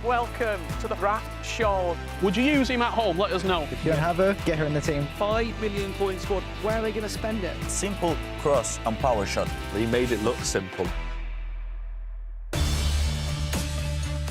welcome to the draft show. Would you use him at home? Let us know. If you don't have her, get her in the team. 5 million point squad. Where are they going to spend it? Simple cross and power shot. He made it look simple.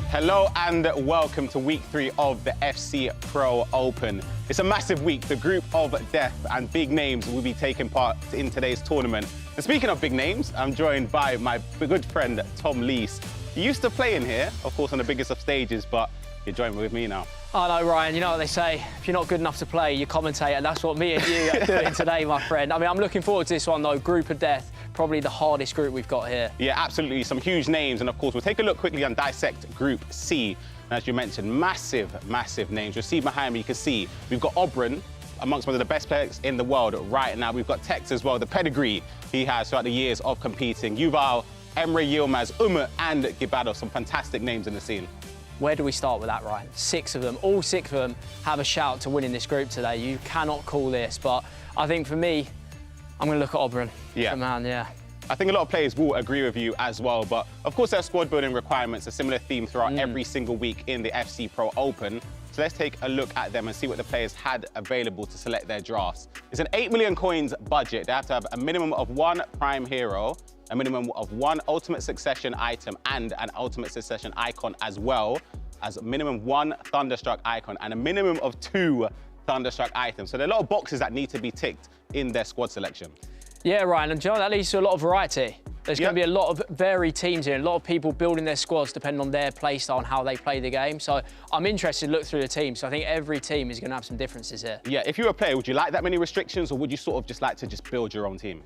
Hello and welcome to week 3 of the FC Pro Open. It's a massive week. The group of death and big names will be taking part in today's tournament. And speaking of big names, I'm joined by my good friend, Tom Lees. He used to play in here, of course, on the biggest of stages, but you're joined with me now. I know, Ryan, you know what they say, if you're not good enough to play, you commentate, and that's what me and you are doing today, my friend. I mean, I'm looking forward to this one, though. Group of death, probably the hardest group we've got here. Yeah, absolutely. Some huge names, and of course, we'll take a look quickly and dissect Group C. And as you mentioned, massive, massive names. You'll see behind me, you can see we've got Obrun, amongst one of the best players in the world right now. We've got Tekkz as well, the pedigree he has throughout the years of competing. Yuval, Emre Yilmaz, Umut and Guibarros, some fantastic names in the scene. Where do we start with that, Ryan? 6 of them, all 6 of them have a shout to winning this group today. You cannot call this, but I think for me, I'm going to look at Obrun. Yeah. The man, yeah. I think a lot of players will agree with you as well, but of course their squad building requirements, a similar theme throughout every single week in the FC Pro Open. So let's take a look at them and see what the players had available to select their drafts. It's an 8 million coins budget. They have to have a minimum of 1 prime hero, a minimum of 1 ultimate succession item and an ultimate succession icon, as well as a minimum 1 Thunderstruck icon and a minimum of 2 Thunderstruck items. So there are a lot of boxes that need to be ticked in their squad selection. Yeah, Ryan, and John, that leads to a lot of variety. There's going to be a lot of varied teams here, a lot of people building their squads depending on their play style and how they play the game. So I'm interested to look through the teams. So I think every team is going to have some differences here. Yeah, if you're a player, would you like that many restrictions, or would you sort of just like to just build your own team?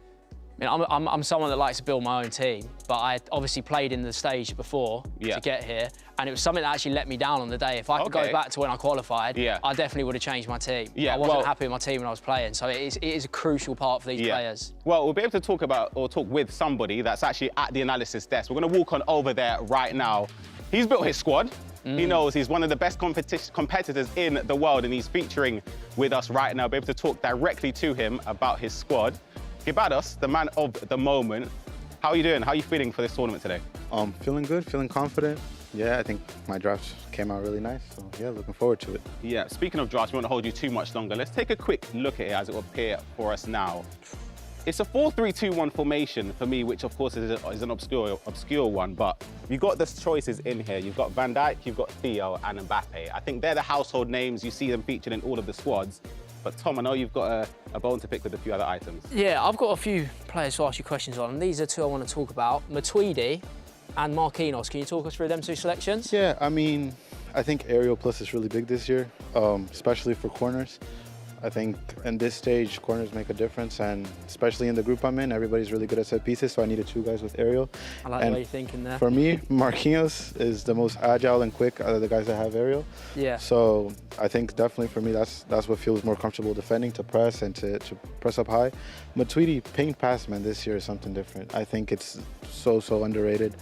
I mean, I'm someone that likes to build my own team, but I obviously played in the stage before to get here, and it was something that actually let me down on the day. If I could go back to when I qualified, I definitely would have changed my team. I wasn't happy with my team when I was playing, so it is a crucial part for these players. Well, we'll be able to talk about or talk with somebody that's actually at the analysis desk. We're going to walk on over there right now. He's built his squad. He knows he's one of the best competitors in the world, and he's featuring with us right now. We'll be able to talk directly to him about his squad. Guibarros, the man of the moment. How are you doing? How are you feeling for this tournament today? Feeling good, feeling confident. Yeah, I think my drafts came out really nice, so yeah, looking forward to it. Yeah, speaking of drafts, we won't hold you too much longer. Let's take a quick look at it as it will appear for us now. It's a 4-3-2-1 formation for me, which of course is an obscure one, but you've got the choices in here. You've got Van Dijk, you've got Theo and Mbappe. I think they're the household names. You see them featured in all of the squads. But Tom, I know you've got a bone to pick with a few other items. Yeah, I've got a few players to ask you questions on, and these are 2 I want to talk about. Matuidi and Marquinhos. Can you talk us through them 2 selections? Yeah, I mean, I think aerial plus is really big this year, especially for corners. I think in this stage, corners make a difference, and especially in the group I'm in, everybody's really good at set pieces, so I needed 2 guys with aerial. I like the way you're thinking there. For me, Marquinhos is the most agile and quick out of the guys that have aerial. Yeah. So I think definitely for me, that's what feels more comfortable defending, to press and to press up high. Matuidi, ping pass, man, this year is something different. I think it's so underrated.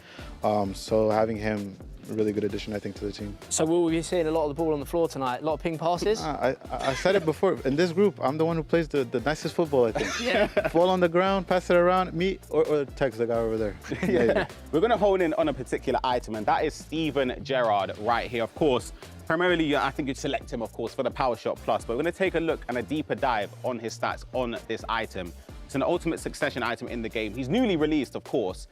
So having him, really good addition, I think, to the team. So will we be seeing a lot of the ball on the floor tonight? A lot of ping passes? I said it before. In this group, I'm the one who plays the nicest football, I think. Ball on the ground, pass it around, me or Tekkz, the guy over there. Yeah. We're going to hone in on a particular item, and that is Steven Gerrard right here. Of course, primarily, I think you'd select him, of course, for the Power Shot Plus, but we're going to take a look and a deeper dive on his stats on this item. It's an ultimate succession item in the game. He's newly released, of course.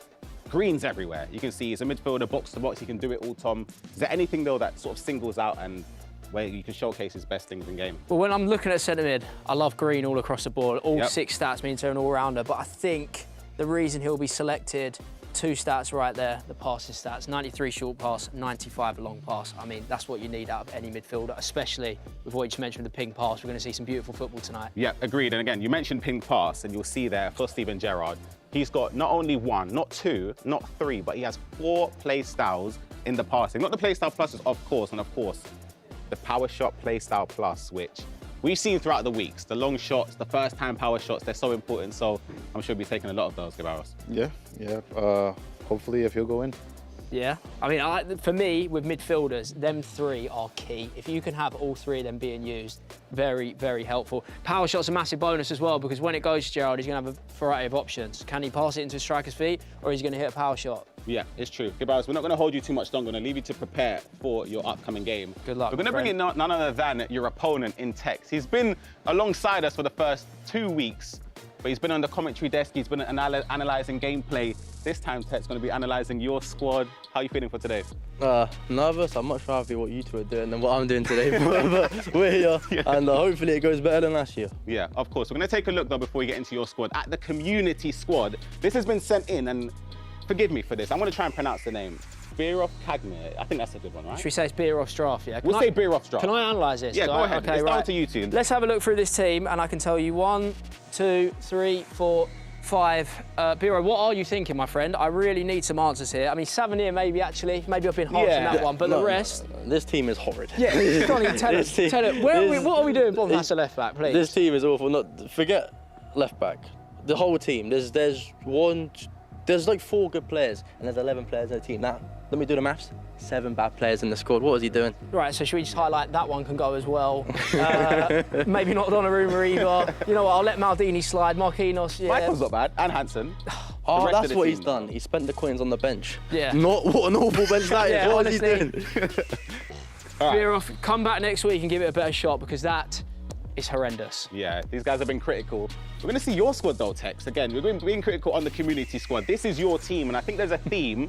Greens everywhere. You can see he's a midfielder, box to box. He can do it all, Tom. Is there anything, though, that sort of singles out and where you can showcase his best things in game? Well, when I'm looking at centre mid, I love green all across the board. All 6 stats means they're an all-rounder, but I think the reason he'll be selected, 2 stats right there, the passing stats, 93 short pass, 95 long pass. I mean, that's what you need out of any midfielder, especially with what you just mentioned with the ping pass. We're going to see some beautiful football tonight. Yeah, agreed. And again, you mentioned ping pass, and you'll see there for Steven Gerrard, he's got not only 1, not 2, not 3, but he has 4 play styles in the passing. Not the play style pluses, of course, and of course, the Power Shot play style plus, which we've seen throughout the weeks. The long shots, the first-time power shots, they're so important. So I'm sure we'll be taking a lot of those, Guibarros. Yeah. Hopefully, if he'll go in. Yeah, I mean, for me, with midfielders, them three are key. If you can have all three of them being used, very, very helpful. Power shot's a massive bonus as well, because when it goes to Gerrard, he's going to have a variety of options. Can he pass it into a striker's feet, or is he going to hit a power shot? Yeah, it's true. Guibarros, we're not going to hold you too much longer. I'm going to leave you to prepare for your upcoming game. Good luck, We're going to bring in none other than your opponent in Tekkz. He's been alongside us for the first 2 weeks, but he's been on the commentary desk. He's been analysing gameplay. This time, Tekkz going to be analysing your squad. How are you feeling for today? Nervous. I'd much rather be what you two are doing than what I'm doing today. but we're here, and hopefully it goes better than last year. Yeah, of course. We're going to take a look, though, before we get into your squad, at the community squad. This has been sent in, and forgive me for this. I'm going to try and pronounce the name. Birov Kagmir. I think that's a good one, right? Should we say it's Birov's draft, yeah? We'll say Birov's draft. Can I analyse this? Yeah, go ahead. Okay, it's right. down to you two. Let's have a look through this team, and I can tell you 1, 2, 3, 4, 5. Biro, what are you thinking, my friend? I really need some answers here. I mean, Savanier, maybe I've been harsh on that one, but the rest. No. This team is horrid. Yeah, Johnny, tell it. What are we doing? Bottom pass to left back, please. This team is awful. Forget left back. The whole team. There's like 4 good players, and there's 11 players in the team. Now, let me do the maths. 7 bad players in the squad. What is he doing? Right, so should we just highlight that one can go as well? Maybe not Donnarumma either. You know what, I'll let Maldini slide. Marquinhos, yeah. Michael's not bad, and Hansen. Oh, that's what he's done. He spent the coins on the bench. Yeah. Not what an awful bench that is. Yeah, what honestly. is he doing? Birov, come back next week and give it a better shot, because that is horrendous. Yeah, these guys have been critical. We're going to see your squad, though, Tekkz. Again, we're being critical on the community squad. This is your team, and I think there's a theme.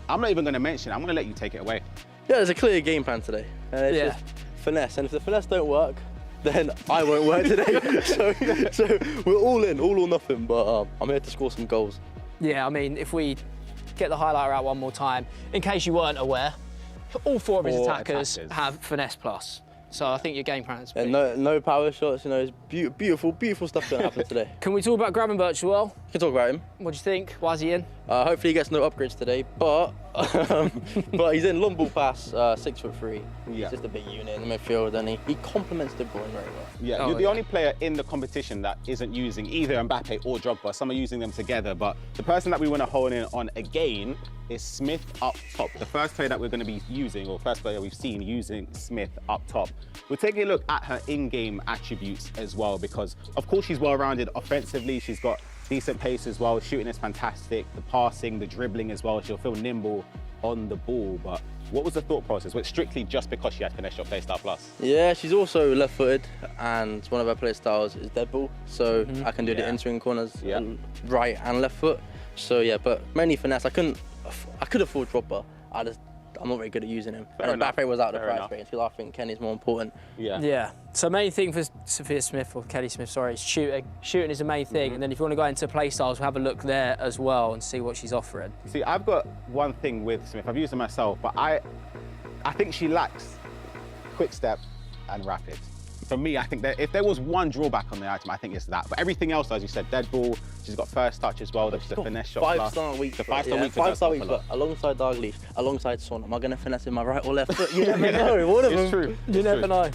I'm not even going to mention it. I'm going to let you take it away. Yeah, there's a clear game plan today. It's just finesse. And if the finesse don't work, then I won't work today. so we're all in, all or nothing. But I'm here to score some goals. Yeah, I mean, if we get the highlighter out one more time, in case you weren't aware, all 4 of his attackers have finesse plus. So I think your game plan is pretty... No power shots, you know, it's beautiful stuff going to happen today. Can we talk about Gravenberch as well? We can talk about him. What do you think? Why is he in? Hopefully he gets no upgrades today, but he's in long ball pass, 6'3". Yeah. He's just a big unit in the midfield, and he complements De Bruyne very well. Yeah, you're the only player in the competition that isn't using either Mbappe or Drogba. Some are using them together, but the person that we want to hone in on again is Smith up top. The first player that we're going to be using, or first player we've seen using Smith up top. We're taking a look at her in-game attributes as well, because of course she's well-rounded offensively. She's got decent pace as well. Shooting is fantastic. The passing, the dribbling as well. She'll feel nimble on the ball. But what was the thought process? Was it strictly just because she had finesse shot play style plus? Yeah, she's also left-footed, and one of her play styles is dead ball. So I can do the entering corners, right and left foot. So yeah, but mainly finesse. I could afford Drogba. I'm not very good at using him. And Mbappe was out of the price range, because I think Kenny's more important. Yeah. So main thing for Sophia Smith, or Kelly Smith, sorry, is shooting. Shooting is the main thing. And then if you want to go into play styles, we'll have a look there as well and see what she's offering. See, I've got one thing with Smith. I've used it myself, but I think she lacks quick step and rapid. For me, I think that if there was one drawback on the item, I think it's that. But everything else, as you said, dead ball, she's got first touch as well, the finesse shot. 5-star week. The 5-star week. 5-star week, but alongside Dalglish, alongside Son, am I going to finesse in my right or left foot? You never know. One of them. It's true. You never know.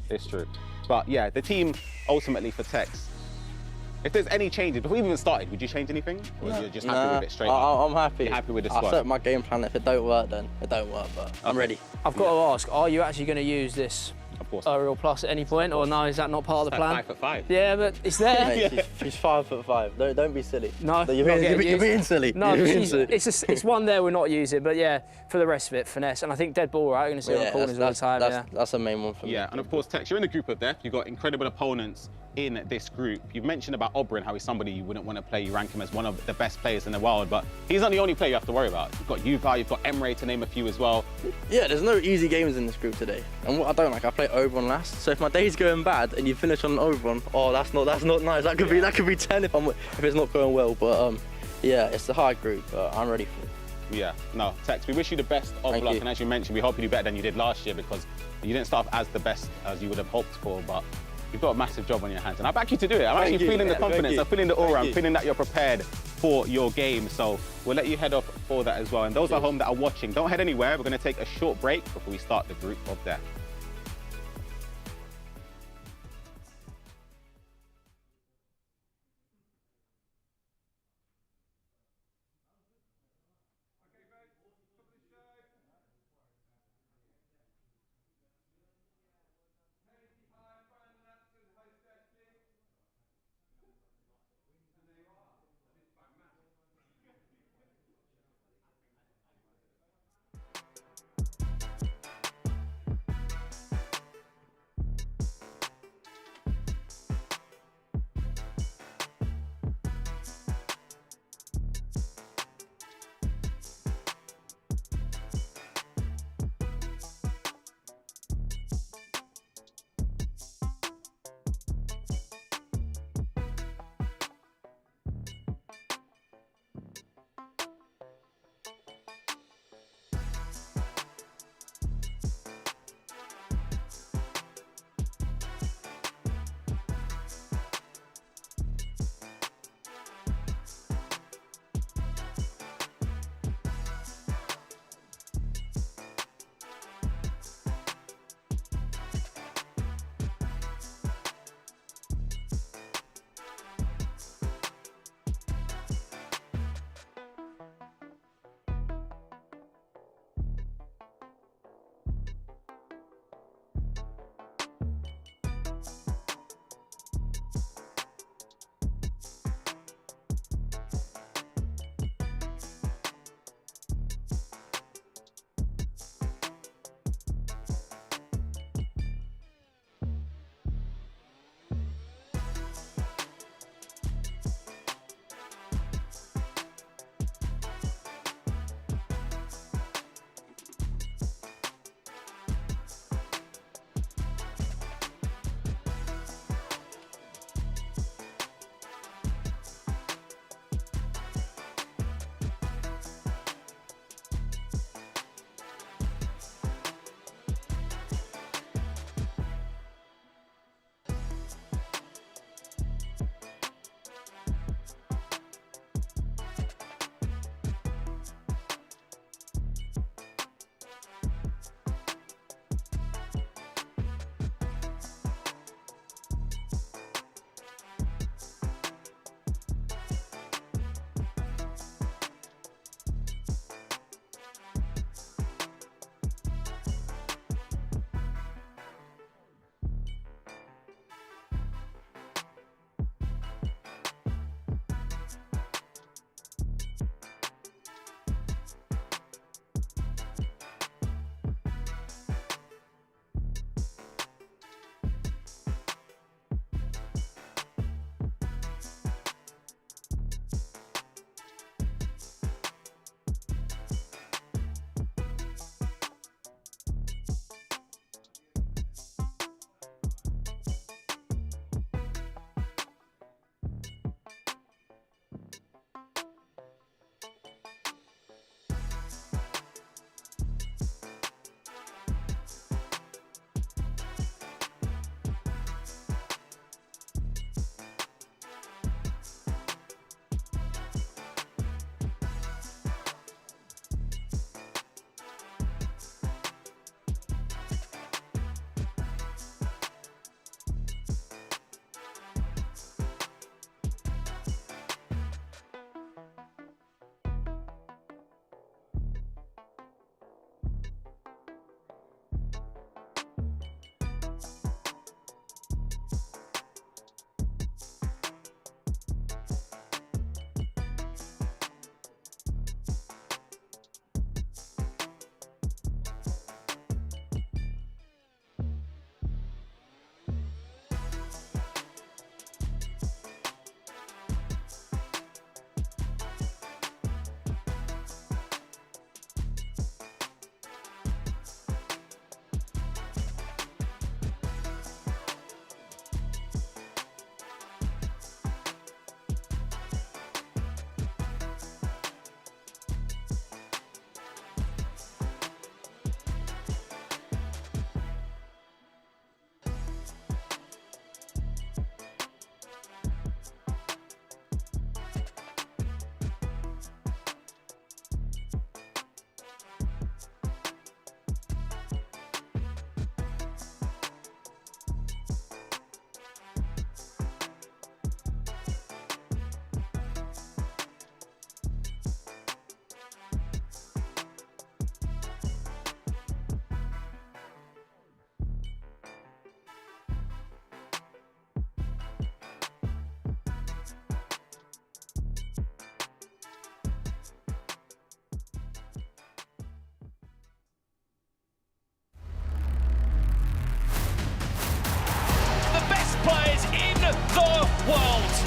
It's true. But yeah, the team ultimately for Tekkz, if there's any changes, before we even started, would you change anything? Or you're just happy with it straight up? I'm happy. You're happy with the squad? I set my game plan. If it don't work, then it don't work, but I'm ready. I've got to ask, are you actually going to use this Of course. aerial plus at any point, or no, is that not part of the plan? 5'5". Yeah, but it's there. Mate, she's 5'5". Don't be silly. No, you're being silly. No, it's one there we're not using, but yeah, for the rest of it, finesse. And I think dead ball, right? We're going to see on the corners all the time. That's the main one for me. Yeah, and of course, Tekkz, you're in the group of death. You've got incredible opponents in this group. You've mentioned about Obrun, how he's somebody you wouldn't want to play. You rank him as one of the best players in the world, but he's not the only player you have to worry about. You've got Yuval, you've got Emre, to name a few as well. Yeah, there's no easy games in this group today. And what I don't like, I play Obrun last. So if my day's going bad and you finish on an Obrun, oh, that's not nice. That could be 10 if it's not going well. But yeah, it's a hard group. I'm ready for it. Yeah, no, Tekkz, we wish you the best of luck. And as you mentioned, we hope you do better than you did last year, because you didn't start off as the best as you would have hoped for, but you've got a massive job on your hands. And I back you to do it. I'm actually feeling the confidence. I'm feeling the aura. I'm feeling that you're prepared for your game. So we'll let you head off for that as well. And those at home that are watching, don't head anywhere. We're going to take a short break before we start the group of death.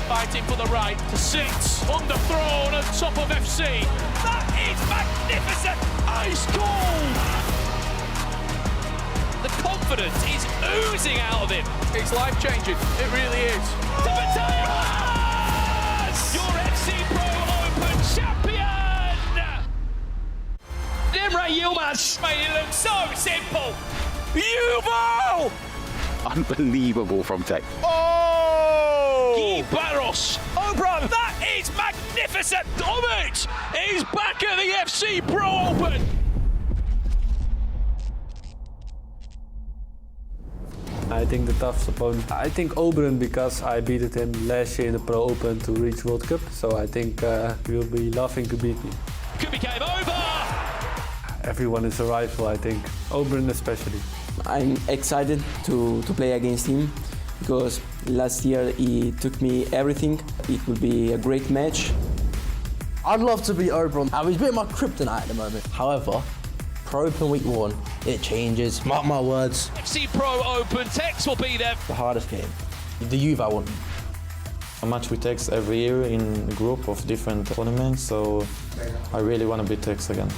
fighting for the right to sit on the throne at top of FC. That is magnificent! Ice cold! The confidence is oozing out of him. It's life-changing. It really is. Your FC Pro Open champion! Emre Yilmaz made it look so simple. Yuval! Unbelievable from Tekkz. Oh! Guibarros! Obrun! That is magnificent! Umut is back at the FC Pro Open! I think the toughest opponent. I think Obrun, because I beat him last year in the Pro Open to reach World Cup. So I think he'll be laughing to beat me. Could be game over! Everyone is a rival, I think. Obrun especially. I'm excited to play against him because last year he took me everything. It will be a great match. I'd love to beat Obrun. He's a bit of my kryptonite at the moment. However, Pro Open Week 1, it changes. Mark my words. FC Pro Open, Tekkz will be there. The hardest game. The Yuval one. A match with Tekkz every year in a group of different tournaments, so I really want to beat Tekkz again.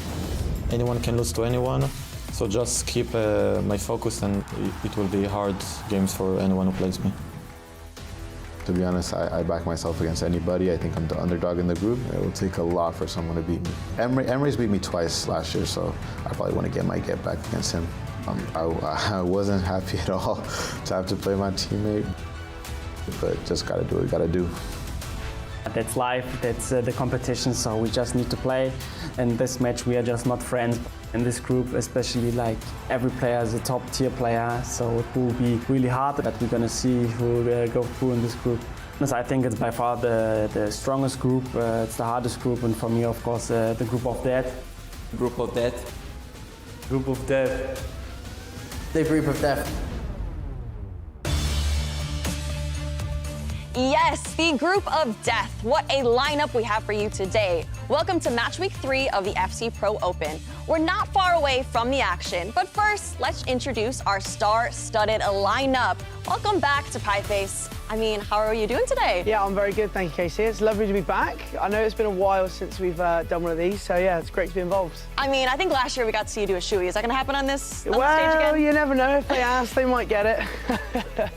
Anyone can lose to anyone, so just keep my focus and it will be hard games for anyone who plays me. To be honest, I back myself against anybody. I think I'm the underdog in the group. It will take a lot for someone to beat me. Emre's beat me twice last year, so I probably want to get my get back against him. I wasn't happy at all to have to play my teammate, but just gotta do what we gotta do. That's life, that's the competition, so we just need to play. And this match we are just not friends. In this group, especially, like, every player is a top tier player, so it will be really hard, but we're gonna see who will go through in this group. I think it's by far the strongest group, it's the hardest group, and for me, of course, the group of death. Group of death. Group of death. The group of death. Yes, the group of death. What a lineup we have for you today. Welcome to match week 3 of the FC Pro Open. We're not far away from the action, but first, let's introduce our star-studded lineup. Welcome back to Pieface. I mean, how are you doing today? Yeah, I'm very good, thank you, Casey. It's lovely to be back. I know it's been a while since we've done one of these, so yeah, it's great to be involved. I mean, I think last year we got to see you do a shoey. Is that going to happen on this stage again? Well, you never know. If they ask, they might get it.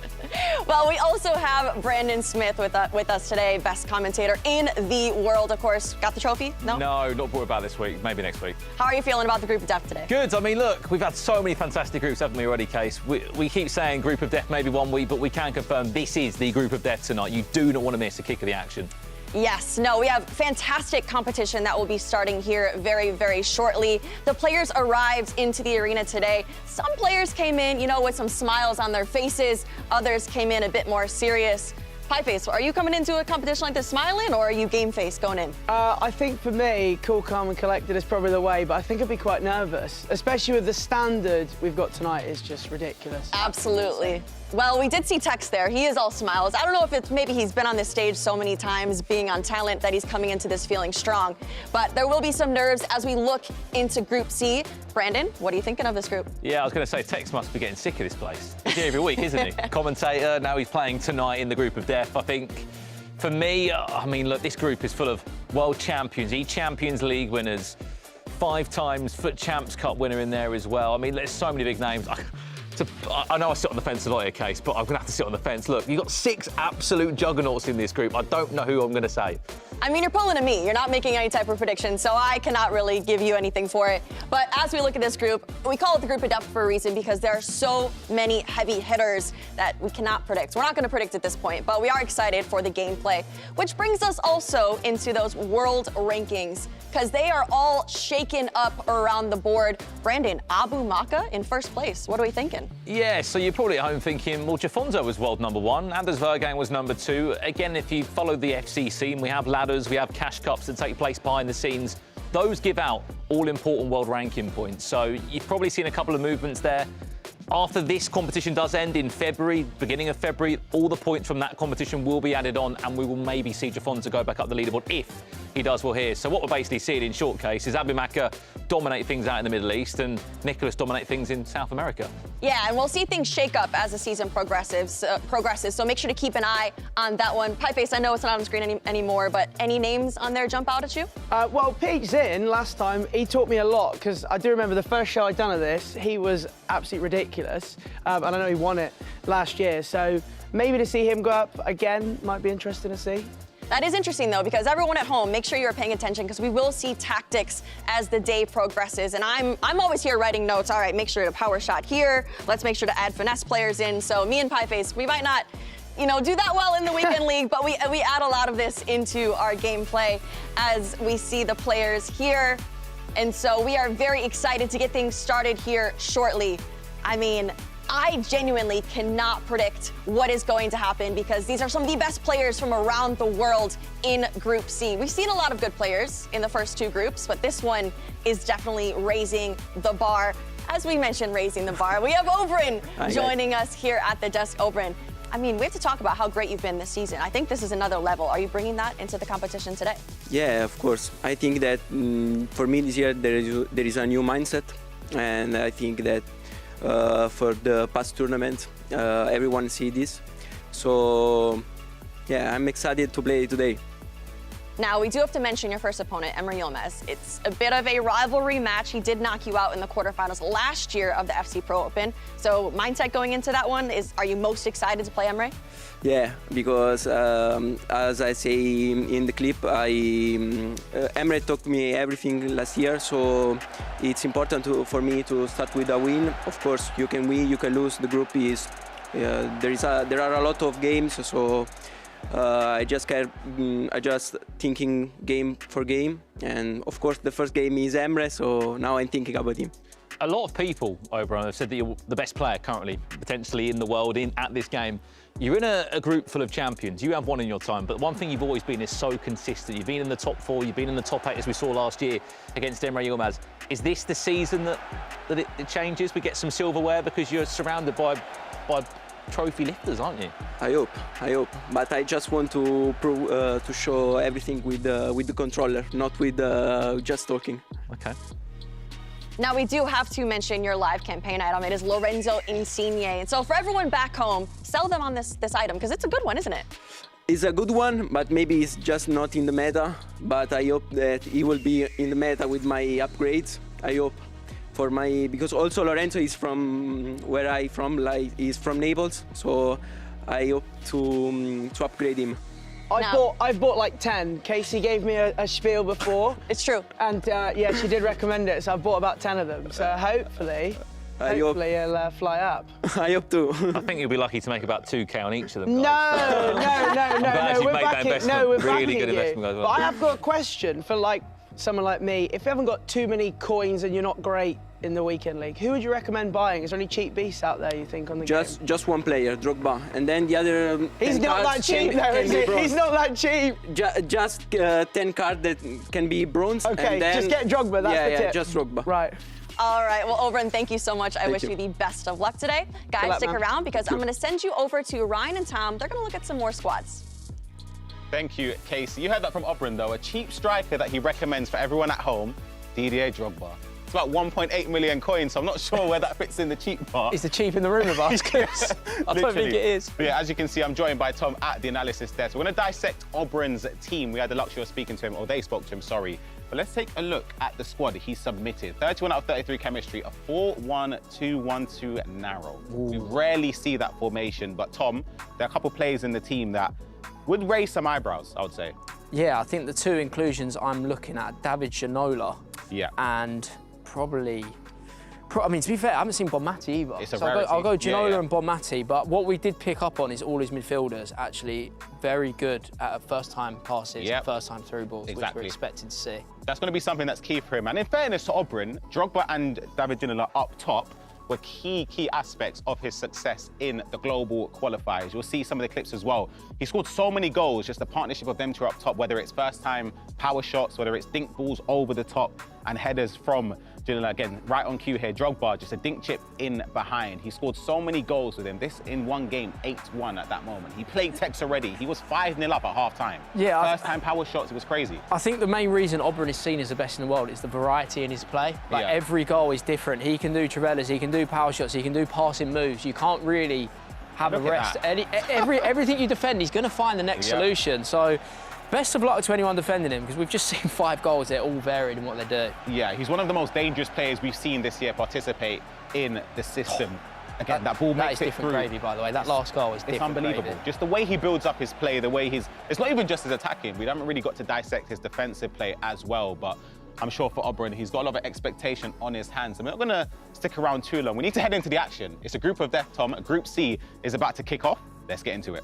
Well, we also have Brandon Smith with us today, best commentator in the world, of course. Got the trophy? No? No, not brought about this week, maybe next week. How are you feeling about the group of death today? Good. I mean, look, we've had so many fantastic groups, haven't we already, Case? We keep saying group of death maybe one week, but we can confirm this is the group of death tonight. You do not want to miss a kick of the action. Yes, no, we have fantastic competition that will be starting here very, very shortly. The players arrived into the arena today. Some players came in, you know, with some smiles on their faces. Others came in a bit more serious. Pieface, are you coming into a competition like this smiling, or are you game face going in? I think for me, cool, calm and collected is probably the way, but I think I'd be quite nervous, especially with the standard we've got tonight is just ridiculous. Absolutely. Well, we did see Tekkz there. He is all smiles. I don't know if it's maybe he's been on this stage so many times being on talent that he's coming into this feeling strong. But there will be some nerves as we look into Group C. Brandon, what are you thinking of this group? Yeah, I was going to say, Tekkz must be getting sick of this place. He's here every week, isn't he? Commentator, now he's playing tonight in the group of death. I think, for me, I mean, look, this group is full of world champions, Champions League winners, 5 times FUT Champs Cup winner in there as well. I mean, there's so many big names. I know I sit on the fence a lot here, Case, but I'm going to have to sit on the fence. Look, you've got 6 absolute juggernauts in this group. I don't know who I'm going to say. I mean, you're pulling to me. You're not making any type of prediction, so I cannot really give you anything for it. But as we look at this group, we call it the group of death for a reason because there are so many heavy hitters that we cannot predict. We're not going to predict at this point, but we are excited for the gameplay, which brings us also into those world rankings because they are all shaken up around the board. Brandon, Abu Maka in first place. What are we thinking? Yeah, so you're probably at home thinking, well, Jafonzo was world #1, Anders Vergang was #2. Again, if you follow the FC scene, we have ladders, we have cash cups that take place behind the scenes. Those give out all-important world ranking points. So you've probably seen a couple of movements there. After this competition does end in February, beginning of February, all the points from that competition will be added on, and we will maybe see Jafonta go back up the leaderboard if he does well here. So what we're basically seeing in short case is Abimaka dominate things out in the Middle East and Nicholas dominate things in South America. Yeah, and we'll see things shake up as the season progresses. So make sure to keep an eye on that one. Pieface, I know it's not on the screen anymore, but any names on there jump out at you? Well, Pete Zinn, last time, he taught me a lot, because I do remember the first show I'd done of this, he was absolutely ridiculous. And I know he won it last year, so maybe to see him go up again might be interesting to see. That is interesting, though, because everyone at home, make sure you're paying attention, because we will see tactics as the day progresses. And I'm always here writing notes. All right, make sure to power shot here. Let's make sure to add finesse players in. So me and Pieface, we might not, do that well in the weekend league, but we add a lot of this into our gameplay as we see the players here. And so we are very excited to get things started here shortly. I mean, I genuinely cannot predict what is going to happen, because these are some of the best players from around the world in Group C. We've seen a lot of good players in the first two groups, but this one is definitely raising the bar. As we mentioned, raising the bar, we have Obrun joining us here at the desk. Obrun, I mean, we have to talk about how great you've been this season. I think this is another level. Are you bringing that into the competition today? Yeah, of course. I think that for me this year there is a new mindset, and I think that for the past tournament, everyone see this. So, yeah, I'm excited to play today. Now, we do have to mention your first opponent, Emre Yilmaz. It's a bit of a rivalry match. He did knock you out in the quarterfinals last year of the FC Pro Open. So, mindset going into that one is, are you most excited to play Emre? Yeah, because as I say in the clip, Emre taught me everything last year, so it's important for me to start with a win. Of course, you can win, you can lose. The group is there are a lot of games, so I just thinking game for game, and of course the first game is Emre, so now I'm thinking about him. A lot of people, Obrun, have said that you're the best player currently, potentially in the world, at this game. You're in a group full of champions. You have one in your time, but one thing you've always been is so consistent. You've been in the top 4, you've been in the top 8, as we saw last year against Emre Yilmaz. Is this the season that it changes? We get some silverware because you're surrounded by trophy lifters, aren't you? I hope. But I just want to prove, to show everything with the controller, not with just talking. Okay. Now, we do have to mention your live campaign item. It is Lorenzo Insigne. And so for everyone back home, sell them on this item, because it's a good one, isn't it? It's a good one, but maybe it's just not in the meta. But I hope that it will be in the meta with my upgrades. I hope. Because also Lorenzo is from where I'm from, like he's from Naples, so I hope to upgrade him. I've bought like 10. Casey gave me a spiel before. It's true. And yeah, she did recommend it, so I've bought about 10 of them. So hopefully he'll fly up. I hope to. I think you'll be lucky to make about 2K on each of them. No, We're backing really good investment, guys. But I have got a question for someone like me. If you haven't got too many coins and you're not great in the weekend league, who would you recommend buying? Is there any cheap beasts out there you think on the game? Just one player, Drogba, and then the other. He's not that cheap, though, is he? He's not that cheap. Just 10 cards that can be bronze. Okay, and then, just get Drogba. That's the tip. Yeah, just Drogba. Right. All right, well, Obrun, thank you so much. I wish you the best of luck today. Guys, stick around, because I'm going to send you over to Ryan and Tom. They're going to look at some more squads. Thank you, Casey. You heard that from Obrun, though. A cheap striker that he recommends for everyone at home, Didier Drogba. It's about 1.8 million coins, so I'm not sure where that fits in the cheap part. Is the cheap in the room of us? I don't think it is. But yeah, as you can see, I'm joined by Tom at the analysis desk. We're going to dissect Obrun's team. We had the luxury of speaking to him, or they spoke to him, sorry. But let's take a look at the squad he submitted. 31 out of 33 chemistry, a 4-1-2-1-2 narrow. Ooh. We rarely see that formation, but Tom, there are a couple of players in the team that would raise some eyebrows, I would say. Yeah, I think the two inclusions I'm looking at, David Ginola and probably, I mean, to be fair, I haven't seen Bonmati either. It's a so rarity. I'll go Ginola and Bonmati, but what we did pick up on is all his midfielders actually very good at first-time passes, first-time through balls, which we're expecting to see. That's going to be something that's key for him. And in fairness to Obrun, Drogba and David Ginola up top were key aspects of his success in the global qualifiers. You'll see some of the clips as well. He scored so many goals, just the partnership of them two up top, whether it's first-time power shots, whether it's dink balls over the top. and headers from, again, right on cue here, Drogba, just a dink chip in behind. He scored so many goals with him. This in one game, 8-1 at that moment. He played Tekkz already. He was 5-0 up at half-time. Yeah. First time power shots, it was crazy. I think the main reason Obrun is seen as the best in the world is the variety in his play. Like, every goal is different. He can do Trevellas, he can do power shots, he can do passing moves. You can't really have a rest. Everything you defend, he's going to find the next solution. So, best of luck to anyone defending him, because we've just seen 5 goals. They're all varied in what they do. Yeah, he's one of the most dangerous players we've seen this year participate in the system. Again, that ball makes it different through. Gravy, by the way. That last goal is different. It's unbelievable. Gravy. Just the way he builds up his play, the way it's not even just his attacking. We haven't really got to dissect his defensive play as well, but I'm sure for Obrun, he's got a lot of expectation on his hands. And we're not going to stick around too long. We need to head into the action. It's a group of death, Tom. Group C is about to kick off. Let's get into it.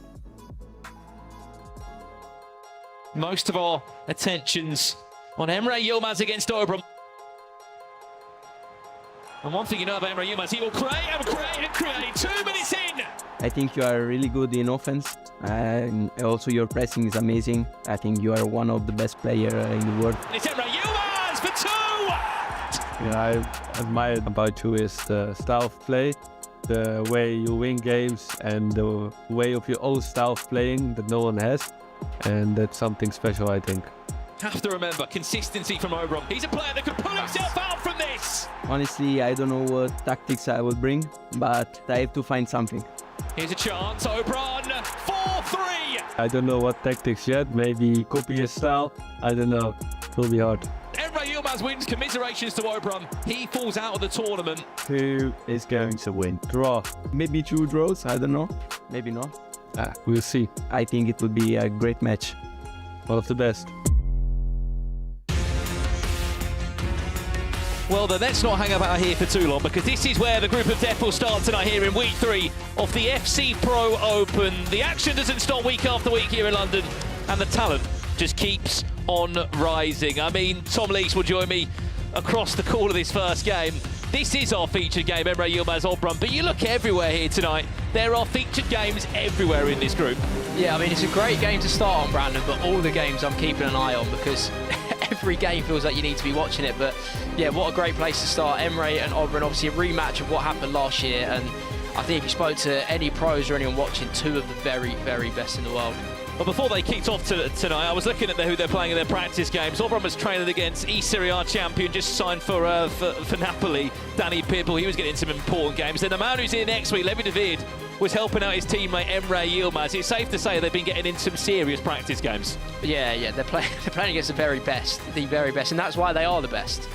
Most of our attention's on Emre Yilmaz against Obrun. And one thing you know about Emre Yilmaz, he will create and create and create. 2 minutes in. I think you are really good in offense, and also your pressing is amazing. I think you are one of the best players in the world. And it's Emre Yilmaz for 2! I admire about you is the style of play, the way you win games, and the way of your own style of playing that no one has. And that's something special, I think. Have to remember, consistency from Obrun. He's a player that could pull himself out from this. Honestly, I don't know what tactics I will bring, but I have to find something. Here's a chance, Obrun, 4-3. I don't know what tactics yet, maybe copy his style, I don't know, it will be hard. Emre Yilmaz wins, commiserations to Obrun. He falls out of the tournament. Who is going to win? Draw. Maybe 2 draws, I don't know, maybe not. We'll see. I think it will be a great match. One of the best. Well, then let's not hang about here for too long, because this is where the group of death will start tonight here in week 3 of the FC Pro Open. The action doesn't stop week after week here in London, and the talent just keeps on rising. I mean, Tom Lees will join me across the call of this first game. This is our featured game, Emre Yilmaz Obrun, but you look everywhere here tonight. There are featured games everywhere in this group. Yeah, I mean, it's a great game to start on, Brandon, but all the games I'm keeping an eye on, because every game feels like you need to be watching it. But yeah, what a great place to start. Emre and Obrun, obviously a rematch of what happened last year, and I think if you spoke to any pros or anyone watching, 2 of the very, very best in the world. But before they kicked off tonight, I was looking at who they're playing in their practice games. Obrun was training against Serie A champion, just signed for Napoli, Danny Pipple. He was getting some important games. Then the man who's here next week, Levi David, was helping out his teammate Emre Yilmaz. It's safe to say they've been getting in some serious practice games. Yeah, they're playing against the very best, and that's why they are the best.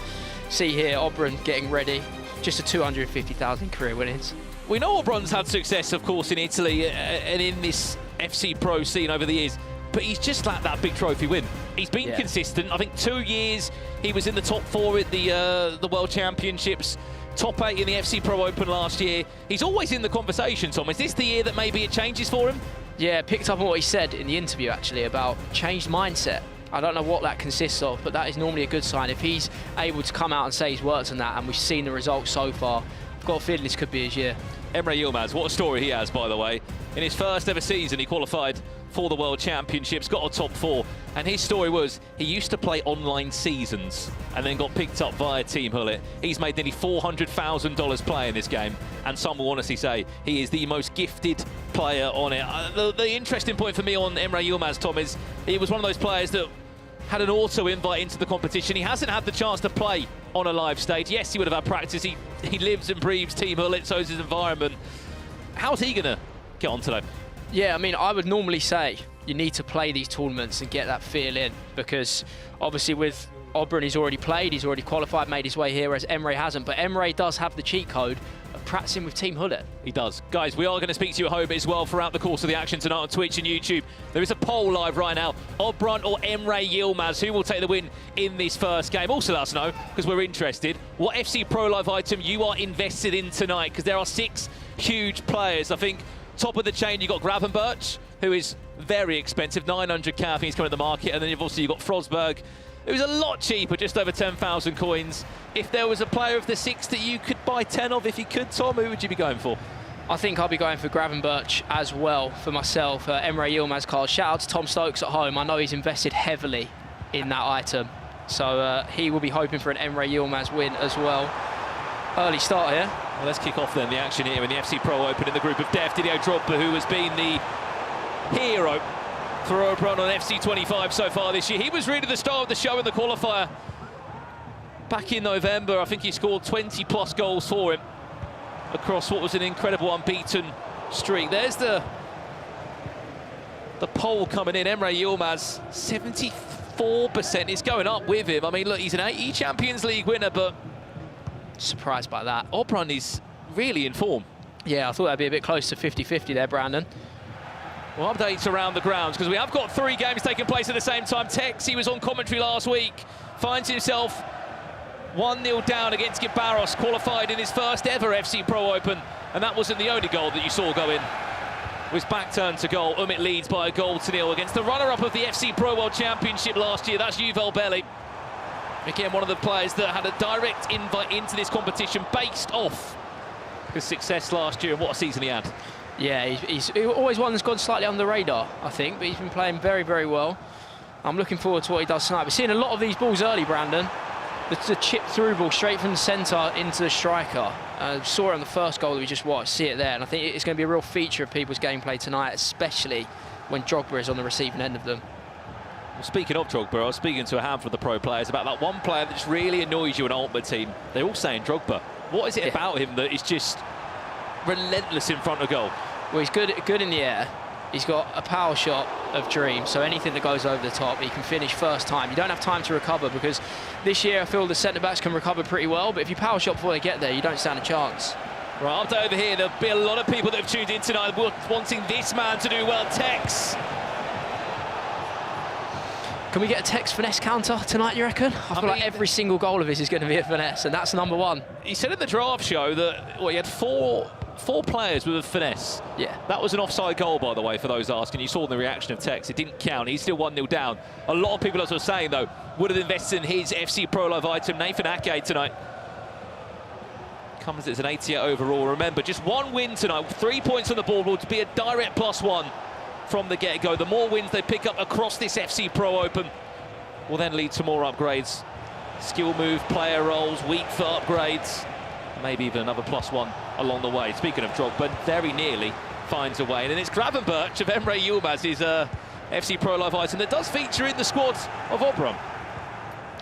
See here, Obrun getting ready, just a 250,000 career winnings. We know Obrun's had success, of course, in Italy and in this FC Pro scene over the years, but he's just lacked that big trophy win. He's been consistent. I think 2 years he was in the top 4 at the World Championships, top 8 in the FC Pro Open last year. He's always in the conversation, Tom. Is this the year that maybe it changes for him? Yeah, picked up on what he said in the interview, actually, about changed mindset. I don't know what that consists of, but that is normally a good sign. If he's able to come out and say he's worked on that, and we've seen the results so far, I've got a feeling this could be his year. Emre Yilmaz, what a story he has, by the way. In his first ever season, he qualified for the World Championships, got a top 4, and his story was he used to play online seasons and then got picked up via Team Hullet. He's made nearly $400,000 playing this game, and some will honestly say he is the most gifted player on it. The interesting point for me on Emre Yilmaz, Tom, is he was one of those players that had an auto invite into the competition. He hasn't had the chance to play on a live stage. Yes, he would have had practice. He lives and breathes Team Hullet, so is his environment. How's he going to get on today? Yeah, I mean, I would normally say you need to play these tournaments and get that feel in, because obviously with Obrun, he's already played, he's already qualified, made his way here, whereas Emre hasn't. But Emre does have the cheat code of practicing with Team Hullet. He does. Guys, we are going to speak to you at home as well throughout the course of the action tonight on Twitch and YouTube. There is a poll live right now. Obrun or Emre Yilmaz, who will take the win in this first game? Also let us know, because we're interested, what FC Pro Live item you are invested in tonight, because there are 6 huge players. I think top of the chain, you've got Gravenberch, who is very expensive, 900k, I think he's coming to the market. And then you've got Frosberg, who's a lot cheaper, just over 10,000 coins. If there was a player of the 6 that you could buy 10 of, if you could, Tom, who would you be going for? I think I'll be going for Gravenberch as well for myself. Emre Yilmaz card. Shout out to Tom Stokes at home. I know he's invested heavily in that item. So he will be hoping for an Emre Yilmaz win as well. Early start here. Well, let's kick off then the action here in the FC Pro Open in the group of death. Didier Drogba, who has been the hero for Obrun on FC 25 so far this year. He was really the star of the show in the qualifier. Back in November, I think he scored 20+ goals for him across what was an incredible unbeaten streak. There's the poll coming in. Emre Yilmaz, 74% is going up with him. I mean, look, he's an 80 Champions League winner, but surprised by that. Obrun is really in form. Yeah, I thought that'd be a bit close to 50-50 there, Brandon. Well, updates around the grounds, because we have got 3 games taking place at the same time. Tekkz, he was on commentary last week, finds himself 1-0 down against Guibarros, qualified in his first ever FC Pro Open, and that wasn't the only goal that you saw go in. It was back turned to goal. Umut leads by 1-0 against the runner-up of the FC Pro World Championship last year. That's Yuval. Again, one of the players that had a direct invite into this competition based off his success last year, and what a season he had. Yeah, he's always one that's gone slightly under the radar, I think, but he's been playing very, very well. I'm looking forward to what he does tonight. We're seeing a lot of these balls early, Brandon. The chip through ball straight from the centre into the striker. Saw it on the first goal that we just watched, see it there, and I think it's going to be a real feature of people's gameplay tonight, especially when Drogba is on the receiving end of them. Well, speaking of Drogba, I was speaking to a handful of the pro players about that one player that just really annoys you in an Ultimate Team. They're all saying Drogba. What is it about him that is just relentless in front of goal? Well, he's good in the air. He's got a power shot of dreams, so anything that goes over the top, he can finish first time. You don't have time to recover, because this year I feel the centre-backs can recover pretty well, but if you power shot before they get there, you don't stand a chance. Right, update over here, there'll be a lot of people that have tuned in tonight wanting this man to do well. Tekkz. Can we get a Tekkz finesse counter tonight, you reckon? I feel like every single goal of his is going to be a finesse, and that's #1. He said at the draft show that he had four players with a finesse. Yeah. That was an offside goal, by the way, for those asking. You saw the reaction of Tekkz. It didn't count. He's still 1-0 down. A lot of people, as I was saying, though, would have invested in his FC Pro Live item, Nathan Ake, tonight. Comes as an 88 overall. Remember, just 1 win tonight, 3 points on the board, will be a direct +1 from the get-go. The more wins they pick up across this FC Pro Open will then lead to more upgrades. Skill move, player roles, weak foot upgrades, maybe even another +1 along the way. Speaking of Drogba, very nearly finds a way. And it's Gravenberch of Emre Yilmaz, his FC Pro Live item that does feature in the squad of Obrun.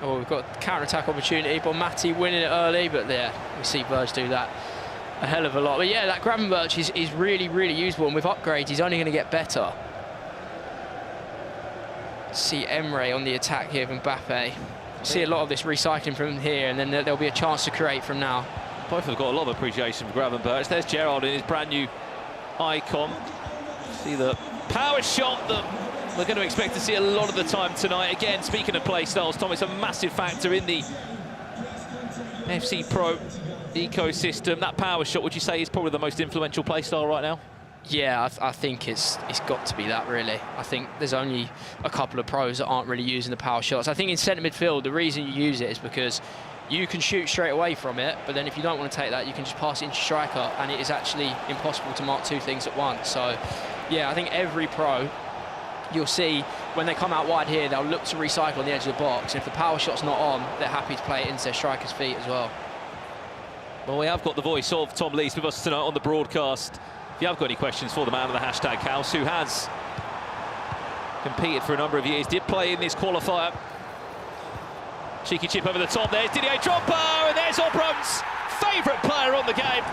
Oh, we've got counter-attack opportunity. Bonmati winning it early, but there, we see Verge do that a hell of a lot. But yeah, that Gravenberch is really, really useful, and with upgrades, he's only going to get better. See Emre on the attack here from Mbappe. See a lot of this recycling from here, and then there'll be a chance to create from now. Both have got a lot of appreciation for Gravenberch. There's Gerald in his brand new icon. See the power shot that we're going to expect to see a lot of the time tonight. Again, speaking of play styles, Tom, it's a massive factor in the FC Pro ecosystem. That power shot, would you say, is probably the most influential play style right now? Yeah, I think it's got to be that, really. I think there's only a couple of pros that aren't really using the power shots. I think in centre midfield, the reason you use it is because you can shoot straight away from it, but then if you don't want to take that, you can just pass it into striker, and it is actually impossible to mark 2 things at once. So, yeah, I think every pro, you'll see when they come out wide here, they'll look to recycle on the edge of the box, and if the power shot's not on, they're happy to play it into their striker's feet as well. Well, we have got the voice of Tom Lees with us tonight on the broadcast. If you have got any questions for the man of the hashtag house, who has competed for a number of years, did play in this qualifier. Cheeky chip over the top, there's Didier Drogba, and there's Obrun's favourite player on the game,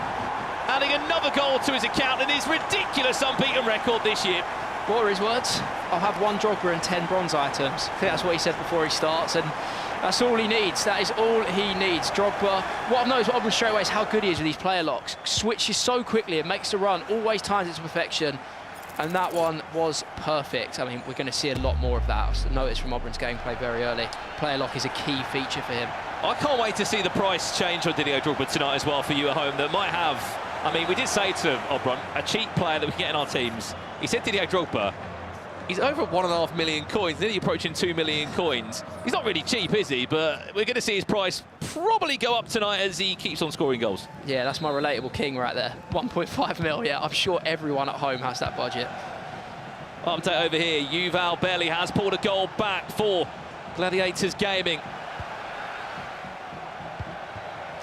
adding another goal to his account and his ridiculous unbeaten record this year. What were his words? I'll have 1 Drogba and 10 bronze items. I think that's what he said before he starts, and that's all he needs. That is all he needs. Drogba, what I've noticed with Obrun straight away is how good he is with these player locks. Switches so quickly and makes the run, always times it to perfection. And that one was perfect. I mean, we're going to see a lot more of that. I noticed from Obrun's gameplay very early. Player lock is a key feature for him. I can't wait to see the price change on Didier Drogba tonight as well for you at home. That might have, I mean, we did say to Obrun, a cheap player that we get in our teams. He said Didier Drogba, he's over 1.5 million coins, nearly approaching 2 million coins. He's not really cheap, is he? But we're going to see his price probably go up tonight as he keeps on scoring goals. Yeah, that's my relatable king right there. 1.5 mil, yeah. I'm sure everyone at home has that budget. Update over here, Yuval barely has pulled a goal back for Gladiators Gaming.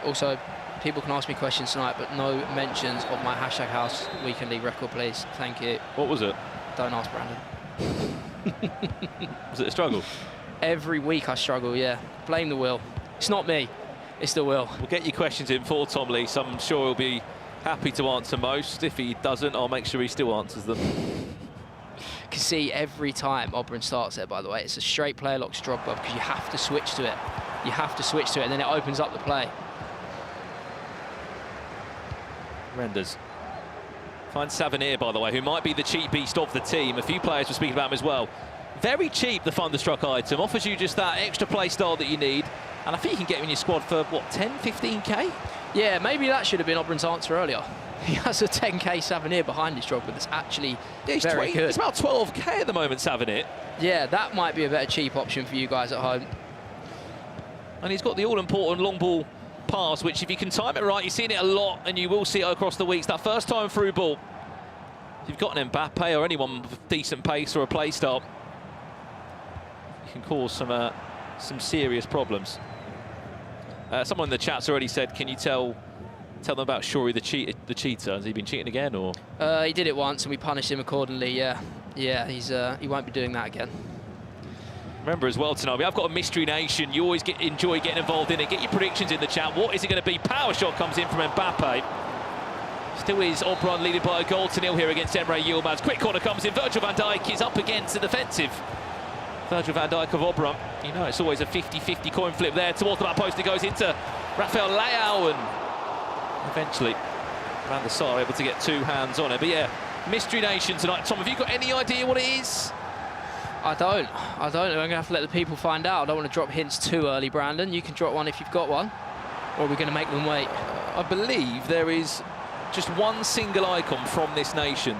Also, people can ask me questions tonight, but no mentions of my #house weekend league record, please. Thank you. What was it? Don't ask Brandon. Was it a struggle? Every week I struggle, yeah. Blame the will. It's not me, it's the will. We'll get your questions in for Tom Lee, so I'm sure he'll be happy to answer most. If he doesn't, I'll make sure he still answers them. You can see every time Obrun starts there, by the way, it's a straight player lock Drogba because you have to switch to it. You have to switch to it, and then it opens up the play. Renders. Finds Savenir, by the way, who might be the cheap beast of the team. A few players were speaking about him as well. Very cheap, the Thunderstruck item. Offers you just that extra play style that you need. And I think you can get him in your squad for, what, 10, 15k? Yeah, maybe that should have been Obrun's answer earlier. He has a 10k Savenir behind his Drogba that's actually very good. It's about 12k at the moment, Savenir. Yeah, that might be a better cheap option for you guys at home. And he's got the all-important long ball pass, which if you can time it right, you've seen it a lot, and you will see it across the weeks. That first time through ball, if you've got an Mbappe or anyone with decent pace or a play start, you can cause some serious problems. Someone in the chat's already said, can you tell them about Shuri the cheater? Has he been cheating again, or? He did it once, and we punished him accordingly. Yeah, he won't be doing that again. Remember as well tonight, we have got a Mystery Nation. You always enjoy getting involved in it. Get your predictions in the chat. What is it going to be? Power shot comes in from Mbappe. Still is Obrun leading by a goal to 0 here against Emre Yilmaz. Quick corner comes in. Virgil van Dijk is up against the defensive Virgil van Dijk of Obrun. You know, it's always a 50-50 coin flip there. Towards the back post, it goes into Rafael Leao, and eventually Van der Sar able to get 2 hands on it. But yeah, Mystery Nation tonight. Tom, have you got any idea what it is? I don't. I'm going to have to let the people find out. I don't want to drop hints too early, Brandon. You can drop one if you've got one. Or are we going to make them wait? I believe there is just one single icon from this nation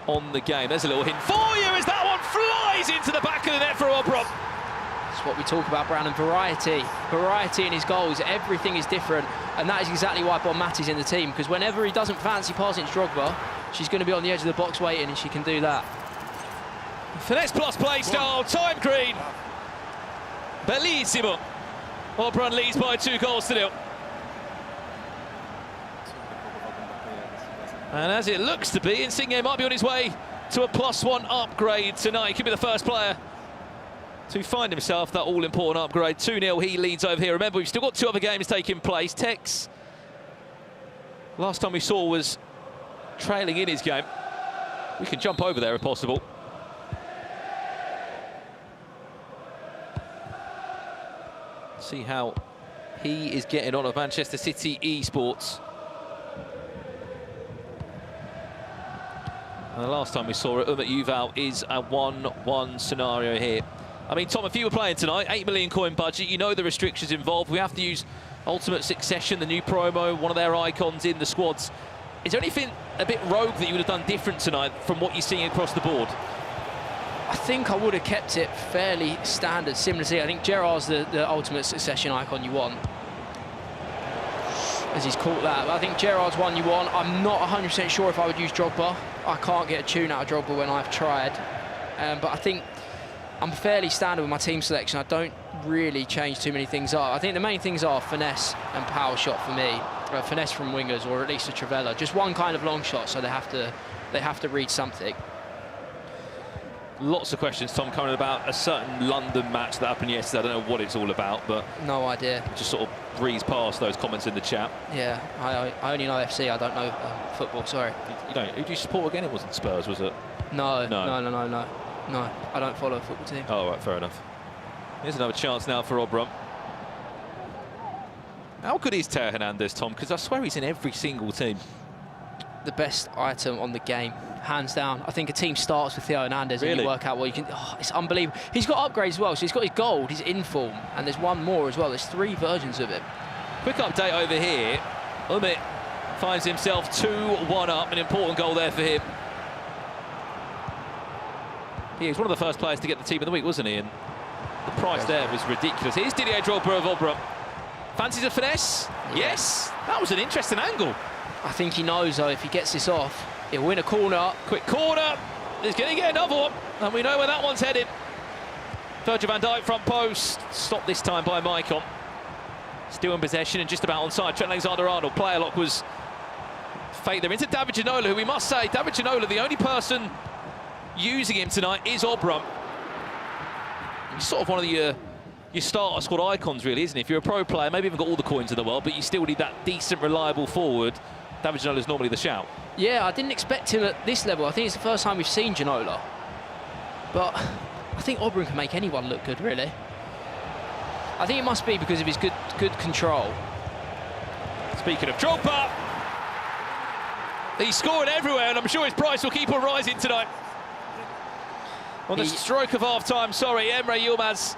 on the game. There's a little hint for you as that one flies into the back of the net for Obrun. That's what we talk about, Brandon. Variety. Variety in his goals. Everything is different. And that is exactly why Bon Matty's in the team, because whenever he doesn't fancy passing to Drogba, she's going to be on the edge of the box waiting, and she can do that. Finesse plus play style, time green. Bellissimo. Obrun leads by 2 goals to 0. And as it looks to be, Insigne might be on his way to a +1 upgrade tonight. He could be the first player to find himself that all-important upgrade. 2-0, he leads over here. Remember, we've still got 2 other games taking place. Tekkz, last time we saw, was trailing in his game. We can jump over there if possible. See how he is getting on at Manchester City Esports. And the last time we saw it, Umut Yuval is a 1-1 scenario here. I mean, Tom, if you were playing tonight, 8 million coin budget, you know the restrictions involved. We have to use Ultimate Succession, the new promo, one of their icons in the squads. Is there anything a bit rogue that you would have done different tonight from what you're seeing across the board? I think I would have kept it fairly standard, similar to, I think Gerrard's the Ultimate Succession icon you want, as he's caught that. But I think Gerrard's one you want. I'm not 100% sure if I would use Drogba. I can't get a tune out of Drogba when I've tried. But I think I'm fairly standard with my team selection. I don't really change too many things up. I think the main things are finesse and power shot for me. Finesse from wingers, or at least a Trivela. Just one kind of long shot, so they have to read something. Lots of questions, Tom, coming about a certain London match that happened yesterday. I don't know what it's all about, but no idea. Just sort of breeze past those comments in the chat. Yeah, I only know FC. I don't know football. Sorry. You don't. Who do you support again? It wasn't Spurs, was it? No. I don't follow a football team. Oh, right, fair enough. Here's another chance now for Obrun. How good is Teo Hernandez, Tom? Because I swear he's in every single team. The best item on the game, hands down. I think a team starts with Theo Hernandez, and you work out what you can. Oh, it's unbelievable. He's got upgrades as well, so he's got his gold, his inform, and there's one more as well. There's 3 versions of it. Quick update over here. Umut finds himself 2-1 up, an important goal there for him. He was one of the first players to get the team of the week, wasn't he? And the price there was ridiculous. Here's Didier Drogba of Obrun. Fancies a finesse? Yes. That was an interesting angle. I think he knows, though, if he gets this off, he'll win a corner. Quick corner. He's going to get another one. And we know where that one's headed. Virgil van Dijk front post. Stopped this time by Maicon. Still in possession and just about onside. Trent Alexander-Arnold. Player lock was fake there into David Ginola, who we must say, David Ginola, the only person using him tonight is Obrun. He's sort of one of your starter squad icons, really, isn't he? If you're a pro player, maybe even got all the coins in the world, but you still need that decent, reliable forward. David Ginola's normally the shout. Yeah, I didn't expect him at this level. I think it's the first time we've seen Ginola. But I think Obrun can make anyone look good, really. I think it must be because of his good control. Speaking of Drogba, he's scoring everywhere, and I'm sure his price will keep on rising tonight. On the stroke of half-time, sorry, Emre Yilmaz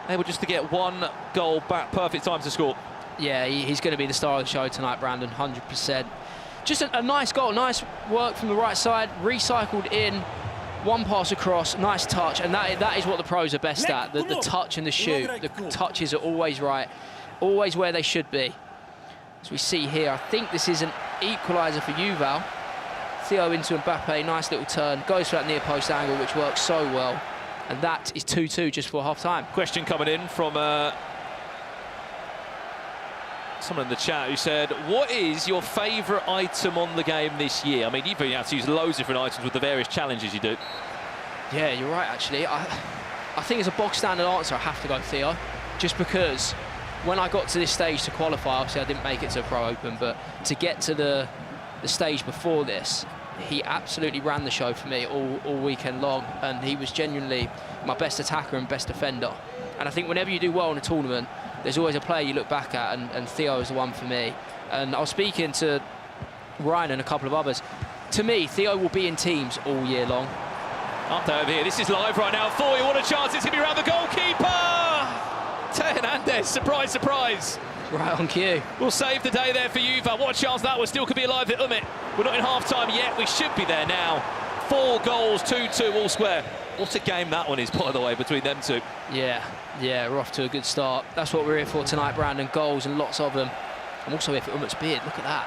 able just to get one goal back. Perfect time to score. Yeah, he's going to be the star of the show tonight, Brandon, 100%. Just a nice goal, nice work from the right side, recycled in, one pass across, nice touch, and that is what the pros are best at, the touch and the shoot. The touches are always right, always where they should be. As we see here, I think this is an equaliser for Yuval. Theo into Mbappe, nice little turn, goes for that near post angle, which works so well. And that is 2-2 just before half-time. Question coming in from someone in the chat who said, what is your favourite item on the game this year? I mean, you've been able to use loads of different items with the various challenges you do. Yeah, you're right, actually. I think as a box-standard answer, I have to go Theo, just because when I got to this stage to qualify, obviously I didn't make it to Pro Open, but to get to the stage before this, he absolutely ran the show for me all weekend long, and he was genuinely my best attacker and best defender. And I think whenever you do well in a tournament, there's always a player you look back at, and Theo is the one for me. And I was speaking to Ryan and a couple of others. To me, Theo will be in teams all year long. Up there over here, this is live right now for you. What a chance, it's going to be around the goalkeeper! Teo Hernandez, surprise, surprise. Right on cue. We'll save the day there for Yuval. What a chance that was. Still could be alive at Umut. We're not in half-time yet. We should be there now. 4 goals, 2-2 all square. What a game that one is, by the way, between them two. Yeah, we're off to a good start. That's what we're here for tonight, Brandon. Goals and lots of them. I'm also here for Umut's beard. Look at that.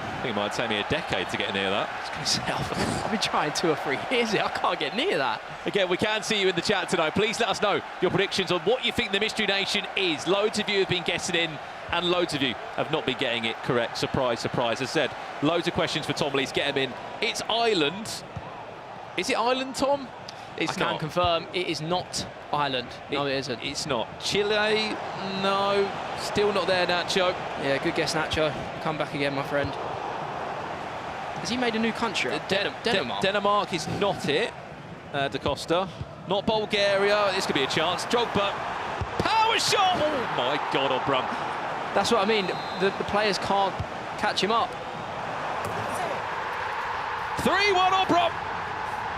I think it might take me a decade to get near that. I was going to say, I've been trying 2 or 3 years here. I can't get near that. Again, we can see you in the chat tonight. Please let us know your predictions on what you think the Mystery Nation is. Loads of you have been guessing in, and loads of you have not been getting it correct. Surprise, surprise. As I said, loads of questions for Tom Lees. Get them in. It's Ireland. Is it Ireland, Tom? It's I can confirm it is not Ireland. No, it isn't. It's not. Chile? No. Still not there, Nacho. Yeah, good guess, Nacho. Come back again, my friend. Has he made a new country? Denmark. Denmark is not it. Da Costa. Not Bulgaria. This could be a chance. Drogba. Power shot! Oh, my God, Obrun. That's what I mean. The players can't catch him up. 3-1 Obrun.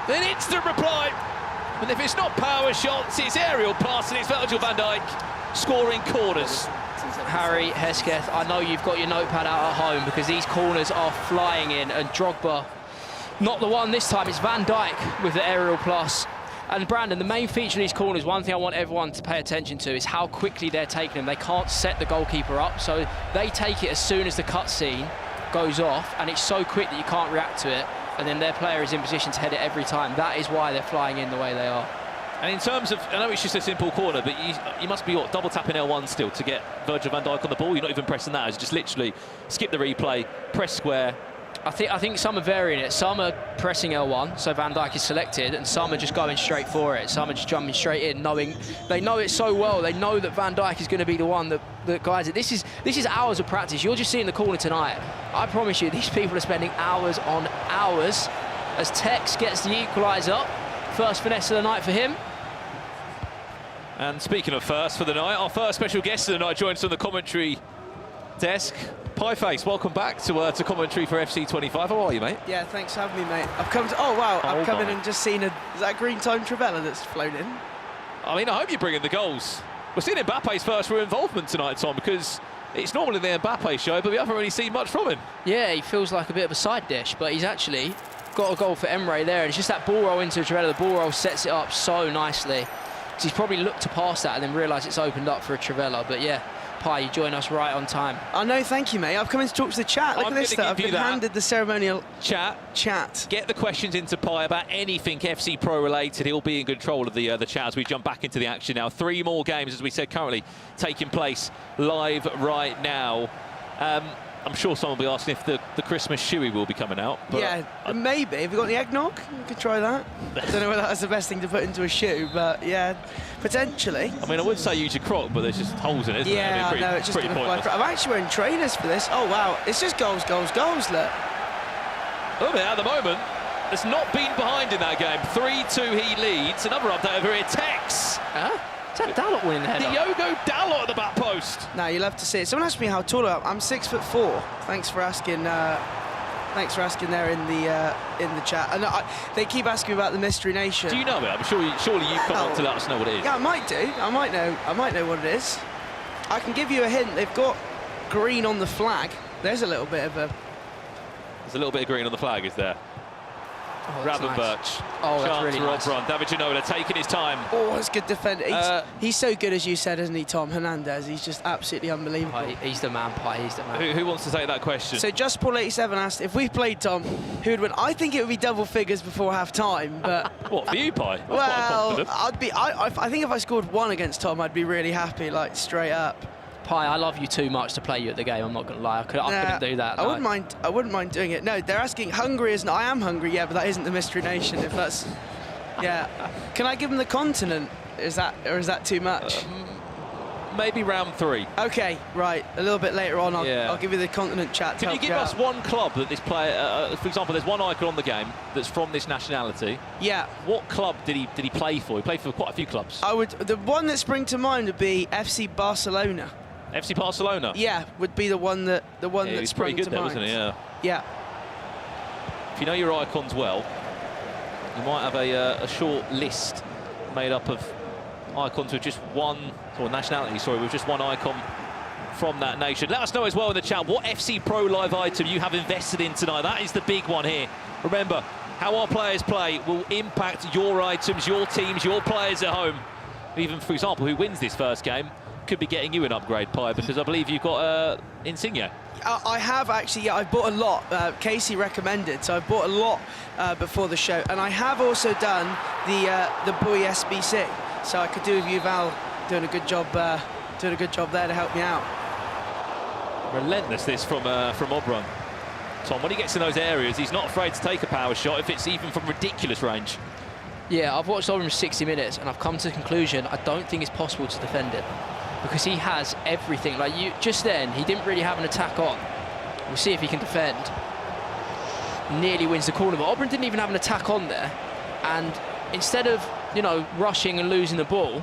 An instant reply. But if it's not power shots, it's aerial pass, and it's Virgil van Dijk scoring corners. Harry Hesketh, I know you've got your notepad out at home because these corners are flying in, and Drogba, not the one this time, it's Van Dijk with the aerial plus. And Brandon, the main feature of these corners, one thing I want everyone to pay attention to is how quickly they're taking them. They can't set the goalkeeper up, so they take it as soon as the cutscene goes off, and it's so quick that you can't react to it, and then their player is in position to head it every time. That is why they're flying in the way they are. And in terms of, I know it's just a simple corner, but you must be, double tapping L1 still to get Virgil van Dijk on the ball. You're not even pressing that. It's just literally skip the replay, press square. I think some are varying it. Some are pressing L1, so Van Dijk is selected, and some are just going straight for it. Some are just jumping straight in, knowing they know it so well. They know that Van Dijk is going to be the one that guides it. This is hours of practice. You're just seeing the corner tonight. I promise you, these people are spending hours on hours. As Tekkz gets the equaliser, first finesse of the night for him. And speaking of first for the night, our first special guest of the night joins us on the commentary desk. Pieface, welcome back to commentary for FC25. How are you, mate? Yeah, thanks for having me, mate. I've come to, oh wow, I've come in and just seen is that green time Trivella that's flown in? I mean, I hope you bring in the goals. We're seeing Mbappe's first real involvement tonight, Tom, because it's normally the Mbappe show, but we haven't really seen much from him. Yeah, he feels like a bit of a side dish, but he's actually got a goal for Emre there, and it's just that ball roll into Trivella. The ball roll sets it up so nicely. He's probably looked to pass that and then realised it's opened up for a Trivella, but yeah, Pi, you join us right on time. Oh, no, thank you, mate. I've come in to talk to the chat. Look at this stuff. I've been handed the ceremonial chat. Get the questions into Pi about anything FC Pro related. He'll be in control of the chat as we jump back into the action now. 3 more games, as we said, currently taking place live right now. I'm sure someone will be asking if the Christmas shoey will be coming out. But yeah, maybe. Have you got the eggnog? You could try that. I don't know whether that's the best thing to put into a shoe, but yeah, potentially. I mean, I would say use your croc, but there's just holes in it, isn't yeah, there? I mean, I know, it's just pretty pointless. I'm actually wearing trainers for this. Oh, wow. It's just goals, goals, goals, look. Oh, at the moment, there's not been behind in that game. 3-2 he leads. Another update over here, Tekkz. Is that Dalot winning the header? Diogo Dalot at the back post. No, you'll have to see it. Someone asked me how tall I am. I'm 6'4". Thanks for asking. Thanks for asking there in the chat. And they keep asking about the Mystery Nation. Do you know it? I'm sure. Surely you've come on to let us know what it is. Yeah, I might do. I might know what it is. I can give you a hint. They've got green on the flag. There's a little bit of a. There's a little bit of green on the flag, is there? Oh, Ravenberch. Nice. Oh, that's really nice. Obrun. David Ginola taking his time. Oh, it's good defender. He's so good, as you said, isn't he, Tom Hernandez? He's just absolutely unbelievable. He's the man, Pi. He's the man. Who wants to take that question? So Just Paul 87 asked if we played Tom, who would win? I think it would be double figures before half time, but what for you, Pi? Well, I think if I scored 1 against Tom, I'd be really happy, like straight up. Pi, I love you too much to play you at the game. I'm not going to lie. I couldn't do that. I wouldn't mind doing it. No, they're asking. Hungary isn't. I am hungry. Yeah, but that isn't the Mystery Nation. If that's, yeah. Can I give them the continent? Is that too much? Maybe round 3. Okay, right. A little bit later on, I'll give you the continent chat. Can you give us one club that this player? For example, there's one icon on the game that's from this nationality. Yeah. What club did he play for? He played for quite a few clubs. The one that springs to mind would be FC Barcelona. FC Barcelona. Yeah, would be the one that he's pretty good there, wasn't he? Yeah. Yeah. If you know your icons well, you might have a short list made up of icons with just one, or nationality, sorry, with just one icon from that nation. Let us know as well in the chat what FC Pro Live item you have invested in tonight. That is the big one here. Remember, how our players play will impact your items, your teams, your players at home. Even, for example, who wins this first game could be getting you an upgrade, Pi, because I believe you've got Insigne. I have actually, yeah, I bought a lot. Casey recommended, so I bought a lot before the show, and I have also done the Boy SBC, so I could do with Yuval doing a good job there to help me out. Relentless this from Obrun. Tom, when he gets in those areas, he's not afraid to take a power shot if it's even from ridiculous range. Yeah, I've watched Obrun 60 minutes, and I've come to the conclusion I don't think it's possible to defend him, because he has everything. Like just then, he didn't really have an attack on. We'll see if he can defend. Nearly wins the corner, but Obrun didn't even have an attack on there. And instead of, rushing and losing the ball,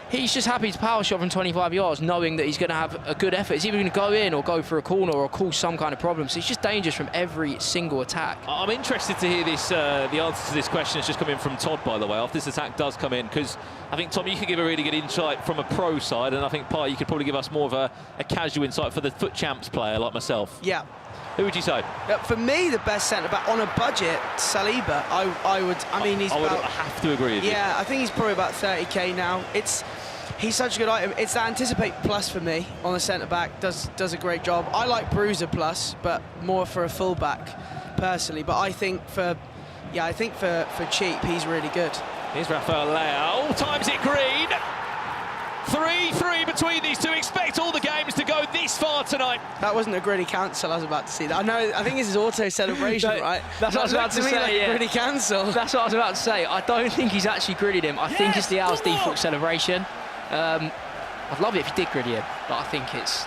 he's just happy to power shot from 25 yards, knowing that he's going to have a good effort. He's either going to go in or go for a corner or cause some kind of problem. So he's just dangerous from every single attack. I'm interested to hear this. The answer to this question has just come in from Todd, by the way, after this attack does come in, because I think, Tom, you could give a really good insight from a pro side, and I think, Pi, you could probably give us more of a casual insight for the foot champs player like myself. Yeah. Who would you say? For me, the best centre-back on a budget, Saliba. I would have to agree with you. Yeah, I think he's probably about 30k now. He's such a good item. It's the Anticipate Plus for me on the centre-back. Does a great job. I like Bruiser Plus, but more for a full-back personally. But I think for cheap, he's really good. Here's Rafael Leao. Times it green. 3-3 between these two. Expect all the games to go this far tonight. That wasn't a gritty cancel. I was about to see that. I think this is auto celebration, right? That's what I was about to say. Like yeah. Gritty cancel. That's what I was about to say. I don't think he's actually gritted him. I think it's Leao's default celebration. I'd love it if he did gritty him, but I think it's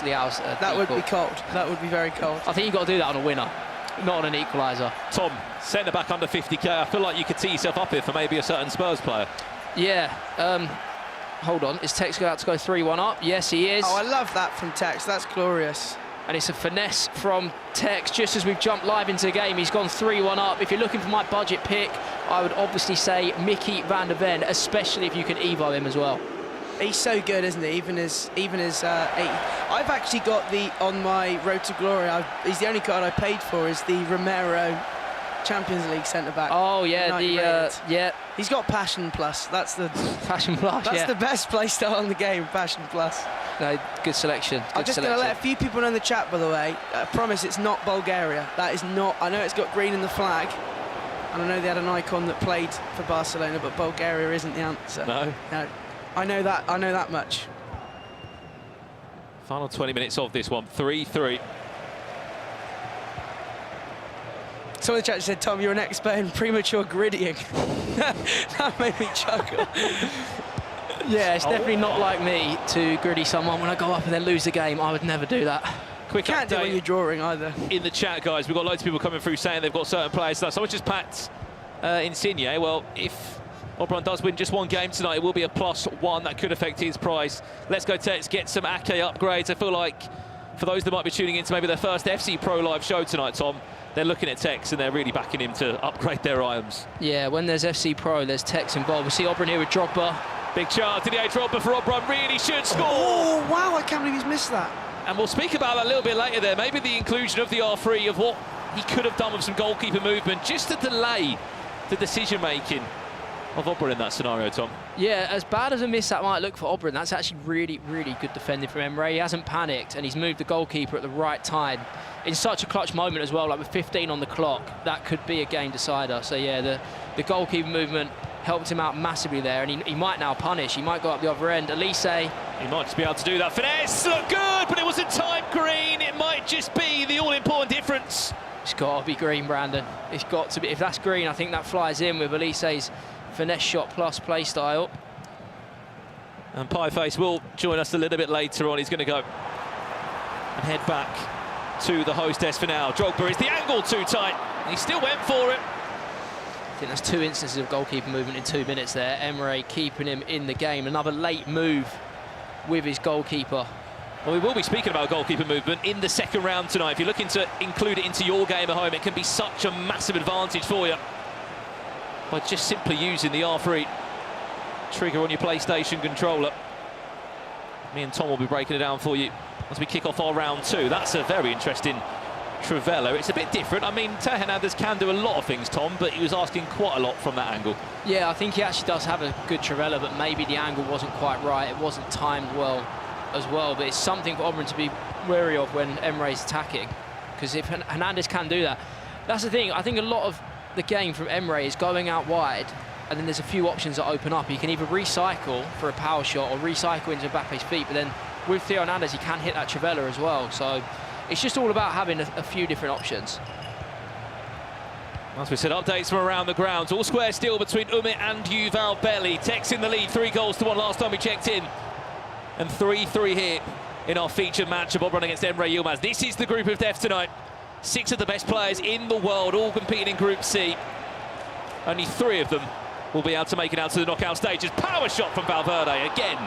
Leao's that default. would be cold. That would be very cold. I think you've got to do that on a winner, not on an equaliser. Tom, centre back under 50k. I feel like you could tee yourself up here for maybe a certain Spurs player. Yeah. Hold on, is Tekkz going to go 3-1 up? Yes, he is. Oh, I love that from Tekkz. That's glorious. And it's a finesse from Tekkz. Just as we've jumped live into the game, he's gone 3-1 up. If you're looking for my budget pick, I would obviously say Mickey van der Ven, especially if you can Evo him as well. He's so good, isn't he? Even his 80. I've actually got on my Road to Glory. He's the only card I paid for is the Romero Champions League centre-back. Oh, yeah, yeah. He's got Passion Plus. That's the... Passion Plus, That's the best play style in the game, Passion Plus. No, good selection. I'm just going to let a few people know in the chat, by the way. I promise it's not Bulgaria. That is not... I know it's got green in the flag, and I know they had an icon that played for Barcelona, but Bulgaria isn't the answer. No. No. I know that much. Final 20 minutes of this one, 3-3. Someone in the chat said, Tom, you're an expert in premature griddying. That made me chuckle. Yeah, it's definitely not like me to griddy someone when I go up and then lose the game. I would never do that. Quick Can't do it when you're drawing either. In the chat, guys, we've got loads of people coming through saying they've got certain players. Someone just packed Insigne. Well, if Obrun does win just one game tonight, it will be a +1. That could affect his price. Let's go, Tekkz, get some Ake upgrades. I feel like for those that might be tuning into maybe their first FC Pro Live show tonight, Tom, they're looking at Tekkz and they're really backing him to upgrade their items. Yeah, when there's FC Pro, there's Tekkz involved. We see Obrun here with Drogba. Big chance, Didier Drogba for Obrun, really should score. Oh, wow, I can't believe he's missed that. And we'll speak about that a little bit later there. Maybe the inclusion of the R3, of what he could have done with some goalkeeper movement, just to delay the decision-making of Obrun in that scenario, Tom. Yeah, as bad as a miss that might look for Obrun, that's actually really, really good defending from Emre. He hasn't panicked, and he's moved the goalkeeper at the right time. In such a clutch moment as well, like with 15 on the clock, that could be a game decider. So yeah, the goalkeeper movement helped him out massively there, and he might now punish. He might go up the other end. Elise, he might just be able to do that. Finesse, look good, but it wasn't time green. It might just be the all-important difference. It's got to be green, Brandon. It's got to be. If that's green, I think that flies in with Elise's finesse shot plus play style. And Pieface will join us a little bit later on. He's going to go and head back to the hostess for now. Drogba, is the angle too tight? He still went for it. I think that's 2 instances of goalkeeper movement in 2 minutes there. Emre keeping him in the game. Another late move with his goalkeeper. Well, we will be speaking about goalkeeper movement in the second round tonight. If you're looking to include it into your game at home, it can be such a massive advantage for you by just simply using the R3 trigger on your PlayStation controller. Me and Tom will be breaking it down for you as we kick off our round 2. That's a very interesting Trivela. It's a bit different. I mean, Theo Hernandez can do a lot of things, Tom, but he was asking quite a lot from that angle. Yeah, I think he actually does have a good Trivela, but maybe the angle wasn't quite right. It wasn't timed well as well, but it's something for Obrun to be wary of when Emre's attacking, because if Hernandez can do that, that's the thing. I think a lot of the game from Emre is going out wide, and then there's a few options that open up. He can either recycle for a power shot or recycle into Mbappe's feet, but then with Theo Hernandez, he can hit that Trivela as well. So it's just all about having a few different options. As we said, updates from around the grounds. All square still between Umut and Yuval Belli. Tekkz in the lead, 3-1 last time we checked in. And 3-3 here in our featured match of Obrun against Emre Yilmaz. This is the group of death tonight. 6 of the best players in the world, all competing in Group C. Only 3 of them will be able to make it out to the knockout stages. Power shot from Valverde again.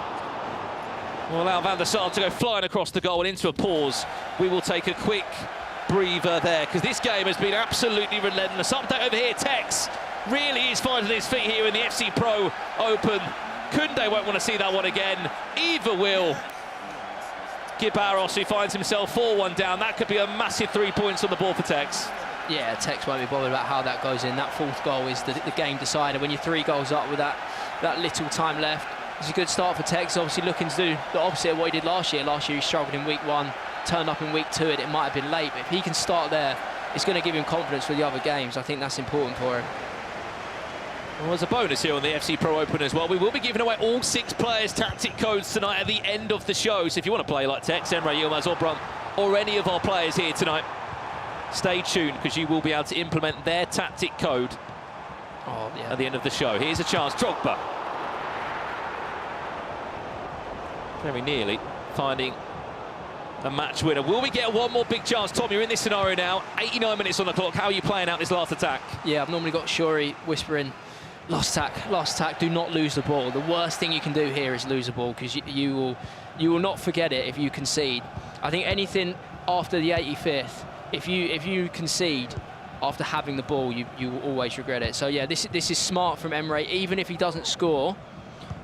Will allow Van der Sar to go flying across the goal and into a pause. We will take a quick breather there, because this game has been absolutely relentless. Update over here, Tekkz really is finding his feet here in the FC Pro Open. Koundé won't want to see that one again. Either will. Guibarros, who finds himself 4-1 down. That could be a massive 3 points on the board for Tekkz. Yeah, Tekkz won't be bothered about how that goes in. That 4th goal is the game decider. When you're 3 goals up with that little time left, it's a good start for Tekkz. Obviously looking to do the opposite of what he did last year. Last year he struggled in week 1, turned up in week 2, and it might have been late. But if he can start there, it's going to give him confidence for the other games. I think that's important for him. Well, there's a bonus here on the FC Pro Open as well. We will be giving away all 6 players' tactic codes tonight at the end of the show. So if you want to play like Tekkz, Emre Yilmaz, Obrun, or any of our players here tonight, stay tuned, because you will be able to implement their tactic code at the end of the show. Here's a chance. Drogba. Very nearly finding a match winner. Will we get one more big chance? Tom, you're in this scenario now. 89 minutes on the clock. How are you playing out this last attack? Yeah, I've normally got Shuri whispering, last attack, do not lose the ball. The worst thing you can do here is lose the ball, because you will not forget it if you concede. I think anything after the 85th, if you concede after having the ball, you will always regret it. So yeah, this is smart from Emre. Even if he doesn't score,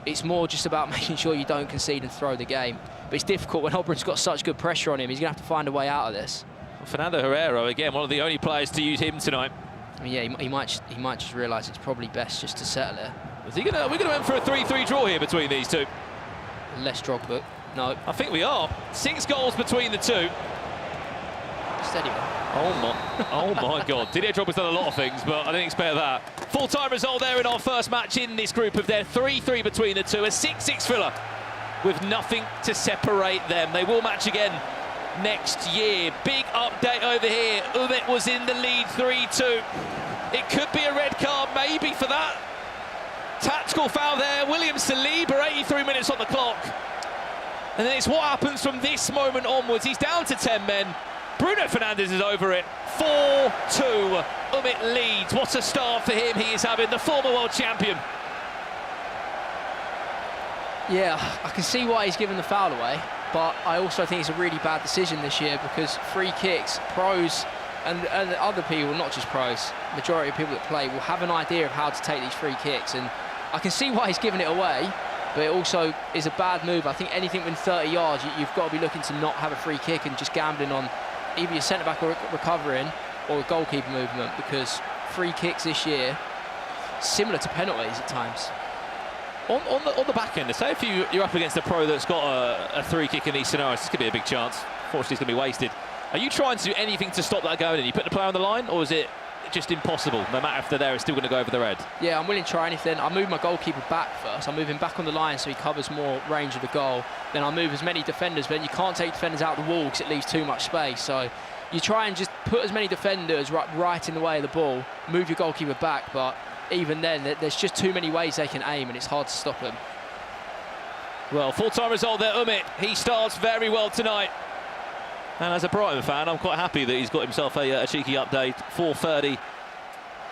it's more just about making sure you don't concede and throw the game. But it's difficult when Obrun's got such good pressure on him. He's going to have to find a way out of this. Fernando Herrero, again, one of the only players to use him tonight. I mean, yeah, he might just realise it's probably best just to settle it. We're going to aim for a 3-3 draw here between these two. Less Drogba. No. I think we are. 6 goals between the two. Steady one. Oh my God. Didier Drogba's done a lot of things, but I didn't expect that. Full-time result there in our first match in this group of death. 3-3 between the two. A 6-6 filler with nothing to separate them. They will match again next year. Big update over here. Umut was in the lead 3-2. It could be a red card maybe for that. Tactical foul there. William Saliba, 83 minutes on the clock. And then it's what happens from this moment onwards. He's down to 10 men. Bruno Fernandes is over it. 4-2. Umut leads. What a start for him he is having, the former world champion. Yeah, I can see why he's given the foul away, but I also think it's a really bad decision this year because free kicks, pros and other people, not just pros, majority of people that play will have an idea of how to take these free kicks, and I can see why he's given it away, but it also is a bad move. I think anything within 30 yards, you've got to be looking to not have a free kick and just gambling on either your centre-back recovering or a goalkeeper movement, because free kicks this year, similar to penalties at times. On the back end, say if you're up against a pro that's got a free kick in these scenarios, this could be a big chance. Fortunately, it's going to be wasted. Are you trying to do anything to stop that going in? You put the player on the line, or is it just impossible? No matter if they're there, it's still going to go over the red. Yeah, I'm willing to try anything. I move my goalkeeper back first. I move him back on the line so he covers more range of the goal. Then I move as many defenders, but then you can't take defenders out of the wall because it leaves too much space. So you try and just put as many defenders right in the way of the ball, move your goalkeeper back, but even then, there's just too many ways they can aim, and it's hard to stop them. Well, full-time result there, Umut. He starts very well tonight. And as a Brighton fan, I'm quite happy that he's got himself a cheeky update. 4:30,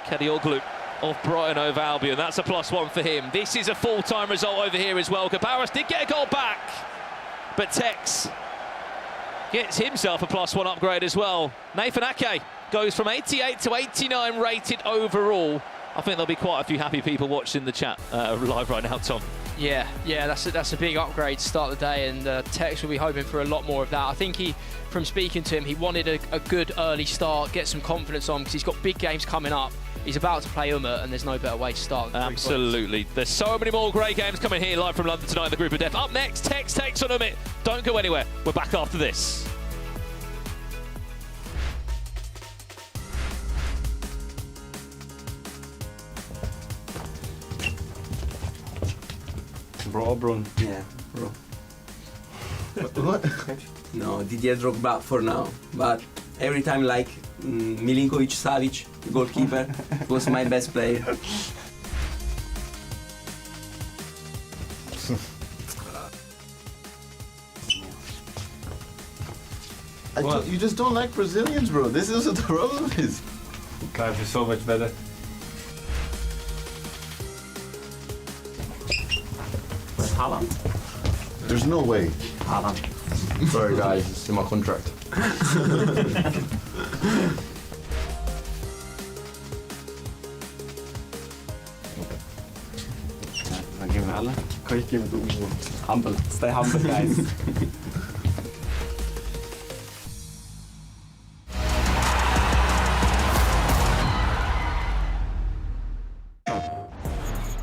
Kadioglu of Brighton over Albion. That's a +1 for him. This is a full-time result over here as well. Guibarros did get a goal back, but Tekkz gets himself a +1 upgrade as well. Nathan Ake goes from 88 to 89 rated overall. I think there'll be quite a few happy people watching the chat live right now, Tom. Yeah, that's a big upgrade to start the day, and Tekkz will be hoping for a lot more of that. I think from speaking to him, he wanted a good early start, get some confidence on, because he's got big games coming up. He's about to play Umut, and there's no better way to start than 3 points. Absolutely. There's so many more great games coming here live from London tonight in the group of death. Up next, Tekkz takes on Umut. Don't go anywhere. We're back after this. Bro, Obrun. Yeah, bro. What? No, Didier Drogba for now. But every time, like Milinkovic Savic, goalkeeper, was my best player. You just don't like Brazilians, bro. This is what the problem is. Life is so much better. Haaland? There's no way. Haaland. Sorry guys, it's in my contract. Humble. Stay humble, guys.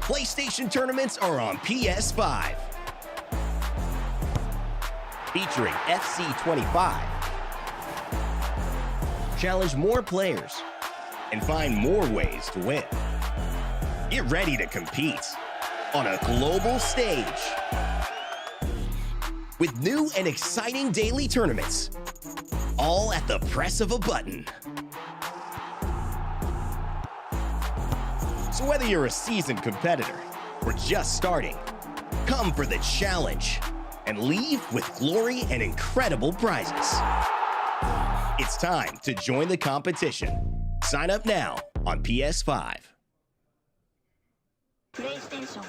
PlayStation tournaments are on PS5. Featuring FC25. Challenge more players and find more ways to win. Get ready to compete on a global stage with new and exciting daily tournaments, all at the press of a button. So whether you're a seasoned competitor or just starting, come for the challenge and leave with glory and incredible prizes. It's time to join the competition. Sign up now on PS5. PlayStation.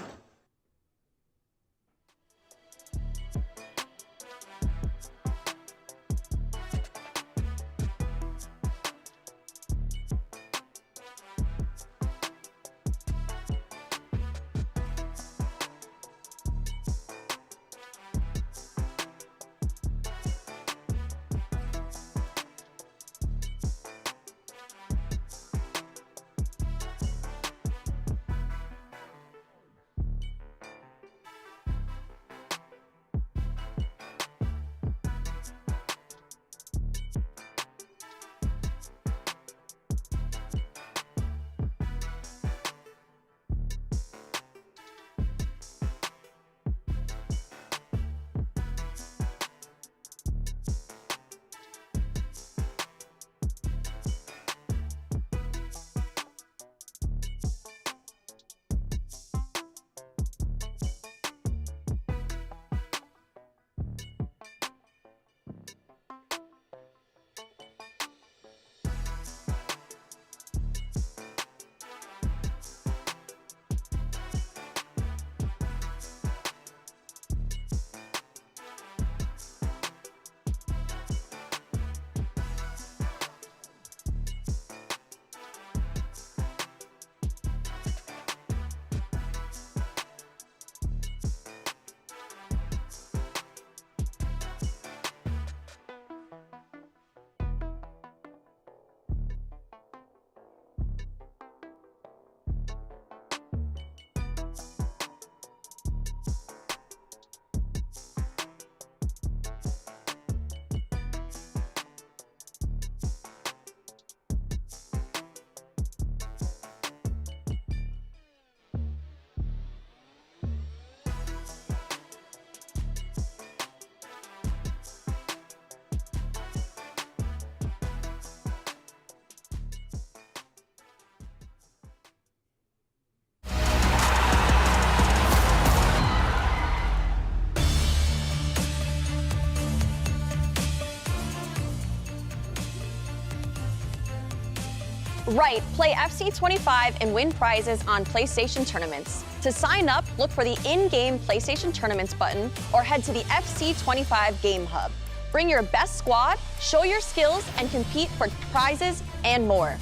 Right, play FC25 and win prizes on PlayStation tournaments. To sign up, look for the in-game PlayStation Tournaments button or head to the FC25 Game Hub. Bring your best squad, show your skills, and compete for prizes and more.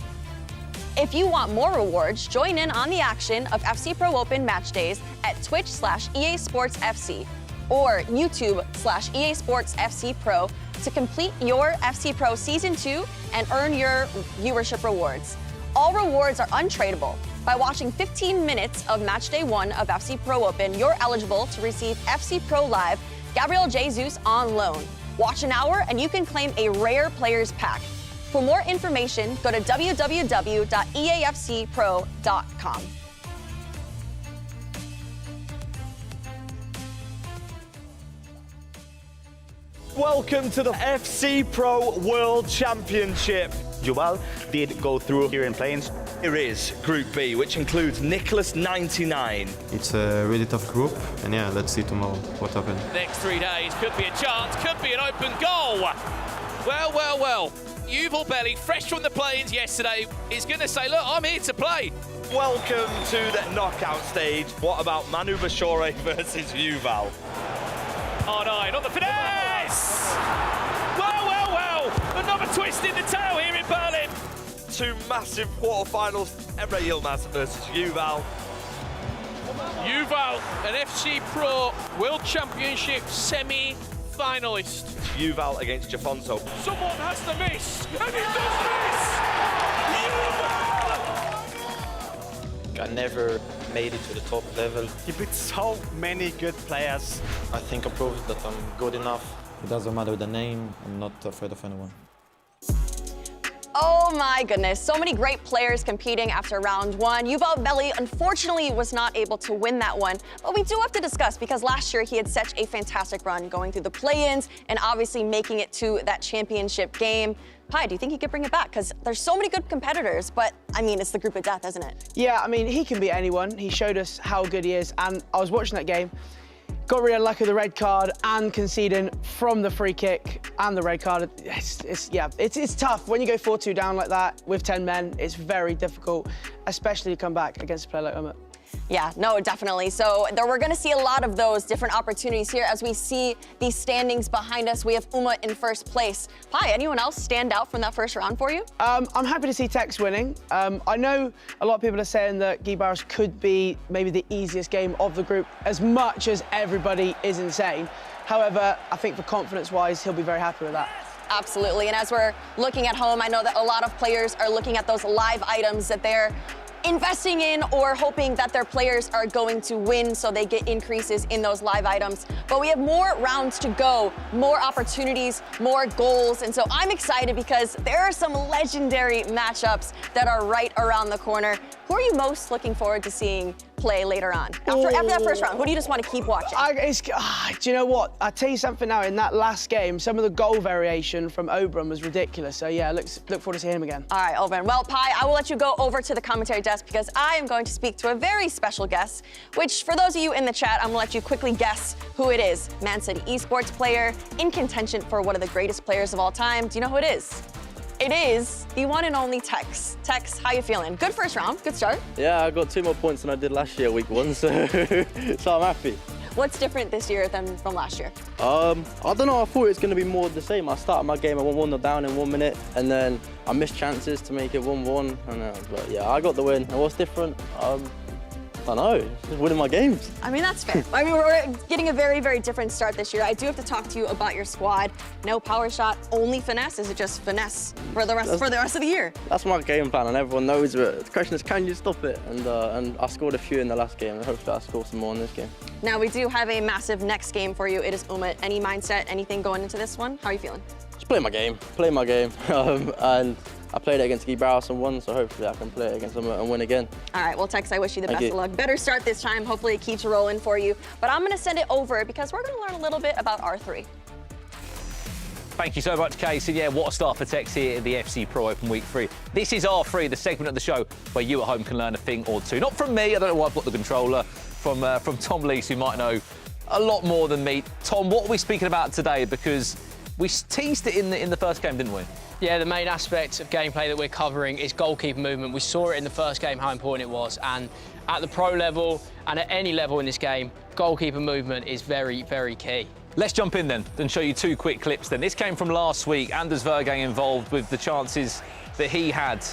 If you want more rewards, join in on the action of FC Pro Open match days at Twitch/EA Sports FC or YouTube/EA Sports FC Pro to complete your FC Pro Season 2 and earn your viewership rewards. All rewards are untradeable. By watching 15 minutes of Match Day 1 of FC Pro Open, you're eligible to receive FC Pro Live Gabriel Jesus on loan. Watch an hour and you can claim a rare players pack. For more information, go to www.eafcpro.com. Welcome to the FC Pro World Championship. Yuval did go through here in planes. Here is Group B, which includes Nicholas 99. It's a really tough group, and yeah, let's see tomorrow what happens. Next 3 days could be a chance, could be an open goal. Well, well, well. Yuval Belly, fresh from the plains yesterday, is going to say, look, I'm here to play. Welcome to the knockout stage. What about Manu Bashore versus Yuval? R9 on the finesse! Well, well, well. Another twist in the tail here in Berlin. Two massive quarterfinals, Emre Yilmaz versus Yuval. Yuval, an FC Pro World Championship semi-finalist. Yuval against Jafonso. Someone has to miss, and he does miss! I never made it to the top level. He beat so many good players. I think I proved that I'm good enough. It doesn't matter the name, I'm not afraid of anyone. Oh my goodness, so many great players competing after round one. Yuval Belli unfortunately was not able to win that one, but we do have to discuss because last year he had such a fantastic run going through the play-ins and obviously making it to that championship game. Pi, do you think he could bring it back? Because there's so many good competitors, but I mean, it's the group of death, isn't it? Yeah, I mean, he can beat anyone. He showed us how good he is, and I was watching that game. Got really unlucky with the red card and conceding from the free kick and the red card. It's tough. When you go 4-2 down like that with 10 men, it's very difficult, especially to come back against a player like Umut. Yeah, no, definitely. So we're going to see a lot of those different opportunities here as we see these standings behind us. We have Umut in first place. Pi, anyone else stand out from that first round for you? I'm happy to see Tekkz winning. I know a lot of people are saying that Guibarros could be maybe the easiest game of the group as much as everybody is insane. However, I think for confidence-wise, he'll be very happy with that. Absolutely, and as we're looking at home, I know that a lot of players are looking at those live items that they're investing in or hoping that their players are going to win so they get increases in those live items. But we have more rounds to go, more opportunities, more goals. And so I'm excited because there are some legendary matchups that are right around the corner. Who are you most looking forward to seeing play later on? After that first round, who do you just want to keep watching? Do you know what? I'll tell you something now. In that last game, some of the goal variation from Obrun was ridiculous. So yeah, look forward to seeing him again. All right, Obrun. Well, Pi, I will let you go over to the commentary desk because I am going to speak to a very special guest, which for those of you in the chat, I'm gonna let you quickly guess who it is. Man City esports player, in contention for one of the greatest players of all time. Do you know who it is? It is the one and only Tekkz. Tekkz, how you feeling? Good first round, good start. Yeah, I got 2 more points than I did last year, week 1, so I'm happy. What's different this year than from last year? I don't know, I thought it was going to be more of the same. I started my game, I won 1-0 down in 1 minute, and then I missed chances to make it 1-1. But yeah, I got the win. And what's different? I don't know, just winning my games. I mean, that's fair. I mean, we're getting a very, very different start this year. I do have to talk to you about your squad. No power shot, only finesse? Is it just finesse for the rest of the year? That's my game plan, and everyone knows it. The question is, can you stop it? And I scored a few in the last game, and hopefully I'll score some more in this game. Now, we do have a massive next game for you. It is Umut. Any mindset, anything going into this one? How are you feeling? Just play my game, and I played it against Guibarros and won, so hopefully I can play it against him and win again. All right, well, Tekkz, I wish you the best of luck. Better start this time. Hopefully it keeps rolling for you. But I'm going to send it over because we're going to learn a little bit about R3. Thank you so much, Casey. Yeah, what a start for Tekkz here in the FC Pro Open Week 3. This is R3, the segment of the show where you at home can learn a thing or two. Not from me, I don't know why I've got the controller, from Tom Lees, who might know a lot more than me. Tom, what are we speaking about today? Because we teased it in the first game, didn't we? Yeah, the main aspect of gameplay that we're covering is goalkeeper movement. We saw it in the first game how important it was, and at the pro level and at any level in this game, goalkeeper movement is very, very key. Let's jump in then and show you 2 quick clips then. This came from last week. Anders Vergang involved with the chances that he had,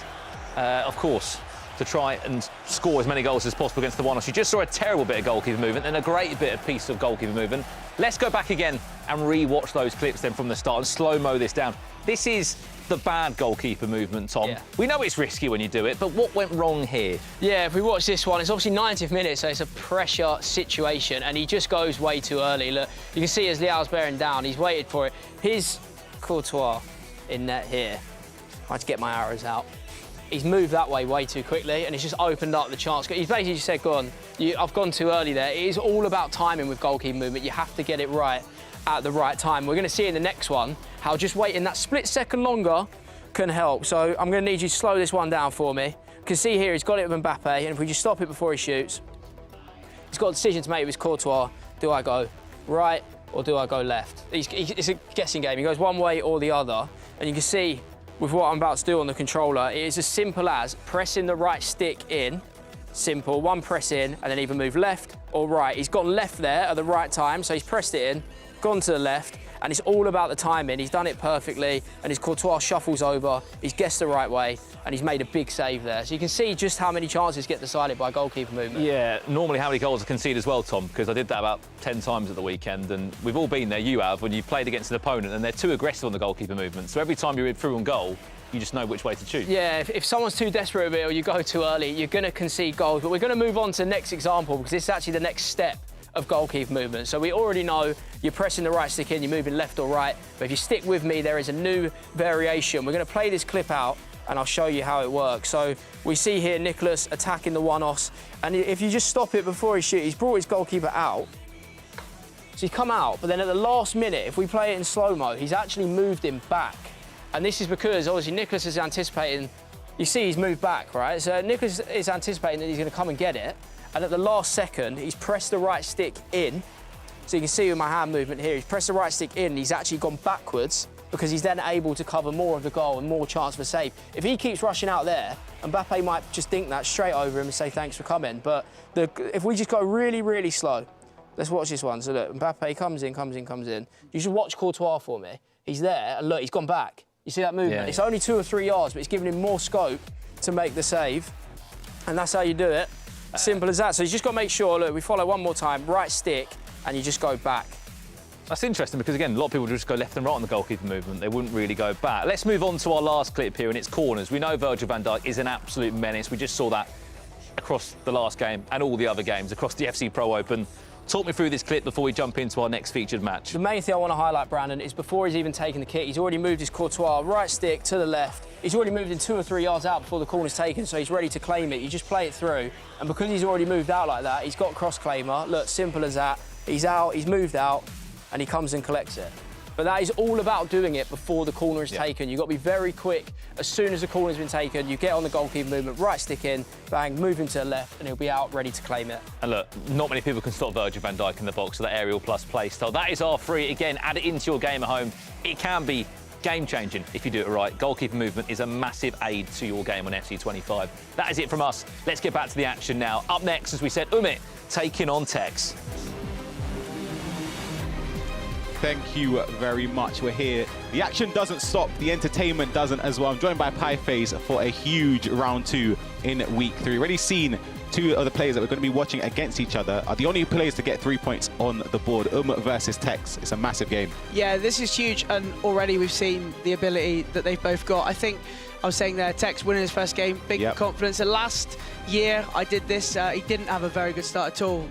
of course, to try and score as many goals as possible against the One-Off. You just saw a terrible bit of goalkeeper movement and a great bit of piece of goalkeeper movement. Let's go back again and re-watch those clips then from the start and slow-mo this down. This is the bad goalkeeper movement, Tom. Yeah. We know it's risky when you do it, but what went wrong here? Yeah, if we watch this one, it's obviously 90th minute, so it's a pressure situation, and he just goes way too early. Look, you can see as Leao's bearing down, he's waited for it. Here's Courtois in net here. I had to get my arrows out. He's moved that way too quickly, and he's just opened up the chance. He's basically just said, go on, I've gone too early there. It is all about timing with goalkeeper movement. You have to get it right at the right time. We're going to see in the next one how just waiting that split second longer can help. So I'm going to need you to slow this one down for me. You can see here he's got it with Mbappe, and if we just stop it before he shoots, he's got a decision to make with his Courtois. Do I go right or do I go left? It's a guessing game. He goes one way or the other, and you can see with what I'm about to do on the controller, it is as simple as pressing the right stick in. Simple, one press in, and then either move left or right. He's gone left there at the right time, so he's pressed it in, gone to the left, and it's all about the timing. He's done it perfectly, and his Courtois shuffles over, he's guessed the right way, and he's made a big save there. So you can see just how many chances get decided by goalkeeper movement. Yeah, normally how many goals are conceded as well, Tom, because I did that about 10 times at the weekend, and we've all been there, you have, when you've played against an opponent and they're too aggressive on the goalkeeper movement. So every time you're through on goal, you just know which way to choose. Yeah, if someone's too desperate with it or you go too early, you're going to concede goals. But we're going to move on to the next example because this is actually the next step of goalkeeper movement. So we already know you're pressing the right stick in, you're moving left or right. But if you stick with me, there is a new variation. We're going to play this clip out and I'll show you how it works. So we see here Nicholas attacking the one-offs. And if you just stop it before he shoots, he's brought his goalkeeper out. So he's come out, but then at the last minute, if we play it in slow-mo, he's actually moved him back. And this is because, obviously, Nicholas is anticipating, you see he's moved back, right? So Nicholas is anticipating that he's going to come and get it. And at the last second, he's pressed the right stick in. So you can see with my hand movement here, he's pressed the right stick in, and he's actually gone backwards because he's then able to cover more of the goal and more chance for save. If he keeps rushing out there, Mbappe might just dink that straight over him and say thanks for coming. But if we just go really, really slow, let's watch this one. So look, Mbappe comes in. You should watch Courtois for me. He's there, and look, he's gone back. You see that movement? Yeah, it's only 2 or 3 yards, but it's giving him more scope to make the save. And that's how you do it. Simple as that. So you just got to make sure, look, we follow one more time, right stick, and you just go back. That's interesting because, again, a lot of people just go left and right on the goalkeeper movement. They wouldn't really go back. Let's move on to our last clip here, and it's corners. We know Virgil van Dijk is an absolute menace. We just saw that across the last game and all the other games, across the FC Pro Open. Talk me through this clip before we jump into our next featured match. The main thing I want to highlight, Brandon, is before he's even taken the kick, he's already moved his Courtois right stick to the left. He's already moved in 2 or 3 yards out before the corner's taken, so he's ready to claim it. You just play it through, and because he's already moved out like that, he's got cross-claimer. Look, simple as that. He's out, he's moved out, and he comes and collects it. But that is all about doing it before the corner is taken. You've got to be very quick. As soon as the corner's been taken, you get on the goalkeeper movement, right stick in, bang, move him to the left, and he'll be out, ready to claim it. And look, not many people can stop Virgil van Dijk in the box with that aerial plus play style. That is our free. Again, add it into your game at home. It can be game-changing if you do it right. Goalkeeper movement is a massive aid to your game on FC25. That is it from us. Let's get back to the action now. Up next, as we said, Umut taking on Tekkz. Thank you very much. We're here. The action doesn't stop. The entertainment doesn't as well. I'm joined by Pieface for a huge round 2 in week 3. Already seen 2 of the players that we're going to be watching against each other are the only players to get 3 points on the board. Umut versus Tekkz. It's a massive game. Yeah, this is huge, and already we've seen the ability that they've both got. I think I was saying there, Tekkz winning his first game, big confidence. And last year I did this, he didn't have a very good start at all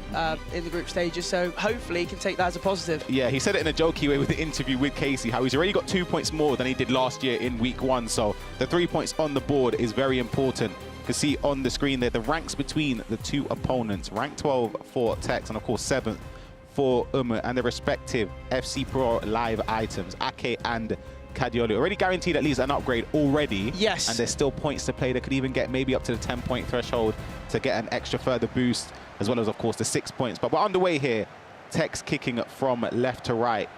in the group stages, so hopefully he can take that as a positive. Yeah, he said it in a jokey way with the interview with Casey, how he's already got 2 points more than he did last year in week 1, so the 3 points on the board is very important. You can see on the screen there the ranks between the 2 opponents. Rank 12 for Tekkz and of course 7th for Umut, and their respective FC Pro Live items, Ake and Kadiolu. Already guaranteed at least an upgrade already. Yes. And there's still points to play. They could even get maybe up to the 10-point threshold to get an extra further boost, as well as, of course, the 6 points. But we're underway here. Tekkz kicking from left to right.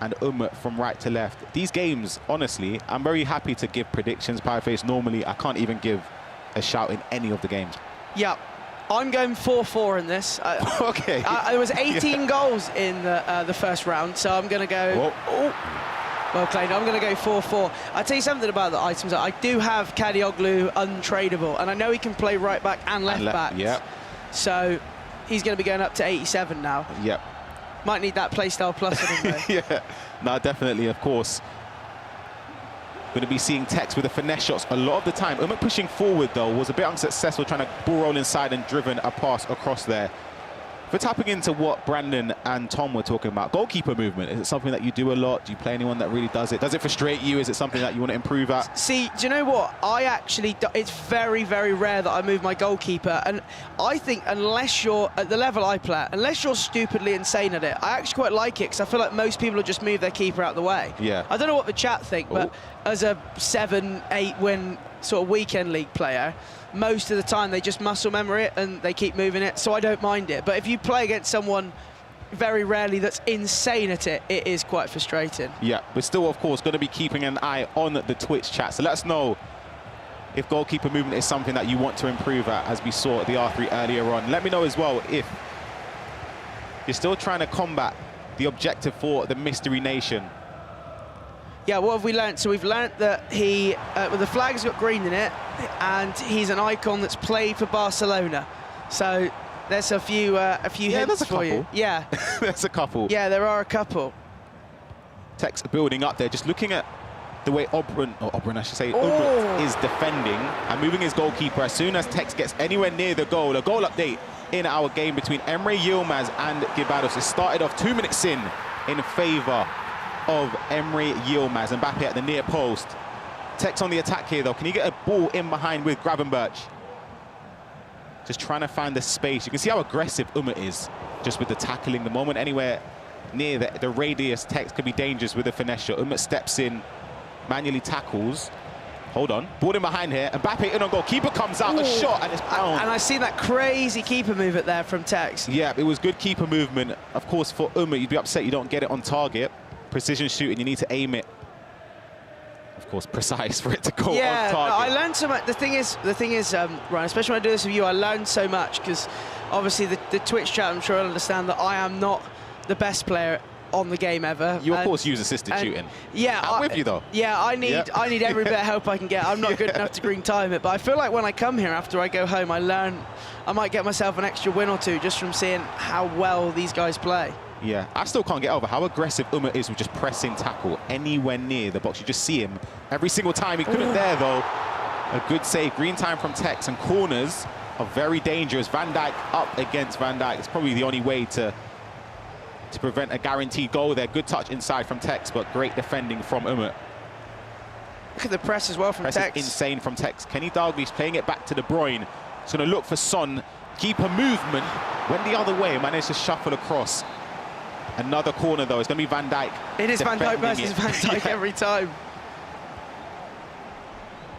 and Umut from right to left. These games, honestly, I'm very happy to give predictions. Pieface, normally I can't even give a shout in any of the games. Yeah, I'm going 4-4 in this. Okay. There was 18 goals in the first round, so I'm going to go... Well played. I'm going to go 4-4. I'll tell you something about the items. I do have Kadioglu untradeable, and I know he can play right back and left back. Yeah. So he's going to be going up to 87 now. Yep. Might need that playstyle plus in him, though. Yeah, no, definitely, of course. Going to be seeing Tekkz with the finesse shots a lot of the time. Umut pushing forward, though, was a bit unsuccessful, trying to ball roll inside and driven a pass across there. For tapping into what Brandon and Tom were talking about, goalkeeper movement, is it something that you do a lot? Do you play anyone that really does it? Does it frustrate you? Is it something that you want to improve at? See, do you know what? It's very, very rare that I move my goalkeeper. And I think unless you're at the level I play at, unless you're stupidly insane at it, I actually quite like it because I feel like most people will just move their keeper out the way. Yeah. I don't know what the chat think, but as a 7-8 win sort of weekend league player, most of the time they just muscle memory it and they keep moving it, so I don't mind it. But if you play against someone very rarely that's insane at it, it is quite frustrating. Yeah, we're still, of course, going to be keeping an eye on the Twitch chat, so let us know if goalkeeper movement is something that you want to improve at, as we saw at the R3 earlier on. Let me know as well if you're still trying to combat the objective for the Mystery Nation. Yeah, what have we learnt? So we've learnt that he, well, the flag's got green in it, and he's an icon that's played for Barcelona. So there's a few hints for you. Yeah, there's a couple. Yeah, there are a couple. Tekkz building up there, just looking at the way Obrun, I should say, Umut is defending and moving his goalkeeper. As soon as Tekkz gets anywhere near the goal, a goal update in our game between Emre Yilmaz and Guibarros. It started off 2 minutes in favour of Emre Yilmaz. and Mbappe at the near post. Tekkz on the attack here, though. Can he get a ball in behind with Gravenberch? Just trying to find the space. You can see how aggressive Umut is just with the tackling. The moment anywhere near the radius, Tekkz could be dangerous with a finesse shot. Umut steps in, manually tackles. Hold on. Ball in behind here. Mbappe in on goal. Keeper comes out, a shot, and it's bound. And I see that crazy keeper movement there from Tekkz. Yeah, it was good keeper movement. Of course, for Umut, you'd be upset you don't get it on target. Precision shooting, you need to aim it, of course, precise for it to go on target. Yeah, I learned so much. The thing is, Ryan, especially when I do this with you, I learned so much because obviously the Twitch chat, I'm sure, will understand that I am not the best player on the game ever. You, of course, use assisted shooting. Yeah, I'm with you, though. Yeah, I need every bit of help I can get. I'm not good enough to green time it, but I feel like when I come here after I go home, I might get myself an extra win or two just from seeing how well these guys play. Yeah, I still can't get over how aggressive Umut is with just pressing tackle anywhere near the box. You just see him every single time. He couldn't there, though. A good save. Green time from Tekkz, and corners are very dangerous. Van Dijk up against Van Dijk. It's probably the only way to prevent a guaranteed goal there. Good touch inside from Tekkz, but great defending from Umut. Look at the press as well from Tekkz. Insane from Tekkz. Kenny Dalglish playing it back to De Bruyne. He's going to look for Son. Keeper movement. Went the other way. Managed to shuffle across. Another corner, though. It's going to be Van Dijk. It is Van Dijk versus Van Dijk every time.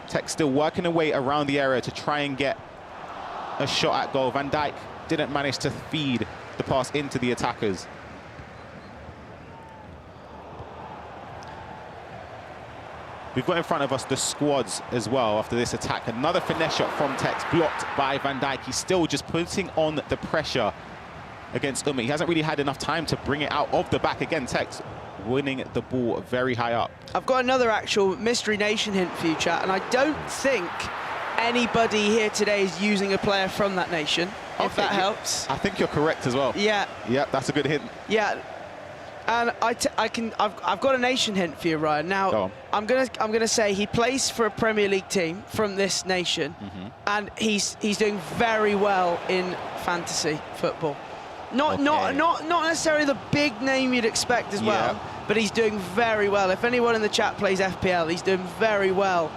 Tekkz still working away around the area to try and get a shot at goal. Van Dijk didn't manage to feed the pass into the attackers. We've got in front of us the squads as well after this attack. Another finesse shot from Tekkz, blocked by Van Dijk. He's still just putting on the pressure against Umut. He hasn't really had enough time to bring it out of the back. Again, Tekkz winning the ball very high up. I've got another actual Mystery Nation hint for you, chat, and I don't think anybody here today is using a player from that nation, if that helps. I think you're correct as well. Yeah. Yeah, that's a good hint. Yeah. And I've got a nation hint for you, Ryan. Now, I'm gonna say he plays for a Premier League team from this nation, and he's doing very well in fantasy football. Not necessarily the big name you'd expect as well, but he's doing very well. If anyone in the chat plays FPL, he's doing very well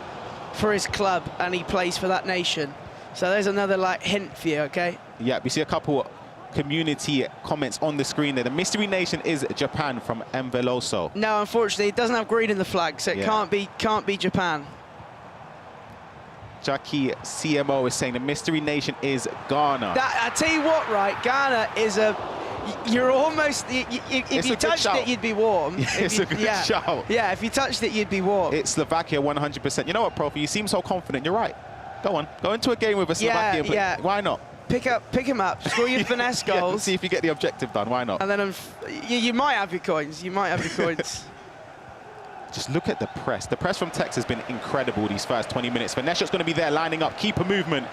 for his club, and he plays for that nation. So there's another hint for you, okay? Yeah, we see a couple community comments on the screen there. The Mystery Nation is Japan from Enveloso. No, unfortunately, it doesn't have green in the flag, so it can't be Japan. Jackie CMO is saying the Mystery Nation is Ghana. I tell you what, right? Ghana is You're almost. If you touched it, you'd be warm. It's a good shout. Yeah, if you touched it, you'd be warm. It's Slovakia 100%. You know what, Profi? You seem so confident. You're right. Go on. Go into a game with a Slovakia. Yeah. Why not? Pick him up. Score your finesse goals. See if you get the objective done. Why not? And then you might have your coins. You might have your coins. Just look at the press. The press from Tekkz has been incredible these first 20 minutes. Vanessa's going to be there lining up. Keeper movement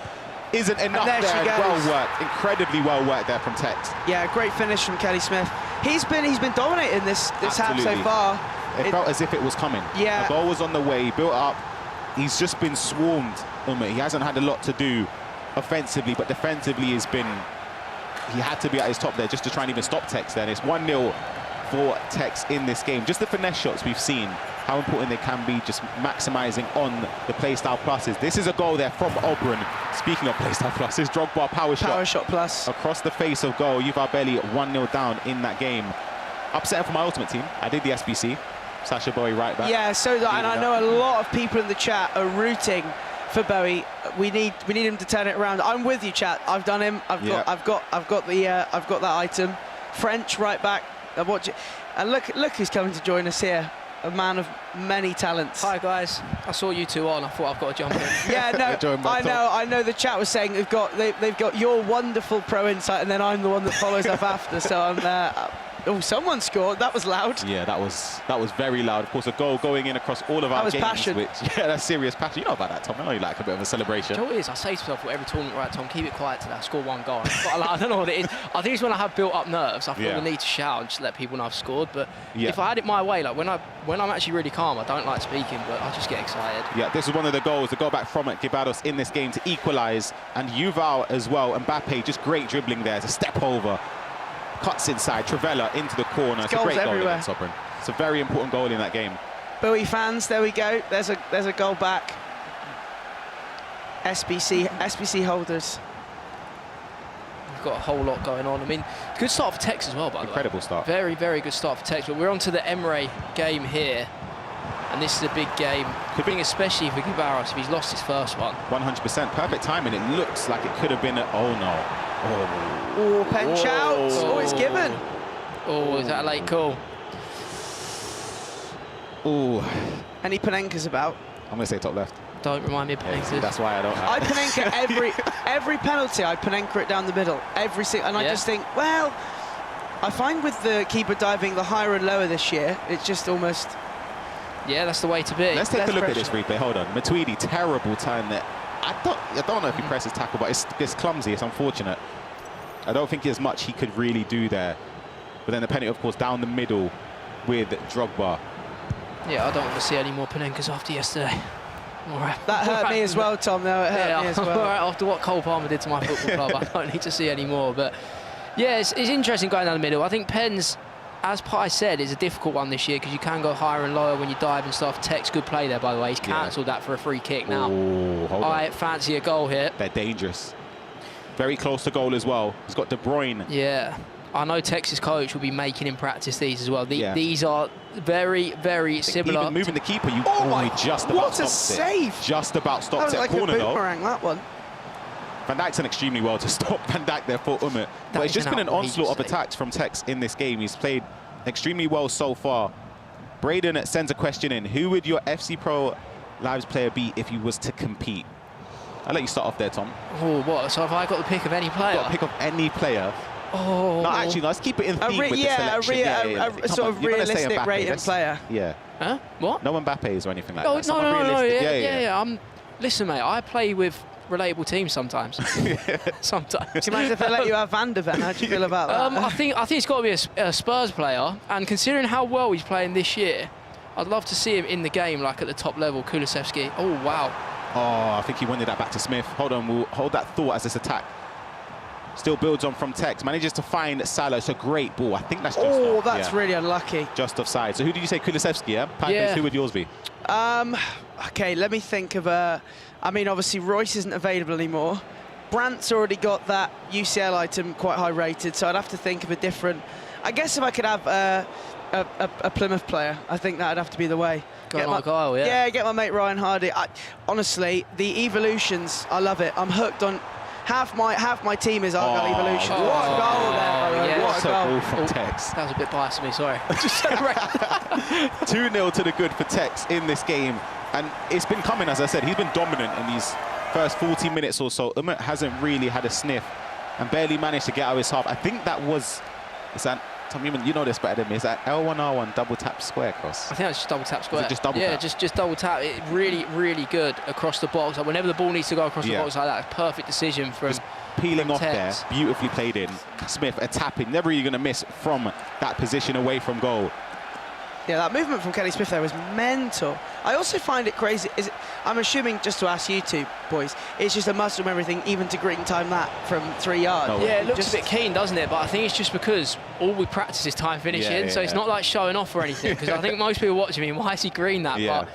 isn't enough there. Well worked. Incredibly well worked there from Tekkz. Yeah, great finish from Kelly Smith. He's been dominating this half so far. It felt as if it was coming. Yeah. The goal was on the way. He built up. He's just been swarmed. He hasn't had a lot to do offensively, but defensively he had to be at his top there just to try and even stop Tekkz there. And it's 1-0 for Tekkz in this game. Just the finesse shots we've seen, how important they can be, just maximising on the playstyle pluses. This is a goal there from Obrun. Speaking of playstyle pluses, Drogba power shot plus. Across the face of goal. Yuval 1-0 down in that game. Upsetting for my ultimate team. I did the SBC. Sasha Bowie right back. Yeah, and I know a lot of people in the chat are rooting for Bowie. We need him to turn it around. I'm with you, chat. I've done him. I've got that item. French right back. I watch it, and look who's coming to join us here. A man of many talents. Hi guys. I saw you two on. I thought I've got to jump in. Yeah, no, I know. The chat was saying they've got your wonderful pro insight, and then I'm the one that follows up after. So I'm. Oh, someone scored. That was loud. Yeah, that was very loud. Of course, a goal going in across all of our games. That was passion. That's serious passion. You know about that, Tom. I know you like a bit of a celebration. Do you know what it is? I say to myself, every tournament, right, Tom, keep it quiet today. I score one goal. But I don't know what it is. I think it's when I have built up nerves, I feel the need to shout and just let people know I've scored. But if I had it my way, like when I'm actually really calm, I don't like speaking, but I just get excited. Yeah, this is one of the goals, the goal back from Guibarros in this game to equalise. And Yuval as well, Mbappe, just great dribbling there to step over. Cuts inside, Travella into the corner. It's a great goal against Obrun. It's a very important goal in that game. Bowie fans, there we go. There's a goal back. SBC holders. We've got a whole lot going on. I mean, good start for Tekkz as well, by the way. Incredible start. Very, very good start for Tekkz. But we're on to the Emre game here. And this is a big game, I think especially for Guibarros if he's lost his first one. 100%. Perfect timing. It looks like it could have been oh no. Oh, pen shouts. Oh, it's given. Oh, is that a late call? Oh. Any Panenkas about? I'm going to say top left. Don't remind me of Panenka. Yeah, that's why I don't have I Panenka every penalty, I Panenka it down the middle. Every single, and I just think, well, I find with the keeper diving the higher and lower this year, it's just almost... Yeah, that's the way to be. Let's take a look at this replay. Hold on. Matuidi, terrible time there. I don't know if he presses tackle, but it's clumsy. It's unfortunate. I don't think there's much he could really do there. But then the penalty, of course, down the middle with Drogba. Yeah, I don't want to see any more Panenkas after yesterday. That hurt me as well, Tom. No, it hurt me as well. After what Cole Palmer did to my football club, I don't need to see any more. But yeah, it's interesting going down the middle. I think Penn's, as Pi said, is a difficult one this year because you can go higher and lower when you dive and stuff. Tekkz, good play there, by the way. He's cancelled that for a free kick now. I fancy a goal here. They're dangerous. Very close to goal as well. He's got De Bruyne. Yeah. I know Texas coach will be making him practice these as well. These are very, very similar. Even moving the keeper, he just about what a stopped save. It. Just about stopped it. That was like a boomerang, that one. Van Dijk's done extremely well to stop Van Dijk there for Umut. But it's just been an onslaught of attacks from Tekkz in this game. He's played extremely well so far. Braden sends a question in. Who would your FC Pro Lives player be if he was to compete? I'll let you start off there, Tom. Oh, what? So have I got the pick of any player? Got a pick of any player. Oh. No, actually, let's keep it in theme with the selection. A sort of realistic rating player. Yeah. Huh? What? No Mbappe's or anything like that. No. Yeah. Listen, mate, I play with relatable teams sometimes. Sometimes. Do you mind if I let you have Van de Ven? How do you feel about that? I think it's got to be a Spurs player, and considering how well he's playing this year, I'd love to see him in the game, like at the top level. Kulusevski. Oh wow. Oh, I think he wanted that back to Smith. Hold on, we'll hold that thought as this attack. Still builds on from Tekkz. Manages to find Salah. It's a great ball. I think that's just off. That's really unlucky. Just offside. So who did you say? Kulusevski, yeah? Yeah. Who would yours be? Okay, let me think of a... I mean, obviously, Royce isn't available anymore. Brandt's already got that UCL item quite high rated, so I'd have to think of a different... I guess if I could have a Plymouth player, I think that'd have to be the way. Get my mate Ryan Hardy. Honestly, the evolutions, I love it. I'm hooked on half my team is Argyle Evolution. What a goal there, by the way. Yeah. What a goal. From Tekkz. That was a bit biased of me, sorry. 2-0 to the good for Tekkz in this game. And it's been coming, as I said. He's been dominant in these first 40 minutes or so. Umut hasn't really had a sniff and barely managed to get out of his half. I think that was... Is that... Tom, you know this better than me. Is that L1R1 double tap square cross? I think that's just double tap square. Is it just double tap? Yeah, just double tap. It really, really good across the box. Like whenever the ball needs to go across the box like that, perfect decision from just peeling off Tekkz. there, beautifully played in. Smith, a tapping, never really going to miss from that position away from goal. Yeah, that movement from Kenny Smith there was mental. I also find it crazy. I'm assuming, just to ask you two boys, it's just a muscle memory thing, even to green time that from 3 yards. Yeah, it looks a bit keen, doesn't it? But I think it's just because all we practice is time finishing, so it's not like showing off or anything. Because I think most people watching me, why is he green that? Yeah. But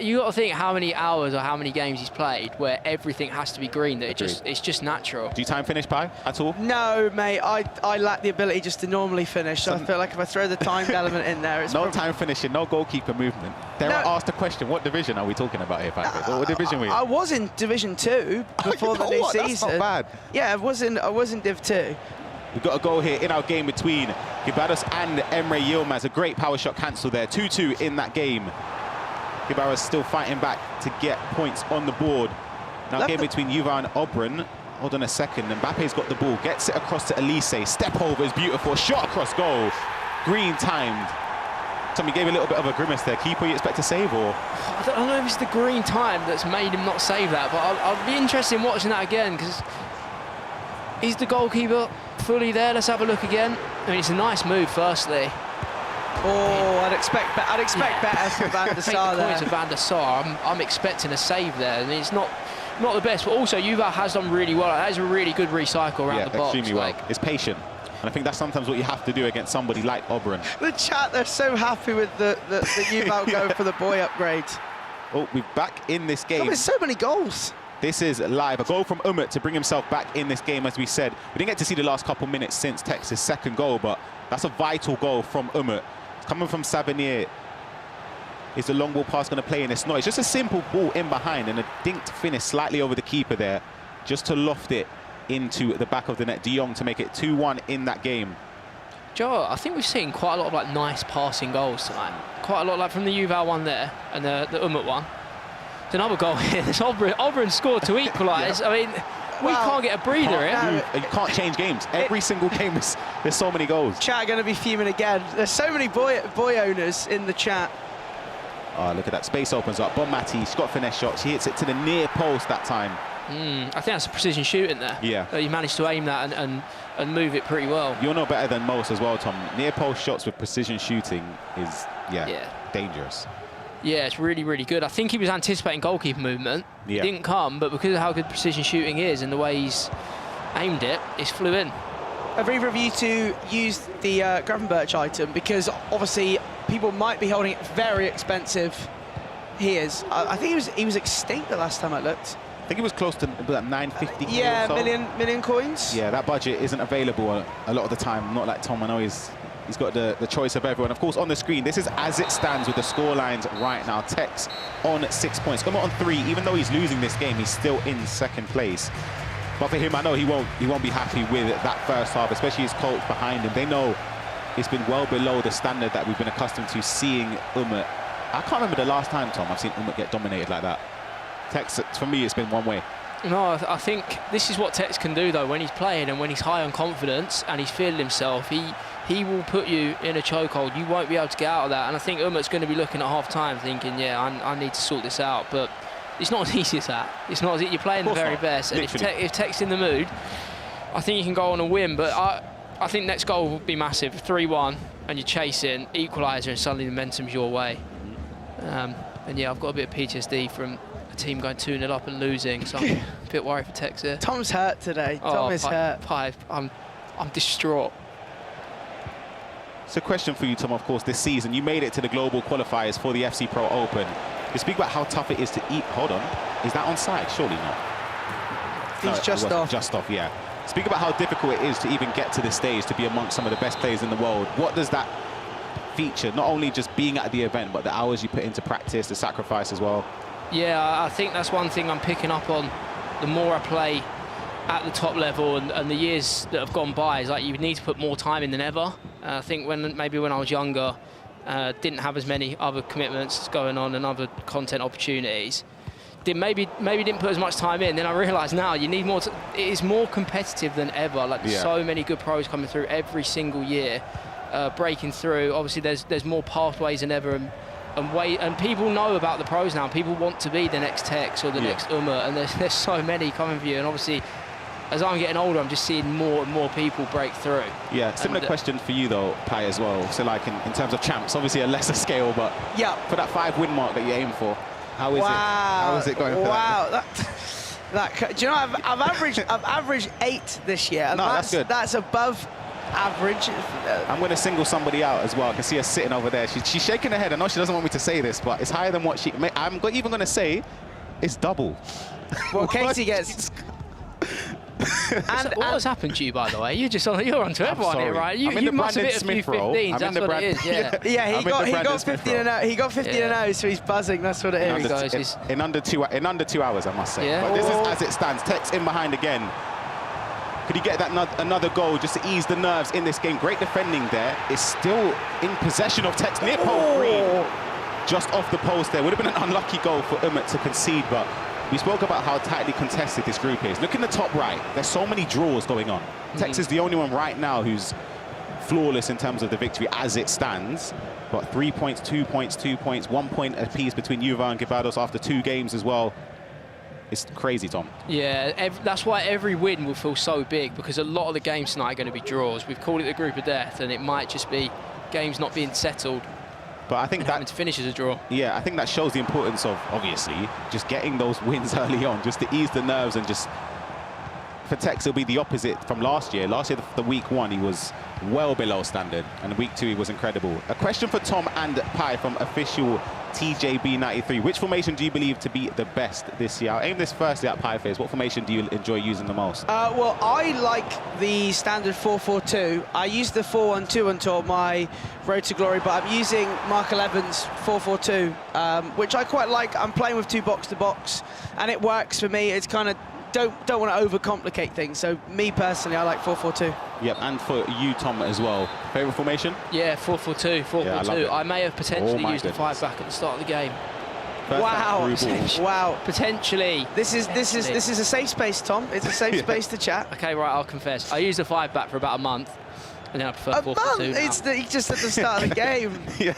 you got to think how many hours or how many games he's played where everything has to be green. That it's just natural. Do you time finish, Pi, at all? No, mate. I lack the ability just to normally finish. So I feel like if I throw the timed element in there, it's no time finishing, no goalkeeper movement. Darren asked the question: what division are we talking about here, Patrick? What division were you? I was in Division 2 before the new season. That's not bad. Yeah, I was in Div 2. We've got a goal here in our game between Guibarros and Emre Yilmaz. A great power shot cancel there. 2-2 in that game. Guibarros still fighting back to get points on the board. Now game between Yuval and Obrun. Hold on a second. Mbappe's got the ball. Gets it across to Elise. Step over is beautiful. Shot across goal. Green timed. Tommy gave a little bit of a grimace there. Keeper, you expect to save or? I don't know if it's the green time that's made him not save that, but I'll be interested in watching that again because is the goalkeeper fully there? Let's have a look again. I mean, it's a nice move, firstly. Oh, I'd expect better from Van der Sar there. To Van der Sar, I'm expecting a save there. I mean, it's not the best, but also Yuval has done really well. That is a really good recycle around the box. Extremely well. It's patient. And I think that's sometimes what you have to do against somebody like Obrun. The chat, they're so happy with the Yuval going for the boy upgrade. Oh, we're back in this game. God, there's so many goals. This is live. A goal from Umut to bring himself back in this game, as we said. We didn't get to see the last couple minutes since Tekkz's second goal, but that's a vital goal from Umut. It's coming from Savanier. Is the long ball pass going to play in? It's not. It's just a simple ball in behind and a dinked finish slightly over the keeper there, just to loft it into the back of the net. De Jong to make it 2-1 in that game. Joe, I think we've seen quite a lot of nice passing goals tonight. Quite a lot from the Yuval one there and the Umut one. There's another goal here. There's Obrun scored to equalise. I mean, we can't get a breather here. You can't change games. Every single game, there's so many goals. Chat are going to be fuming again. There's so many boy owners in the chat. Oh, look at that. Space opens up. Bonmati, she's got finesse shot. She hits it to the near post that time. I think that's a precision shooting there. Yeah. You managed to aim that and move it pretty well. You'll know better than most as well, Tom. Near post shots with precision shooting is, dangerous. Yeah, it's really, really good. I think he was anticipating goalkeeper movement. Yeah. It didn't come, but because of how good precision shooting is and the way he's aimed it, it flew in. Have either of you two used the Gravenberch item? Because obviously people might be holding it very expensive. He is. I think he was extinct the last time I looked. I think it was close to about 950. Yeah, or so. million coins. Yeah, that budget isn't available a lot of the time. Not like Tom. I know he's got the choice of everyone. Of course, on the screen, this is as it stands with the score lines right now. Tekkz on 6 points. Umut on 3. Even though he's losing this game, he's still in second place. But for him, I know he won't be happy with that first half, especially his coach behind him. They know it's been well below the standard that we've been accustomed to seeing Umut. I can't remember the last time, Tom, I've seen Umut get dominated like that. Tekkz, for me, it's been one way. No, I think this is what Tekkz can do, though, when he's playing and when he's high on confidence and he's feeling himself. He will put you in a chokehold. You won't be able to get out of that. And I think Umut's going to be looking at half-time thinking, yeah, I need to sort this out. But it's not as easy as that. It's not as easy. You're playing the very best. And if Tekkz in the mood, I think you can go on and win. But I think next goal will be massive. 3-1, and you're chasing, equaliser, and suddenly the momentum's your way. And yeah, I've got a bit of PTSD from a team going 2-0 up and losing, so I'm a bit worried for Tekkz here. Tom's hurt today. Tom is hurt. I'm distraught. So a question for you, Tom, of course, this season, you made it to the global qualifiers for the FC Pro Open. You speak about how tough it is to eat. Hold on. Is that onside? Surely not. He's just off. Just off, yeah. Speak about how difficult it is to even get to this stage, to be amongst some of the best players in the world. What does that feature, not only just being at the event, but the hours you put into practice, the sacrifice as well? Yeah, I think that's one thing I'm picking up on. The more I play at the top level and the years that have gone by is like you need to put more time in than ever. I think maybe when I was younger, didn't have as many other commitments going on and other content opportunities. Maybe didn't put as much time in. Then I realised now you need more. It is more competitive than ever. Like there's so many good pros coming through every single year, breaking through. Obviously, there's more pathways than ever, and people know about the pros now. People want to be the next Tekkz or the next Umut, and there's so many coming for you. And obviously, as I'm getting older, I'm just seeing more and more people break through. Yeah, similar question for you though, Pai, as well. So like in terms of champs, obviously a lesser scale, but for that 5-win mark that you aim for, how is it? How is it going for that? That do you know I've averaged 8 this year, and that's good. That's above average. I'm going to single somebody out as well. I can see her sitting over there. She's shaking her head. I know she doesn't want me to say this, but it's higher than what she. I'm even going to say it's double. Well, Katie gets. What has happened to you, by the way? You're onto everyone here, right? You must have hit a few 15s. That's what it is. Yeah, he got 15 and 0. He got 15 and 0, so he's buzzing. That's what it is. In under 2 hours, I must say. Yeah. But this is as it stands. Tekkz in behind again. Could he get that another goal just to ease the nerves in this game? Great defending there. It's still in possession of Tekkz. Near post green. Just off the post there. Would have been an unlucky goal for Umut to concede, but we spoke about how tightly contested this group is. Look in the top right. There's so many draws going on. Tekkz is the only one right now who's flawless in terms of the victory as it stands. But 3 points, 2 points, 2 points, 1 point apiece between Yuval and Guibarros after 2 games as well. It's crazy, Tom. Yeah, that's why every win will feel so big, because a lot of the games tonight are going to be draws. We've called it the group of death, and it might just be games not being settled. But I think that to finish as a draw. Yeah, I think that shows the importance of, obviously, just getting those wins early on, just to ease the nerves. And just for Tekkz, it'll be the opposite from last year. Last year, the week 1, he was well below standard, and week 2, he was incredible. A question for Tom and Pai from official TJB93. Which formation do you believe to be the best this year? I'll aim this firstly at Pai Face. What formation do you enjoy using the most? Well, I like the standard 4-4-2. I used the 4-1-2 until my road to glory, but I'm using Mark 11's 4-4-2, which I quite like. I'm playing with 2 box-to-box, and it works for me. It's kind of don't want to overcomplicate things. So me personally, I like 4-4-2. Yep, and for you, Tom, as well. Favorite formation? Yeah, 4-4-2. 4-4-2. I may have potentially used the 5-back at the start of the game. Wow. Potentially. This is a safe space, Tom. It's a safe space to chat. Okay, right. I'll confess. I used the 5-back for about a month, and then I prefer 4-4-2. It's just at the start of the game. Yeah.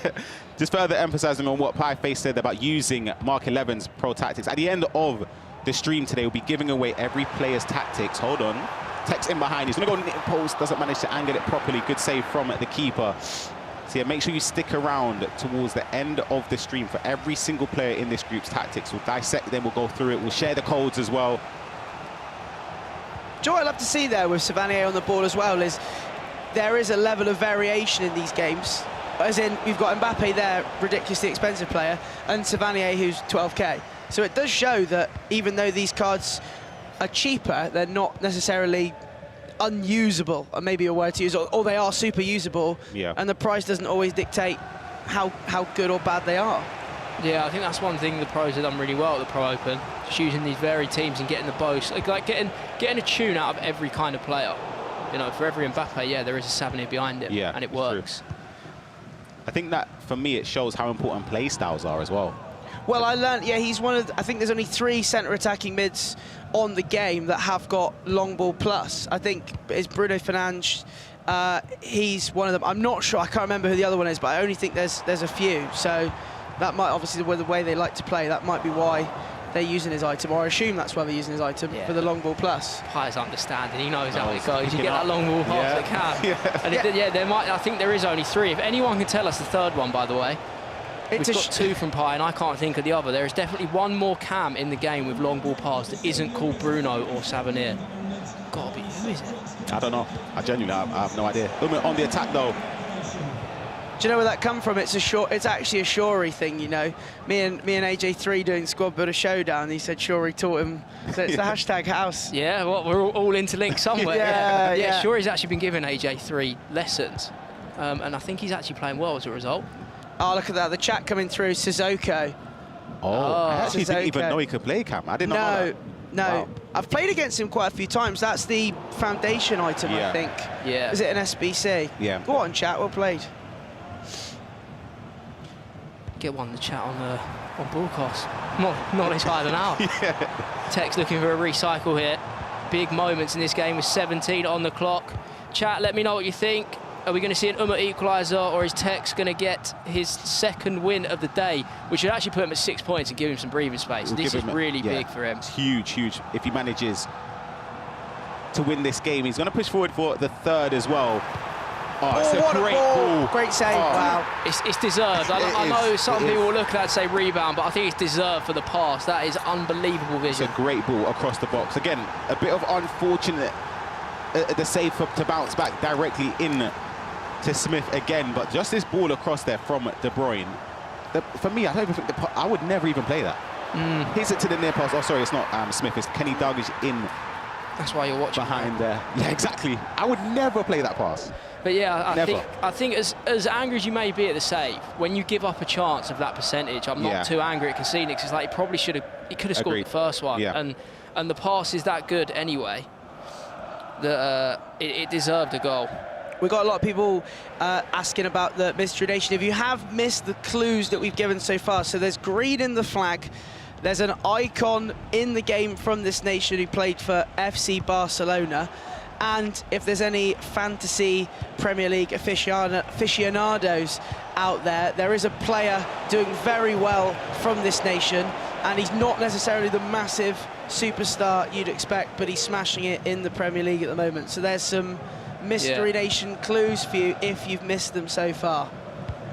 Just further emphasising on what Pai Face said about using Mark 11's pro tactics. At the end of the stream today, we'll be giving away every player's tactics. Hold on. Tekkz in behind. He's going to go near post. Doesn't manage to angle it properly. Good save from the keeper. So yeah, make sure you stick around towards the end of the stream for every single player in this group's tactics. We'll dissect them. We'll go through it. We'll share the codes as well. Joy, I love to see there with Savanier on the ball as well is there is a level of variation in these games. As in, you've got Mbappe there, ridiculously expensive player, and Savanier, who's 12k. So it does show that even though these cards are cheaper, they're not necessarily unusable, or maybe a word to use, or they are super usable, and the price doesn't always dictate how good or bad they are. Yeah, I think that's one thing the pros have done really well at the Pro Open, just using these varied teams and getting the most, like getting a tune out of every kind of player. You know, for every Mbappe, yeah, there is a Savanier behind him, and it works. True. I think that, for me, it shows how important play styles are as well. Well, I learned, he's one of, I think there's only 3 centre attacking mids on the game that have got long ball plus. I think it's Bruno Fernandes, he's one of them. I'm not sure, I can't remember who the other one is, but I only think there's a few. So that might, obviously, the way they like to play, that might be why they're using his item, or I assume that's why they're using his item for the long ball plus. Pai's understanding, he knows how it goes. You get that long ball pass, they can. And there might, I think there is only 3. If anyone can tell us the third one, by the way. We've got 2 from Pai, and I can't think of the other. There is definitely one more cam in the game with long ball pass that isn't called Bruno or Savanier. Gotta be, who is it? I don't know. I genuinely have no idea. On the attack, though. Do you know where that come from? It's actually a Shuri thing, you know. Me and AJ3 doing Squad Builder Showdown. He said Shuri taught him. So it's the hashtag house. Yeah, well, we're all interlinked somewhere. yeah. Shuri's actually been giving AJ3 lessons, and I think he's actually playing well as a result. Oh, look at that. The chat coming through. Sissoko. I actually didn't even know he could play, Cam. I didn't know that. No, Wow. I've played against him quite a few times. That's the foundation item, I think. Yeah. Is it an SBC? Yeah. Go on, chat. Well played. Get one in the chat on broadcast. Not as high than out. Tekkz looking for a recycle here. Big moments in this game with 17 on the clock. Chat, let me know what you think. Are we going to see an Umut equaliser, or is Tekkz going to get his second win of the day, which would actually put him at 6 points and give him some breathing space? We'll This give is him really big for him. It's huge, huge. If he manages to win this game, he's going to push forward for the third as well. Oh, it's what a great ball. Great save, Oh. wow. It's deserved. I know some people will look at that and say rebound, but I think it's deserved for the pass. That is unbelievable vision. It's a great ball across the box. Again, a bit of unfortunate, the save to bounce back directly in to Smith again, but just this ball across there from De Bruyne. For me, I don't even think I would never even play that. Hits it to the near post. Oh, sorry, it's not Smith. It's Kenny Dalglish in. That's why you're watching behind there. Yeah, exactly. I would never play that pass. But yeah, Never. I think as angry as you may be at the save, when you give up a chance of that percentage, I'm not too angry at conceding, because it's like he probably could have scored Agreed. the first one, Yeah. and the pass is that good anyway that it deserved a goal. We've got a lot of people asking about the mystery nation. If you have missed the clues that we've given so far, so there's green in the flag, there's an icon in the game from this nation who played for FC Barcelona, and if there's any fantasy Premier League aficionados out there, there is a player doing very well from this nation, and he's not necessarily the massive superstar you'd expect, but he's smashing it in the Premier League at the moment. So there's some Mystery Nation clues for you if you've missed them so far.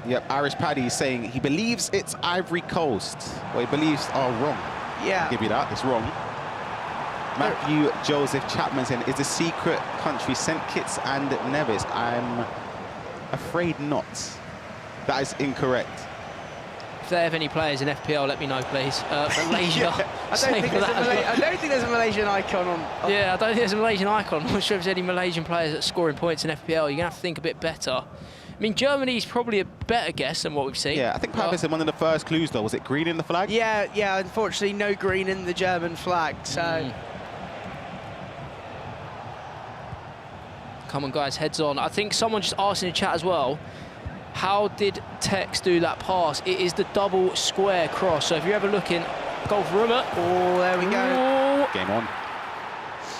Yep, Irish Paddy is saying he believes it's Ivory Coast. Well, he believes are wrong. Yeah. I'll give you that, it's wrong. Matthew Joseph Chapman saying, is the secret country St. Kitts and Nevis? I'm afraid not. That is incorrect. If they have any players in FPL, let me know, please. Malaysia. I don't think there's a Malaysian icon on. Yeah, I don't think there's a Malaysian icon. I'm not sure if there's any Malaysian players that scoring points in FPL. You're going to have to think a bit better. I mean, Germany's probably a better guess than what we've seen. Yeah, I think Pavis said one of the first clues, though. Was it green in the flag? Yeah, unfortunately, no green in the German flag, so... Come on, guys, heads on. I think someone just asked in the chat as well, how did Tekkz do that pass? It is the double square cross. So if you're ever looking, goal for Umut. Oh, there we go. Game on.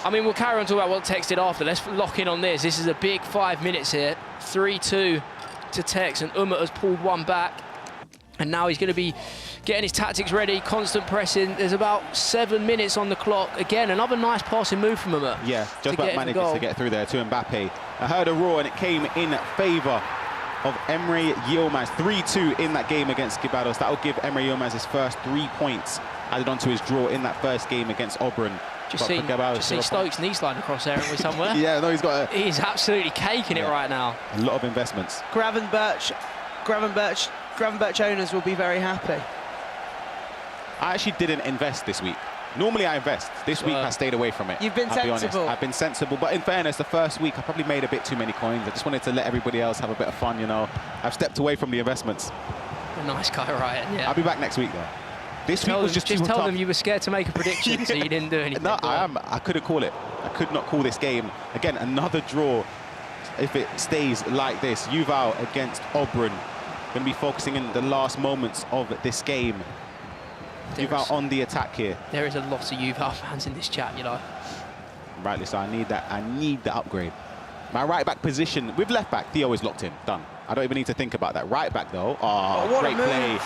I mean, we'll carry on talking about what Tekkz did after. Let's lock in on this. This is a big 5 minutes here. 3-2 to Tekkz, and Umut has pulled one back. And now he's going to be getting his tactics ready, constant pressing. There's about 7 minutes on the clock. Again, another nice passing move from Umut. Yeah, just about managed to get through there to Mbappe. I heard a roar and it came in favour of Emre Yilmaz. 3-2 in that game against Guibarros. That will give Emre Yilmaz his first 3 points added onto his draw in that first game against Obrun. Just seen Stokes' knee slide across there, haven't we, somewhere? Yeah, no, he's absolutely caking it right now. A lot of investments. Gravenberch owners will be very happy. I actually didn't invest this week. Normally I invest. This week I stayed away from it. You've been I'll be honest. sensible. I've been sensible, but in fairness, the first week I probably made a bit too many coins. I just wanted to let everybody else have a bit of fun, you know. I've stepped away from the investments. A nice guy, Ryan, yeah. I'll be back next week, though. This week was just too tell tough. them you were scared to make a prediction, so you didn't do anything. No, I couldn't call it. I could not call this game. Again, another draw if it stays like this. Yuval against Obrun. Going to be focusing in the last moments of this game. Yuval on the attack here. There is a lot of Yuval fans in this chat, you know. Rightly so. I need that. I need the upgrade. My right back position with left back, Theo is locked in. Done. I don't even need to think about that. Right back though. Oh, what great a move. play.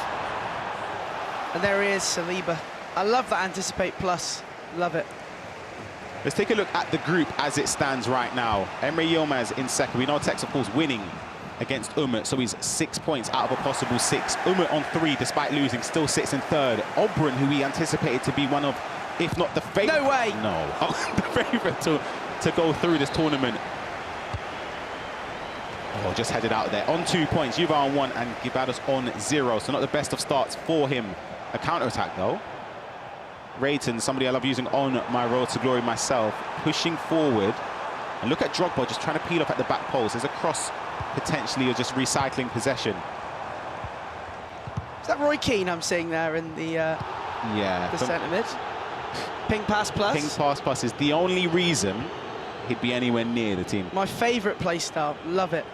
And there he is, Saliba. I love that anticipate plus. Love it. Let's take a look at the group as it stands right now. Emre Yilmaz in second. We know Tekkz, of course, winning against Umut, so he's 6 points out of a possible 6. Umut on 3, despite losing, still sits in third. Obrun, who we anticipated to be one of, if not the favourite. No way! No, the favourite to go through this tournament. Oh, just headed out there. On 2 points, Yuval on 1 and Guibarros on 0. So not the best of starts for him. A counter-attack, though. Rayton, somebody I love using on my road to glory myself, pushing forward. And look at Drogba just trying to peel off at the back post. There's a cross potentially, or just recycling possession. Is that Roy Keane I'm seeing there in the centre mid? Ping pass plus. Ping pass plus is the only reason he'd be anywhere near the team. My favourite play style. Love it.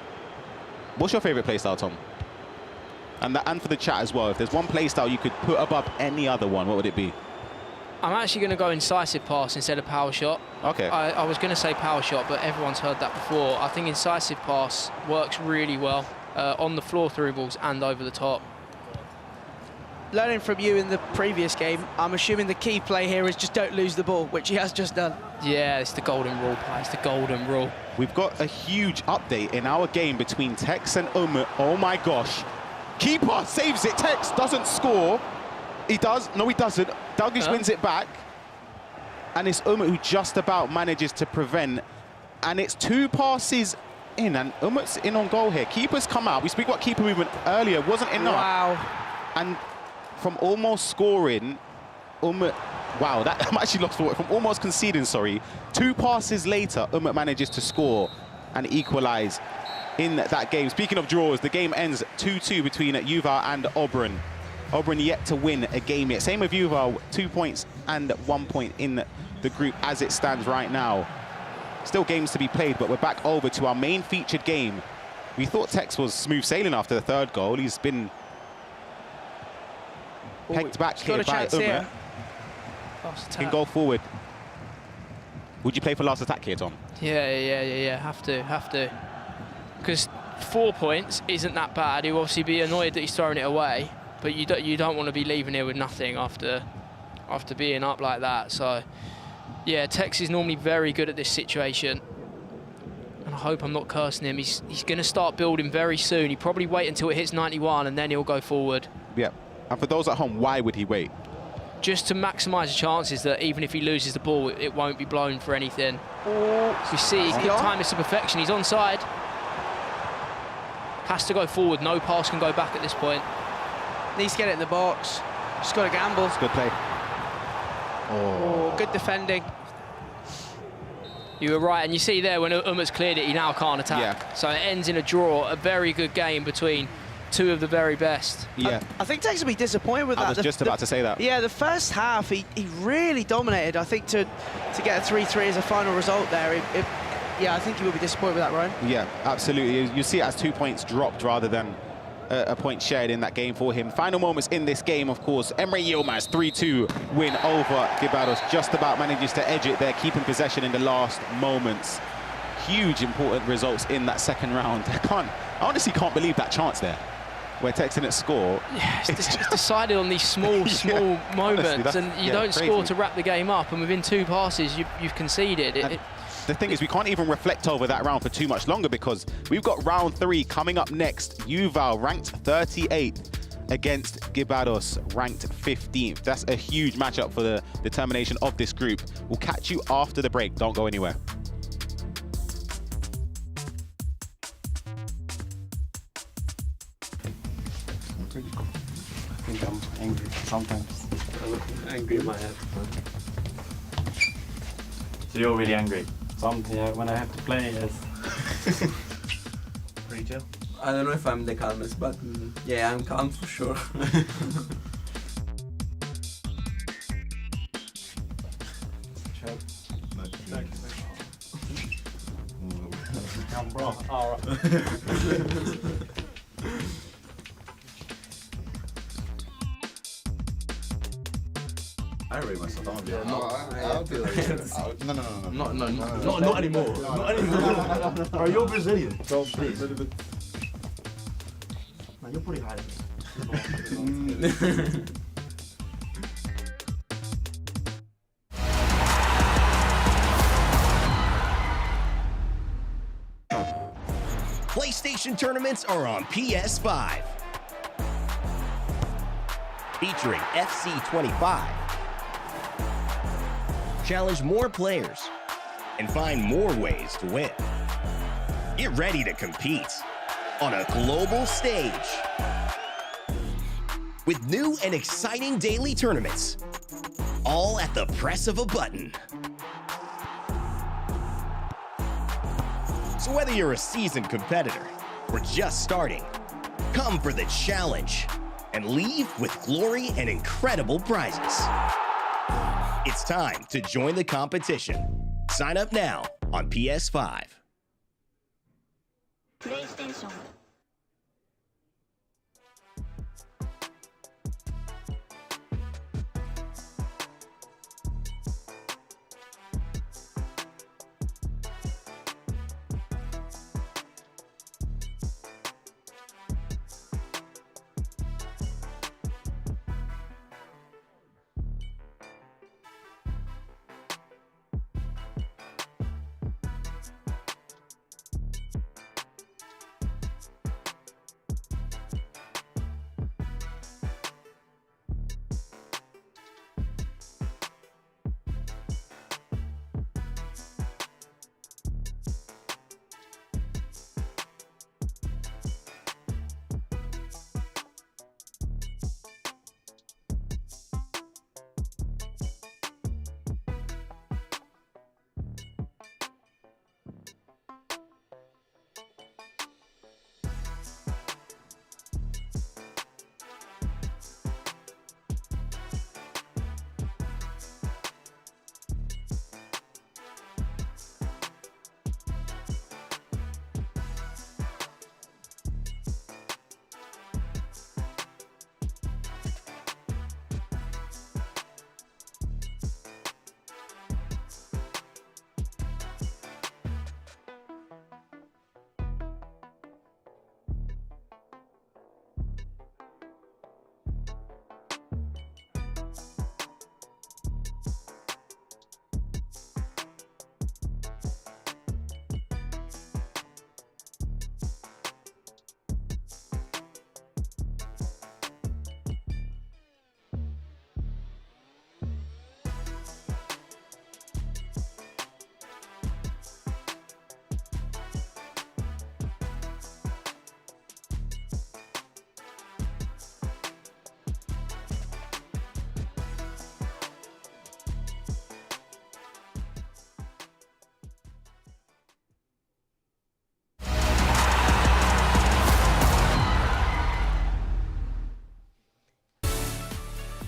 What's your favourite play style, Tom? And for the chat as well, if there's one play style you could put above any other one, what would it be? I'm actually going to go incisive pass instead of power shot. Okay. I was going to say power shot, but everyone's heard that before. I think incisive pass works really well on the floor through balls and over the top. Learning from you in the previous game, I'm assuming the key play here is just don't lose the ball, which he has just done. Yeah, it's the golden rule, play. It's the golden rule. We've got a huge update in our game between Tekkz and Umut. Oh my gosh. Keeper saves it. Tekkz doesn't score. He does. No, he doesn't. Dalglish wins it back. And it's Umut who just about manages to prevent. And it's 2 passes in, and Umut's in on goal here. Keeper's come out. We speak about keeper movement earlier. Wasn't enough. Wow. And from almost scoring, Umut, wow, that I'm actually lost for it. From almost conceding, sorry, 2 passes later, Umut manages to score and equalise in that game. Speaking of draws, the game ends 2-2 between Yuval and Obrun. Obrun yet to win a game yet. Same with Yuval, 2 points and 1 point in the group as it stands right now. Still games to be played, but we're back over to our main featured game. We thought Tekkz was smooth sailing after the 3rd goal. He's been pegged back here by Umut. Can go forward. Would you play for last attack here, Tom? Yeah. Have to. Because 4 points isn't that bad. He'll obviously be annoyed that he's throwing it away, but you don't want to be leaving here with nothing after being up like that. So, yeah, Tekkz is normally very good at this situation. And I hope I'm not cursing him. He's going to start building very soon. He'll probably wait until it hits 91 and then he'll go forward. Yeah. And for those at home, why would he wait? Just to maximise the chances that even if he loses the ball, it won't be blown for anything. So you see, he can time this to perfection. He's onside. Has to go forward. No pass can go back at this point. Needs to get it in the box. Just got to gamble. It's good play. Oh, good defending. You were right, and you see there when Umut's cleared it, he now can't attack. Yeah. So it ends in a draw, a very good game between 2 of the very best. Yeah. I think Tekkz will be disappointed with that. I was just about to say that. Yeah, the first half, he really dominated. I think to get a 3-3 as a final result there, yeah, I think he will be disappointed with that, Ryan. Yeah, absolutely. You see it as 2 points dropped rather than a point shared in that game for him. Final moments in this game, of course, Emre Yilmaz 3-2 win over Guibarros. Just about manages to edge it there, keeping possession in the last moments. Huge important results in that 2nd round. I honestly can't believe that chance there, where Tekkz didn't score. Yeah, it's decided on these small moments, honestly, and you don't score to wrap the game up, and within 2 passes, you've conceded. The thing is, we can't even reflect over that round for too much longer because we've got round 3 coming up next. Yuval ranked 38th against Guibarros ranked 15th. That's a huge matchup for the determination of this group. We'll catch you after the break. Don't go anywhere. I think I'm angry sometimes. I'm angry in my head. So you're really angry? Yeah, when I have to play, yes. Pretty chill. I don't know if I'm the calmest, but yeah, I'm calm for sure. I rate myself. I'm Yeah, I'll be like, no. Not anymore. Not anymore. Bro, you're Brazilian. So please. Man, you're pretty high. PlayStation tournaments are on PS5. Featuring FC 25. Challenge more players and find more ways to win. Get ready to compete on a global stage with new and exciting daily tournaments, all at the press of a button. So whether you're a seasoned competitor or just starting, come for the challenge and leave with glory and incredible prizes. It's time to join the competition. Sign up now on PS5. PlayStation.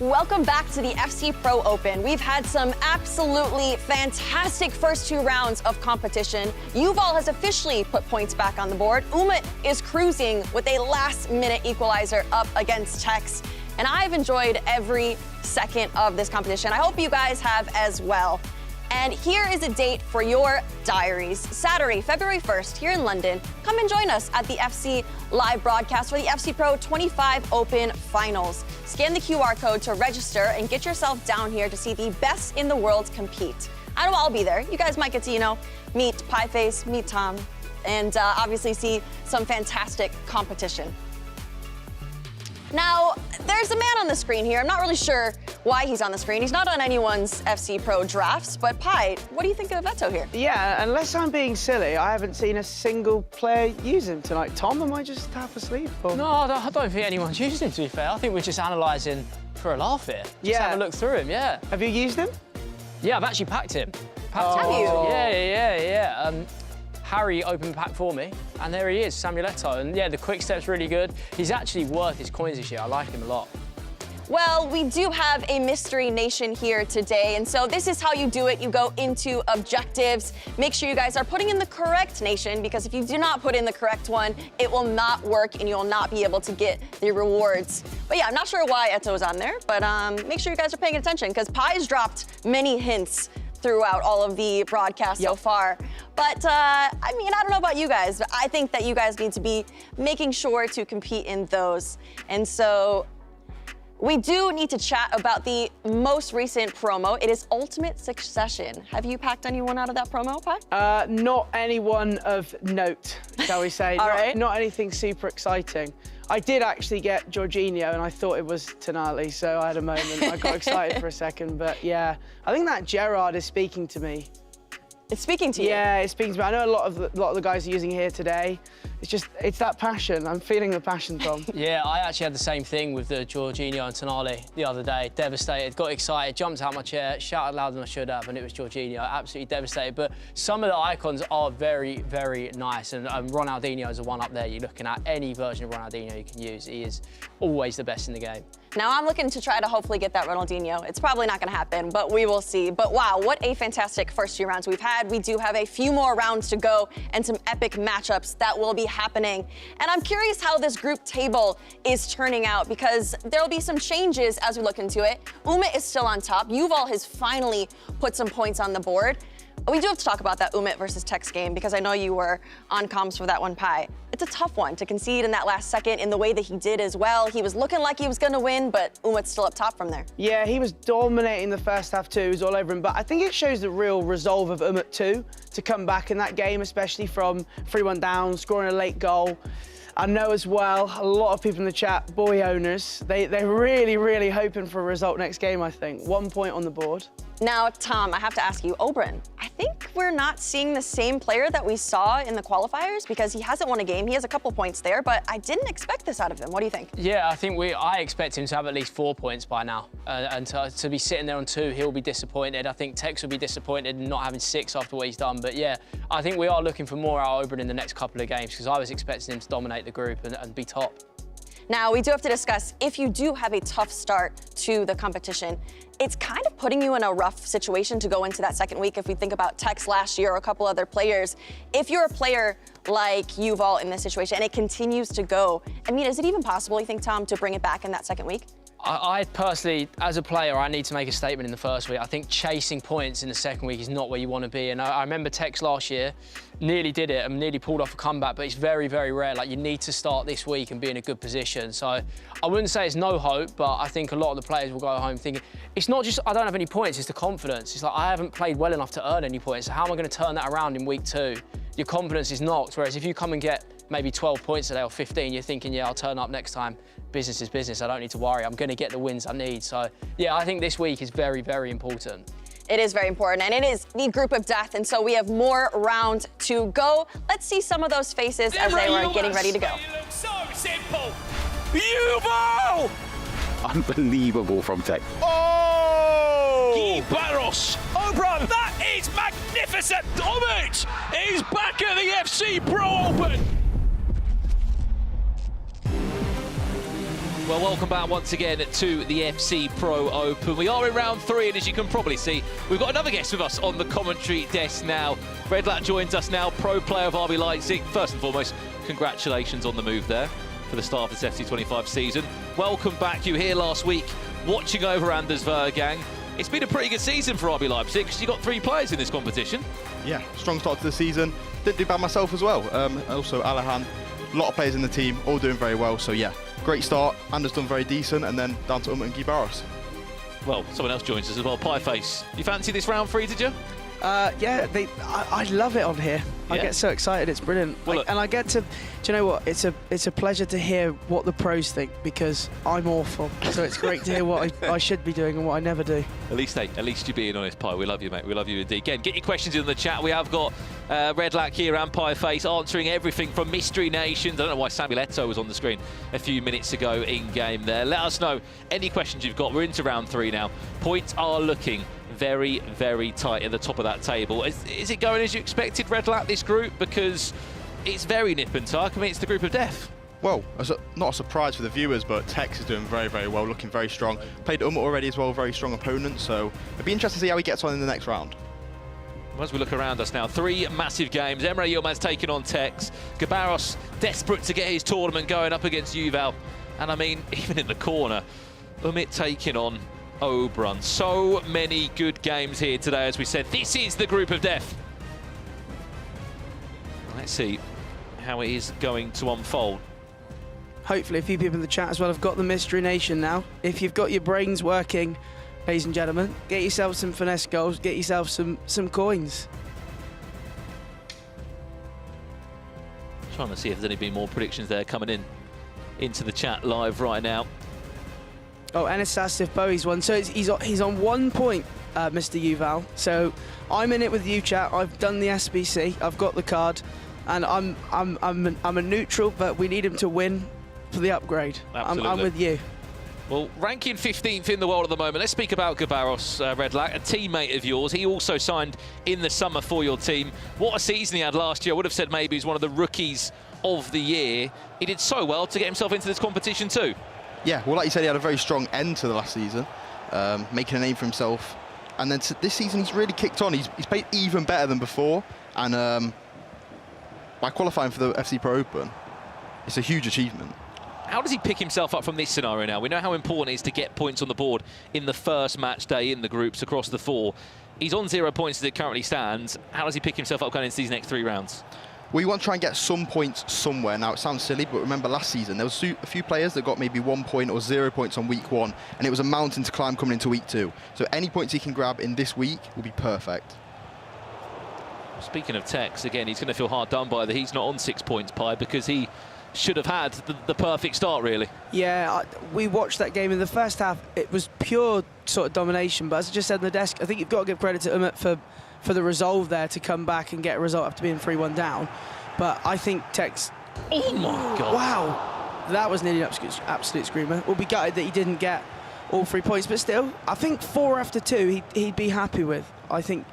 Welcome back to the FC Pro Open. We've had some absolutely fantastic first 2 rounds of competition. Yuval has officially put points back on the board. Umut is cruising with a last-minute equalizer up against Tekkz. And I've enjoyed every second of this competition. I hope you guys have as well. And here is a date for your diaries. Saturday, February 1st, here in London. Come and join us at the FC live broadcast for the FC Pro 25 Open Finals. Scan the QR code to register and get yourself down here to see the best in the world compete. I know I'll be there. You guys might get to, meet Pieface, meet Tom, and obviously see some fantastic competition. Now, there's a man on the screen here. I'm not really sure why he's on the screen. He's not on anyone's FC Pro drafts, but Pi, what do you think of Eto here? Yeah, unless I'm being silly, I haven't seen a single player use him tonight. Tom, am I just half asleep? Or? No, I don't think anyone's used him, to be fair. I think we're just analysing for a laugh here. Just have a look through him, yeah. Have you used him? Yeah, I've actually packed him. Have you? Yeah. Harry opened pack for me, and there he is, Samuel Eto'o. And yeah, the quick step's really good. He's actually worth his coins this year. I like him a lot. Well, we do have a mystery nation here today, and so this is how you do it. You go into objectives. Make sure you guys are putting in the correct nation, because if you do not put in the correct one, it will not work and you will not be able to get the rewards. But yeah, I'm not sure why Eto's on there, but make sure you guys are paying attention, because Pi's dropped many hints throughout all of the broadcasts so far. But I don't know about you guys, but I think that you guys need to be making sure to compete in those. And so we do need to chat about the most recent promo. It is Ultimate Succession. Have you packed anyone out of that promo, Pi? Not anyone of note, shall we say. All right. Not anything super exciting. I did actually get Jorginho, and I thought it was Tonali, so I had a moment. I got excited for a second, but yeah. I think that Gerrard is speaking to me. It's speaking to you? Yeah, it's speaking to me. I know a lot of the guys are using here today. It's that passion. I'm feeling the passion, Tom. Yeah, I actually had the same thing with the Jorginho and Tonali the other day. Devastated, got excited, jumped out my chair, shouted louder than I should have, and it was Jorginho. Absolutely devastated. But some of the icons are very, very nice. And Ronaldinho is the one up there you're looking at. Any version of Ronaldinho you can use. He is always the best in the game. Now I'm looking to try to hopefully get that Ronaldinho. It's probably not going to happen, but we will see. But wow, what a fantastic first few rounds we've had. We do have a few more rounds to go and some epic matchups that will be happening. And I'm curious how this group table is turning out because there'll be some changes as we look into it. Umut is still on top. Yuval has finally put some points on the board. We do have to talk about that Umut versus Tekkz game because I know you were on comms for that one, Pi. It's a tough one to concede in that last second in the way that he did as well. He was looking like he was going to win, but Umut's still up top from there. Yeah, he was dominating the first half too. It was all over him. But I think it shows the real resolve of Umut too to come back in that game, especially from 3-1 down, scoring a late goal. I know as well, a lot of people in the chat, boy owners, they're really, really hoping for a result next game, I think. 1 point on the board. Now, Tom, I have to ask you, Obrun, I think we're not seeing the same player that we saw in the qualifiers because he hasn't won a game. He has a couple points there, but I didn't expect this out of him. What do you think? Yeah, I expect him to have at least 4 points by now. And to be sitting there on 2, he'll be disappointed. I think Tekkz will be disappointed in not having 6 after what he's done. But yeah, I think we are looking for more out of Obrun in the next couple of games because I was expecting him to dominate the group and be top. Now, we do have to discuss, if you do have a tough start to the competition, it's kind of putting you in a rough situation to go into that second week. If we think about Tekkz last year or a couple other players, if you're a player like Yuval in this situation and it continues to go, I mean, is it even possible, you think, Tom, to bring it back in that second week? I personally, as a player, I need to make a statement in the first week. I think chasing points in the second week is not where you want to be. And I remember Tekkz last year nearly did it and nearly pulled off a comeback, but it's very, very rare. Like, you need to start this week and be in a good position. So I wouldn't say it's no hope, but I think a lot of the players will go home thinking, it's not just I don't have any points, it's the confidence. It's like, I haven't played well enough to earn any points. So how am I going to turn that around in week 2? Your confidence is knocked, whereas if you come and get maybe 12 points today or 15, you're thinking, yeah, I'll turn up next time. Business is business. I don't need to worry. I'm going to get the wins I need. So, yeah, I think this week is very, very important. It is very important, and it is the group of death, and so we have more rounds to go. Let's see some of those faces as they were getting ready to go. So simple. Yuval! Unbelievable from Tekkz. Oh! Guibarros! Obrun! That is magnificent! Umut is back at the FC Pro Open! Well, welcome back once again to the FC Pro Open. We are in round 3, and as you can probably see, we've got another guest with us on the commentary desk now. Redlat joins us now, pro player of RB Leipzig. First and foremost, congratulations on the move there for the start of this FC25 season. Welcome back. You were here last week watching over Anders Vergang. It's been a pretty good season for RB Leipzig because you got 3 players in this competition. Yeah, strong start to the season. Didn't do bad myself as well. Also, Alahan, a lot of players in the team, all doing very well. So yeah, great start. Anders done very decent, and then down to Umut and Guibarros. Well, someone else joins us as well, Pieface. You fancy this round 3, did you? Yeah, I love it on here. I get so excited, it's brilliant. Well, and I get to, do you know what? It's a pleasure to hear what the pros think because I'm awful. So it's great to hear what I should be doing and what I never do. At least you're being honest, Pie. We love you, mate. We love you indeed. Again, get your questions in the chat. We have got Redlac here and Pieface answering everything from Mystery Nations. I don't know why Samuel Eto'o was on the screen a few minutes ago in game there. Let us know any questions you've got. We're into round 3 now. Points are looking very, very tight at the top of that table. Is it going as you expected, Redlat, this group? Because it's very nip and tuck. I mean, it's the group of death. Well, not a surprise for the viewers, but Tekkz is doing very, very well, looking very strong. Played Umut already as well, very strong opponent, so it'd be interesting to see how he gets on in the next round. As we look around us now, 3 massive games. Emre Yilmaz taking on Tekkz. Guibarros desperate to get his tournament going up against Yuval. And I mean, even in the corner, Umut taking on Obrun. So many good games here today, as we said. This is the group of death. Let's see how it is going to unfold. Hopefully a few people in the chat as well have got the Mystery Nation now. If you've got your brains working, ladies and gentlemen, get yourself some finesse goals, get yourself some coins. Trying to see if there's any more predictions there coming into the chat live right now. Oh, Anastasia Bowie's one. So he's on 1 point, Mr. Yuval. So I'm in it with you, chat. I've done the SBC. I've got the card, and I'm a neutral, but we need him to win for the upgrade. Absolutely. I'm with you. Well, ranking 15th in the world at the moment. Let's speak about Guibarros, Redlac, a teammate of yours. He also signed in the summer for your team. What a season he had last year. I would have said maybe he's one of the rookies of the year. He did so well to get himself into this competition too. Yeah, well, like you said, he had a very strong end to the last season, making a name for himself. And then this season, he's really kicked on. He's played even better than before. And by qualifying for the FC Pro Open, it's a huge achievement. How does he pick himself up from this scenario now? We know how important it is to get points on the board in the first match day in the groups across the 4. He's on 0 points as it currently stands. How does he pick himself up going into these next 3 rounds? Well, you want to try and get some points somewhere. Now, it sounds silly, but remember last season, there was a few players that got maybe 1 point or 0 points on week 1, and it was a mountain to climb coming into week 2. So any points he can grab in this week will be perfect. Speaking of Tekkz, again, he's going to feel hard done by that he's not on 6 points, Pi, because he should have had the perfect start, really. Yeah, we watched that game in the first half. It was pure sort of domination, but as I just said on the desk, I think you've got to give credit to Umut for the resolve there to come back and get a result after being 3-1 down. But I think Tekkz... Oh, my God. Wow. That was nearly an absolute screamer. We'll be gutted that he didn't get all 3 points, but still, I think 4 after 2 he'd be happy with. I think...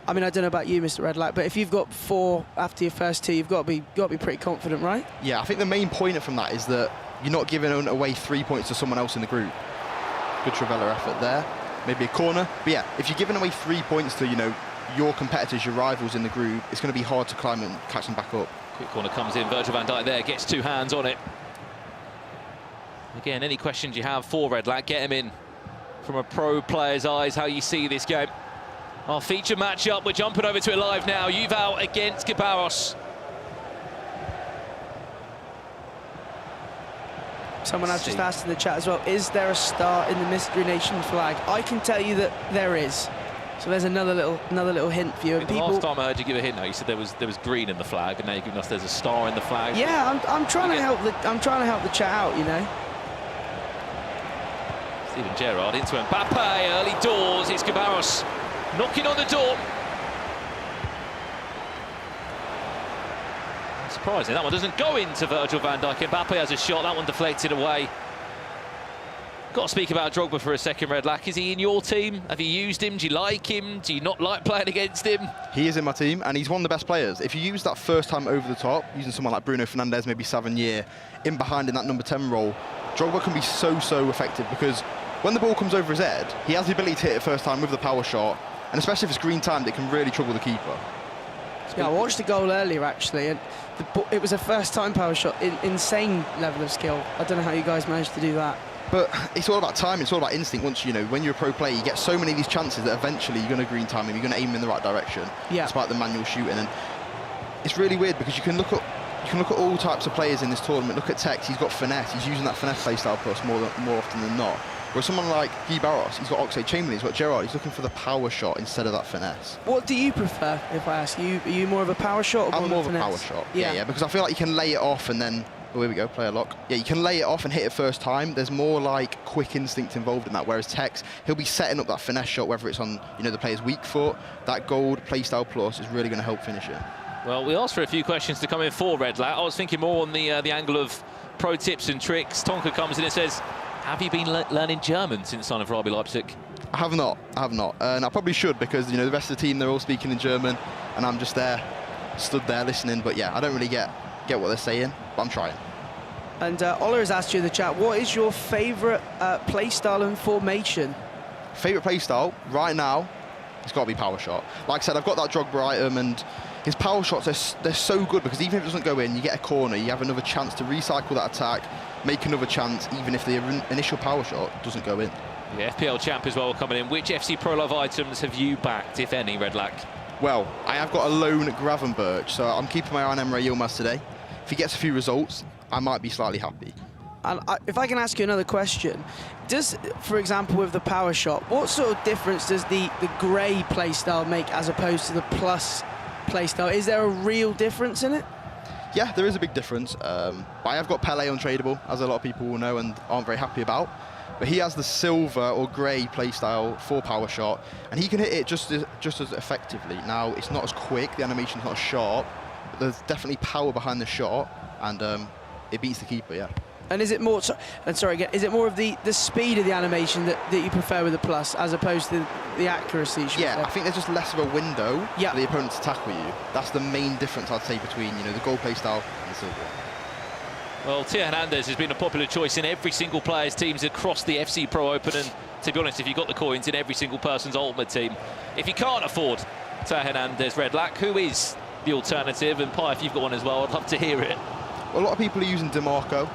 I mean, I don't know about you, Mr. Redlack, but if you've got 4 after your first 2, you've got to be pretty confident, right? Yeah, I think the main point from that is that you're not giving away 3 points to someone else in the group. Good Travella effort there. Maybe a corner. But yeah, if you're giving away 3 points to, you know, your competitors, your rivals in the group, it's going to be hard to climb and catch them back up. Quick corner comes in. Virgil van Dijk there, gets 2 hands on it. Again, any questions you have for Redlack, get him in. From a pro player's eyes, how you see this game. Our feature matchup, we're jumping over to it live now. Yuval against Guibarros. Someone has just asked in the chat as well, is there a star in the Mystery Nation flag? I can tell you that there is. So there's another little hint for you. And last time I heard you give a hint, now you said there was green in the flag, and now you're giving us there's a star in the flag. Yeah, I'm trying to help the chat out, you know. Steven Gerrard into Mbappe, early doors. It's Guibarros knocking on the door. Surprising, that one doesn't go into Virgil van Dijk. Mbappe has a shot, that one deflected away. Got to speak about Drogba for a second, Redlack. Is he in your team? Have you used him? Do you like him? Do you not like playing against him? He is in my team, and he's one of the best players. If you use that first time over the top, using someone like Bruno Fernandes, maybe Savigny, in behind in that number 10 role, Drogba can be so effective, because when the ball comes over his head, he has the ability to hit it first time with the power shot, and especially if it's green timed, it can really trouble the keeper. Yeah, I watched the goal earlier, actually, and it was a first-time power shot, insane level of skill. I don't know how you guys managed to do that. But it's all about timing, it's all about instinct. Once, you know, when you're a pro player, you get so many of these chances that eventually you're going to green time him, you're going to aim him in the right direction, despite the manual shooting. And it's really weird, because you can look at all types of players in this tournament. Look at Tekkz, he's got finesse, he's using that finesse playstyle plus more often than not. Whereas someone like Guy Barros, he's got Oxlade-Chamberlain, he's got Gerrard, he's looking for the power shot instead of that finesse. What do you prefer, if I ask you? Are you more of a power shot or I'm more of a power shot, yeah, because I feel like you can lay it off and then, oh, here we go, player lock. Yeah, you can lay it off and hit it first time. There's more like quick instinct involved in that, whereas Tekkz, he'll be setting up that finesse shot, whether it's on, you know, the player's weak foot. That gold playstyle plus is really going to help finish it. Well, we asked for a few questions to come in for Redlack. I was thinking more on the angle of pro tips and tricks. Tonka comes in and says, have you been learning German since signing for RB Leipzig? I have not, and I probably should, because, you know, the rest of the team, they're all speaking in German, and I'm just there, stood there listening. But yeah, I don't really get what they're saying, but I'm trying. And Ola has asked you in the chat, what is your favourite play style and formation? Favourite play style right now, it's got to be power shot. Like I said, I've got that Drogba item, and his power shots, they're so good, because even if it doesn't go in, you get a corner, you have another chance to recycle that attack, make another chance, even if the initial power shot doesn't go in. The FPL champ as well coming in. Which FC Pro Love items have you backed, if any, Redlack? Well, I have got a lone Gravenberch, so I'm keeping my eye on Emre Yilmaz today. If he gets a few results, I might be slightly happy. And if I can ask you another question, does, for example, with the power shot, what sort of difference does the grey playstyle make as opposed to the plus playstyle? Is there a real difference in it? Yeah, there is a big difference. I have got Pele untradeable, as a lot of people will know and aren't very happy about. But he has the silver or grey playstyle for power shot, and he can hit it just as effectively. Now, it's not as quick, the animation's not as sharp, but there's definitely power behind the shot, and it beats the keeper, yeah. And is it more, is it more of the speed of the animation that you prefer with the plus, as opposed to the accuracy? Yeah, I think there's just less of a window for the opponent to tackle you. That's the main difference, I'd say, between, you know, the gold playstyle and the silver. Well, Tia Hernandez has been a popular choice in every single player's teams across the FC Pro Open, and to be honest, if you've got the coins, in every single person's ultimate team. If you can't afford Tia Hernandez Red Lac, who is the alternative? And Pi, if you've got one as well, I'd love to hear it. A lot of people are using DeMarco,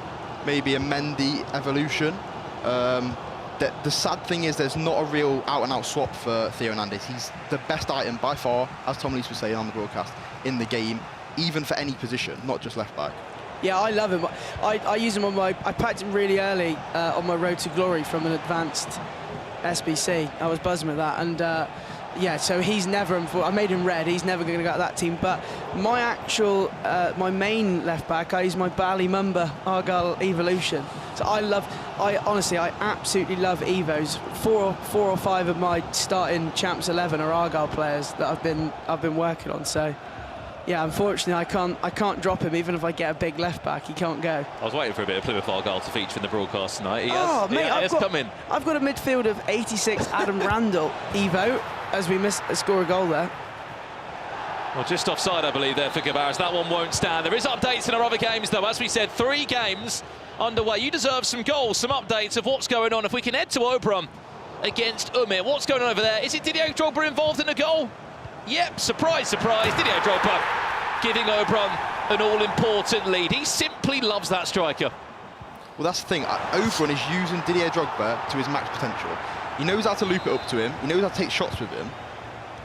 maybe a Mendy evolution. The sad thing is there's not a real out-and-out swap for Theo Hernandez. He's the best item by far, as Tom Lees was saying on the broadcast, in the game, even for any position, not just left back. Yeah, I love him. I use him on I packed him really early on my road to glory from an advanced SBC. I was buzzing with that, and yeah, so he's never, I made him red, he's never going to go to that team. But my actual, my main left back, I use my Bali Mumba Argyle Evolution. So honestly, I absolutely love Evos. Four or five of my starting Champs 11 are Argyle players that I've been working on. So yeah, unfortunately, I can't drop him. Even if I get a big left back, he can't go. I was waiting for a bit of Plymouth Argyle to feature in the broadcast tonight. He has come in. I've got a midfield of 86 Adam Randall Evo, as we score a goal there. Well, just offside, I believe, there for Guibarros. That one won't stand. There is updates in our other games, though. As we said, 3 games underway. You deserve some goals, some updates of what's going on. If we can head to Obrun against Umit, what's going on over there? Is it Didier Drogba involved in the goal? Yep, surprise, surprise. Didier Drogba giving Obrun an all-important lead. He simply loves that striker. Well, that's the thing. Obrun is using Didier Drogba to his max potential. He knows how to loop it up to him. He knows how to take shots with him.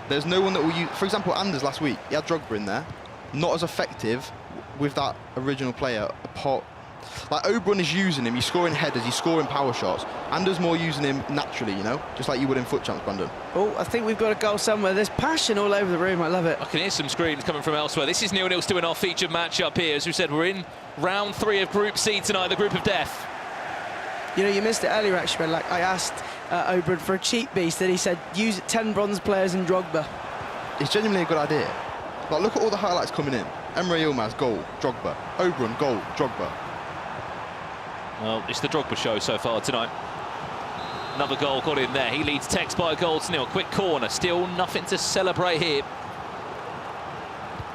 There's no one that will use... For example, Anders last week, he had Drogba in there. Not as effective with that original player. Like, Obrun is using him. He's scoring headers. He's scoring power shots. Anders more using him naturally, you know? Just like you would in foot champs, Brandon. Oh, I think we've got a goal somewhere. There's passion all over the room. I love it. I can hear some screams coming from elsewhere. This is 0-0 still in our featured match up here. As we said, we're in round 3 of Group C tonight, the Group of Death. You know, you missed it earlier, actually. Like, I asked Obrun for a cheap beast, and he said, use 10 bronze players in Drogba. It's genuinely a good idea. Like, look at all the highlights coming in. Emre Yilmaz, goal, Drogba. Obrun, goal, Drogba. Well, it's the Drogba show so far tonight. Another goal got in there. He leads Tekkz by a goal to 0. Quick corner. Still nothing to celebrate here.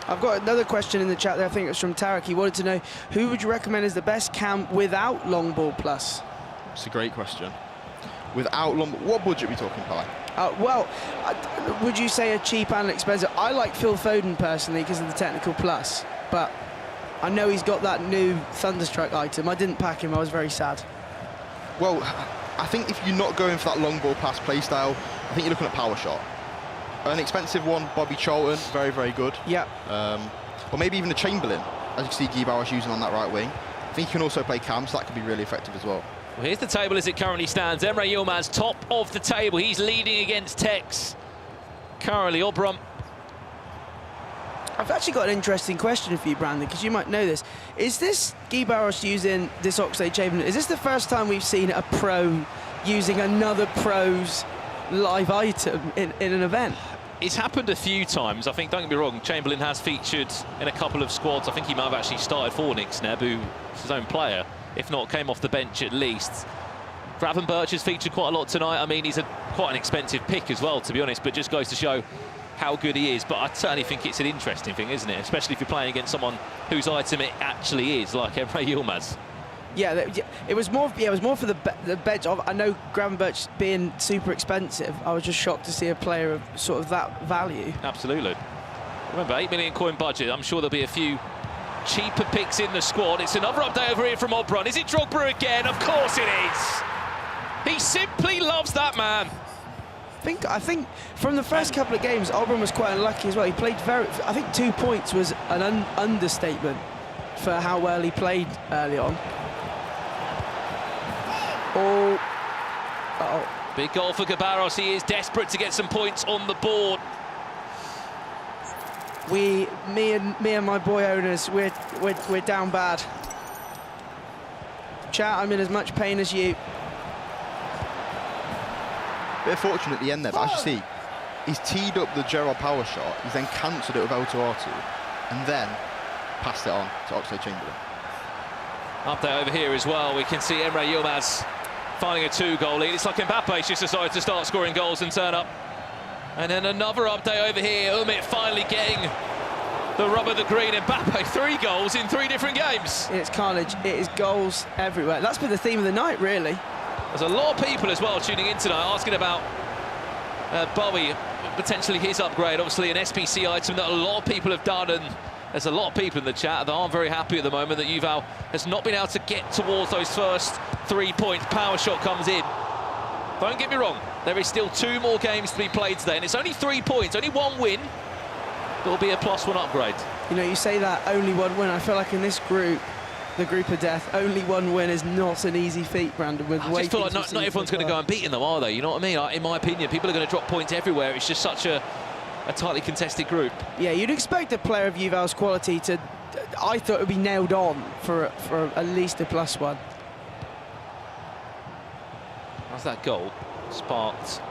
I've got another question in the chat there. I think it's from Tarek. He wanted to know, who would you recommend is the best cam without long ball plus? It's a great question. Without long... What budget are we talking about? Well, would you say a cheap and expensive? I like Phil Foden personally because of the technical plus, but I know he's got that new Thunderstrike item. I didn't pack him. I was very sad. Well, I think if you're not going for that long ball pass play style, I think you're looking at power shot. An expensive one, Bobby Charlton, very, very good. Yeah. Or maybe even a Chamberlain, as you see Guibarros using on that right wing. I think he can also play cam, so that could be really effective as well. Well, here's the table as it currently stands. Emre Yilmaz, top of the table. He's leading against Tekkz. Currently, Obrun. I've actually got an interesting question for you, Brandon, because you might know this. Is this Guibarros using this Oxlade Chamberlain? Is this the first time we've seen a pro using another pro's live item in an event? It's happened a few times. I think, don't get me wrong, Chamberlain has featured in a couple of squads. I think he might have actually started for Nixneb, who's his own player. If not, came off the bench at least. Gravenberch has featured quite a lot tonight. I mean, he's quite an expensive pick as well, to be honest, but just goes to show how good he is. But I certainly think it's an interesting thing, isn't it? Especially if you're playing against someone whose item it actually is, like Emre Yilmaz. Yeah, it was more. Yeah, it was more for the bench. I know Gravenberch being super expensive. I was just shocked to see a player of sort of that value. Absolutely. Remember, 8 million coin budget. I'm sure there'll be a few cheaper picks in the squad. It's another update over here from Obrun. Is it Drogba again? Of course it is. He simply loves that man. I think from the first couple of games, Obrun was quite unlucky as well. He played I think 2 points was an understatement for how well he played early on. Big goal for Guibarros. He is desperate to get some points on the board. Me and my boy owners, we're down bad. Chat, I'm in as much pain as you. Bit of fortune at the end there, but as you see, he's teed up the Gerrard power shot, he's then cancelled it with L2R2, and then passed it on to Oxlade Chamberlain. Update over here as well. We can see Emre Yilmaz finding a 2-goal lead. It's like Mbappe's just decided to start scoring goals and turn up. And then another update over here. Umit finally getting the rub of the green. Mbappe, 3 goals in 3 different games. It's carnage. It is goals everywhere. That's been the theme of the night, really. There's a lot of people as well tuning in tonight asking about Bowie, potentially his upgrade. Obviously an SPC item that a lot of people have done, and there's a lot of people in the chat that aren't very happy at the moment that Yuval has not been able to get towards those first 3 points. Power shot comes in. Don't get me wrong, there is still 2 more games to be played today, and it's only 3 points, only 1 win. It'll be a +1 upgrade. You know, you say that, only 1 win. I feel like in this group, the group of death, only 1 win is not an easy feat, Brandon. With I just feel like not everyone's going to go and beat them, are they? You know what I mean? Like, in my opinion, people are going to drop points everywhere. It's just such a tightly contested group. Yeah, you'd expect a player of Yuval's quality to, I thought it would be nailed on for at least a +1. How's that goal? Sparked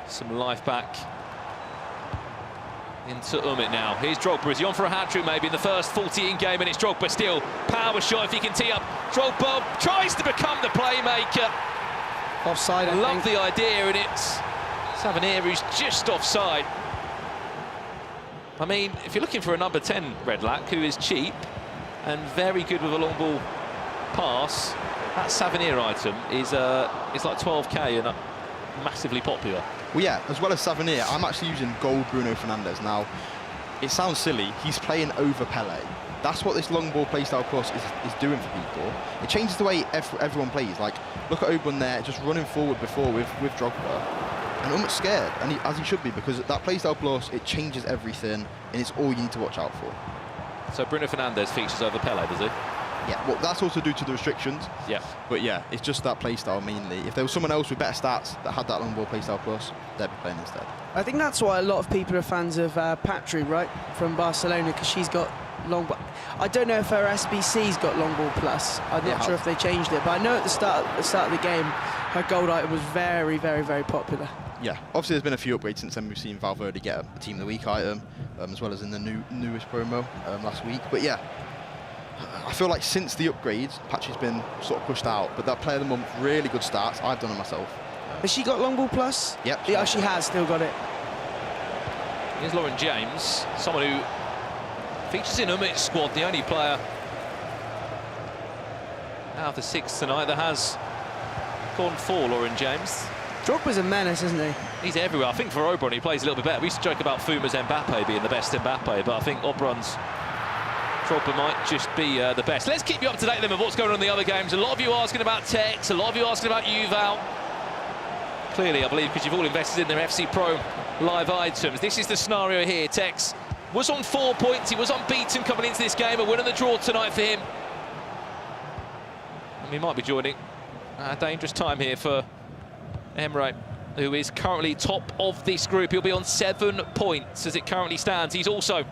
some life back into Umut now. Here's Drogba. Is he on for a hat-trick maybe in the first 14 game? And it's Drogba still. Power shot if he can tee up. Drogba tries to become the playmaker. Offside, I love the idea, and it's Savanier who's just offside. I mean, if you're looking for a number 10 Redlac who is cheap and very good with a long ball pass, that Savanier item is like 12k and massively popular. Well, yeah, as well as Savanier, I'm actually using gold Bruno Fernandes. Now, it sounds silly, he's playing over Pele. That's what this long ball playstyle plus is doing for people. It changes the way everyone plays. Like, look at Obrun there, just running forward before with Drogba. And Umut's scared, and as he should be, because that playstyle plus, it changes everything, and it's all you need to watch out for. So Bruno Fernandes features over Pele, does he? Yeah, well, that's also due to the restrictions. Yeah. But yeah, it's just that playstyle mainly. If there was someone else with better stats that had that long ball playstyle plus, they'd be playing instead. I think that's why a lot of people are fans of Patri, right, from Barcelona, because she's got long ball. I don't know if her SBC's got long ball plus. I'm not sure if they changed it, but I know at the start of the game, her gold item was very, very, very popular. Yeah, obviously there's been a few upgrades since then. We've seen Valverde get a Team of the Week item, as well as in the newest promo last week. But yeah, I feel like since the upgrades, Patri's been sort of pushed out, but that Player of the Month, really good stats. I've done it myself. Has she got long ball plus? Yep. Yeah, she has still got it. Here's Lauren James, someone who features in Umut's squad, the only player out of the 6 tonight that has gone for Lauren James. Drogba's a menace, isn't he? He's everywhere. I think for Obrun, he plays a little bit better. We used to joke about Fuma's Mbappe being the best Mbappe, but I think Obrun's Drogba might just be the best. Let's keep you up to date then with what's going on in the other games. A lot of you asking about Tekkz, a lot of you asking about Yuval. Clearly, I believe, because you've all invested in their FC Pro live items. This is the scenario here. Tekkz was on 4 points. He was unbeaten coming into this game. A win and the draw tonight for him. And we might be joining a dangerous time here for Emre, who is currently top of this group. He'll be on 7 points as it currently stands. He's also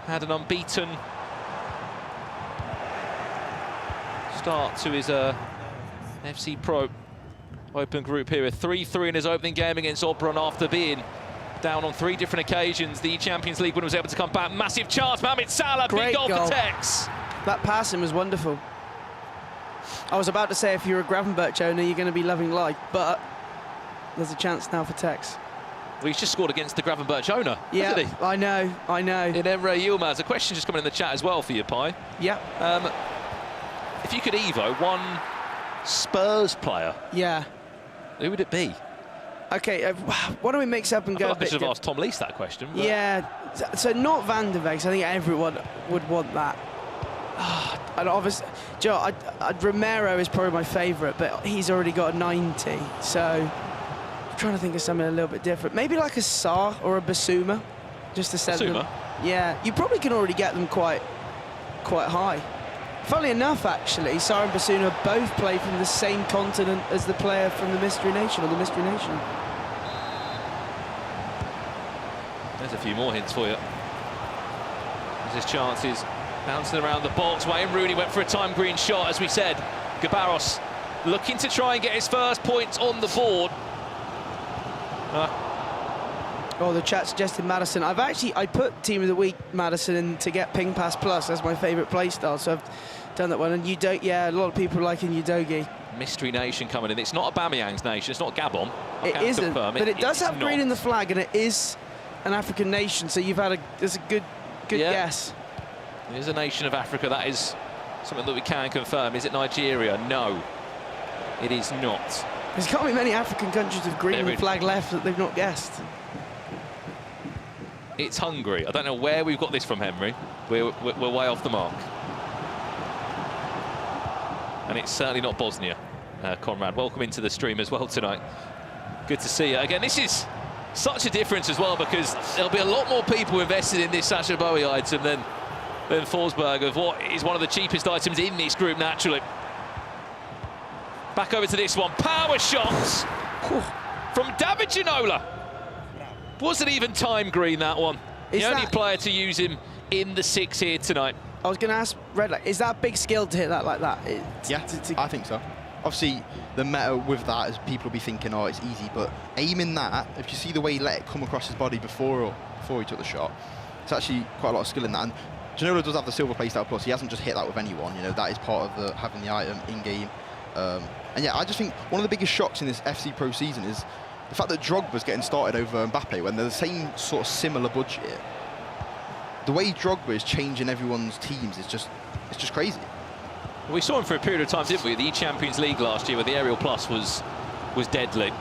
had an unbeaten start to his FC Pro Open group here. A 3-3 in his opening game against Obrun after being down on 3 different occasions. The Champions League winner was able to come back. Massive chance, Mohamed Salah, big goal for Tekkz. That passing was wonderful. I was about to say, if you're a Gravenberch owner, you're going to be loving life, but there's a chance now for Tekkz. Well, he's just scored against the Gravenberch owner, yeah, hasn't he? I know. In Emre Yilmaz. A question just coming in the chat as well for you, Pi. Yeah. If you could Evo one Spurs player, yeah, who would it be? Okay, why don't we mix up and go? I should have asked Tom Lees that question. But... Yeah, so not Van der Beek. I think everyone would want that. And obviously, Joe, Romero is probably my favourite, but he's already got a 90. So I'm trying to think of something a little bit different. Maybe like a Sarr or a Basuma, just to send them. Yeah, you probably can already get them quite high. Funnily enough, actually, Sarr and Basuma both play from the same continent as the player from the Mystery Nation, or the Mystery Nation. There's a few more hints for you. There's his chances. Bouncing around the box. Wayne Rooney went for a time green shot, as we said. Guibarros looking to try and get his first points on the board. Oh, the chat suggested Madison. I put Team of the Week Madison in to get Ping Pass Plus. That's my favourite playstyle, so I've done that one. And yeah, a lot of people liking Udogi. Mystery Nation coming in. It's not Aubameyang's nation. It's not Gabon. It isn't, but it does have green in the flag, and it is an African nation. So there's a good Good guess. It is a nation of Africa. That is something that we can confirm. Is it Nigeria? No, it is not. There's can't be many African countries with green the flag left that they've not guessed. It's Hungary. I don't know where we've got this from, Henry. We're way off the mark. And it's certainly not Bosnia. Conrad, welcome into the stream as well tonight. Good to see you. Again, this is such a difference as well, because there'll be a lot more people invested in this Sacha Boey item than Forsberg, of what is one of the cheapest items in this group, naturally. Back over to this one. Power shots from David Ginola. Wasn't even time green, that one. The only player to use him in the 6 here tonight. I was going to ask Red, is that big skill to hit that like that? Yeah, I think so. Obviously, the meta with that is people will be thinking, oh, it's easy, but aiming that, if you see the way he let it come across his body before he took the shot, it's actually quite a lot of skill in that. And Ginola does have the silver playstyle plus. He hasn't just hit that with anyone. You know, that is part of having the item in game. And yeah, I just think one of the biggest shocks in this FC Pro season is the fact that Drogba's getting started over Mbappe when they're the same sort of similar budget. The way Drogba is changing everyone's teams is just crazy. Well, we saw him for a period of time, didn't we? The Champions League last year, where the aerial plus was deadly.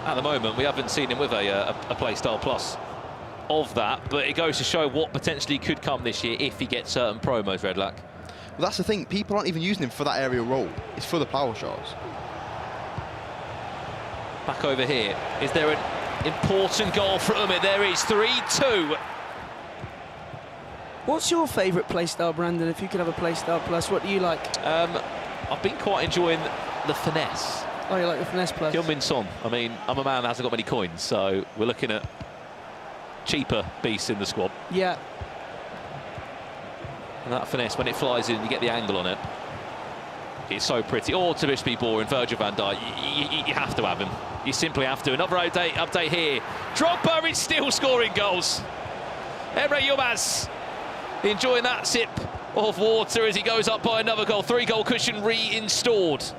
At the moment, we haven't seen him with a playstyle plus of that, but it goes to show what potentially could come this year if he gets certain promos, Redlac. Well, that's the thing. People aren't even using him for that aerial role. It's for the power shots. Back over here. Is there an important goal for Umut? There is 3-2. What's your favourite playstyle, Brandon? If you could have a playstyle plus, what do you like? I've been quite enjoying the finesse. Oh, you like the finesse plus? Heung-min Son. I mean, I'm a man that hasn't got many coins, so we're looking at cheaper beasts in the squad. Yeah. And that finesse, when it flies in, you get the angle on it. It's so pretty. Or to be boring, Virgil van Dijk, you have to have him. You simply have to. Another update here. Drogba is still scoring goals. Emre Yilmaz enjoying that sip of water as he goes up by another goal. 3-goal cushion reinstalled.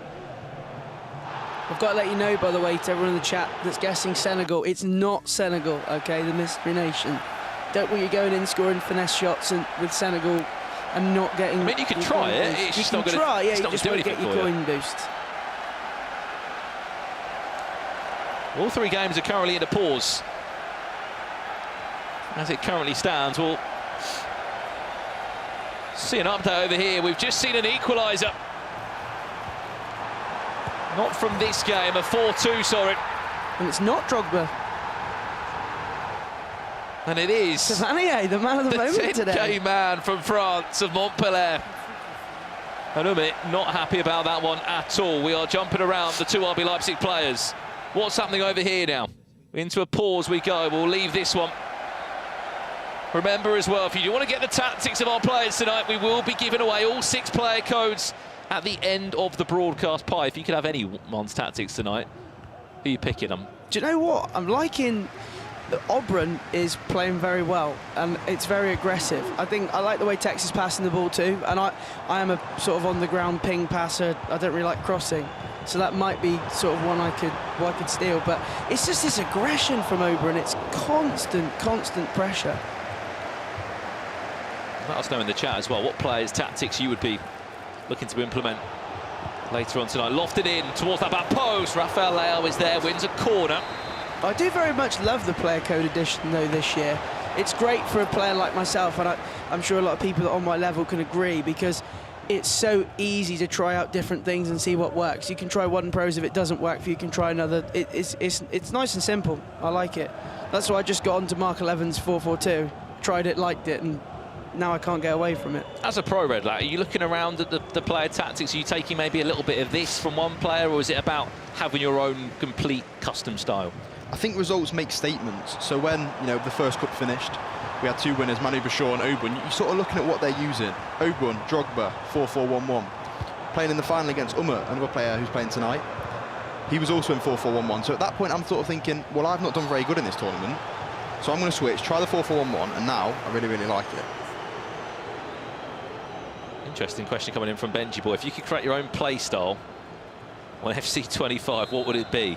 I've got to let you know, by the way, to everyone in the chat that's guessing Senegal, it's not Senegal, OK, the mystery nation. Don't want you going in scoring finesse shots with Senegal and not getting... I mean, you could try it. It's just not going to try, yeah, you just want to get your coin boost. All 3 games are currently in a pause. As it currently stands, we'll see an update over here. We've just seen an equaliser. Not from this game, a 4-2, sorry. And it's not Drogba. And it is Savanier, the man of the moment today. 10K man from France of Montpellier. And Umut not happy about that one at all. We are jumping around the 2 RB Leipzig players. What's happening over here now? Into a pause we go. We'll leave this one. Remember as well, if you do want to get the tactics of our players tonight, we will be giving away all 6 player codes at the end of the broadcast. Pi, if you could have anyone's tactics tonight, who are you picking them? Do you know what? I'm liking that Obrun is playing very well, and it's very aggressive. I like the way Tekkz is passing the ball too, and I am a sort of on-the-ground ping passer. I don't really like crossing, so that might be sort of one I could steal. But it's just this aggression from Obrun. It's constant pressure. Let us know in the chat as well what players' tactics you would be looking to implement later on tonight. Lofted in towards that back post. Rafael Leao is there, wins a corner. I do very much love the player code edition though this year. It's great for a player like myself, and I'm sure a lot of people on my level can agree, because it's so easy to try out different things and see what works. You can try one pros. If it doesn't work for you, you can try another. It's nice and simple. I like it. That's why I just got onto Mark 11's 4-4-2, tried it, liked it, and now I can't get away from it. As a pro, Red, are you looking around at the player tactics? Are you taking maybe a little bit of this from one player, or is it about having your own complete custom style? I think results make statements. So when the first cup finished, we had 2 winners, Manu Bashir and Obrun. You're sort of looking at what they're using. Obrun, Drogba, 4-4-1-1. Playing in the final against Umut, another player who's playing tonight. He was also in 4-4-1-1. So at that point, I'm sort of thinking, well, I've not done very good in this tournament, so I'm going to switch, try the 4-4-1-1, and now I really, really like it. Interesting question coming in from Benji Boy. If you could create your own play style on FC 25, what would it be?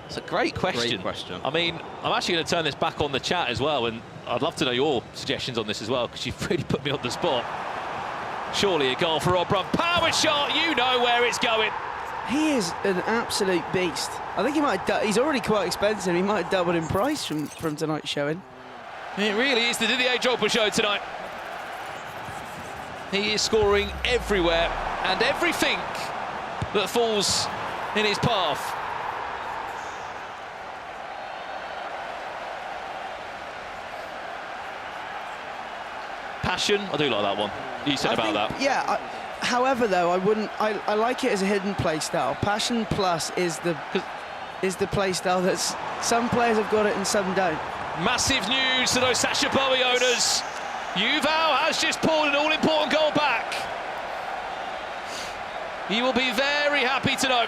It's a great question. Great question. I mean, I'm actually going to turn this back on the chat as well, and I'd love to know your suggestions on this as well, because you've really put me on the spot. Surely a goal for Obrun. Power shot, you know where it's going. He is an absolute beast. I think he might have he's already quite expensive. He might have doubled in price from tonight's showing. It really is the Didier Drogba show tonight. He is scoring everywhere and everything that falls in his path. Passion, I do like that one. You said about that. Yeah. However, though, I like it as a hidden play style. Passion plus is the play style that's some players have got it and some don't. Massive news to those Sacha Boey owners. Yuval has just pulled an all-important goal back. He will be very happy to know.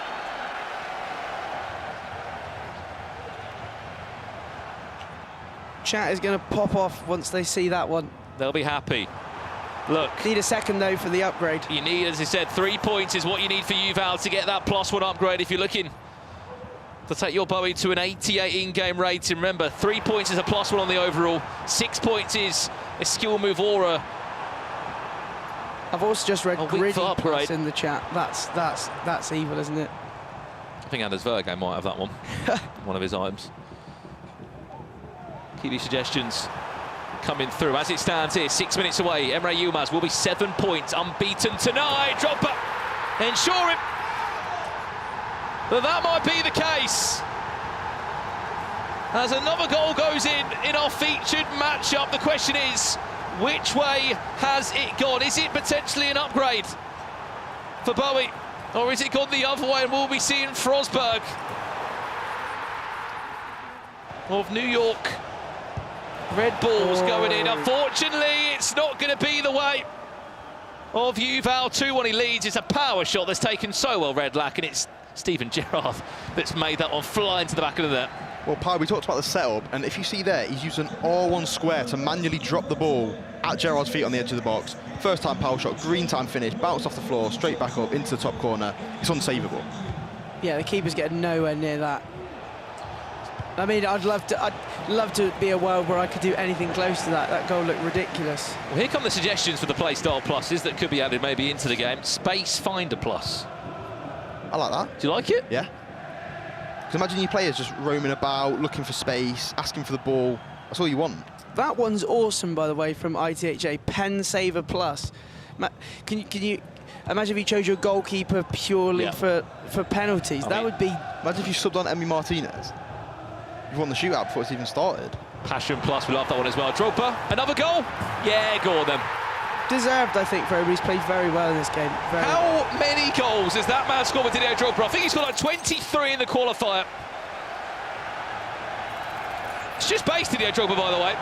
Chat is going to pop off once they see that one. They'll be happy. Look. Need a second, though, for the upgrade. You need, as I said, 3 points is what you need for Yuval to get that +1 upgrade if you're looking to take your Bowie to an 88 in-game rating. Remember, 3 points is a +1 on the overall. 6 points is a skill move aura. I've also just read Gritty plus in the chat. That's evil, isn't it? I think Anders Virgo might have that one. One of his items. Keep these suggestions coming through. As it stands here, 6 minutes away, Emre Yilmaz will be 7 points unbeaten tonight. Drogba ensuring that might be the case. As another goal goes in our featured matchup, the question is, which way has it gone? Is it potentially an upgrade for Bowie, or is it gone the other way and we'll be seeing Frosberg of New York Red Bulls going in? Unfortunately, it's not going to be the way of Yuval. 2-1 he leads. It's a power shot that's taken so well, Redlac, and it's Steven Gerrard that's made that one fly into the back of the net. Well, Pi, we talked about the setup, and if you see there, he's used an R1 square to manually drop the ball at Gerrard's feet on the edge of the box. First time power shot, green time finish, bounced off the floor, straight back up into the top corner. It's unsavable. Yeah, the keeper's getting nowhere near that. I mean, I'd love to be a world where I could do anything close to that. That goal looked ridiculous. Well, here come the suggestions for the play style pluses that could be added maybe into the game. Space finder plus. I like that. Do you like it? Yeah. Because imagine your players just roaming about, looking for space, asking for the ball. That's all you want. That one's awesome, by the way, from ITHA. Pen Saver Plus. Can you imagine if you chose your goalkeeper purely for penalties? That would be... Imagine if you subbed on Emi Martinez. You've won the shootout before it's even started. Passion plus, we love that one as well. Drogba, another goal? Yeah, go on then. Deserved, I think, for him. He's played very well in this game. How many goals has that man scored with Didier Drogba? I think he's got like 23 in the qualifier. It's just based Didier Drogba, by the way.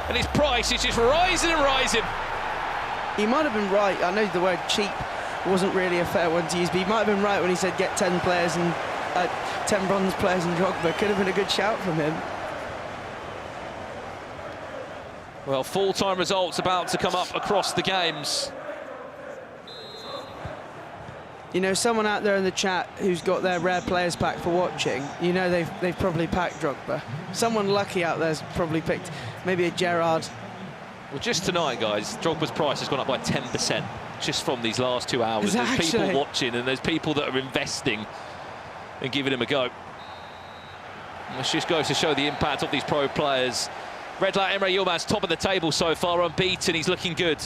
And his price is just rising and rising. He might have been right. I know the word cheap wasn't really a fair one to use, but he might have been right when he said get 10 players and 10 bronze players in Drogba. Could have been a good shout from him. Well, full-time results about to come up across the games. You know, someone out there in the chat who's got their rare players pack for watching, you know they've probably packed Drogba. Someone lucky out there's probably picked maybe a Gerrard. Well, just tonight, guys, Drogba's price has gone up by 10% just from these last 2 hours. There's people watching and there's people that are investing and giving him a go. And this just goes to show the impact of these pro players. Red Light Emre Yilmaz, top of the table so far, unbeaten. He's looking good.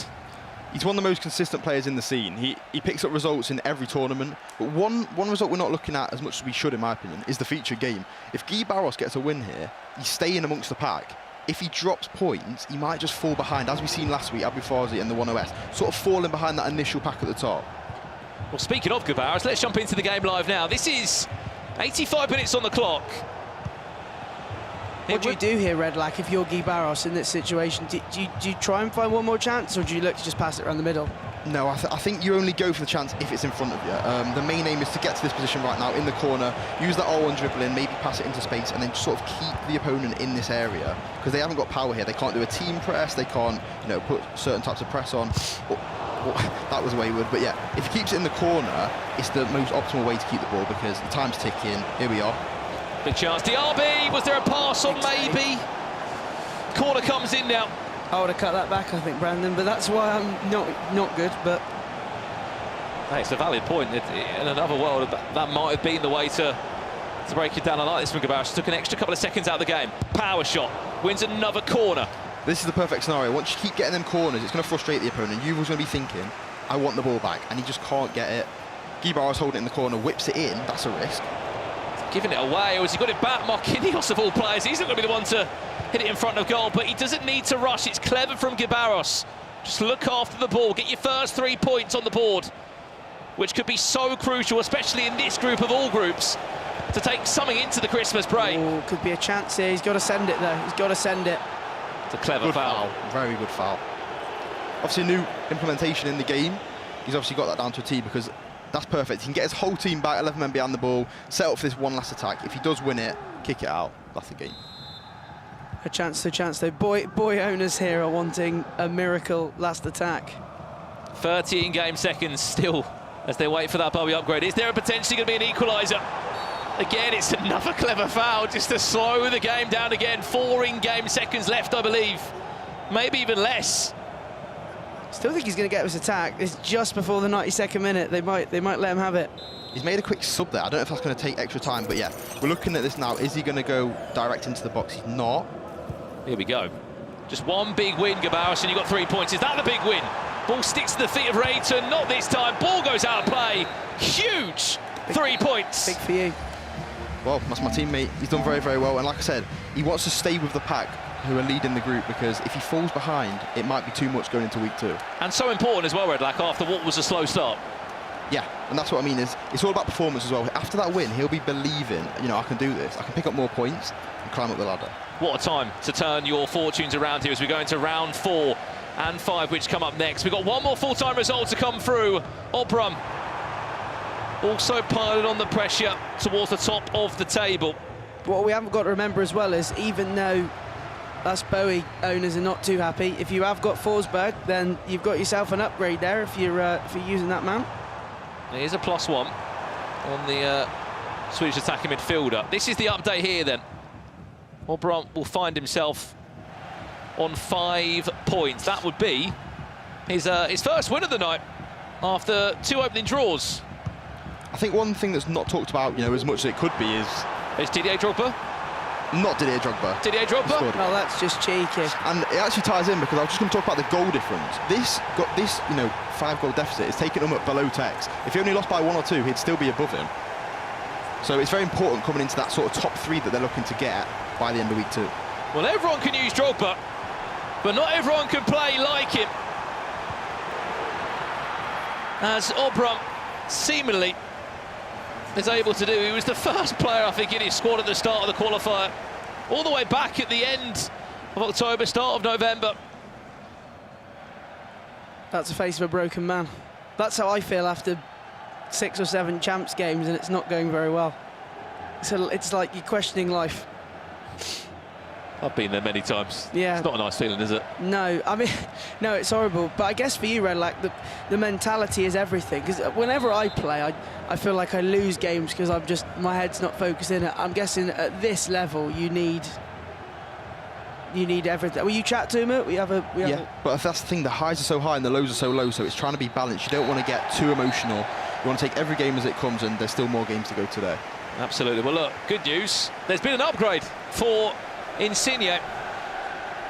He's one of the most consistent players in the scene. He picks up results in every tournament. But one result we're not looking at as much as we should, in my opinion, is the featured game. If Guibarros gets a win here, he's staying amongst the pack. If he drops points, he might just fall behind, as we seen last week, Abu Farsi and the 1OS, sort of falling behind that initial pack at the top. Well, speaking of Guibarros, let's jump into the game live now. This is 85 minutes on the clock. What do you do here, Redlac, if you're Guibarros in this situation? Do you try and find one more chance, or do you look to just pass it around the middle? No, I think you only go for the chance if it's in front of you. The main aim is to get to this position right now in the corner, use that R1 dribbling, maybe pass it into space, and then sort of keep the opponent in this area, because they haven't got power here. They can't do a team press, they can't, you know, put certain types of press on. That was wayward, but yeah, if he keeps it in the corner, it's the most optimal way to keep the ball, because the time's ticking. Here we are. Big chance. DRB, was there a pass on maybe? Corner comes in now. I would have cut that back, I think, Brandon, but that's why I'm not good, but... Hey, it's a valid point. In another world, that might have been the way to break it down. I like this from Guibarros. Took an extra couple of seconds out of the game. Power shot. Wins another corner. This is the perfect scenario. Once you keep getting them corners, it's going to frustrate the opponent. Yuval's going to be thinking, I want the ball back, and he just can't get it. Guibarros holding it in the corner, whips it in. That's a risk. Giving it away, or has he got it back? Marquinhos of all players. He's not going to be the one to hit it in front of goal, but he doesn't need to rush. It's clever from Guibarros. Just look after the ball. Get your first 3 points on the board, which could be so crucial, especially in this group of all groups, to take something into the Christmas break. Oh, could be a chance here. He's got to send it, though. He's got to send it. It's a clever foul. Very good foul. Obviously, a new implementation in the game. He's obviously got that down to a T because that's perfect. He can get his whole team back, 11 men behind the ball, set up for this one last attack. If he does win it, kick it out. That's the game. A chance though. Boy owners here are wanting a miracle last attack. 13 game seconds still as they wait for that Bowie upgrade. Is there potentially going to be an equaliser? Again, it's another clever foul just to slow the game down again. 4 in-game seconds left, I believe. Maybe even less. Still think he's going to get this attack. It's just before the 92nd minute. They might let him have it. He's made a quick sub there. I don't know if that's going to take extra time, but yeah, we're looking at this now. Is he going to go direct into the box? He's not. Here we go. Just one big win, Guibarros, and you got 3 points. Is that the big win? Ball sticks to the feet of Rayton. Not this time. Ball goes out of play. Huge. 3 points. Big for you. Well, that's my teammate. He's done very, very well. And like I said, he wants to stay with the pack who are leading the group, because if he falls behind, it might be too much going into week 2. And so important as well, Redlack, after what was a slow start. Yeah, and that's what I mean, is it's all about performance as well. After that win, he'll be believing, you know, I can do this. I can pick up more points and climb up the ladder. What a time to turn your fortunes around here as we go into round 4 and 5, which come up next. We've got one more full-time result to come through. Obrun also piling on the pressure towards the top of the table. What we haven't got to remember as well is, even though us Bowie owners are not too happy, if you have got Forsberg, then you've got yourself an upgrade there if you're using that man. Here's a +1 on the Swedish attacking midfielder. This is the update here then. Obrun will find himself on 5 points. That would be his first win of the night after 2 opening draws. I think one thing that's not talked about, you know, as much as it could be is Didier Drogba? Not Didier Drogba. Didier Drogba? No, that's just cheeky. And it actually ties in, because I was just going to talk about the goal difference. This, you know, 5-goal deficit is taking him up below Tekkz. If he only lost by 1 or 2, he'd still be above him. So it's very important coming into that sort of top 3 that they're looking to get by the end of week 2. Well, everyone can use Drogba, but not everyone can play like him. As Obrun seemingly is able to do. He was the first player, I think, in his squad at the start of the qualifier, all the way back at the end of October, start of November. That's the face of a broken man. That's how I feel after 6 or 7 champs games and it's not going very well. So it's like you're questioning life. I've been there many times. Yeah. It's not a nice feeling, is it? No, I mean, no, it's horrible. But I guess for you, Red, like the mentality is everything. Because whenever I play, I feel like I lose games because my head's not focused in it. I'm guessing at this level, you need everything. Will you chat to him? But that's the thing, the highs are so high and the lows are so low, so it's trying to be balanced. You don't want to get too emotional. You want to take every game as it comes, and there's still more games to go today. Absolutely. Well, look, good news. There's been an upgrade for Insigne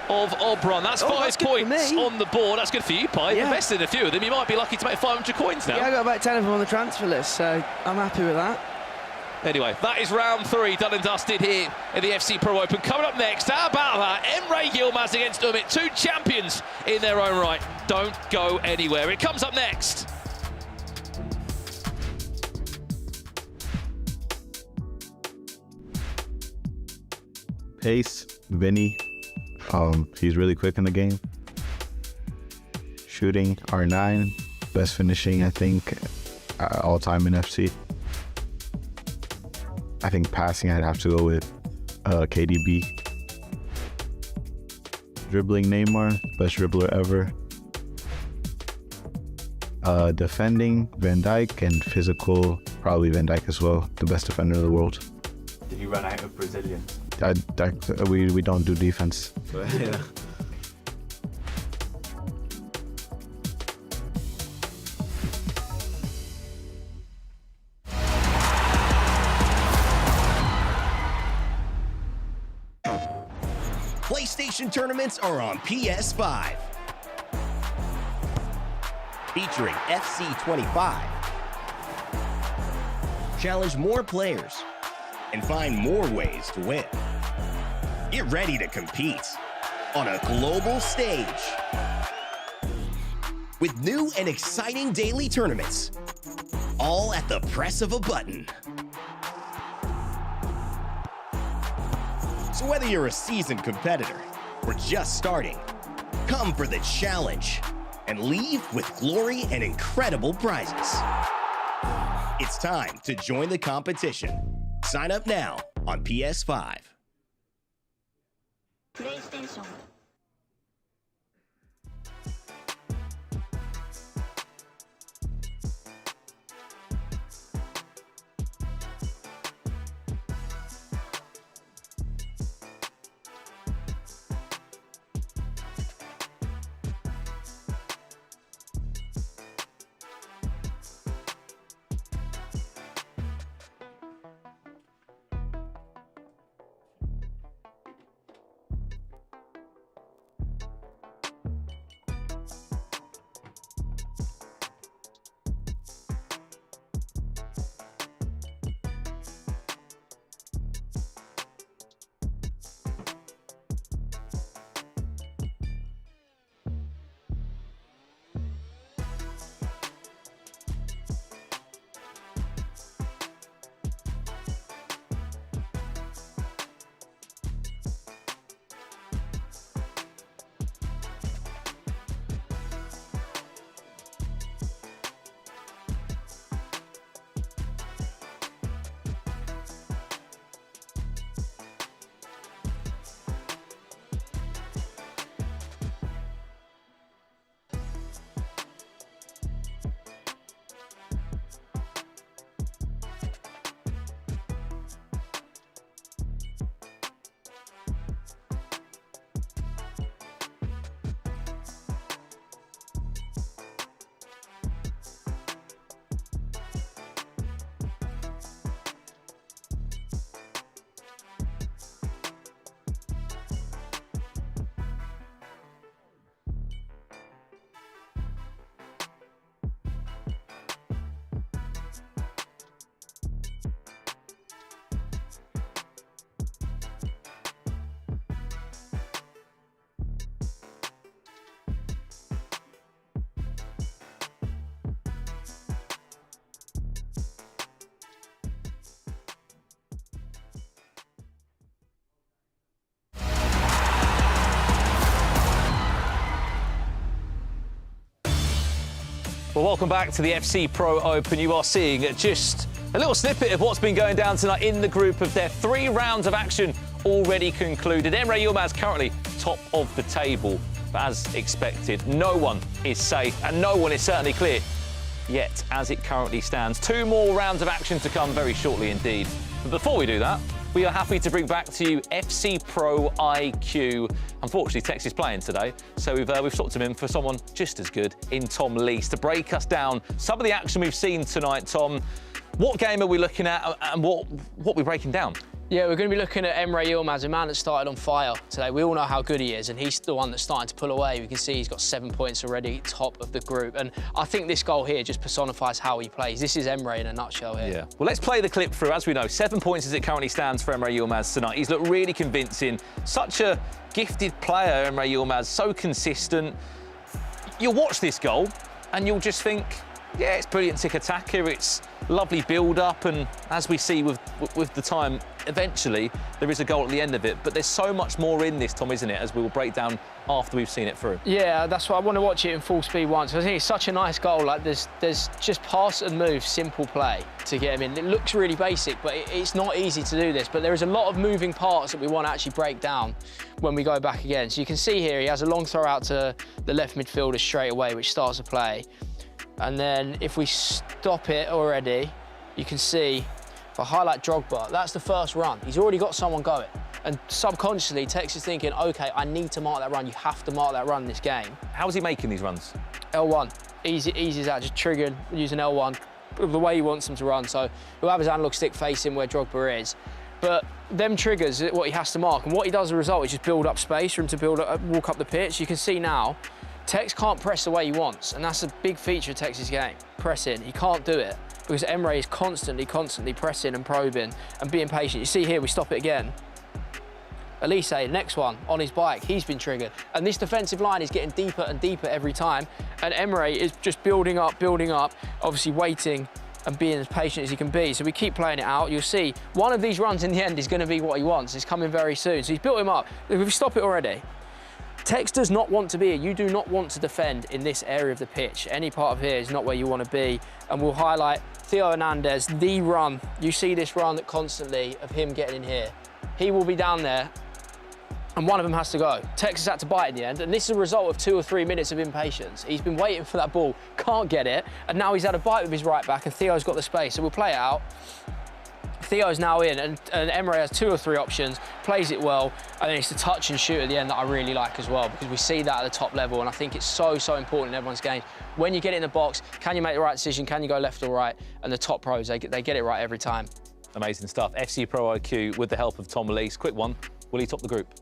of Obrun. That's 5 points on the board. That's good for you, Pi. You've invested in a few of them. You might be lucky to make 500 coins now. Yeah, I got about 10 of them on the transfer list, so I'm happy with that. Anyway, that is round 3 done and dusted here in the FC Pro Open. Coming up next, how about that? Emre Yilmaz against Umut, 2 champions in their own right. Don't go anywhere. It comes up next. Pace, Vinny, he's really quick in the game. Shooting, R9, best finishing, I think, all time in FC. I think passing, I'd have to go with KDB. Dribbling, Neymar, best dribbler ever. Defending, Van Dijk, and physical, probably Van Dijk as well, the best defender in the world. Did you run out of Brazilian? We don't do defense. Yeah. PlayStation tournaments are on PS5. Featuring FC 25. Challenge more players and find more ways to win. Get ready to compete on a global stage with new and exciting daily tournaments, all at the press of a button. So whether you're a seasoned competitor or just starting, come for the challenge and leave with glory and incredible prizes. It's time to join the competition. Sign up now on PS5. PlayStation. Well, welcome back to the FC Pro Open. You are seeing just a little snippet of what's been going down tonight in the group of death. 3 rounds of action already concluded. Emre Yilmaz currently top of the table. But as expected, no one is safe and no one is certainly clear yet as it currently stands. 2 more rounds of action to come very shortly indeed. But before we do that, we are happy to bring back to you FC Pro IQ. Unfortunately, Tekkz is playing today, so we've swapped him in for someone just as good in Tom Lees to break us down some of the action we've seen tonight. Tom, what game are we looking at and what we're breaking down? Yeah, we're going to be looking at Emre Yilmaz, a man that started on fire today. We all know how good he is, and he's the one that's starting to pull away. We can see he's got 7 points already, top of the group. And I think this goal here just personifies how he plays. This is Emre in a nutshell here. Yeah. Well, let's play the clip through. As we know, 7 points as it currently stands for Emre Yilmaz tonight. He's looked really convincing. Such a gifted player, Emre Yilmaz, so consistent. You'll watch this goal, and you'll just think, yeah, it's brilliant tiki-taka, it's lovely build-up, and as we see with the time, eventually there is a goal at the end of it. But there's so much more in this, Tom, isn't it, as we will break down after we've seen it through. Yeah, that's why I want to watch it in full speed once. I think it's such a nice goal. Like there's just pass and move, simple play to get him in. It looks really basic, but it's not easy to do this. But there is a lot of moving parts that we want to actually break down when we go back again. So you can see here he has a long throw out to the left midfielder straight away, which starts the play. And then if we stop it already, you can see If I highlight Drogba, that's the first run. He's already got someone going. And subconsciously, Tekkz is thinking, OK, I need to mark that run. You have to mark that run in this game. How is he making these runs? L1. Easy as that, just triggering, using L1, the way he wants them to run. So he'll have his analog stick facing where Drogba is. But them triggers are what he has to mark. And what he does as a result is just build up space for him to walk up the pitch. You can see now, Tekkz can't press the way he wants. And that's a big feature of Tekksz's game, pressing. He can't do it because Emre is constantly pressing and probing and being patient. You see here, we stop it again. Elise, next one, on his bike, he's been triggered. And this defensive line is getting deeper and deeper every time. And Emre is just building up, obviously waiting and being as patient as he can be. So we keep playing it out. You'll see one of these runs in the end is going to be what he wants. It's coming very soon. So he's built him up. If we stop it already, Tekkz does not want to be here. You do not want to defend in this area of the pitch. Any part of here is not where you want to be. And we'll highlight Theo Hernandez, the run. You see this run constantly of him getting in here. He will be down there and one of them has to go. Tekkz has had to bite in the end, and this is a result of 2 or 3 minutes of impatience. He's been waiting for that ball, can't get it, and now he's had a bite with his right back, and Theo's got the space, so we'll play it out. Theo's now in, and Emre has 2 or 3 options, plays it well, and then it's the touch and shoot at the end that I really like as well, because we see that at the top level, and I think it's so important in everyone's game. When you get in the box, can you make the right decision? Can you go left or right? And the top pros, they get it right every time. Amazing stuff. FC Pro IQ with the help of Tom Elise. Quick one, will he top the group?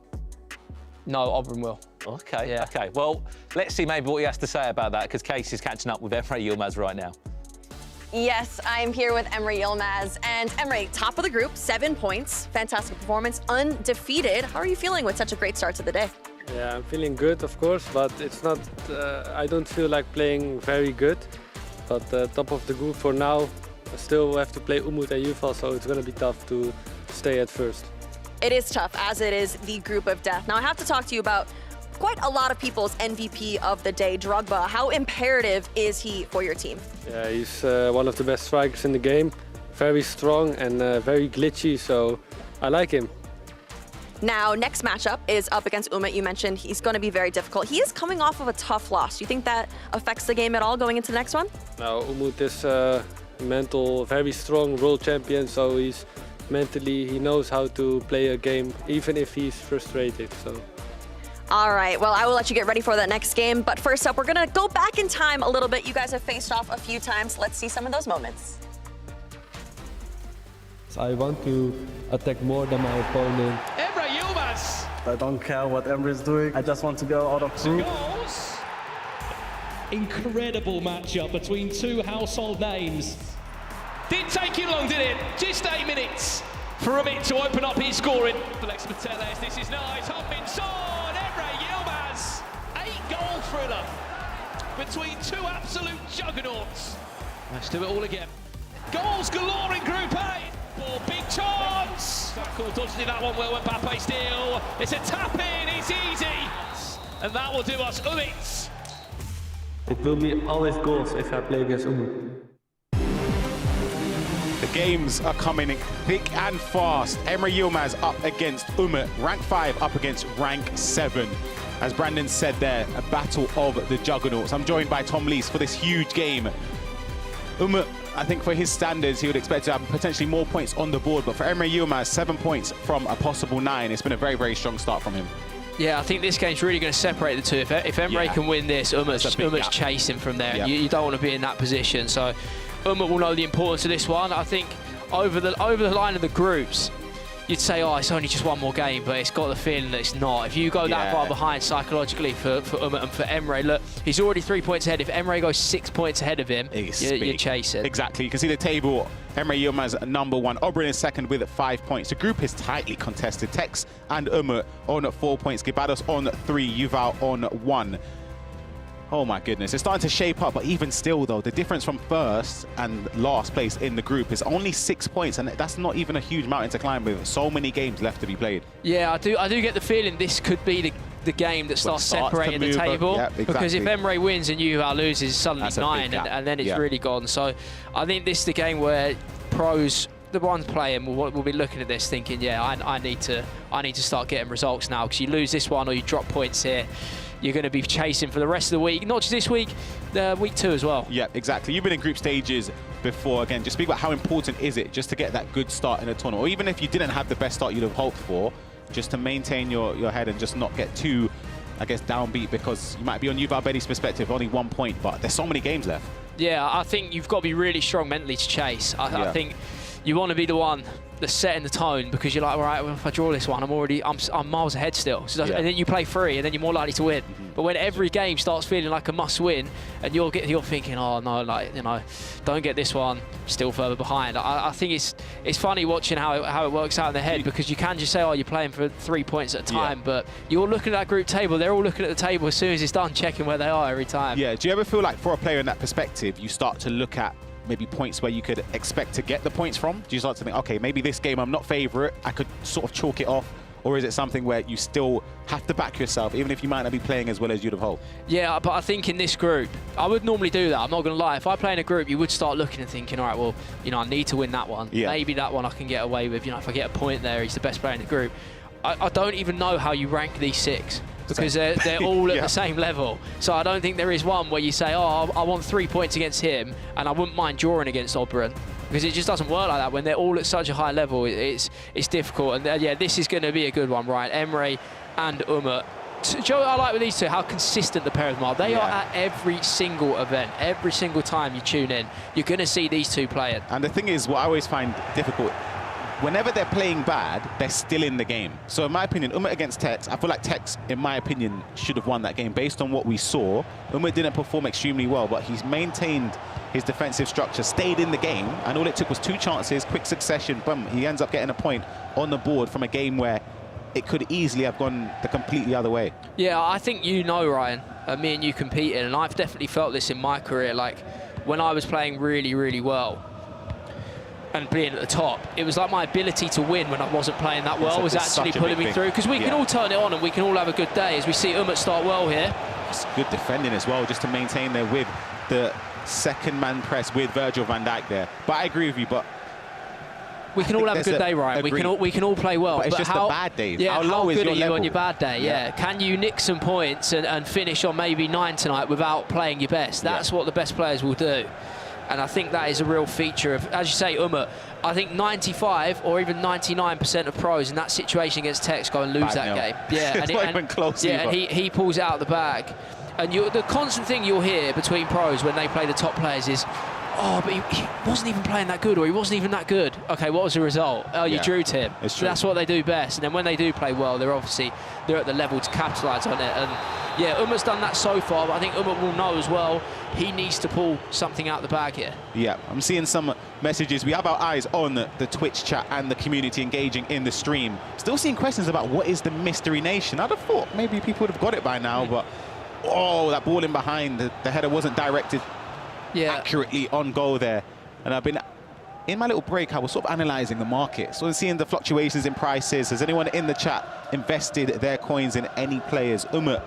No, Obrun will. Okay, yeah. Okay. Well, let's see maybe what he has to say about that, because Case is catching up with Emre Yilmaz right now. Yes, I'm here with Emre Yilmaz. And Emre, top of the group, 7 points. Fantastic performance, undefeated. How are you feeling with such a great start to the day? Yeah, I'm feeling good, of course, but it's not, I don't feel like playing very good. But top of the group for now, I still have to play Umut and Yuval, so it's going to be tough to stay at first. It is tough, as it is the group of death. Now, I have to talk to you about quite a lot of people's MVP of the day, Drogba. How imperative is he for your team? Yeah, he's one of the best strikers in the game. Very strong and very glitchy, so I like him. Now, next matchup is up against Umut. You mentioned he's going to be very difficult. He is coming off of a tough loss. Do you think that affects the game at all going into the next one? Now, Umut is very strong world champion, so he's mentally, he knows how to play a game, even if he's frustrated. So. All right, well, I will let you get ready for that next game. But first up, we're going to go back in time a little bit. You guys have faced off a few times. Let's see some of those moments. I want to attack more than my opponent. Emre Yilmaz. I don't care what Emre is doing. I just want to go out of group. Goals. Incredible matchup between 2 household names. Didn't take you long, did it? Just 8 minutes for Umut to open up his scoring. Alex Mateles, this is nice. Hopkinson, Emre Yilmaz. 8-goal thriller between 2 absolute juggernauts. Let's do it all again. Goals galore in Group A. Ball, big chance. Cool, dodged that one well when Mbappe steal. It's a tap in, it's easy. And that will do us Umut. It will be always goals if I play against Umut. The games are coming in thick and fast. Emre Yilmaz up against Umut, rank 5 up against rank 7. As Brandon said there, a battle of the juggernauts. I'm joined by Tom Elise for this huge game. Umut, I think for his standards, he would expect to have potentially more points on the board, but for Emre Yilmaz, 7 points from a possible 9. It's been a very, very strong start from him. Yeah, I think this game's really going to separate the two. If Emre can win this, Umut's chasing from there. Yep. You don't want to be in that position. So Umut will know the importance of this one. I think over the line of the groups, you'd say, oh, it's only just one more game, but it's got the feeling that it's not. If you go that far behind psychologically for Umut and for Emre, look, he's already 3 points ahead. If Emre goes 6 points ahead of him, you're chasing. Exactly. You can see the table. Emre Yilmaz #1. Obrun is second with 5 points. The group is tightly contested. Tekkz and Umut on 4 points. Guibarros on 3. Yuval on 1. Oh my goodness, it's starting to shape up, but even still though, the difference from first and last place in the group is only 6 points, and that's not even a huge mountain to climb with so many games left to be played. Yeah, I do get the feeling this could be the game that starts separating the table. Yeah, exactly. Because if Emre wins and Yuval loses, it's suddenly 9, and then it's really gone. So I think this is the game where pros, the ones playing, will be looking at this thinking, yeah, I need to start getting results now, because you lose this one or you drop points here, you're going to be chasing for the rest of the week, not just this week, week 2 as well. Yeah, exactly. You've been in group stages before. Again, just speak about how important is it just to get that good start in a tournament, or even if you didn't have the best start you'd have hoped for, just to maintain your head and just not get too, I guess, downbeat, because you might be on Yuval Bedi's perspective, only 1 point, but there's so many games left. Yeah, I think you've got to be really strong mentally to chase. I think you want to be the one that's setting the tone, because you're like, all right, well, if I draw this one, I'm miles ahead still. So and then you play 3, and then you're more likely to win. But when every game starts feeling like a must-win, and you're thinking, oh no, like, you know, don't get this one, still further behind. I think it's funny watching how it works out in the head, because you can just say, oh, you're playing for 3 points at a time, but you're looking at that group table. They're all looking at the table as soon as it's done, checking where they are every time. Yeah. Do you ever feel like, for a player in that perspective, you start to look at maybe points where you could expect to get the points from? Do you start to think, okay, maybe this game I'm not favourite, I could sort of chalk it off? Or is it something where you still have to back yourself, even if you might not be playing as well as you'd have hoped? Yeah, but I think in this group, I would normally do that. I'm not going to lie. If I play in a group, you would start looking and thinking, all right, well, you know, I need to win that one. Yeah. Maybe that one I can get away with. You know, if I get a point there, he's the best player in the group. I don't even know how you rank these 6, because they're all at the same level. So I don't think there is one where you say, oh, I want 3 points against him, and I wouldn't mind drawing against Obrun, because it just doesn't work like that. When they're all at such a high level, it's difficult. And yeah, this is going to be a good one, right? Emre and Umut. Joe, I like with these two how consistent the pair of them are. They are at every single event, every single time you tune in, you're going to see these two playing. And the thing is, what I always find difficult, whenever they're playing bad, they're still in the game. So in my opinion, Umut against Tekkz, I feel like Tekkz, in my opinion, should have won that game based on what we saw. Umut didn't perform extremely well, but he's maintained his defensive structure, stayed in the game, and all it took was 2 chances, quick succession, boom, he ends up getting a point on the board from a game where it could easily have gone the completely other way. Yeah, I think you know, Ryan, me and you competing, and I've definitely felt this in my career. Like, when I was playing really, really well, and being at the top, it was like my ability to win when I wasn't playing that well was actually pulling me through, because we can all turn it on and we can all have a good day, as we see Umut start well here. It's good defending as well, just to maintain there with the second man press with Virgil van Dijk there. But I agree with you, but we can all have a good day, Ryan. We can all play well. But it's just how, a bad day. Yeah, how low good is your are you level? on your bad day? Yeah. Can you nick some points and finish on maybe 9 tonight without playing your best? That's what the best players will do. And I think that is a real feature of, as you say, Umut. I think 95 or even 99% of pros in that situation against Tekkz go and lose that game. Yeah, it's not even close. Yeah, and he pulls it out of the bag. And the constant thing you'll hear between pros when they play the top players is, oh, but he wasn't even playing that good, or he wasn't even that good. Okay, what was the result? Oh, you drew to him. It's true. That's what they do best. And then when they do play well, they're at the level to capitalise on it. And yeah, Umut's done that so far, but I think Umut will know as well he needs to pull something out the bag here. Yeah, I'm seeing some messages. We have our eyes on the Twitch chat and the community engaging in the stream. Still seeing questions about what is the Mystery Nation. I'd have thought maybe people would have got it by now, but oh, that ball in behind. The header wasn't directed accurately on goal there. And I've been, in my little break, I was sort of analysing the market, sort of seeing the fluctuations in prices. Has anyone in the chat invested their coins in any players? Umut,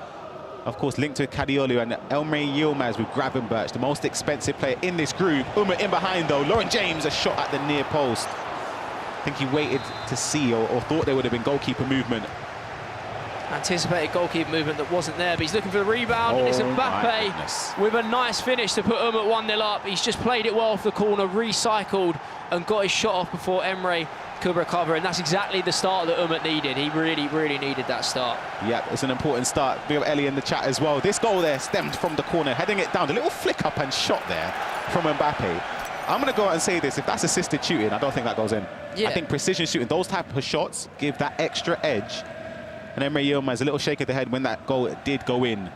of course, linked to Kadiolu, and Emre Yilmaz with Gravenberch, the most expensive player in this group. Umut in behind, though. Lauren James, a shot at the near post. I think he waited to see, or thought there would have been goalkeeper movement. Anticipated goalkeeper movement that wasn't there, but he's looking for the rebound, and it's Mbappe with a nice finish to put Umut 1-0 up. He's just played it well off the corner, recycled, and got his shot off before Emre could recover, and that's exactly the start that Umut needed. He really, really needed that start. Yep, it's an important start. We have Ellie in the chat as well. This goal there stemmed from the corner, heading it down. A little flick up and shot there from Mbappe. I'm going to go out and say this, if that's assisted shooting, I don't think that goes in. Yeah. I think precision shooting, those type of shots give that extra edge. And Emre Yilmaz, a little shake of the head when that goal did go in.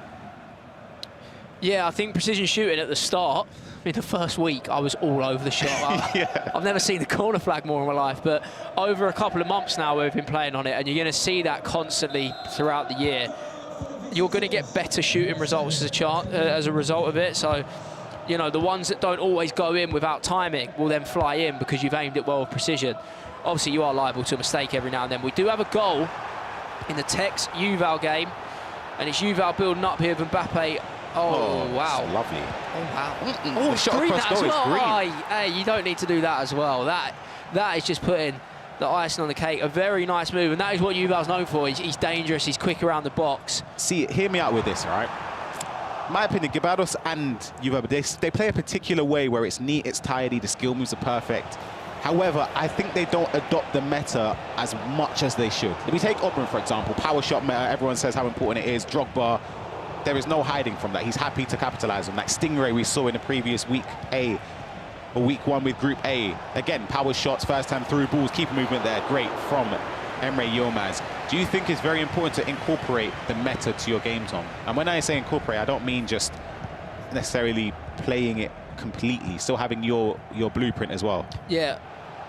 Yeah, I think precision shooting at the start, in the first week, I was all over the shot. I've never seen the corner flag more in my life, but over a couple of months now we've been playing on it, and you're going to see that constantly throughout the year. You're going to get better shooting results as a result of it. So, you know, the ones that don't always go in without timing will then fly in because you've aimed it well with precision. Obviously, you are liable to a mistake every now and then. We do have a goal in the Tekkz Yuval game, and it's Yuval building up here with Mbappe. Oh, wow. Lovely. Oh, wow. The shot green across that as goal is well. green. Oh, hey, you don't need to do that as well. That is just putting the icing on the cake. A very nice move, and that is what Yuval's known for. He's dangerous, he's quick around the box. See, hear me out with this, right? My opinion, Guibarros and Yuval, they play a particular way where it's neat, it's tidy, the skill moves are perfect. However, I think they don't adopt the meta as much as they should. If we take Obrun, for example, power shot meta, everyone says how important it is. Drogba, there is no hiding from that. He's happy to capitalize on that. Stingray we saw in the previous week week 1 with Group A. Again, power shots, first time through balls, keeper movement there, great from Emre Yilmaz. Do you think it's very important to incorporate the meta to your game, Tom? And when I say incorporate, I don't mean just necessarily playing it completely, still having your blueprint as well. Yeah.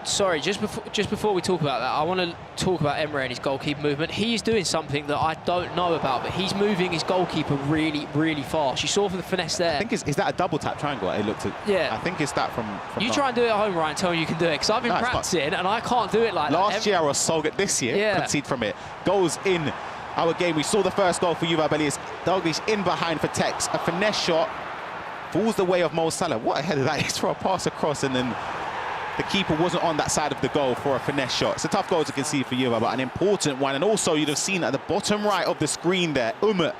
Sorry, just before we talk about that, I want to talk about Emre and his goalkeeper movement. He's doing something that I don't know about, but he's moving his goalkeeper really, really fast. You saw for the finesse there. I think is that a double tap triangle? It looked at. Yeah. I think it's that from you try and do it at home, Ryan. Tell me you can do it, because I've been practicing and I can't do it like that. Last year I was so good. This year, concede from it. Goes in our game. We saw the first goal for Yuval Belias. Dalglish in behind for Tekkz. A finesse shot falls the way of Mo Salah. What a header that is for a pass across, and then the keeper wasn't on that side of the goal for a finesse shot. It's a tough goal to concede for Yuval, but an important one. And also, you'd have seen at the bottom right of the screen there, Umut,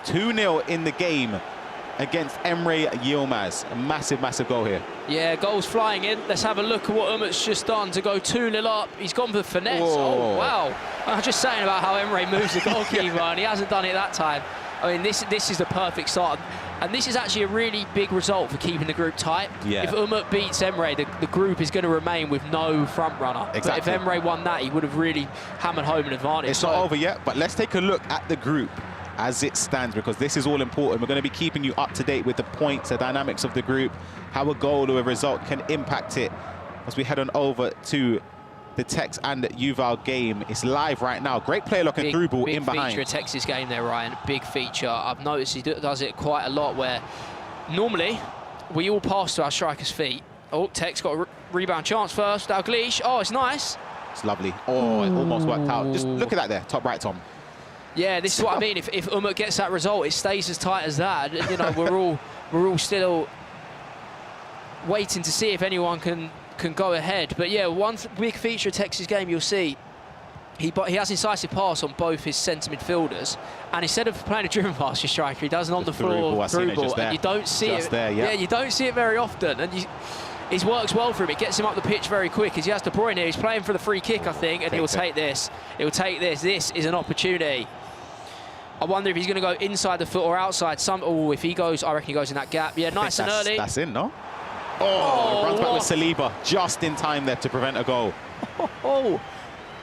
2-0 in the game against Emre Yilmaz. A massive, massive goal here. Yeah, goals flying in. Let's have a look at what Umut's just done to go 2-0 up. He's gone for the finesse. Whoa. Oh, wow. I was just saying about how Emre moves the goalkeeper, and he hasn't done it that time. I mean, this is the perfect start. And this is actually a really big result for keeping the group tight. Yeah. If Umut beats Emre, the group is going to remain with no front runner. Exactly. But if Emre won that, he would have really hammered home an advantage. It's not over yet, but let's take a look at the group as it stands, because this is all important. We're going to be keeping you up to date with the points, the dynamics of the group, how a goal or a result can impact it as we head on over to the Tekkz and Yuval game. It's live right now. Great player locking through ball in behind. Big feature of Tekkz's game there, Ryan. Big feature. I've noticed he does it quite a lot, where normally we all pass to our striker's feet. Oh, Tekkz got a rebound chance first. Dalglish. Oh, it's nice. It's lovely. Oh, it almost worked out. Just look at that there, top right, Tom. Yeah, this is what I mean. If Umut gets that result, it stays as tight as that. You know, we're all still waiting to see if anyone can go ahead. But yeah, one big feature of Tekkz's game, you'll see, he has incisive pass on both his centre midfielders, and instead of playing a driven pass, your striker, he does an on the floor through ball, and you don't see it. Yeah, you don't see it very often, and it works well for him. It gets him up the pitch very quick, as he has De Bruyne here. He's playing for the free kick, I think, and he'll take this. He'll take this. This is an opportunity. I wonder if he's going to go inside the foot or outside. If he goes, I reckon he goes in that gap. Yeah, nice and early. That's in, no? Oh, runs back with Saliba, just in time there to prevent a goal. Oh,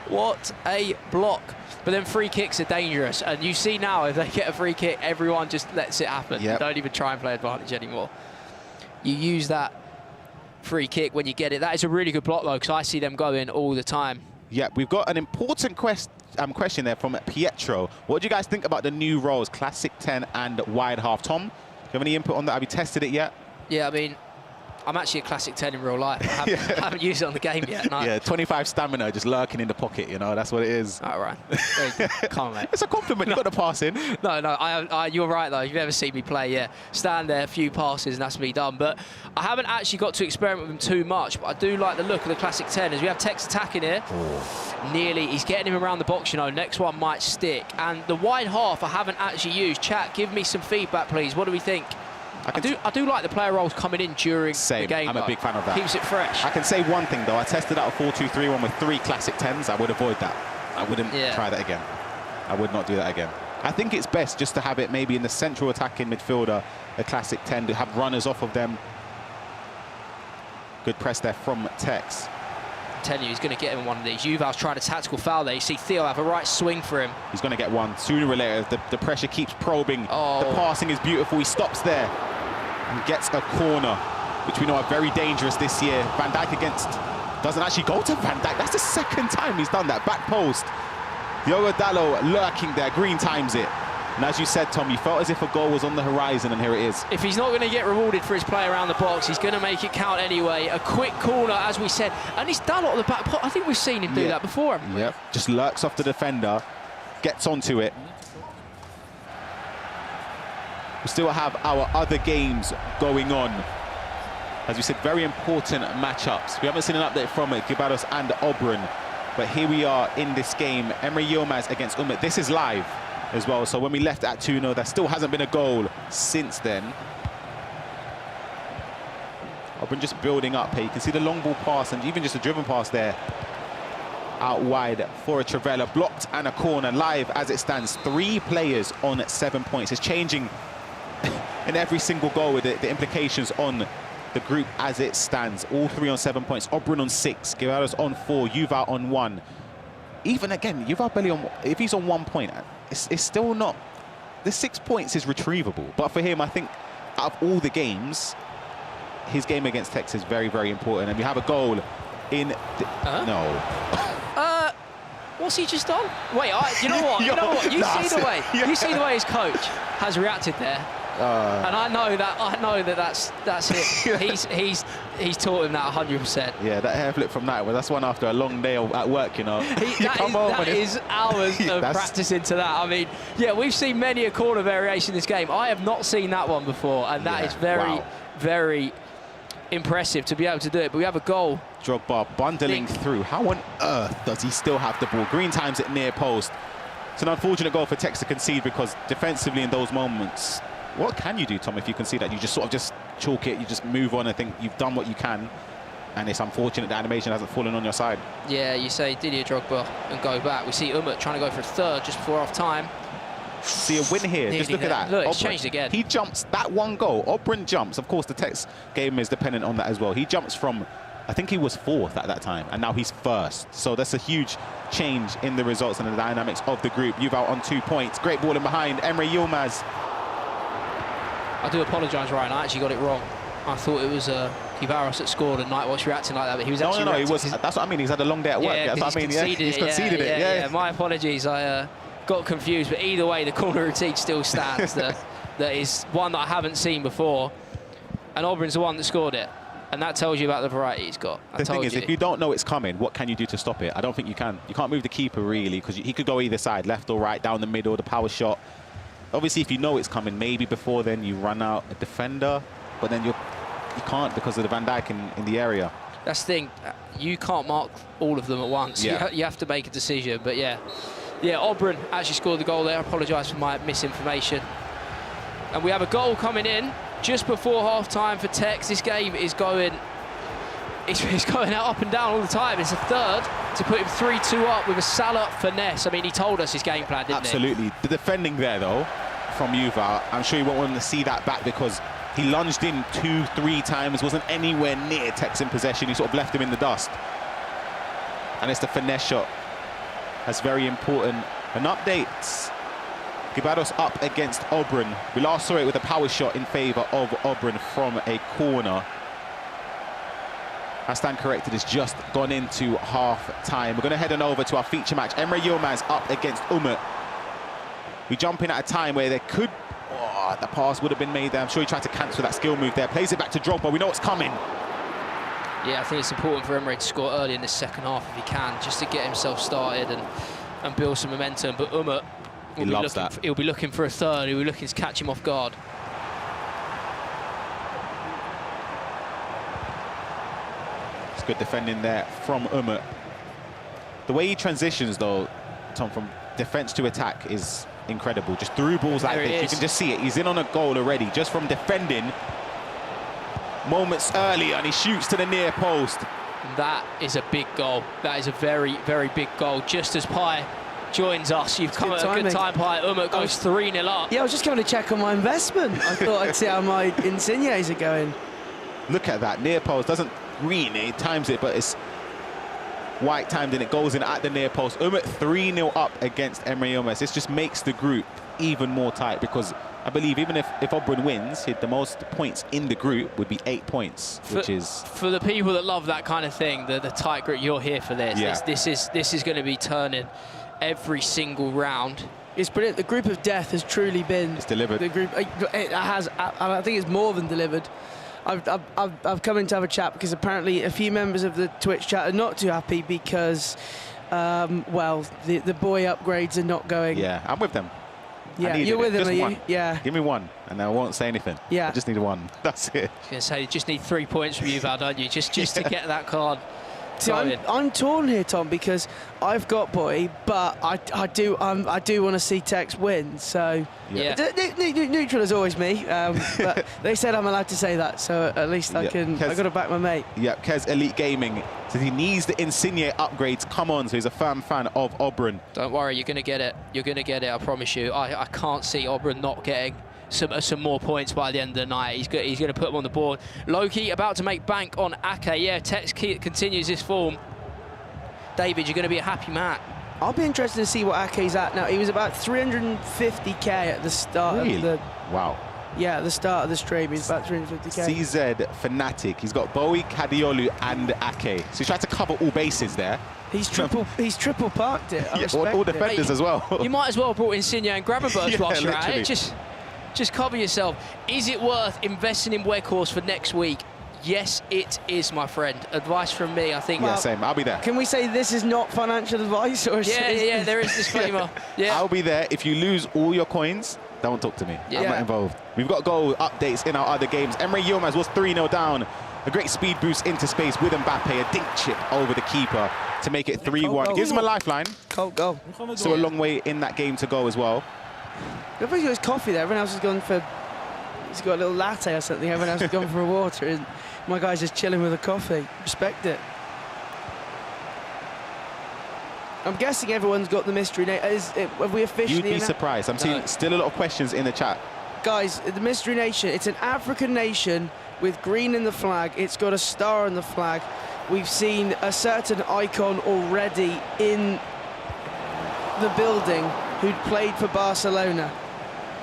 what a block. But then free kicks are dangerous. And you see now, if they get a free kick, everyone just lets it happen. Yep. You don't even try and play advantage anymore. You use that free kick when you get it. That is a really good block, though, because I see them go in all the time. Yeah, we've got an important question there from Pietro. What do you guys think about the new roles, classic 10 and wide half? Tom, do you have any input on that? Have you tested it yet? Yeah, I mean, I'm actually a classic 10 in real life. I haven't used it on the game yet. No. Yeah, 25 stamina just lurking in the pocket, you know, that's what it is. All right. Come on, mate. It's a compliment, you've got to pass in. No, you're right, though. You've never seen me play, yeah. Stand there, a few passes, and that's me done. But I haven't actually got to experiment with him too much, but I do like the look of the classic 10, as we have Tekkz attacking here. Nearly. He's getting him around the box, you know. Next one might stick. And the wide half I haven't actually used. Chat, give me some feedback, please. What do we think? I do like the player roles coming in during the game. I'm a big fan of that. Keeps it fresh. I can say one thing, though. I tested out a 4-2-3-1 with 3 classic 10s. I would avoid that. I wouldn't try that again. I would not do that again. I think it's best just to have it maybe in the central attacking midfielder, a classic 10, to have runners off of them. Good press there from Tekkz. I'm telling you, he's going to get him one of these. Yuval's trying a tactical foul there. You see Theo have a right swing for him. He's going to get one sooner or later. The pressure keeps probing. The passing is beautiful. He stops there and gets a corner, which we know are very dangerous this year. Van Dijk doesn't actually go to Van Dijk. That's the second time he's done that. Back post. Diogo Dalot lurking there. Green times it. And as you said, Tom, you felt as if a goal was on the horizon, and here it is. If he's not going to get rewarded for his play around the box, he's going to make it count anyway. A quick corner, as we said. And it's Dalot at the back. I think we've seen him do that before, haven't we? Yep. Just lurks off the defender, gets onto it. We still have our other games going on. As we said, very important matchups. We haven't seen an update from Guibarros and Obrun. But here we are in this game, Emre Yilmaz against Umut. This is live as well, so when we left at 2-0, there still hasn't been a goal since then. Obrun just building up here. You can see the long ball pass and even just a driven pass there. Out wide for a Trivela, blocked and a corner. Live as it stands, 3 players on 7 points. It's changing in every single goal with the implications on the group as it stands. All 3 on 7 points. Obrun on 6, Guibarros on 4, Yuval on 1. Even again, Yuval barely on, if he's on 1 point, it's still not, the 6 points is retrievable. But for him, I think out of all the games, his game against Tekkz is very, very important. And we have a goal in, no. What's he just done? Wait, you know what? You know what? You see the way. You see the way his coach has reacted there, and I know that's it. He's taught him that 100%. Yeah, that hair flip from that's one after a long day at work, you know. That is hours of practicing to that. I mean, yeah, we've seen many a corner variation in this game. I have not seen that one before, and that is very, very impressive to be able to do it. But we have a goal. Drogba bundling through. How on earth does he still have the ball? Green times it near post. It's an unfortunate goal for Tekkz to concede, because defensively in those moments, what can you do, Tom, if you concede that? You just sort of just chalk it, you just move on and think you've done what you can, and it's unfortunate the animation hasn't fallen on your side. Yeah, you say Didier Drogba and go back. We see Umut trying to go for a third just before half time. See a win here. Just look at that. Look, it's changed again. He jumps that one goal. Obrun jumps. Of course, the Tekkz game is dependent on that as well. He jumps from, I think he was 4th at that time, and now he's 1st. So that's a huge change in the results and the dynamics of the group. Yuval on 2 points. Great ball in behind. Emre Yilmaz. I do apologise, Ryan. I actually got it wrong. I thought it was Guibarros that scored and Nightwatch reacting like that, but he was actually... No, he was. That's what I mean. He's had a long day at work. Yeah, that's what I mean. He's conceded it. Yeah, my apologies. I got confused, but either way, the corner routine still stands. that is one that I haven't seen before, and Obrun's the one that scored it, and that tells you about the variety he's got. The thing is, if you don't know it's coming, what can you do to stop it? I don't think you can. You can't move the keeper really, because he could go either side, left or right, down the middle, the power shot. Obviously, if you know it's coming, maybe before then you run out a defender, but then you can't because of the Van Dijk in the area. That's the thing. You can't mark all of them at once. Yeah. You have to make a decision, but yeah. Yeah, Obrun actually scored the goal there. I apologise for my misinformation. And we have a goal coming in just before half-time for Tekkz. This game is going... It's going out up and down all the time. It's a third to put him 3-2 up with a Salah finesse. I mean, he told us his game plan, didn't he? Absolutely. The defending there, though, from Yuval, I'm sure you won't want to see that back, because he lunged in 2-3 times, wasn't anywhere near Tekkz in possession. He sort of left him in the dust. And it's the finesse shot. That's very important. An update. Guibarros up against Obrun. We last saw it with a power shot in favour of Obrun from a corner. I stand corrected, it's just gone into half-time. We're going to head on over to our feature match. Emre Yilmaz up against Umut. We jump in at a time where there could... Oh, the pass would have been made there. I'm sure he tried to cancel that skill move there. Plays it back to Drogba. We know what's coming. Yeah, I think it's important for Emre to score early in the second half if he can, just to get himself started and build some momentum. But Umut he'll be looking for a third. He'll be looking to catch him off guard. It's good defending there from Umut. The way he transitions, though, Tom, from defence to attack is incredible. Just through balls like this, you can just see it. He's in on a goal already, just from defending moments earlier, and he shoots to the near post. That is a big goal. That is a very, very big goal. Just as Pi joins us, you've come at a good time, Pi. Umut goes 3-0 up. Yeah, I was just coming to check on my investment. I thought I'd see how my insignes are going. Look at that, near post. Doesn't really times it, but it's White timed and it goes in at the near post. Umut 3-0 up against Emre Yilmaz. This just makes the group even more tight, because I believe even if Obrun wins, the most points in the group would be 8 points, which is... For the people that love that kind of thing, the tight group, you're here for this. Yeah. This is going to be turning every single round. It's brilliant. The group of death has truly been... It's delivered. The group, it has, I think it's more than delivered. I've come in to have a chat because apparently a few members of the Twitch chat are not too happy because, well, the boy upgrades are not going. Yeah, I'm with them. Yeah, you're with them, are you? Yeah. Give me one, and I won't say anything. Yeah. I just need one. That's it. I was going to say, you just need 3 points from Yuval, don't you? Just to get that card See, I'm torn here, Tom, because I've got Boy, but I do want to see Tekkz win. So neutral is always me, but they said I'm allowed to say that, so at least I got to back my mate. Yeah, Kez Elite Gaming says he needs the Insigne upgrades. Come on, so he's a firm fan of Obrun. Don't worry, you're going to get it. You're going to get it. I promise you. I can't see Obrun not getting some more points by the end of the night. He's going to put them on the board. Loki about to make bank on Ake. Yeah, Tekkz continues this form. David, you're going to be a happy man. I'll be interested to see what Ake's at now. He was about 350k at the start of the... Wow. Yeah, at the start of the stream, he's about 350k. CZ Fnatic. He's got Bowie, Kadiolu, and Ake. So he's trying to cover all bases there. He's triple parked it. I all defenders as well. You might as well have brought Insigne and Gravenberch whilst you're at literally. it. Just cover yourself. Is it worth investing in Weghorst for next week? Yes, it is, my friend. Advice from me, I think. Yeah, same. I'll be there. Can we say this is not financial advice? Or yeah, there is disclaimer. Yeah. I'll be there. If you lose all your coins, don't talk to me. I'm not involved. We've got goal updates in our other games. Emre Yilmaz was 3-0 down. A great speed boost into space with Mbappe. A dink chip over the keeper to make it 3-1. Gives him a lifeline. Cold goal. So a long way in that game to go as well. Everybody's got his coffee there. Everyone else has gone for... He's got a little latte or something. Everyone else has gone for a water. And my guy's just chilling with a coffee. Respect it. I'm guessing everyone's got the mystery name. Have we officially... You'd be surprised. I'm seeing still a lot of questions in the chat. Guys, the mystery nation, it's an African nation with green in the flag. It's got a star on the flag. We've seen a certain icon already in the building who'd played for Barcelona.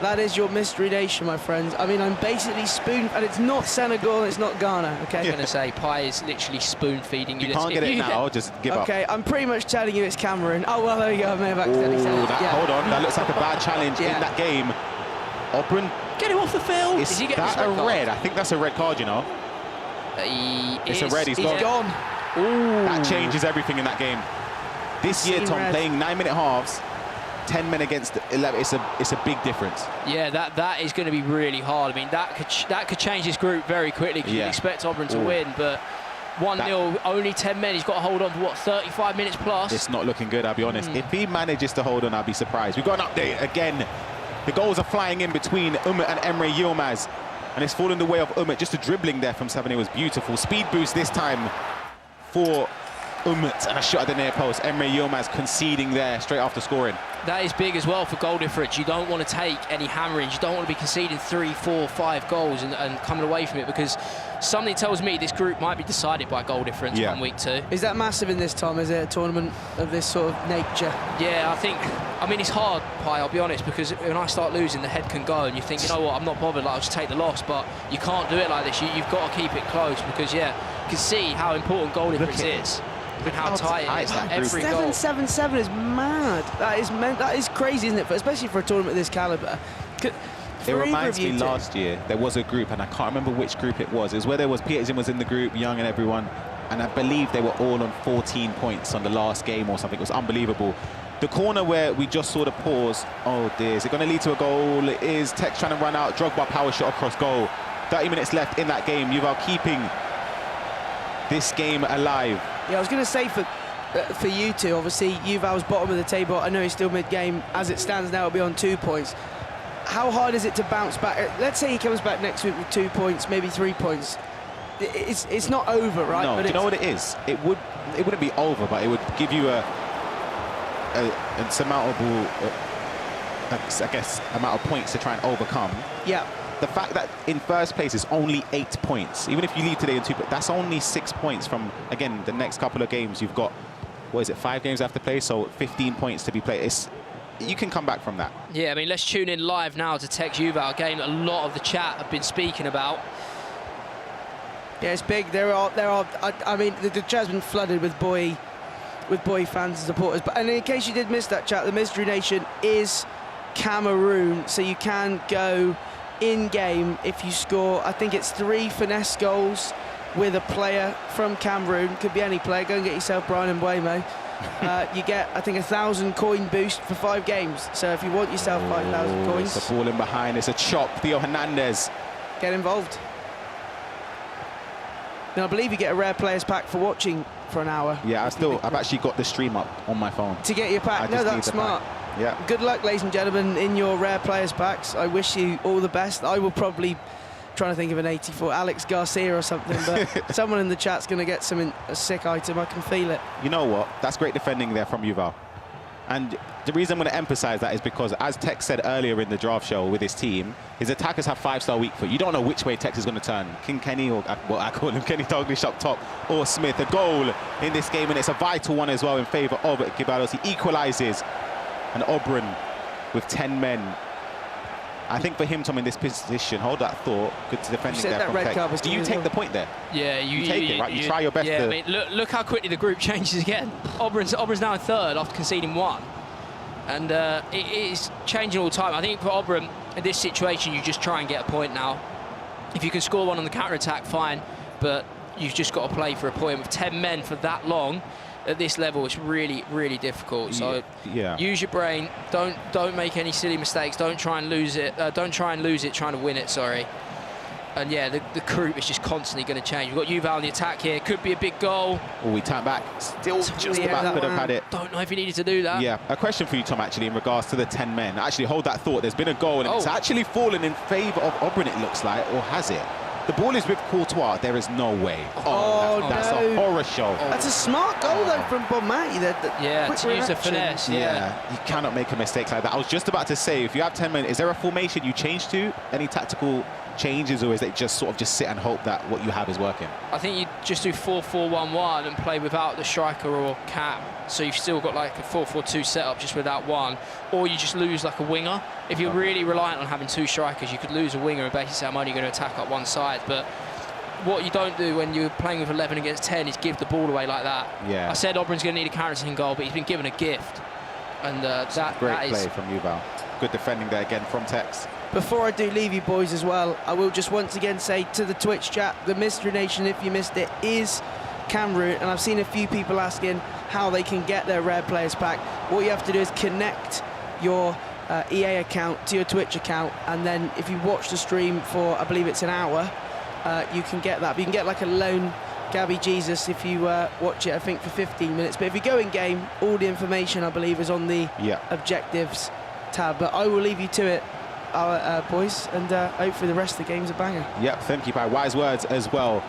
That is your mystery nation, my friends. I mean, I'm basically and it's not Senegal, it's not Ghana, okay? I'm going to say, Pi is literally spoon-feeding you. You can't get it now, just give up. Okay, I'm pretty much telling you it's Cameroon. Oh, well, there you go, I may have accidentally said it. Hold on, that looks like a bad challenge in that game. Obrun. Get him off the field. Is that a red? I think that's a red card, you know. It's a red, he's gone. Ooh. That changes everything in that game. This year, Tom, playing 9-minute halves, 10 men against 11, it's a big difference. Yeah, that is going to be really hard. I mean, that could change this group very quickly because you'd expect Obrun to win, but 1-0, only 10 men. He's got to hold on for, what, 35 minutes plus? It's not looking good, I'll be honest. If he manages to hold on, I'll be surprised. We've got an update again. The goals are flying in between Umut and Emre Yilmaz, and it's fallen the way of Umut. Just a dribbling there from Savane was beautiful. Speed boost this time for Umut, and a shot at the near post. Emre Yilmaz conceding there straight after scoring. That is big as well for goal difference. You don't want to take any hammerings. You don't want to be conceding 3, 4, 5 goals and coming away from it, because something tells me this group might be decided by goal difference from week 2. Is that massive in this, Tom? Is it a tournament of this sort of nature? Yeah, I mean, it's hard, Pi, I'll be honest, because when I start losing, the head can go, and you think, you know what, I'm not bothered, like, I'll just take the loss, but you can't do it like this. You've got to keep it close, because, you can see how important goal difference is. And how tight it is. Every goal. 7-7-7 is mad. That is crazy, isn't it? Especially for a tournament of this caliber. It reminds me last year, there was a group, and I can't remember which group it was. It was where there was Peterson was in the group, Young and everyone, and I believe they were all on 14 points on the last game or something. It was unbelievable. The corner where we just saw the pause, oh dear, is it going to lead to a goal? It is. Tekkz trying to run out, Drogba power shot across goal. 30 minutes left in that game. Yuval keeping this game alive. Yeah, I was going to say for you two, obviously, Yuval's bottom of the table. I know he's still mid-game. As it stands now, it'll be on 2 points. How hard is it to bounce back? Let's say he comes back next week with 2 points, maybe 3 points. It's not over, right? No, but do you know what it is? It wouldn't be over, but it would give you a surmountable, I guess, amount of points to try and overcome. Yeah. The fact that in first place is only 8 points, even if you lead today in 2, that's only 6 points from, again, the next couple of games. You've got, what is it, 5 games after play, so 15 points to be played. You can come back from that. Yeah, I mean, let's tune in live now to Tekkz Yuval, a game that a lot of the chat have been speaking about. Yeah, it's big. There are. I mean, the chat's been flooded with boy fans and supporters. But and in case you did miss that chat, the Mystery Nation is Cameroon, so you can go in-game if you score, I think it's 3 finesse goals with a player from Cameroon. Could be any player. Go and get yourself Brian Mbuemo. You get, I think, 1,000 coin boost for 5 games. So if you want yourself 5,000 coins... It's a ball in behind. It's a chop. Theo Hernandez. Get involved. Now, I believe you get a rare players pack for watching for an hour. Yeah, I've actually got the stream up on my phone. To get your pack? No, that's smart. Yeah. Good luck, ladies and gentlemen, in your rare players packs. I wish you all the best. I will probably trying to think of an 84 Alex Garcia or something, but someone in the chat's going to get a sick item. I can feel it. You know what? That's great defending there from Yuval. And the reason I'm going to emphasize that is because, as Tekkz said earlier in the draft show with his team, his attackers have 5-star weak foot. You don't know which way Tekkz is going to turn. King Kenny, or what I call him, Kenny Dalglish up top, or Smith. A goal in this game, and it's a vital one as well in favour of Guibarros. He equalises, and Obrun with 10 men. I think for him, Tom, in this position, hold that thought. Good defending there from Tekkz. Do you take the point there? Yeah, you take it, right? You try your best to... I mean, look how quickly the group changes again. Obrun's now in third after conceding 1. And it is changing all the time. I think for Obrun, in this situation, you just try and get a point now. If you can score 1 on the counter-attack, fine. But you've just got to play for a point. With 10 men for that long, at this level, it's really, really difficult. So use your brain. Don't make any silly mistakes. Don't try and lose it. Don't try and lose it trying to win it, sorry. And yeah, the group is just constantly going to change. We've got Yuval in the attack here. Could be a big goal. Oh, we tap back. Still just about could have had it. Don't know if he needed to do that. Yeah, a question for you, Tom, actually, in regards to the 10 men. Actually, hold that thought. There's been a goal, and it's actually fallen in favour of Obrun, it looks like, or has it? The ball is with Courtois. There is no way. That's a horror show. That's a smart goal, though, from Bonmati. Yeah, to use the finesse. Yeah, you cannot make a mistake like that. I was just about to say, if you have 10 men, is there a formation you change to? Any tactical changes, or is it just sort of just sit and hope that what you have is working? I think you just do 4-4-1-1 and play without the striker or cap. So you've still got like a 4-4-2 setup just without one, or you just lose like a winger. If you're really reliant on having 2 strikers, you could lose a winger and basically say, I'm only going to attack up one side. But what you don't do when you're playing with 11 against 10 is give the ball away like that. Yeah. I said Obrun's going to need a counter-attacking goal, but he's been given a gift. And great play from Yuval. Good defending there again from Tekkz. Before I do leave you boys as well, I will just once again say to the Twitch chat, the Mystery Nation, if you missed it, is Cameroon, and I've seen a few people asking how they can get their rare players pack. What you have to do is connect your EA account to your Twitch account, and then if you watch the stream for, I believe it's an hour, you can get that. But you can get like a lone Gabby Jesus if you watch it, I think, for 15 minutes. But if you go in game, all the information, I believe, is on the objectives tab. But I will leave you to it, our boys, and hopefully the rest of the game's a banger. Yep, thank you, Pai. Wise words as well,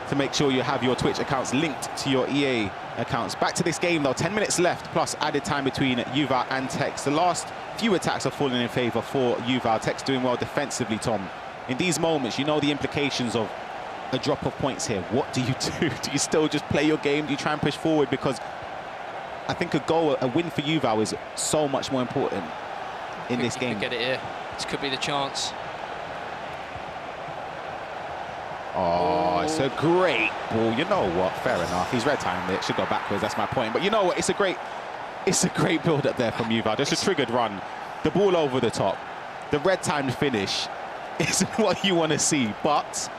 to make sure you have your Twitch accounts linked to your EA accounts. Back to this game, though. 10 minutes left, plus added time between Yuval and Tekkz. The last few attacks are falling in favour for Yuval. Tekkz doing well defensively, Tom. In these moments, you know the implications of a drop of points here. What do you do? Do you still just play your game? Do you try and push forward? Because I think a win for Yuval is so much more important in this game. Get it here. This could be the chance. Oh, it's a great ball. You know what? Fair enough. He's red-timed it. Should go backwards. That's my point. But you know what? It's a great build-up there from Yuval. Just a triggered run. The ball over the top. The red-timed finish isn't what you want to see, but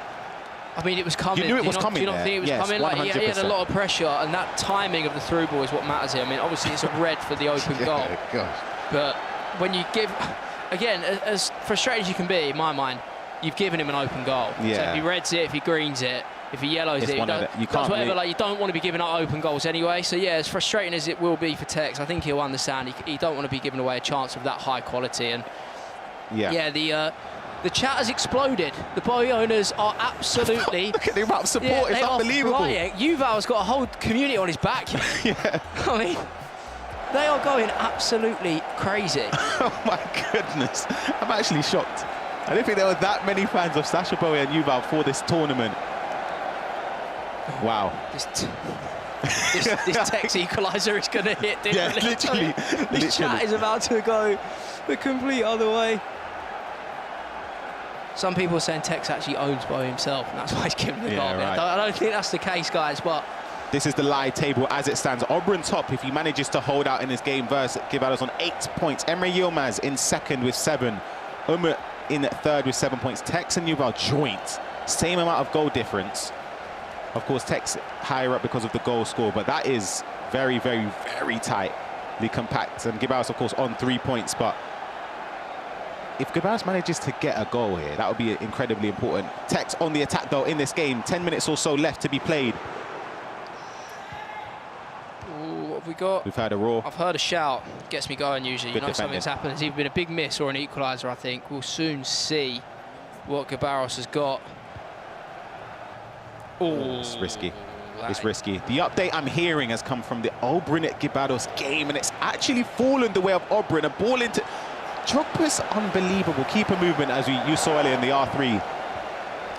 I mean, it was coming. You knew it was coming. Do you not think it was coming? Like, he had a lot of pressure, and that timing of the through ball is what matters here. I mean, obviously it's a red for the open goal. Gosh. But when you give, again, as frustrated as you can be, in my mind, you've given him an open goal. Yeah. So if he reds it, if he greens it, if he yellows it, you does whatever. really... Like, you don't want to be giving up open goals anyway. So yeah, as frustrating as it will be for Tekkz, I think he'll understand. He don't want to be giving away a chance of that high quality. And the chat has exploded. The boy owners are absolutely... Look at the amount of support, it's unbelievable. Yuval's got a whole community on his back. Yeah. I mean, they are going absolutely crazy. Oh my goodness. I'm actually shocked. I didn't think there were that many fans of Sacha Boey and Yuval for this tournament. Wow. This Tekkz equaliser is going to hit differently. Yeah, literally. This chat is about to go the complete other way. Some people are saying Tekkz actually owns Boey himself, and that's why he's giving the goal. Right. I don't think that's the case, guys, but... This is the live table as it stands. Obrun top if he manages to hold out in his game versus Guibarros on 8 points. Emre Yilmaz in second with 7. Umut in third with 7 points. Tekkz and Yuval joint. Same amount of goal difference. Of course, Tekkz higher up because of the goal score, but that is very, very, very tightly compact. And Guibarros, of course, on 3 points, but if Guibarros manages to get a goal here, that would be incredibly important. Tekkz on the attack, though, in this game. 10 minutes or so left to be played. Ooh, what have we got? We've had a roar. I've heard a shout. Gets me going usually. Good you know defending. something's happened. It's either been a big miss or an equaliser, I think. We'll soon see what Guibarros has got. Oh, it's risky. It's risky. The update I'm hearing has come from the Obrun at Guibarros game, and it's actually fallen the way of Obrun. A ball into... Drogba's unbelievable keeper movement, as you saw earlier in the R3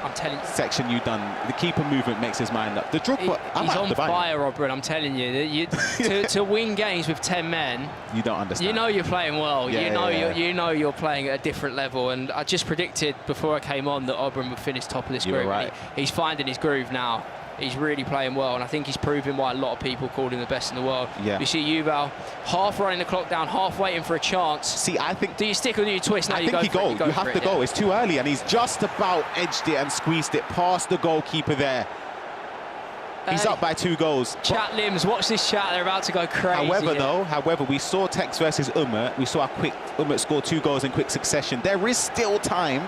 I'm telling you, section you've done. The keeper movement makes his mind up. The Drogba... He's on fire, Obrun, I'm telling you. To win games with 10 men... You don't understand. You know you're playing well. Yeah, you know you're playing at a different level. And I just predicted before I came on that Obrun would finish top of this group. Right. He's finding his groove now. He's really playing well, and I think he's proving why a lot of people called him the best in the world. Yeah. You see Yuval half running the clock down, half waiting for a chance. See, I think... Do you stick or do you twist? No, I you think go you for it. You have to go. It's too early, and he's just about edged it and squeezed it past the goalkeeper there. He's up by 2 goals. Chat limbs, watch this chat. They're about to go crazy. However, we saw Tekkz versus Umut. We saw how quick Umut scored 2 goals in quick succession. There is still time,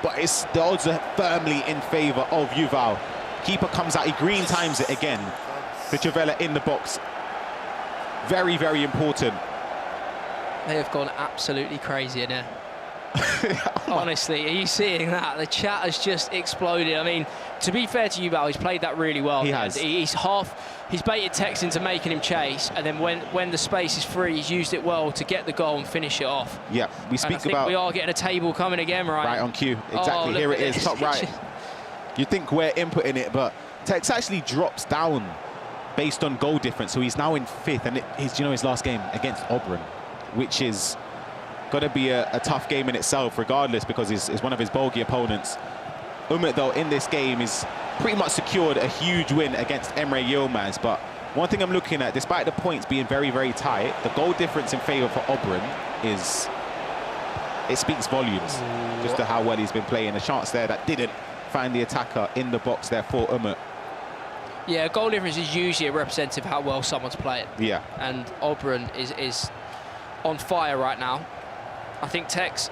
but the odds are firmly in favour of Yuval. Keeper comes out, he green times it again. The Javella in the box. Very, very important. They have gone absolutely crazy in here. Honestly, are you seeing that? The chat has just exploded. I mean, to be fair to Yuval, he's played that really well. He has. He's baited Tekkz into making him chase, and then when the space is free, he's used it well to get the goal and finish it off. Yeah, we speak and I think about... we are getting a table coming again, right? Right on cue, exactly. Here it is, top right. You think we're inputting it, but Tekkz actually drops down based on goal difference, so he's now in 5th, and he's, you know, his last game against Obrun, which is got to be a tough game in itself, regardless, because it's one of his bogey opponents. Umut, though, in this game is pretty much secured a huge win against Emre Yilmaz, but one thing I'm looking at, despite the points being very, very tight, the goal difference in favour for Obrun is... It speaks volumes, just to how well he's been playing. A chance there that didn't find the attacker in the box there for Umut. Yeah, goal difference is usually a representative of how well someone's playing. Yeah. And Obrun is on fire right now. I think Tekkz,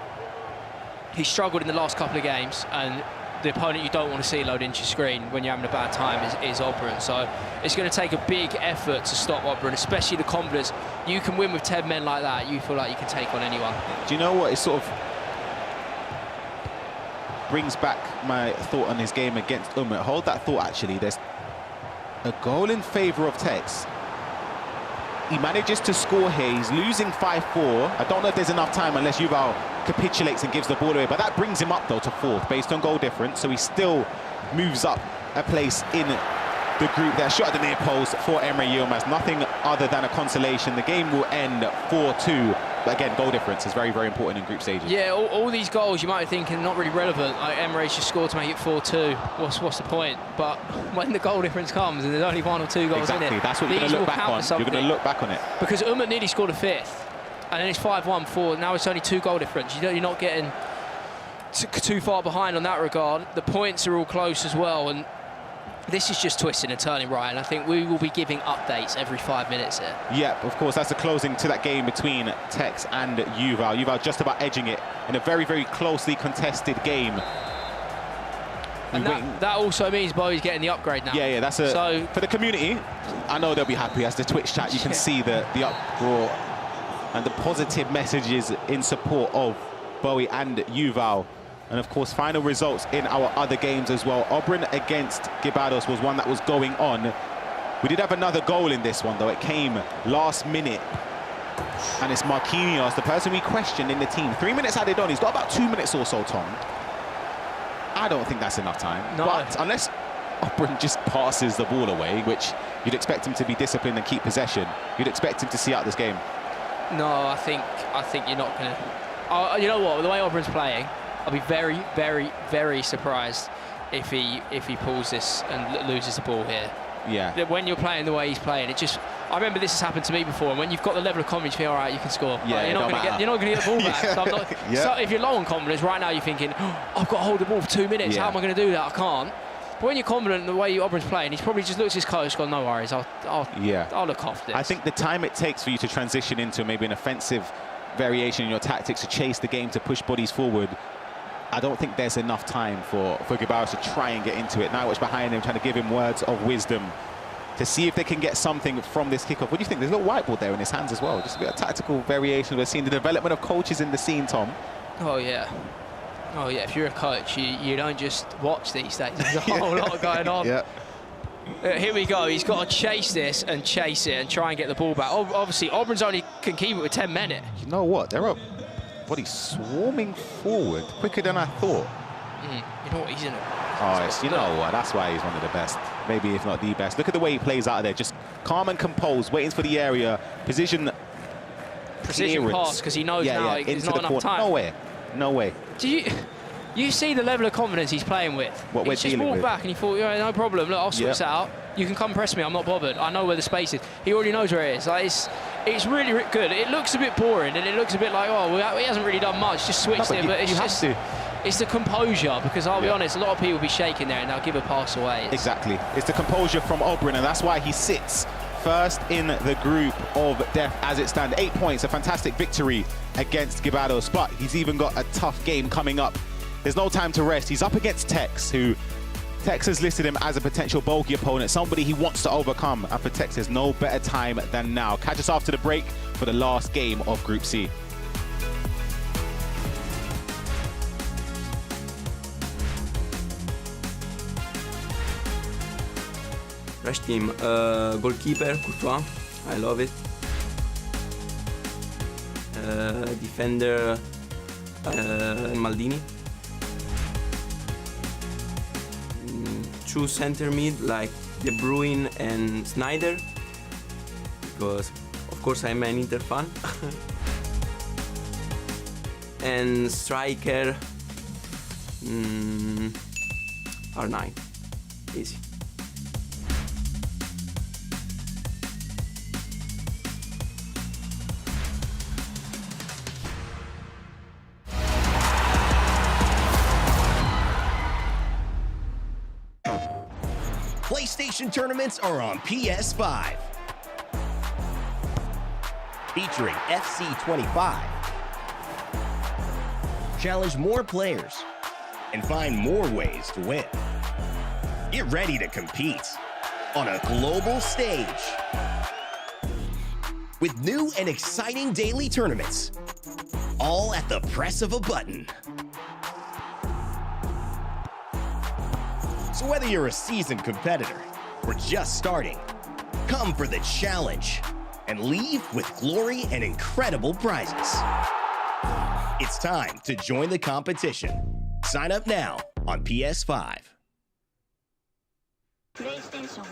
he struggled in the last couple of games, and the opponent you don't want to see load into your screen when you're having a bad time is Obrun. So it's going to take a big effort to stop Obrun, especially the confidence. You can win with 10 men like that. You feel like you can take on anyone. Do you know what? It sort of brings back my thought on his game against Umut. Hold that thought, actually. There's a goal in favour of Tekkz. He manages to score here. He's losing 5-4. I don't know if there's enough time unless Yuval capitulates and gives the ball away, but that brings him up, though, to 4th based on goal difference, so he still moves up a place in the group there. Shot at the near post for Emre Yilmaz. Nothing other than a consolation. The game will end 4-2. But again, goal difference is very, very important in group stages. Yeah, all these goals you might be thinking not really relevant. Like Emre's just scored to make it 4-2. What's the point? But when the goal difference comes and there's only 1 or 2 goals in it, that's what you're going to look back on. You're going to look back on it. Because Umut nearly scored a 5th, and then it's 5-1 for. Now it's only 2 goal difference. You're not getting too far behind on that regard. The points are all close as well, and this is just twisting and turning right, and I think we will be giving updates every 5 minutes here. Yeah, of course, that's the closing to that game between Tekkz and Yuval. Yuval just about edging it in a very, very closely contested game. And that also means Bowie's getting the upgrade now. Yeah, that's so for the community, I know they'll be happy. As the Twitch chat, you can see the uproar and the positive messages in support of Bowie and Yuval. And of course, final results in our other games as well. Obrun against Guibarros was one that was going on. We did have another goal in this one, though. It came last minute. And it's Marquinhos, the person we questioned in the team. 3 minutes added on. He's got about 2 minutes or so, Tom. I don't think that's enough time. No. But unless Obrun just passes the ball away, which you'd expect him to be disciplined and keep possession, you'd expect him to see out this game. No, I think you're not going to... you know what? The way Obrun's playing, I'll be very, very, very surprised if he pulls this and loses the ball here. Yeah. When you're playing the way he's playing, it just... I remember this has happened to me before, and when you've got the level of confidence, you think, all right, you can score. Yeah, you're not going to get the ball back. Yeah. So I'm not, so if you're low on confidence, right now you're thinking, oh, I've got to hold the ball for 2 minutes. Yeah. How am I going to do that? I can't. But when you're confident in the way Obrun's playing, he's probably just looked at his coach, gone, no worries, I'll look after this. I think the time it takes for you to transition into maybe an offensive variation in your tactics to chase the game, to push bodies forward, I don't think there's enough time for Guibarros to try and get into it. Now watch behind him, trying to give him words of wisdom to see if they can get something from this kickoff. What do you think? There's a little whiteboard there in his hands as well. Just a bit of tactical variation. We're seeing the development of coaches in the scene, Tom. Oh, yeah. Oh, yeah. If you're a coach, you don't just watch these days. There's a whole lot going on. Yeah. Here we go. He's got to chase this and chase it and try and get the ball back. Obviously, Obrun's only can keep it with 10 men. You know what? They're up. Body swarming forward quicker than I thought. You know what? He's in it. Oh, it's, you know what? That's why he's one of the best. Maybe if not the best. Look at the way he plays out of there. Just calm and composed, waiting for the area. Precision pass, because he knows now there's not enough time. No way. No way. Do you see the level of confidence he's playing with? What we're he's just dealing walked with. back and he thought, yeah, no problem. Look, I'll switch that out. You can come press me. I'm not bothered. I know where the space is. He already knows where it is. Like, it's really good. It looks a bit boring and it looks a bit like, oh, well, he hasn't really done much. Just switched it. But it's just it's the composure, because I'll be honest, a lot of people will be shaking there and they'll give a pass away. Exactly. It's the composure from Obrun, and that's why he sits first in the group of death as it stands. 8 points, a fantastic victory against Guibarros, but he's even got a tough game coming up. There's no time to rest. He's up against Tekkz, who Tekkz has listed him as a potential bulky opponent, somebody he wants to overcome, and for Tekkz, there's no better time than now. Catch us after the break for the last game of Group C. Rush team, goalkeeper, Courtois, I love it. Defender, Maldini. Two center mid like De Bruyne and Snyder, because of course I'm an Inter fan. And striker, R9, easy. PlayStation tournaments are on PS5. Featuring FC25. Challenge more players and find more ways to win. Get ready to compete on a global stage with new and exciting daily tournaments, all at the press of a button. So whether you're a seasoned competitor or just starting, come for the challenge and leave with glory and incredible prizes. It's time to join the competition. Sign up now on PS5. PlayStation.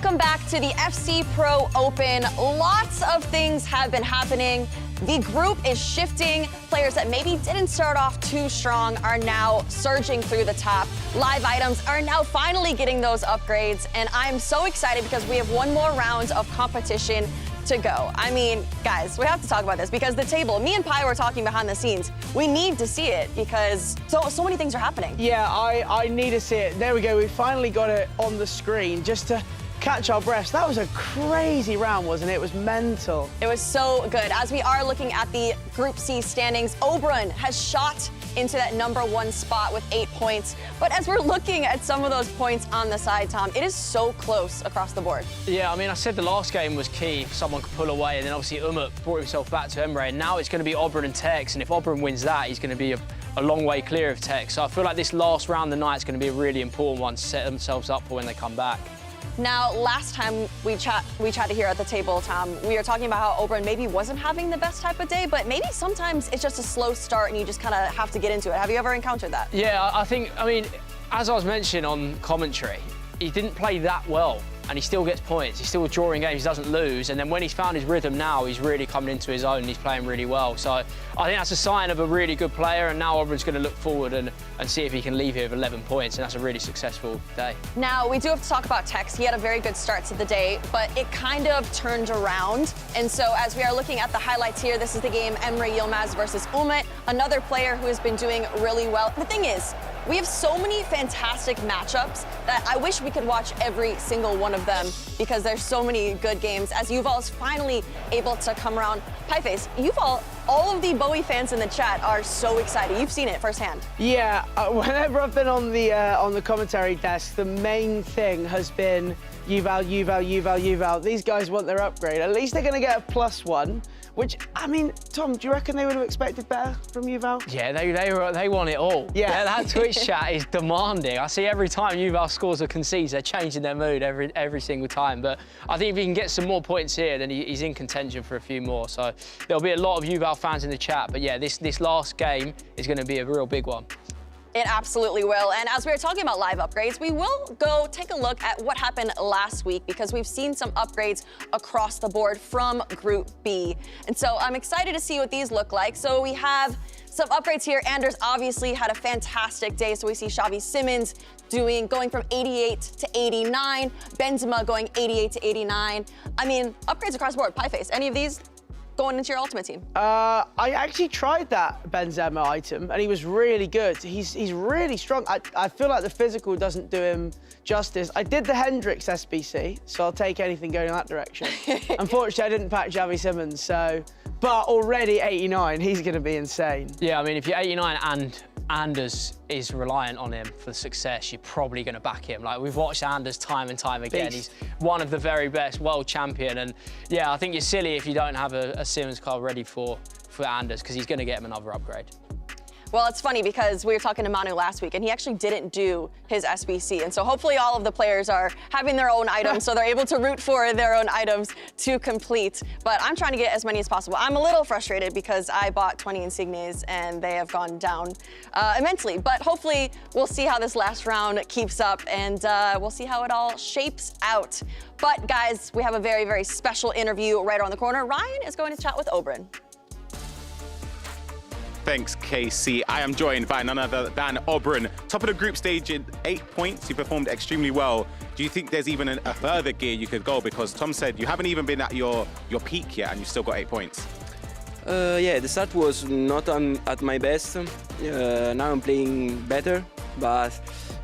Welcome back to the FC Pro Open. Lots of things have been happening. The group is shifting. Players that maybe didn't start off too strong are now surging through the top. Live items are now finally getting those upgrades, and I'm so excited because we have one more round of competition to go. I mean, guys, we have to talk about this because the table, me and Pi were talking behind the scenes. We need to see it because so many things are happening. Yeah, I need to see it. There we go. We finally got it on the screen just to catch our breaths. That was a crazy round, wasn't it? It was mental. It was so good. As we are looking at the Group C standings, Obrun has shot into that #1 spot with 8 points. But as we're looking at some of those points on the side, Tom, it is so close across the board. Yeah, I mean, I said the last game was key if someone could pull away, and then obviously Umut brought himself back to Emre, and now it's going to be Obrun and Tekkz, and if Obrun wins that, he's going to be a long way clear of Tekkz. So I feel like this last round of the night is going to be a really important one to set themselves up for when they come back. Now, last time we chatted here at the table, Tom, we were talking about how Obrun maybe wasn't having the best type of day, but maybe sometimes it's just a slow start and you just kind of have to get into it. Have you ever encountered that? Yeah, I mean, as I was mentioning on commentary, he didn't play that well, and he still gets points. He's still drawing games, he doesn't lose, and then when he's found his rhythm now, he's really coming into his own and he's playing really well. So I think that's a sign of a really good player, and now Obrun's going to look forward and see if he can leave here with 11 points, and that's a really successful day. Now, we do have to talk about Tekkz. He had a very good start to the day, but it kind of turned around. And so as we are looking at the highlights here, this is the game Emre Yilmaz versus Umut, another player who has been doing really well. The thing is, we have so many fantastic matchups that I wish we could watch every single one of them because there's so many good games. As Yuval is finally able to come around. Pieface, Yuval, all of the Bowie fans in the chat are so excited. You've seen it firsthand. Yeah, whenever I've been on the commentary desk, the main thing has been Yuval, Yuval, Yuval, Yuval. These guys want their upgrade. At least they're going to get a +1. Which, I mean, Tom, do you reckon they would have expected better from Yuval? Yeah, they want it all. Yeah. That Twitch chat is demanding. I see every time Yuval scores or concedes, they're changing their mood every single time. But I think if he can get some more points here, then he's in contention for a few more. So there'll be a lot of Yuval fans in the chat. But yeah, this last game is going to be a real big one. It absolutely will. And as we were talking about live upgrades, we will go take a look at what happened last week because we've seen some upgrades across the board from Group B. And so I'm excited to see what these look like. So we have some upgrades here. Anders obviously had a fantastic day. So we see Xavi Simons going from 88 to 89, Benzema going 88 to 89. I mean, upgrades across the board. Pieface, any of these going into your ultimate team? I actually tried that Benzema item, and he was really good. He's really strong. I feel like the physical doesn't do him justice. I did the Hendrix SBC, so I'll take anything going in that direction. Unfortunately, I didn't pack Xavi Simons, so... But already 89, he's going to be insane. Yeah, I mean, if you're 89 and Anders is reliant on him for success, you're probably going to back him. Like, we've watched Anders time and time again. Beast. He's one of the very best world champion. And yeah, I think you're silly if you don't have a Simmons card ready for Anders because he's going to get him another upgrade. Well, it's funny because we were talking to Manu last week and he actually didn't do his SBC. And so hopefully all of the players are having their own items so they're able to root for their own items to complete. But I'm trying to get as many as possible. I'm a little frustrated because I bought 20 Insignes and they have gone down immensely. But hopefully we'll see how this last round keeps up and we'll see how it all shapes out. But guys, we have a very, very special interview right around the corner. Ryan is going to chat with Obrun. Thanks, KC. I am joined by none other than Obrun. Top of the group stage in 8 points. You performed extremely well. Do you think there's even a further gear you could go? Because Tom said you haven't even been at your peak yet and you've still got 8 points. Yeah, the start was not at my best. Now I'm playing better, but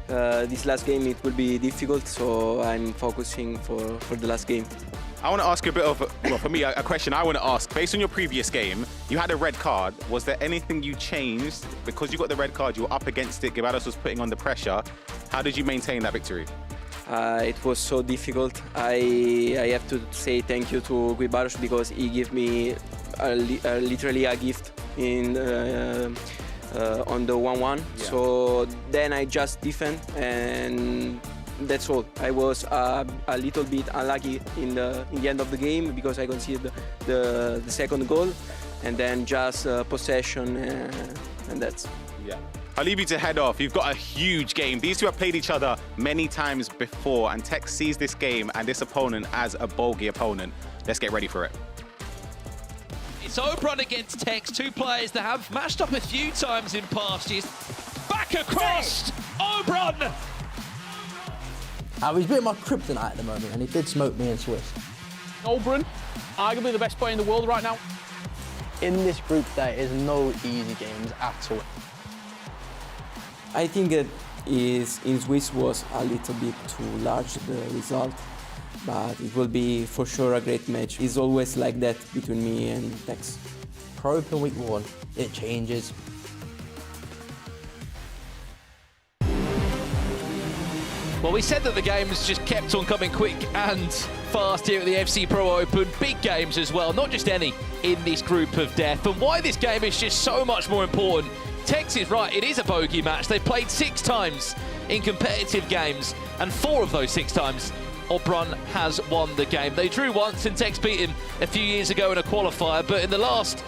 this last game it will be difficult, so I'm focusing for the last game. I want to ask you a bit of, well, for me, a question I want to ask. Based on your previous game, you had a red card. Was there anything you changed? Because you got the red card, you were up against it, Guibarros was putting on the pressure. How did you maintain that victory? It was so difficult. I have to say thank you to Guibarros because he gave me literally a gift in on the 1-1. Yeah. So then I just defend and that's all. I was a little bit unlucky in the end of the game because I conceded the second goal and then just possession and that's. Yeah. I'll leave you to head off. You've got a huge game. These two have played each other many times before, and Tekkz sees this game and this opponent as a bogey opponent. Let's get ready for it. It's Obrun against Tekkz, two players that have matched up a few times in past years. Back across, Obrun! He's a bit of my kryptonite at the moment, and he did smoke me in Swiss. Obrun, arguably the best player in the world right now. In this group, there is no easy games at all. I think that in Swiss was a little bit too large, the result, but it will be for sure a great match. It's always like that between me and Tekkz. Pro Open week 1, it changes. Well, we said that the games just kept on coming quick and fast here at the FC Pro Open. Big games as well, not just any in this group of death. And why this game is just so much more important. Tekkz is right, it is a bogey match. They've played 6 times in competitive games, and 4 of those 6 times, Obrun has won the game. They drew once and Tekkz beat him a few years ago in a qualifier, but in the last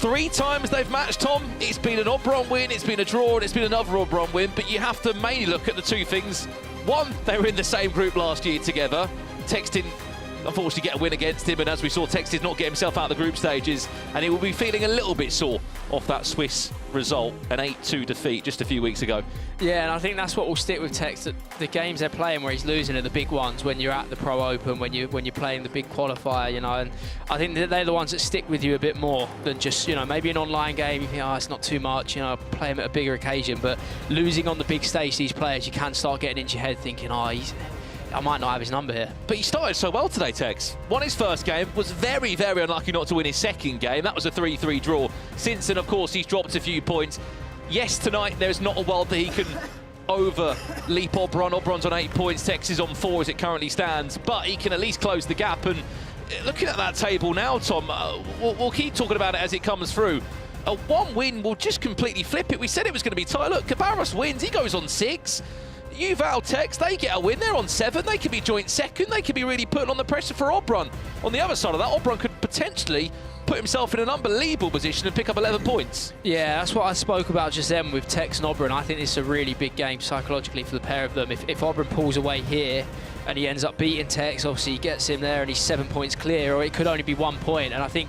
3 times they've matched, Tom, it's been an Obrun win, it's been a draw, and it's been another Obrun win, but you have to mainly look at the 2 things. One, they were in the same group last year together. Tekkz didn't unfortunately get a win against him, and as we saw, Tekkz did not get himself out of the group stages, and he will be feeling a little bit sore off that Swiss result, an 8-2 defeat just a few weeks ago. Yeah, and I think that's what will stick with Tekkz, the games they're playing where he's losing are the big ones, when you're at the Pro Open, when you're playing the big qualifier, you know, and I think that they're the ones that stick with you a bit more than just, you know, maybe an online game, you think, oh, it's not too much, you know, play him at a bigger occasion, but losing on the big stage, these players, you can start getting into your head thinking, oh, I might not have his number here. But he started so well today, Tekkz. Won his first game, was very, very unlucky not to win his second game. That was a 3-3 draw. Since then, of course, he's dropped a few points. Yes, tonight, there's not a world that he can over-leap Obrun. Obrun's on 8 points, Tekkz is on 4 as it currently stands, but he can at least close the gap. And looking at that table now, Tom, we'll keep talking about it as it comes through. A 1 win will just completely flip it. We said it was going to be tight. Look, Guibarros wins, he goes on 6. Yuval, Tekkz, they get a win, they're on 7, they could be joint second, they could be really putting on the pressure for Obrun. On the other side of that, Obrun could potentially put himself in an unbelievable position and pick up 11 points. Yeah, that's what I spoke about just then with Tekkz and Obrun. I think it's a really big game psychologically for the pair of them. If Obrun pulls away here and he ends up beating Tekkz, obviously he gets him there and he's 7 points clear, or it could only be 1 point, and I think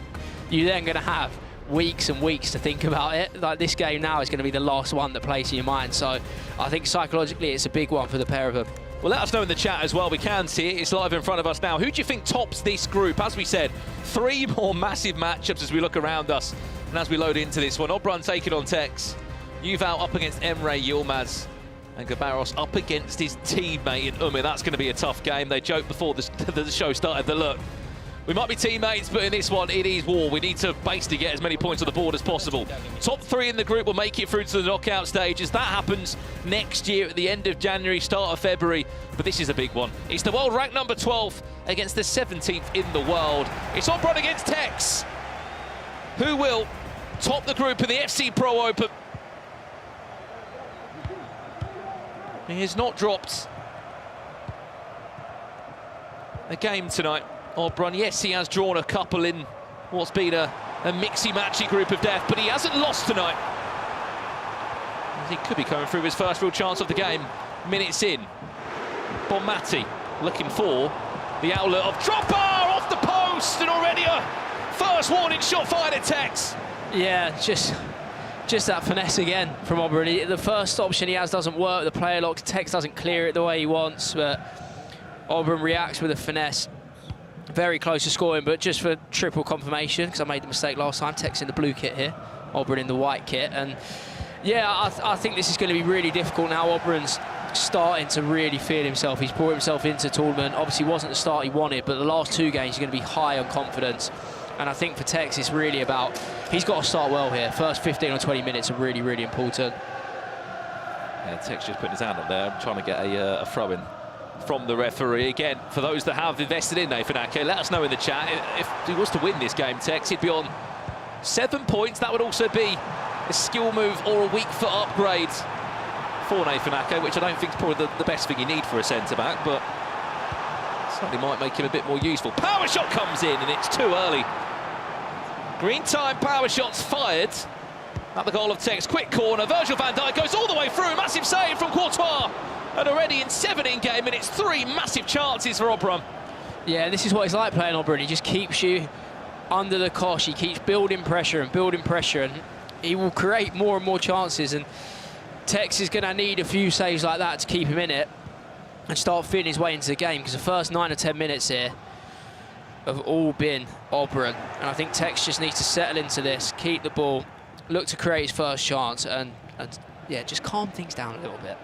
you're then going to have weeks and weeks to think about it. Like, this game now is going to be the last one that plays in your mind, so I think psychologically it's a big one for the pair of them. Well, let us know in the chat as well. We can see it. It's live in front of us now. Who do you think tops this group? As we said, 3 more massive matchups as we look around us and as we load into this one. Obrun taking on Tekkz, Yuval up against Emre Yilmaz, and Guibarros up against his teammate in Umut. That's going to be a tough game. They joked before the show started that, look, we might be teammates, but in this one, it is war. We need to basically get as many points on the board as possible. Top 3 in the group will make it through to the knockout stages. That happens next year at the end of January, start of February. But this is a big one. It's the world ranked number 12 against the 17th in the world. It's Obrun against Tekkz. Who will top the group in the FC Pro Open? He has not dropped a game tonight. Obrun, yes, he has drawn a couple in what's been a mixy-matchy group of death, but he hasn't lost tonight. He could be coming through his first real chance of the game. Minutes in. Bonmati looking for the outlet of Dropper off the post, and already a first warning shot fired at Tekkz. Yeah, just that finesse again from Obrun. The first option he has doesn't work. The player locks, Tekkz doesn't clear it the way he wants, but Obrun reacts with a finesse. Very close to scoring, but just for triple confirmation, because I made the mistake last time. Tekkz in the blue kit here, Obrun in the white kit. And yeah, I think this is going to be really difficult now. Obrun's starting to really feel himself. He's brought himself into the tournament. Obviously wasn't the start he wanted, but the last 2 games he's going to be high on confidence. And I think for Tekkz, it's really about, he's got to start well here. First 15 or 20 minutes are really, really important. Yeah, Tekkz just putting his hand up there, trying to get a throw-in from the referee. Again, for those that have invested in Nathan Ake, let us know in the chat. If he was to win this game, Tekkz, he'd be on 7 points. That would also be a skill move or a weak foot upgrade for Nathan Ake, which I don't think is probably the best thing you need for a centre-back, but certainly might make him a bit more useful. Power shot comes in, and it's too early. Green time, power shots fired. At the goal of Tekkz, quick corner, Virgil van Dijk goes all the way through, massive save from Courtois. And already in 17 game minutes, 3 massive chances for Obrun. Yeah, this is what it's like playing Obrun. He just keeps you under the cosh. He keeps building pressure, and he will create more and more chances. And Tekkz is going to need a few saves like that to keep him in it and start feeling his way into the game, because the first 9 or 10 minutes here have all been Obrun. And I think Tekkz just needs to settle into this, keep the ball, look to create his first chance, and yeah, just calm things down a little bit.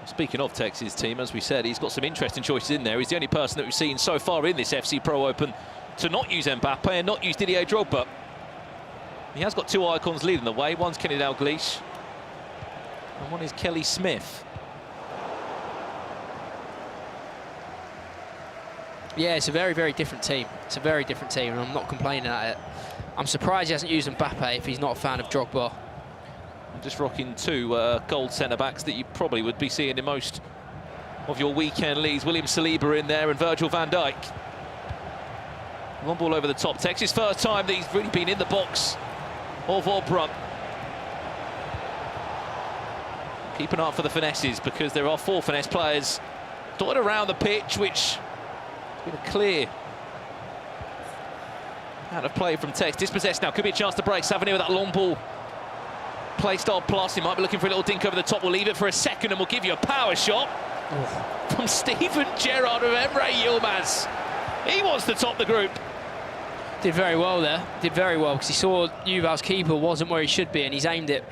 Speaking of Tektz's team, as we said, he's got some interesting choices in there. He's the only person that we've seen so far in this FC Pro Open to not use Mbappe and not use Didier Drogba. He has got 2 icons leading the way. One's Kenny Dalglish and one is Kelly Smith. Yeah, it's a very, very different team. It's a very different team, and I'm not complaining at it. I'm surprised he hasn't used Mbappe if he's not a fan of Drogba. I'm just rocking 2 gold centre-backs that you probably would be seeing in most of your weekend leagues. William Saliba in there and Virgil van Dijk. One ball over the top. Tekkz, his first time that he's really been in the box of Obrun. Keep an eye out for the finesses, because there are 4 finesse players dotted around the pitch, which has been a clear out of play from Tekkz. Dispossessed now, could be a chance to break. Savanier with that long ball. Play style plus, he might be looking for a little dink over the top. We'll leave it for a second and we'll give you a power shot from Steven Gerrard of Emre Yilmaz. He wants to top the group. Did very well there, did very well, because he saw Yuval's keeper wasn't where he should be, and he's aimed it.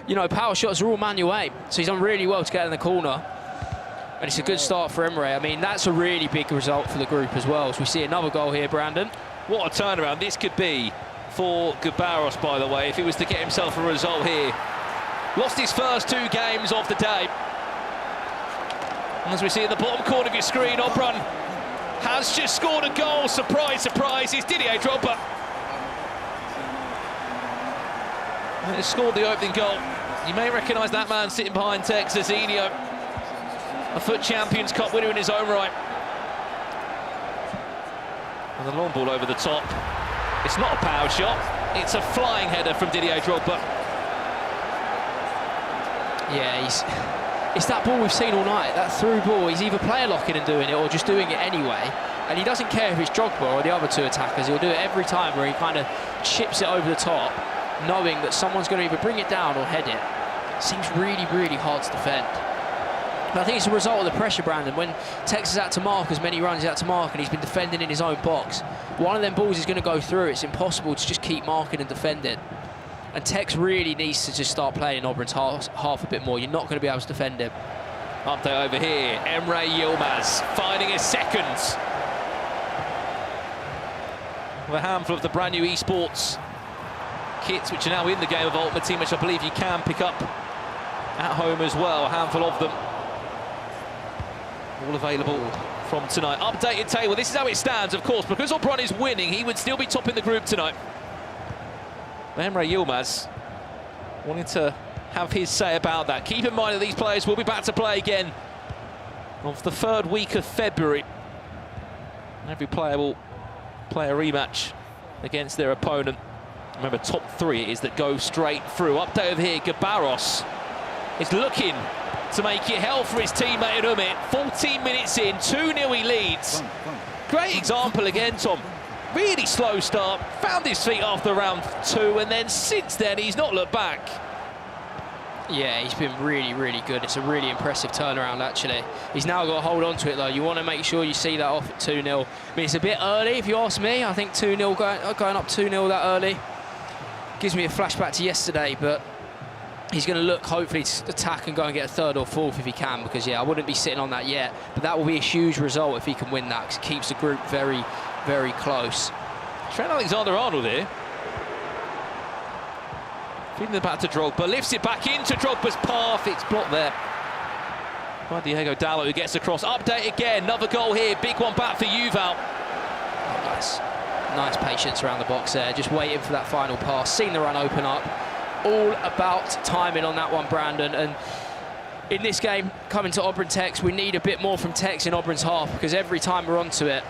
You know, power shots are all manual aim, so he's done really well to get in the corner. And it's a good start for Emre. I mean, that's a really big result for the group as well. So we see another goal here, Brandon. What a turnaround this could be for Guibarros, by the way, if he was to get himself a result here. Lost his first 2 games of the day. And as we see in the bottom corner of your screen, Obrun has just scored a goal. Surprise, surprise, it's Didier Drogba. And he scored the opening goal. You may recognise that man sitting behind Tekkz, Zazinho, a FUT Champions Cup winner in his own right. And the long ball over the top. It's not a power shot, it's a flying header from Didier Drogba. Yeah, it's that ball we've seen all night, that through ball. He's either player locking and doing it or just doing it anyway. And he doesn't care if it's Drogba or the other 2 attackers. He'll do it every time, where he kind of chips it over the top, knowing that someone's going to either bring it down or head it. Seems really, really hard to defend. But I think it's a result of the pressure, Brandon. When Tekkz is out to mark as many runs he's out to mark, and he's been defending in his own box, one of them balls is going to go through. It's impossible to just keep marking and defending. And Tekkz really needs to just start playing Obrun's half a bit more. You're not going to be able to defend him. Update over here, Emre Yilmaz finding his second. With a handful of the brand new esports kits, which are now in the game of Ultimate Team, which I believe you can pick up at home as well. A handful of them. All available from tonight. Updated table, this is how it stands, of course. Because Obrun is winning, he would still be topping the group tonight. Emre Yilmaz wanting to have his say about that. Keep in mind that these players will be back to play again of the 3rd week of February. Every player will play a rematch against their opponent. Remember, top 3 is that go straight through. Update over here, Guibarros is looking to make it hell for his teammate Umut. 14 minutes in, 2-0 he leads. Great example again, Tom. Really slow start, found his feet after round 2, and then since then he's not looked back. Yeah, he's been really, really good. It's a really impressive turnaround, actually. He's now got to hold on to it, though. You want to make sure you see that off at 2-0. I mean, it's a bit early, if you ask me. I think 2-0 going up 2-0 that early gives me a flashback to yesterday, but he's going to look, hopefully, to attack and go and get a 3rd or 4th if he can, because, yeah, I wouldn't be sitting on that yet. But that will be a huge result if he can win that, because it keeps the group very, very close. Trent Alexander-Arnold here. Feeding it back to Drogba, lifts it back into Drogba's path. It's blocked there by Diego Dalot, who gets across. Update again, another goal here. Big one back for Yuval. Oh, nice patience around the box there, just waiting for that final pass. Seen the run open up. All about timing on that one, Brandon. And in this game, coming to Obrun Tekkz, we need a bit more from Tekkz in Obrun's half, because every time we're onto it,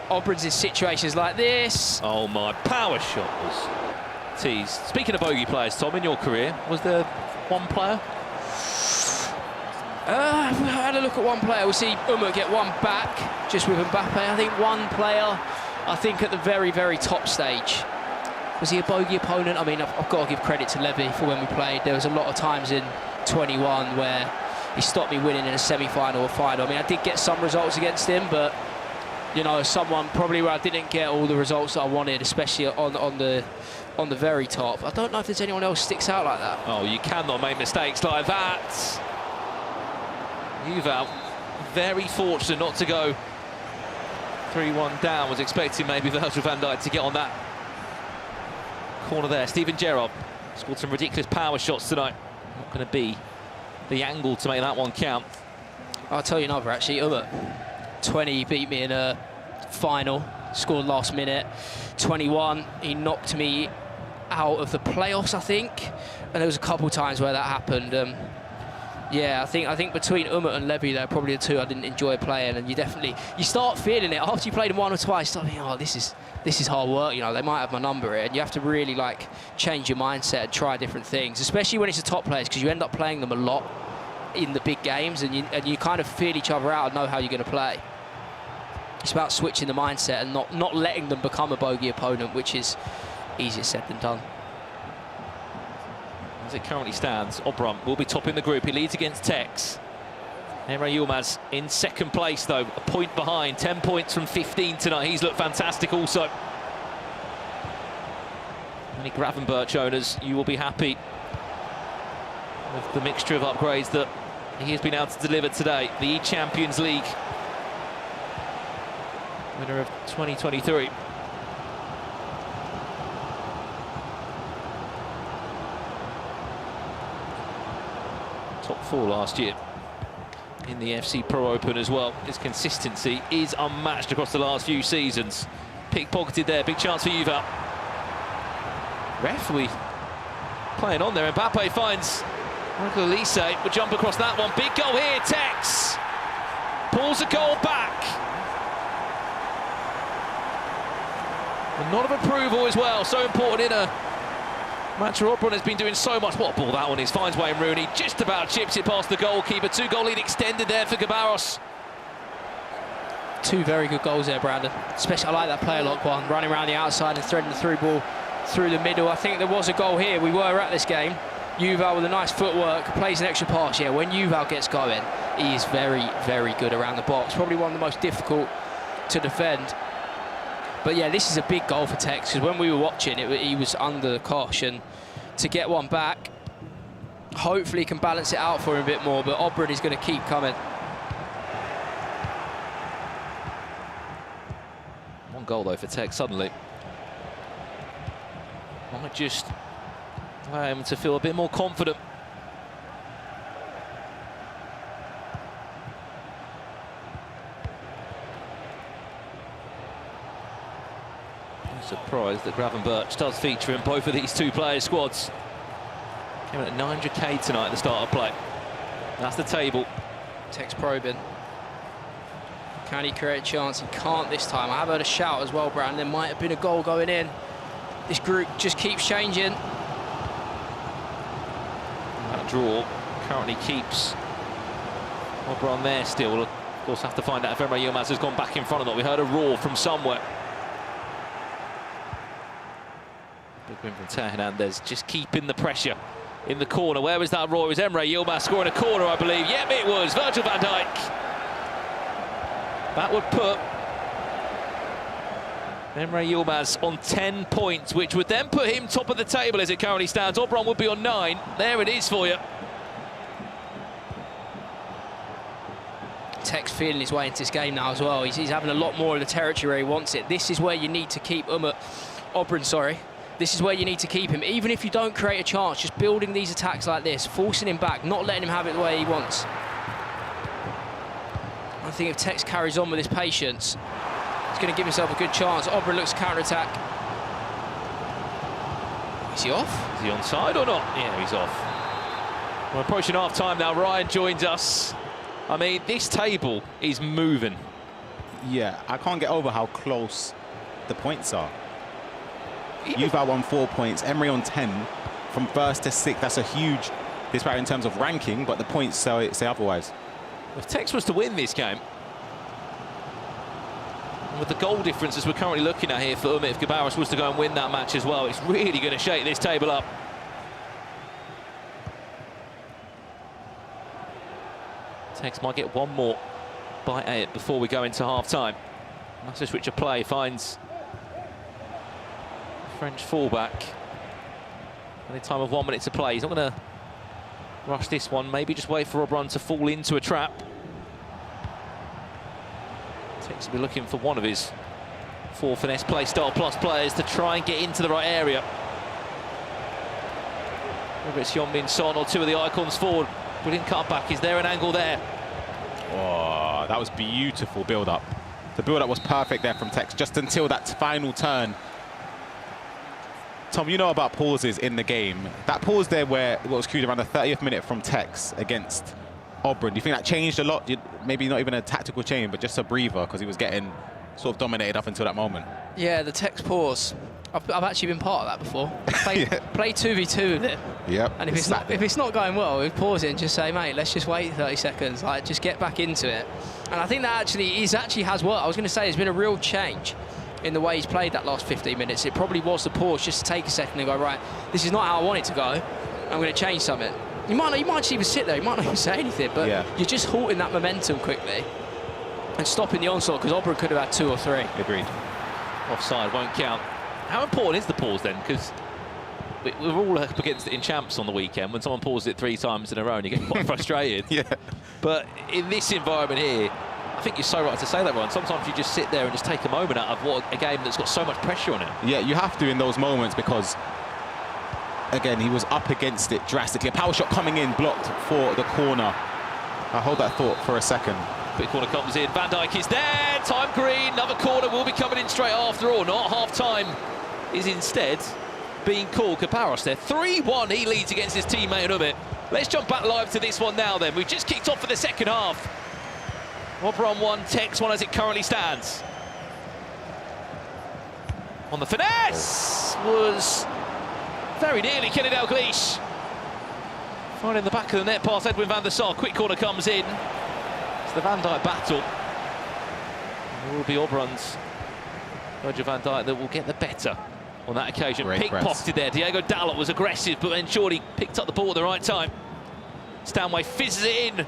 Obrun's in situations like this. Oh my, power shot was tees. Speaking of bogey players, Tom, in your career, was there one player? I had a look at one player. We'll see Umut get one back, just with Mbappe. I think one player, I think at the very, very top stage. Was he a bogey opponent? I mean, I've got to give credit to Levy for when we played. There was a lot of times in 21 where he stopped me winning in a semi-final or final. I mean, I did get some results against him, but, you know, someone probably where I didn't get all the results that I wanted, especially on the very top. I don't know if there's anyone else sticks out like that. Oh, you cannot make mistakes like that. Yuval, very fortunate not to go 3-1 down. Was expecting maybe Virgil van Dijk to get on that corner there. Steven Gerrard scored some ridiculous power shots tonight. Not going to be the angle to make that one count. I'll tell you another, actually. Umut, 20 beat me in a final, scored last minute. 21, he knocked me out of the playoffs, I think. And there was a couple of times where that happened. Yeah, I think between Umut and Levy, they're probably the two I didn't enjoy playing. And you start feeling it after you played them one or twice. Start thinking, oh, this is hard work. You know, they might have my number here, and you have to really like change your mindset and try different things, especially when it's the top players, because you end up playing them a lot in the big games, and you kind of feel each other out and know how you're going to play. It's about switching the mindset and not letting them become a bogey opponent, which is easier said than done. As it currently stands, Obrun will be topping the group. He leads against Tekkz. Emre Yilmaz in second place, though, a point behind. 10 points from 15 tonight. He's looked fantastic also. Many Gravenberch owners, you will be happy with the mixture of upgrades that he has been able to deliver today. The E-Champions League winner of 2023. Top 4 last year in the FC Pro Open as well. His consistency is unmatched across the last few seasons. Pickpocketed there, big chance for Yuval. Ref, we playing on there. Mbappe finds Michael Elise, will jump across that one. Big goal here, Tekkz pulls a goal back. A nod of approval as well, so important in a match where Obrun has been doing so much. What a ball that one is. Finds Wayne Rooney, just about chips it past the goalkeeper. 2-goal lead extended there for Guibarros. Two very good goals there, Brandon. Especially, I like that player lock one, running around the outside and threading the through ball through the middle. I think there was a goal here. We were at this game. Yuval with a nice footwork, plays an extra pass. Yeah, when Yuval gets going, he is very, very good around the box. Probably one of the most difficult to defend. But yeah, this is a big goal for Tekkz, because when we were watching it, he was under the cosh, and to get one back, hopefully he can balance it out for him a bit more, but Obrun is going to keep coming. One goal though for Tekkz suddenly. Might just allow him to feel a bit more confident. Surprised that Gravenberch does feature in both of these two players' squads. Came in at 900k tonight at the start of play. That's the table. Tekkz probing. Can he create a chance? He can't this time. I have heard a shout as well, Brandon. There might have been a goal going in. This group just keeps changing. That draw currently keeps Obrun there still. We'll of course have to find out if Emre Yilmaz has gone back in front or not. We heard a roar from somewhere. Big win from Teo Hernandez, just keeping the pressure in the corner. Where was that roar? It was Emre Yilmaz scoring a corner, I believe. Yep, it was Virgil van Dijk. That would put Emre Yilmaz on 10 points, which would then put him top of the table as it currently stands. Obrun would be on 9. There it is for you. Tekkz feeling his way into this game now as well. He's having a lot more of the territory where he wants it. This is where you need to keep Obrun, sorry. This is where you need to keep him. Even if you don't create a chance, just building these attacks like this, forcing him back, not letting him have it the way he wants. I think if Tekkz carries on with his patience, he's going to give himself a good chance. Obrun looks counter-attack. Is he off? Is he onside or not? Yeah, he's off. We're approaching half-time now. Ryan joins us. I mean, this table is moving. Yeah, I can't get over how close the points are. Yuval on 4 points, Emre on 10. From first to sixth, that's a huge disparity in terms of ranking, but the points say otherwise. If Tekkz was to win this game, and with the goal differences we're currently looking at here for Umut, if Guibarros was to go and win that match as well, it's really going to shake this table up. Tekkz might get one more bite at it before we go into half-time. Massive switch of play, finds French fullback. Only time of 1 minute to play. He's not going to rush this one. Maybe just wait for Obrun to fall into a trap. Tekkz will be looking for one of his 4 finesse play style plus players to try and get into the right area. Whether it's Heung-min Son or 2 of the icons forward. Brilliant cutback. Is there an angle there? Oh, that was beautiful build-up. The build-up was perfect there from Tekkz, just until that final turn. Tom, you know about pauses in the game. That pause there where it was cued around the 30th minute from Tekkz against Obrun, do you think that changed a lot? Maybe not even a tactical change, but just a breather, because he was getting sort of dominated up until that moment. Yeah, the Tekkz pause. I've actually been part of that before. Play 2v2 with it. Yep. And if it's not going well, we pause it and just say, mate, let's just wait 30 seconds. Like, just get back into it. And I think that actually has worked. I was going to say there's been a real change in the way he's played that last 15 minutes. It probably was the pause, just to take a second and go, right, this is not how I want it to go. I'm going to change something. You might just even sit there, you might not even say anything, but you're just halting that momentum quickly and stopping the onslaught, because Obrun could have had 2 or 3. Agreed. Offside won't count. How important is the pause then? Because we're all up against it in champs on the weekend. When someone pauses it 3 times in a row and you get quite frustrated. Yeah. But in this environment here, I think you're so right to say that, Ron. Sometimes you just sit there and just take a moment out of a game that's got so much pressure on it. Yeah, you have to in those moments, because again, he was up against it drastically. A power shot coming in, blocked for the corner. I hold that thought for a second. Quick corner comes in, Van Dijk is there, time green, another corner will be coming in straight after all. Not half-time is instead being called. Guibarros there, 3-1, he leads against his teammate Umut. Let's jump back live to this one now then. We've just kicked off for the second half. Obrun 1, Tekkz 1 as it currently stands. On the finesse was very nearly Kenny Dalglish. Finding the back of the net past Edwin van der Sar. Quick corner comes in. It's the Van Dijk battle. It will be Obrun's Virgil van Dijk that will get the better on that occasion. Pickpocketed there. Diego Dalot was aggressive, but then Shorty picked up the ball at the right time. Stanway fizzes it in.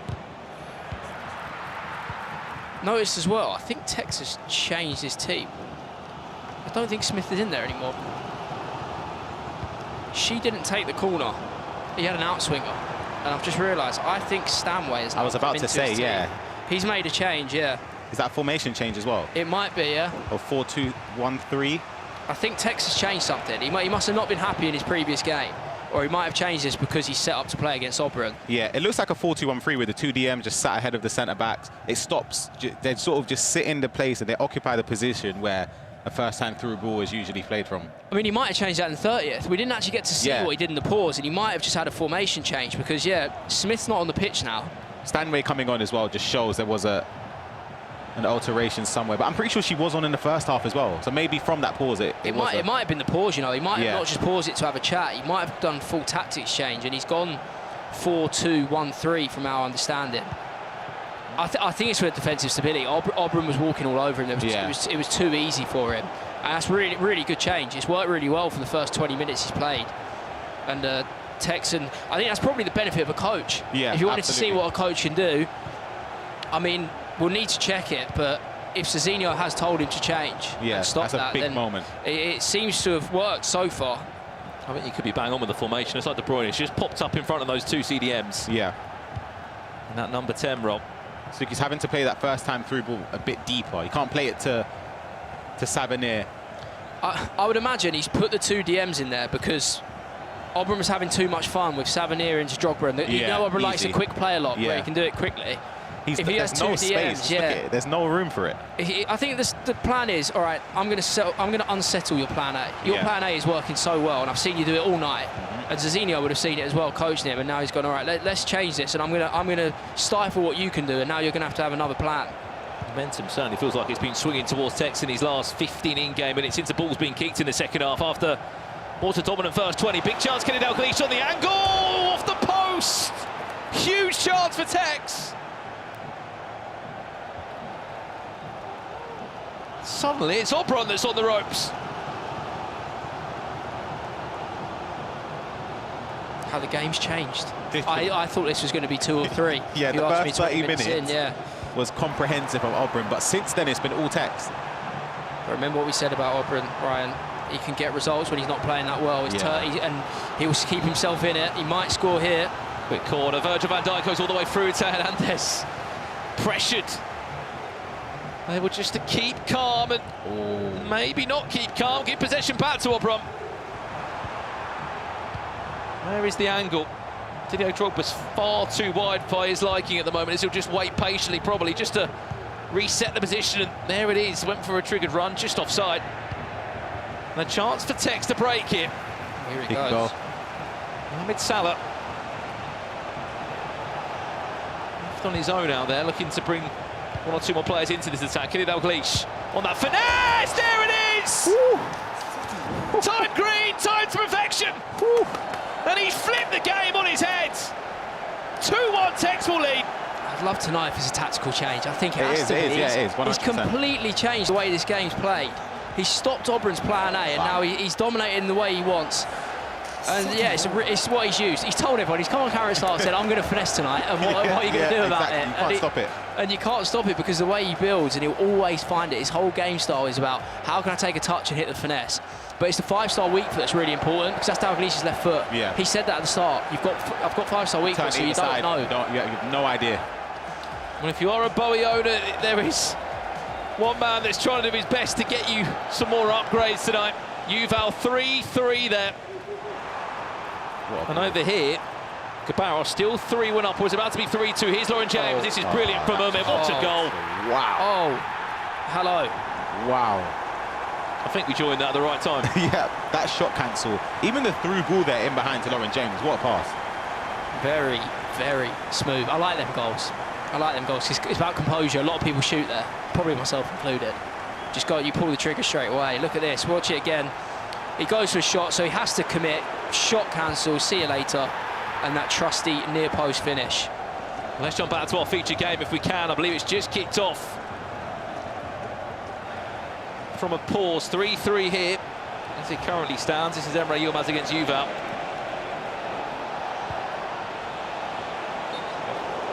Noticed as well, I think Tekkz has changed his team. I don't think Smith is in there anymore. She didn't take the corner. He had an outswinger. And I've just realised, I think Stanway is now. I was about to say, yeah. He's made a change, yeah. Is that formation change as well? It might be, yeah. Or 4-2-1-3? I think Tekkz has changed something. He must have not been happy in his previous game. Or he might have changed this because he's set up to play against Obrun. Yeah, it looks like a 4-2-1-3 with the 2 DMs just sat ahead of the centre-backs. It stops. They sort of just sit in the place and they occupy the position where a first-hand through ball is usually played from. I mean, he might have changed that in the 30th. We didn't actually get to see what he did in the pause, and he might have just had a formation change because, yeah, Smith's not on the pitch now. Stanway coming on as well just shows there was an alteration somewhere. But I'm pretty sure she was on in the first half as well. So maybe from that pause, it might have been the pause, you know. He might have not just paused it to have a chat. He might have done full tactics change, and he's gone 4-2-1-3 from our understanding. I think it's for defensive stability. Obrun was walking all over him. It was too easy for him. And that's really, really good change. It's worked really well for the first 20 minutes he's played. And Tekkz, I think that's probably the benefit of a coach. Yeah, if you wanted to see what a coach can do, I mean, we'll need to check it, but if Cezinho has told him to change and stop that's a big moment. It seems to have worked so far. I think you could be bang on with the formation. It's like De Bruyne. It's just popped up in front of those 2 CDMs. Yeah. And that number 10, Rob. So he's having to play that first time through ball a bit deeper. You can't play it to Sabanir. I would imagine he's put the 2 DMs in there because Obrun was having too much fun with Sabanir into Drogba. And you know Obrun likes a quick play a lot where he can do it quickly. If he has 2 DMs, there's no room for it. I think the plan is, all right, I'm going to unsettle your plan A. Your plan A is working so well, and I've seen you do it all night. And Cezinho would have seen it as well, coaching him, and now he's gone, all right, let's change this, and I'm going to stifle what you can do, and now you're going to have another plan. Momentum certainly feels like it's been swinging towards Tekkz in his last 15 in-game minutes since the ball's been kicked in the second half after water-dominant first 20. Big chance getting Dalglish on the angle, off the post! Huge chance for Tekkz. Suddenly it's Obrun that's on the ropes. How the game's changed. I thought this was going to be 2 or 3. Yeah, the first 30 minutes in, was comprehensive from Obrun, but since then it's been all Tekkz. Remember what we said about Obrun, Ryan. He can get results when he's not playing that well. He's and he will keep himself in it. He might score here. Quick corner. Virgil van Dijk goes all the way through to Hernandez. Pressured. Able just to keep calm and maybe not keep calm. Give possession back to Obrun. Where is the angle? Didier Drogba's far too wide by his liking at the moment, as he'll just wait patiently, probably just to reset the position. And there it is. Went for a triggered run, just offside. And a chance for Tekkz to break it. Here it Big goes. goal. Mohamed Salah. Left on his own out there, looking to bring 1 or 2 more players into this attack. Dalglish on that finesse. There it is. Woo. Time green, time to perfection. Woo. And he's flipped the game on his head. 2-1, Tekkz will lead. I'd love to know if it's a tactical change. I think it has to be. Yeah, it is. 100%. He's completely changed the way this game's played. He's stopped Obrun's plan A, and now he's dominating the way he wants. And yeah, it's what he's used. He's told everyone, he's come on camera and said, I'm going to finesse tonight, and what are you going to do about it? You can't stop it. And you can't stop it because the way he builds, and he'll always find it. His whole game style is about how can I take a touch and hit the finesse. But it's the 5-star weak foot that's really important, because that's Dalglish's left foot. Yeah. He said that at the start. I've got 5-star weak foot, so you don't know. You have no idea. Well, if you are a Bowie owner, there is one man that's trying to do his best to get you some more upgrades tonight. Yuval 3-3 there. And over here, Guibarros still 3-1 upwards, about to be 3-2. Here's Lauren James. This is brilliant from Umut. What a goal. Wow. Oh, hello. Wow. I think we joined that at the right time. Yeah, that shot cancel. Even the through ball there in behind to Lauren James. What a pass. Very, very smooth. I like them goals. I like them goals. It's about composure. A lot of people shoot there, probably myself included. Just you pull the trigger straight away. Look at this. Watch it again. He goes for a shot, so he has to commit. Shot cancel. See you later. And that trusty near post finish. Let's jump back to our feature game if we can. I believe it's just kicked off. From a pause, 3-3 here, as it currently stands. This is Emre Yilmaz against Yuval.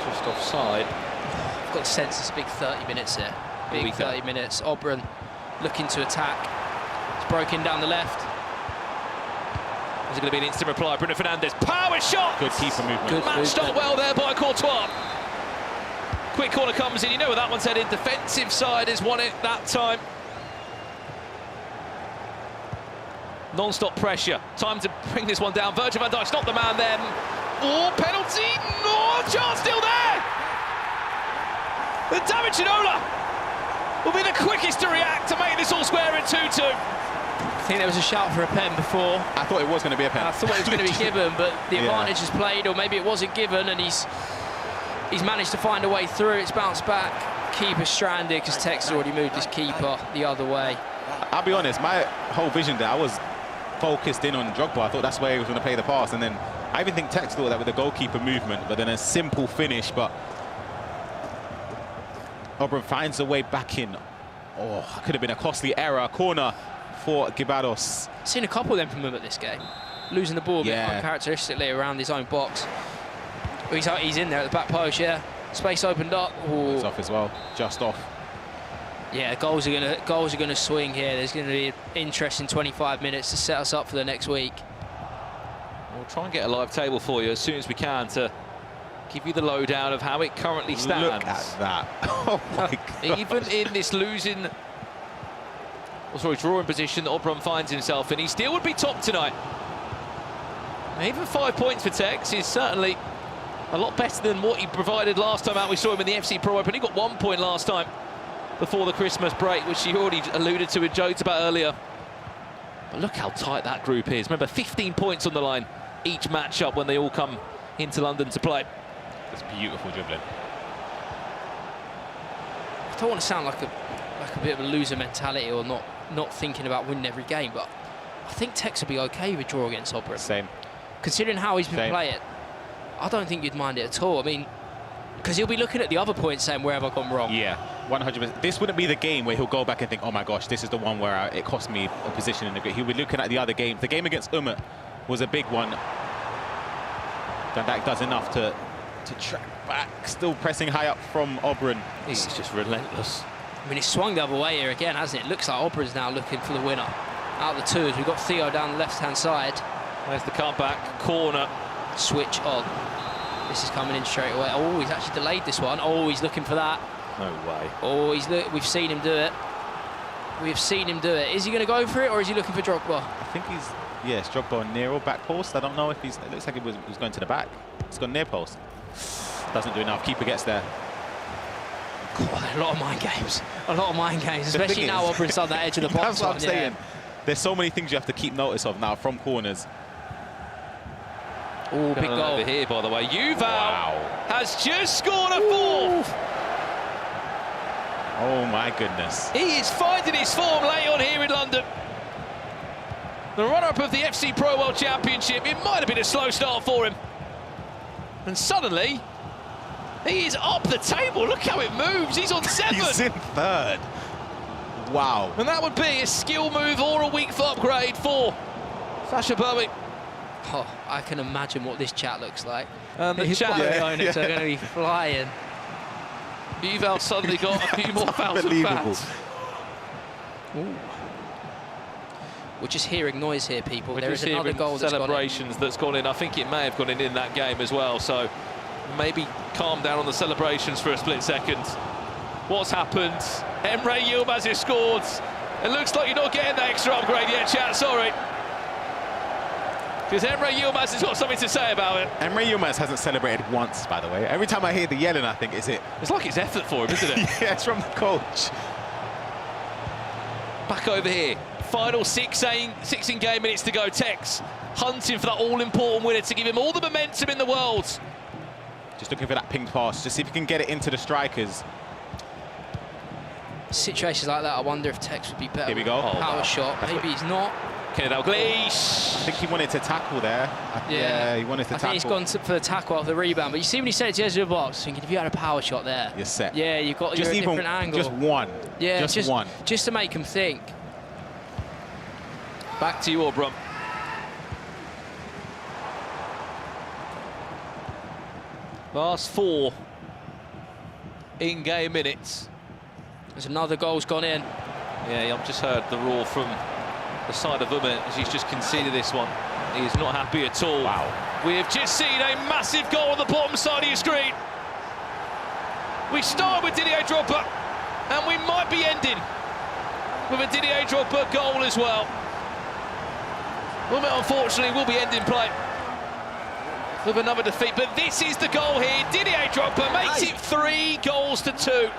Just offside. I've got the sense it's a big 30 minutes here. Big 30 minutes. Obrun looking to attack. It's broken down the left. Is it going to be an instant reply? Bruno Fernandes, power shot! Good keeper movement. Good matched up well there by Courtois. Quick corner comes in. You know where that one's headed. Defensive side has won it that time. Non-stop pressure. Time to bring this one down. Virgil van Dijk's not the man then. Oh, penalty! No, chance still there! And David Ginola will be the quickest to react to make this all square in 2-2. I think there was a shout for a pen before. I thought it was going to be a pen. I thought it was going to be given, but the advantage is played, or maybe it wasn't given, and he's managed to find a way through. It's bounced back. Keeper stranded because Tekkz has already moved his keeper the other way. I'll be honest, my whole vision there, I was focused in on Drogba. I thought that's where he was going to play the pass, and then I even think Tekkz thought that with the goalkeeper movement, but then a simple finish. But Obrun finds a way back in. Oh, could have been a costly error. Corner for Guibarros. Seen a couple of them from him at this game, losing the ball a bit uncharacteristically around his own box. He's in there at the back post. Space opened up. Ooh. It's off as well, just off. Yeah, goals are gonna swing here. There's going to be an interesting 25 minutes to set us up for the next week. We'll try and get a live table for you as soon as we can to give you the lowdown of how it currently stands. Look at that. Oh my God. Even in this drawing position that Obrun finds himself in, he still would be top tonight. Even 5 points for Tekkz is certainly a lot better than what he provided last time out. We saw him in the FC Pro Open. He got 1 point last time before the Christmas break, which he already alluded to and joked about earlier. But look how tight that group is. Remember, 15 points on the line each match-up when they all come into London to play. It's beautiful dribbling. don't want to sound like a bit of a loser mentality or not thinking about winning every game, but I think Tekkz will be okay with a draw against Obrun. Same. Considering how he's been playing, I don't think you'd mind it at all. I mean, because he'll be looking at the other points saying, where have I gone wrong? Yeah, 100%. This wouldn't be the game where he'll go back and think, oh my gosh, this is the one where it cost me a position in the grid. He'll be looking at the other games. The game against Umut was a big one. Van Dijk does enough to track back, still pressing high up from Obrun. He's just relentless. I mean, he's swung the other way here again, hasn't it? It looks like Obrun's now looking for the winner. Out of the two, we've got Theo down the left-hand side. There's the comeback, corner. Switch on. This is coming in straight away. Oh, he's actually delayed this one. Oh, he's looking for that. No way. Oh, we've seen him do it. We've seen him do it. Is he going to go for it, or is he looking for Drogba? I think it's Drogba near or back post. I don't know if it looks like it was going to the back. It's gone near post. Doesn't do enough. Keeper gets there. God, a lot of mind games. A lot of mind games, especially now Obrun's on that edge of the box. That's what I'm saying. There's so many things you have to keep notice of now from corners. Oh, big goal over here, by the way. Yuval has just scored a fourth. Oh my goodness. He is finding his form late on here in London. The runner-up of the FC Pro World Championship. It might have been a slow start for him. And suddenly, he is up the table. Look how it moves. He's on 7. He's in 3rd. Wow. And that would be a skill move or a weak foot upgrade for Sasha Bowie. Oh, I can imagine what this chat looks like. The chat owners are going to be flying. Yuval suddenly got a few more fouls and bats. We're just hearing noise here, people. We're there is another goal celebrations that's gone in. I think it may have gone in that game as well. So maybe calm down on the celebrations for a split second. What's happened? Emre Yilmaz has scored. It looks like you're not getting that extra upgrade yet, chat. Sorry. Because Emre Yilmaz has got something to say about it. Emre Yilmaz hasn't celebrated once, by the way. Every time I hear the yelling, I think, is it? It's like it's effort for him, isn't it? Yeah, it's from the coach. Back over here. Final 16 game minutes to go. Tekkz hunting for that all-important winner to give him all the momentum in the world. Just looking for that pinged pass, just see if he can get it into the strikers. Situations like that, I wonder if Tekkz would be better. Here we go. Power shot. Maybe he's not. Dalglish. I think he wanted to tackle there. Yeah, he wanted to tackle. I think he's gone for the tackle off the rebound. But you see when he said it to the edge of the box, thinking, if you had a power shot there, you're set. Yeah, you've got a different angle. Just one. Yeah, just one. Just to make him think. Back to you, Obrun. Last 4 in-game minutes. There's another goal's gone in. Yeah, I've just heard the roar from the side of Umut as he's just conceded this one. He is not happy at all. Wow. We have just seen a massive goal on the bottom side of your screen. We started with Didier Drogba, and we might be ending with a Didier Drogba goal as well. Umut, unfortunately, will be ending play with another defeat, but this is the goal here. Didier Drogba makes it 3 goals to 2.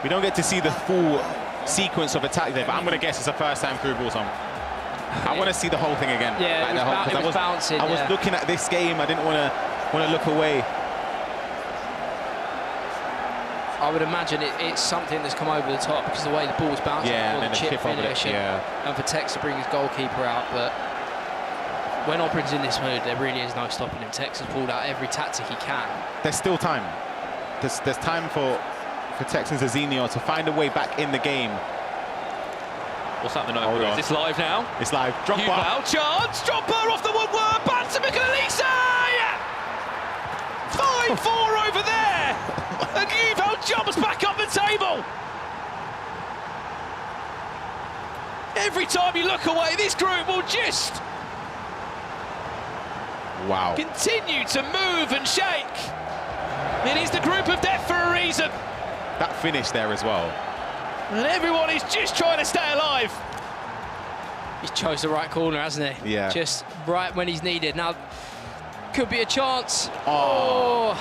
We don't get to see the full sequence of attack there, but I'm going to guess it's the first time through ball song. I want to see the whole thing again. Yeah, it was bouncing. I was looking at this game. I didn't want to look away. I would imagine it's something that's come over the top because the way the ball's bouncing, and then the chip finish, and for Tekkz to bring his goalkeeper out. But when Obrun's in this mood, there really is no stopping him. Tekkz has pulled out every tactic he can. There's still time. There's time for Tekkz and Zizinho to find a way back in the game. What's happening over here? Is this live now? It's live. Drogba. Yuval, chance. Drogba off the woodwork. Back to Michaelisa. 5-4 over there. And Yuval jumps back up the table. Every time you look away, this group will just continue to move and shake. It is the group of death for a reason. That finish there as well. And everyone is just trying to stay alive. He's chose the right corner, hasn't he? Yeah. Just right when he's needed. Now, could be a chance. Oh.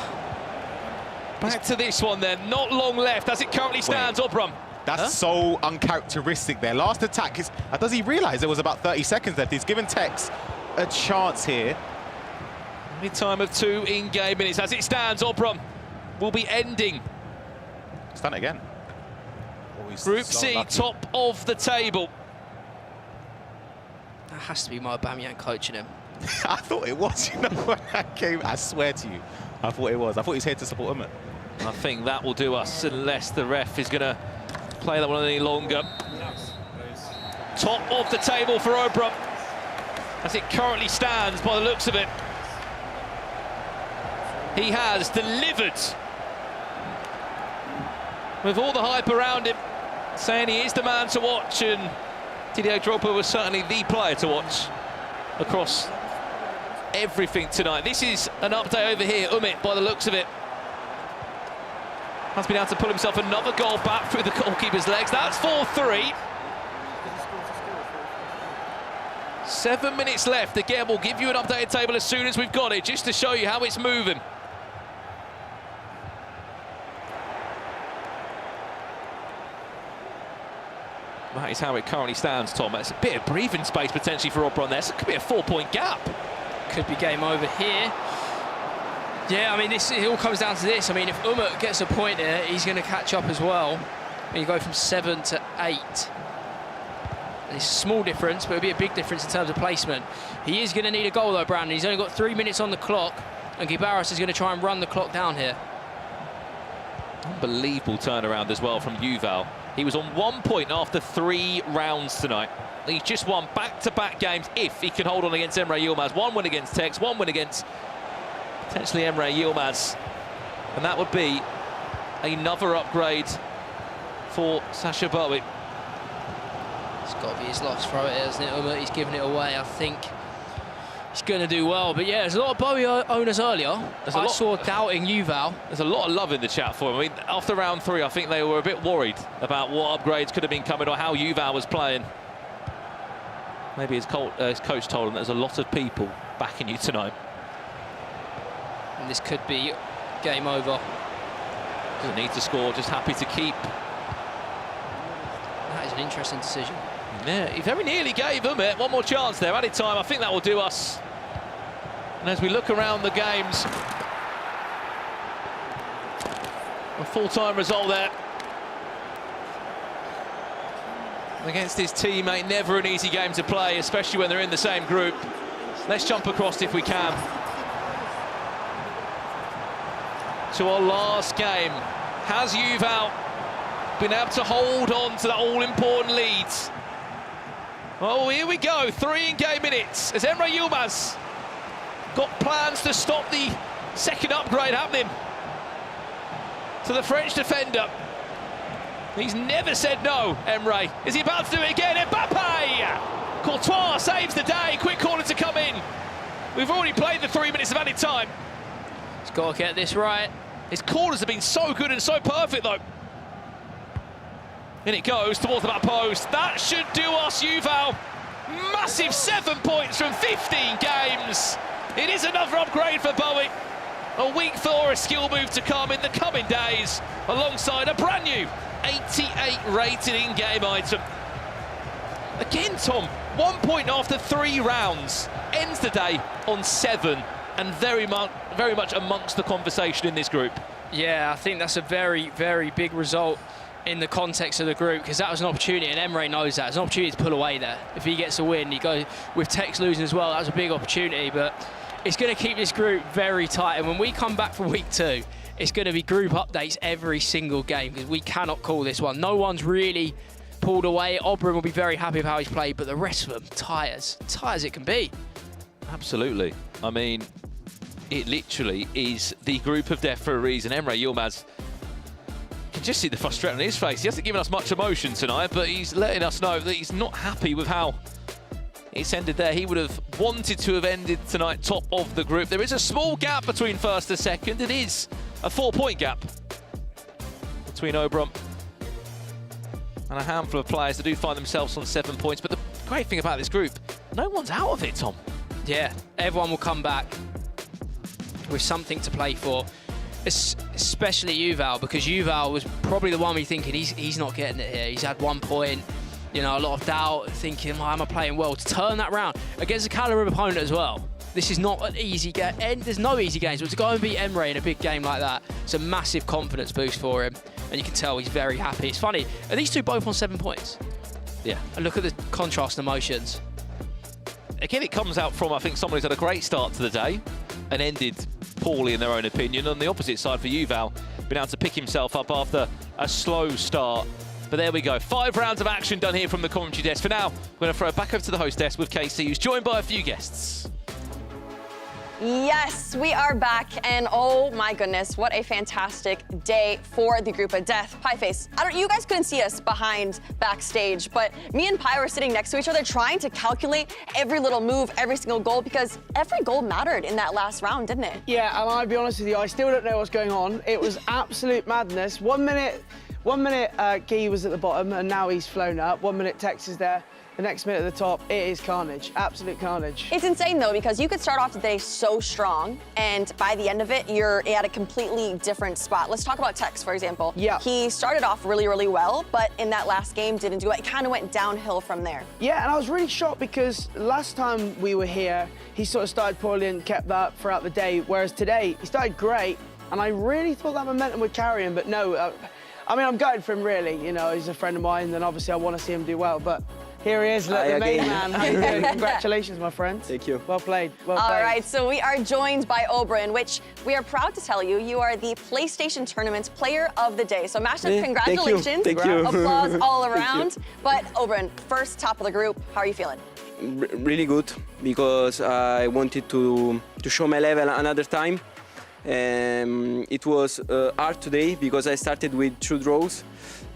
Back to this one then. Not long left as it currently stands, Obrun. That's so uncharacteristic there. Last attack is... does he realise there was about 30 seconds left? He's given Tekkz a chance here. Mid-time of 2 in-game minutes. As it stands, Obrun will be ending. He's done it again. Group C, top of the table. That has to be my Aubameyang coaching him. I thought it was, you know, when that came. I swear to you, I thought it was. I thought he was here to support Umut. I think that will do us unless the ref is going to play that one any longer. Top of the table for Obrun, as it currently stands by the looks of it. He has delivered. With all the hype around him, saying he is the man to watch, and Didier Drogba was certainly the player to watch across everything tonight. This is an update over here. Umut, by the looks of it, has been able to pull himself another goal back through the goalkeeper's legs. That's 4-3. 7 minutes left. Again, we'll give you an updated table as soon as we've got it, just to show you how it's moving. That is how it currently stands, Tom. It's a bit of breathing space potentially for Obrun there. So it could be a 4-point gap. Could be game over here. Yeah, I mean, it all comes down to this. I mean, if Umut gets a point here, he's going to catch up as well. And you go from 7 to 8. And it's a small difference, but it'll be a big difference in terms of placement. He is going to need a goal, though, Brandon. He's only got 3 minutes on the clock, and Guibarros is going to try and run the clock down here. Unbelievable turnaround as well from Yuval. He was on 1 point after 3 rounds tonight. He's just won back-to-back games if he can hold on against Emre Yilmaz. 1 win against Tekkz, 1 win against potentially Emre Yilmaz. And that would be another upgrade for Sacha Bowie. It's got to be his last throw it, isn't it, Umut? He's giving it away. I think he's going to do well. But yeah, there's a lot of Bowie owners earlier. I saw doubting Yuval. There's a lot of love in the chat for him. I mean, after round 3, I think they were a bit worried about what upgrades could have been coming or how Yuval was playing. Maybe his coach told him there's a lot of people backing you tonight. And this could be game over. Doesn't need to score, just happy to keep. That is an interesting decision. Yeah, he very nearly gave Umut one more chance there. Added time, I think that will do us. And as we look around the games, a full-time result there. Against his teammate, never an easy game to play, especially when they're in the same group. Let's jump across if we can to our last game. Has Yuval been able to hold on to that all-important lead? Oh, here we go, 3 in-game minutes as Emre Yilmaz got plans to stop the second upgrade happening to the French defender. He's never said no, Emre. Is he about to do it again? Mbappe! Courtois saves the day. Quick corner to come in. We've already played the 3 minutes of added time. He's got to get this right. His corners have been so good and so perfect, though. In it goes towards the back post. That should do us, Yuval. Massive 7 points from 15 games. It is another upgrade for Bowie. A week for a skill move to come in the coming days, alongside a brand new 88 rated in-game item. Again, Tom, 1 point after 3 rounds. Ends the day on 7, and very much amongst the conversation in this group. Yeah, I think that's a very, very big result in the context of the group, because that was an opportunity, and Emre knows that. It's an opportunity to pull away there. If he gets a win, he goes with Tekkz losing as well. That was a big opportunity, but it's going to keep this group very tight. And when we come back for week 2, it's going to be group updates every single game, because we cannot call this one. No one's really pulled away. Obrun will be very happy with how he's played, but the rest of them, tight as it can be. Absolutely. I mean, it literally is the group of death for a reason. Emre Yilmaz, you can just see the frustration on his face. He hasn't given us much emotion tonight, but he's letting us know that he's not happy with how it's ended there. He would have wanted to have ended tonight top of the group. There is a small gap between first and second. It is a 4-point gap between Obrun and a handful of players that do find themselves on 7 points. But the great thing about this group, no one's out of it, Tom. Yeah, everyone will come back with something to play for, especially Yuval, because Yuval was probably the one we thinking he's not getting it here. He's had 1 point, you know, a lot of doubt, thinking, why am I playing well? To turn that round against a caliber opponent as well. This is not an easy game. There's no easy games, but to go and beat Emre in a big game like that, it's a massive confidence boost for him. and you can tell he's very happy. It's funny, are these two both on 7 points? Yeah. And look at the contrast in emotions. Again, it comes out from, I think, someone who's had a great start to the day and ended poorly in their own opinion. On the opposite side for Yuval, been able to pick himself up after a slow start. But there we go, 5 rounds of action done here from the commentary desk. For now, we're going to throw it back over to the host desk with KC, who's joined by a few guests. Yes, we are back, and oh my goodness, what a fantastic day for the group of death. Pieface, you guys couldn't see us behind backstage, but me and Pie were sitting next to each other trying to calculate every little move, every single goal, because every goal mattered in that last round, didn't it? Yeah, and I'll be honest with you, I still don't know what's going on. It was absolute madness. One minute, Guy was at the bottom, and now he's flown up. 1 minute, Tekkz is there. The next minute at the top, it is carnage, absolute carnage. It's insane though, because you could start off the day so strong, and by the end of it, you're at a completely different spot. Let's talk about Tekkz, for example. Yeah. He started off really, really well, but in that last game, didn't do it. It kind of went downhill from there. Yeah, and I was really shocked because last time we were here, he sort of started poorly and kept that throughout the day, whereas today, he started great, and I really thought that momentum would carry him, but no, I mean, I'm gutted for him, really. You know, he's a friend of mine, and obviously I want to see him do well, but here he is, look, the main man. How you doing? Congratulations, my friend. Thank you. Well played, well played. All right, so we are joined by Obrun, which we are proud to tell you are the PlayStation Tournament's Player of the Day. So massive congratulations. Thank you. Applause all around. But Obrun, first top of the group, how are you feeling? Really good, because I wanted to show my level another time. It was hard today because I started with 2 draws.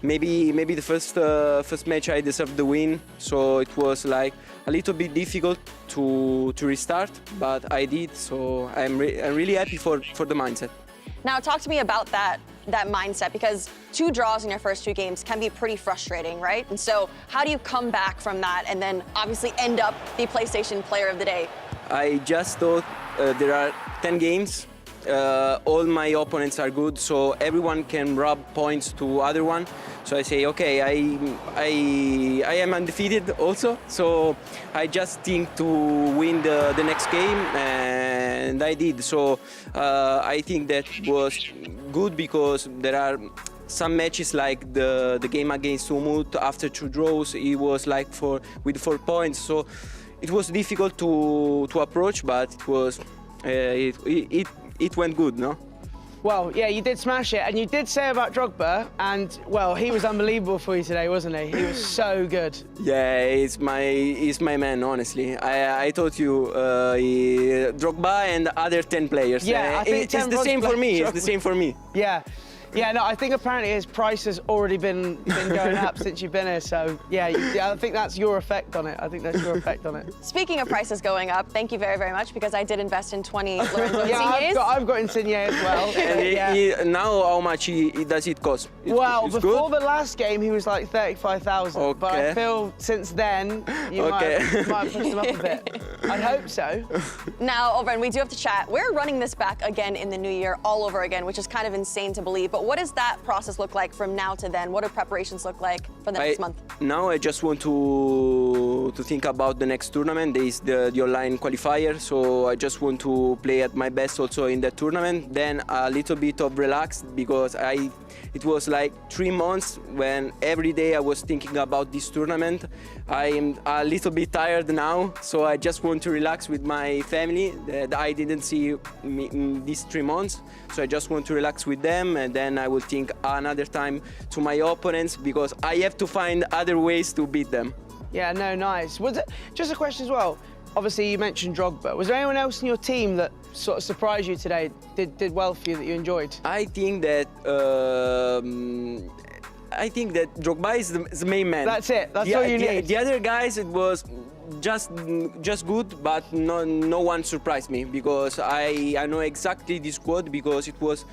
Maybe the first match I deserved the win, so it was like a little bit difficult to restart, but I did. So I'm really happy for the mindset. Now talk to me about that mindset, because 2 draws in your first 2 games can be pretty frustrating, right? And so how do you come back from that and then obviously end up the PlayStation Player of the Day? I just thought there are 10 games. All my opponents are good, so everyone can rob points to other one. So I say, okay, I am undefeated also, so I just think to win the next game, and I did. So I think that was good, because there are some matches like the game against Umut, after 2 draws, it was like with 4 points. So it was difficult to approach, but it was it went good, no? Well, yeah, you did smash it, and you did say about Drogba, and well, he was unbelievable for you today, wasn't he? He was so good. Yeah, he's my man, honestly. I told you, Drogba and other 10 players. Yeah, I think it's the same for me. It's the same for me. Yeah. Yeah, no, I think apparently his price has already been going up since you've been here. So, yeah, I think that's your effect on it. Speaking of prices going up, thank you very, very much, because I did invest in 20 Lorenzo Insignes. Yeah, I've got Insigne as well. And now how much does it cost? Before the last game, he was like 35,000. Okay. But I feel since then, you might have pushed him up a bit. I hope so. Now, Obrun, we do have to chat. We're running this back again in the new year, all over again, which is kind of insane to believe. But what does that process look like from now to then? What do preparations look like for the next month? Now I just want to think about the next tournament. There is the online qualifier, so I just want to play at my best also in that tournament. Then a little bit of relax, because it was like 3 months when every day I was thinking about this tournament. I am a little bit tired now, so I just want to relax with my family that I didn't see in these 3 months. So I just want to relax with them, and then I will think another time to my opponents, because I have to find other ways to beat them. Yeah, no, nice. Was it just a question as well? Obviously, you mentioned Drogba. Was there anyone else in your team that sort of surprised you today, did well for you, that you enjoyed? I think that Drogba is the main man. That's it. That's all you need. The other guys, it was just good, but no one surprised me, because I know exactly the squad, because it was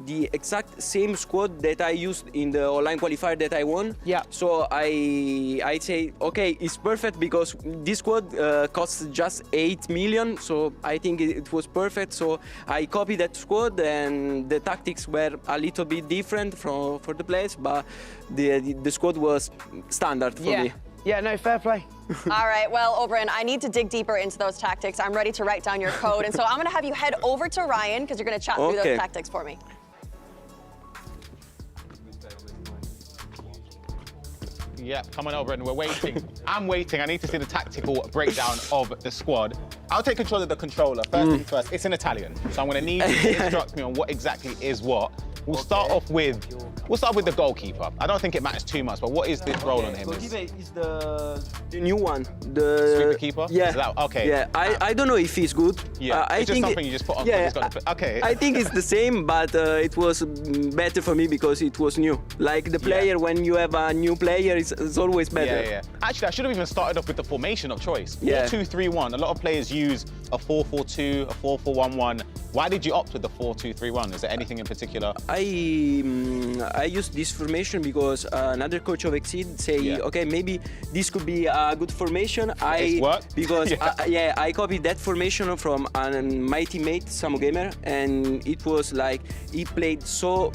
the exact same squad that I used in the online qualifier that I won. Yeah. So I say, okay, it's perfect, because this squad costs just 8 million. So I think it was perfect. So I copied that squad, and the tactics were a little bit different for the players, but the squad was standard for me. Yeah, no, fair play. All right, well, Obrun, I need to dig deeper into those tactics. I'm ready to write down your code. And so I'm going to have you head over to Ryan, because you're going to chat through those tactics for me. Yep, come on over and we're waiting. I'm waiting. I need to see the tactical breakdown of the squad. I'll take control of the controller. First things first, it's in Italian. So I'm going to need you to instruct me on what exactly is what. We'll start off with the goalkeeper. I don't think it matters too much, but what is the role on him? Goalkeeper is the new one. The sweeper keeper? Yeah. Is that, okay. Yeah. I don't know if he's good. Yeah. I it's think just something you just put on. Yeah. Okay. I think it's the same, but it was better for me because it was new. Like the player, when you have a new player, it's always better. Yeah. Actually, I should have even started off with the formation of choice. 4-2-3-1. A lot of players use a 4-4-2, a 4-4-1-1. Why did you opt with the 4-2-3-1? Is there anything in particular? I used this formation because another coach of Exceed say, okay, maybe this could be a good formation. Because I copied that formation from my teammate Samu Gamer, and it was like he played so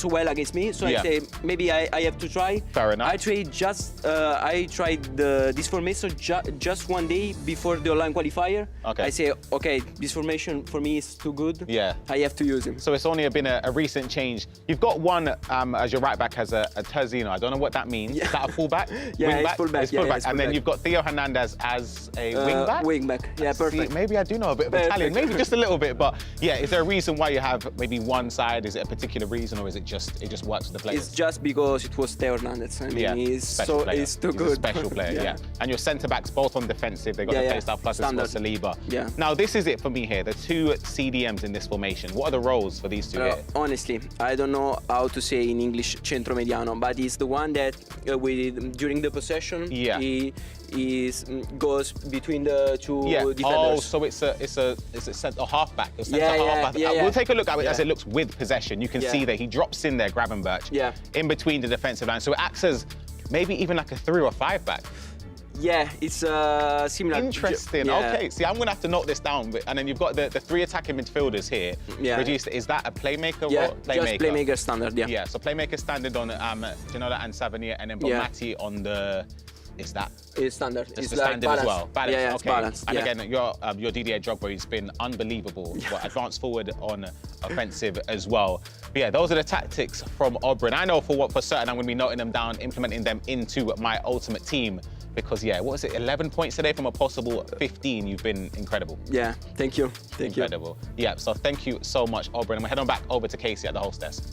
well against me. So I say maybe I have to try. Fair enough. I tried this formation just one day before the online qualifier. Okay. I say, okay, this formation for me is too good. Yeah. I have to use him. So it's only been a recent change. You've got one as your right back as a Terzino. I don't know what that means. Is that a fullback? It's fullback. It's fullback. And then you've got Theo Hernandez as a wingback? Wingback. Yeah, perfect. See, maybe I do know a bit of Italian. Maybe just a little bit. But yeah, is there a reason why you have maybe one side? Is it a particular reason, or is it just works with the players? It's just because it was Theo Hernandez. I mean, he's too good. A special player, yeah. And your centre backs both on defensive. They got the play style plus Saliba. Yeah. Now this is it for me here. The two CDMs in this formation. What are the roles for these two here? Honestly, I don't know how to say in English centro mediano, but he's the one that during the possession he goes between the two defenders. Oh, so it's a halfback. We'll take a look at it as it looks with possession. You can see that he drops in there, Gravenberch, in between the defensive line. So it acts as maybe even like a 3 or 5 back. Yeah, it's similar. Interesting. Okay, see, I'm going to have to note this down. And then you've got the 3 attacking midfielders here. Yeah. Regis, is that a playmaker role? Just playmaker standard, Yeah, so playmaker standard on Ginola and Savanier, and then Bonmati on the... Is that? It's standard. It's the standard as well. Balance. Yeah, okay. it's balanced. And again, your Didier Drogba, he's been unbelievable. Advanced forward on offensive as well. But yeah, those are the tactics from Obrun. I know for certain I'm going to be noting them down, implementing them into my ultimate team. Because what was it, 11 points today from a possible 15? You've been incredible. Yeah, thank you. Incredible. Yeah, so thank you so much, Obrun. And we're heading on back over to Casey at the host desk.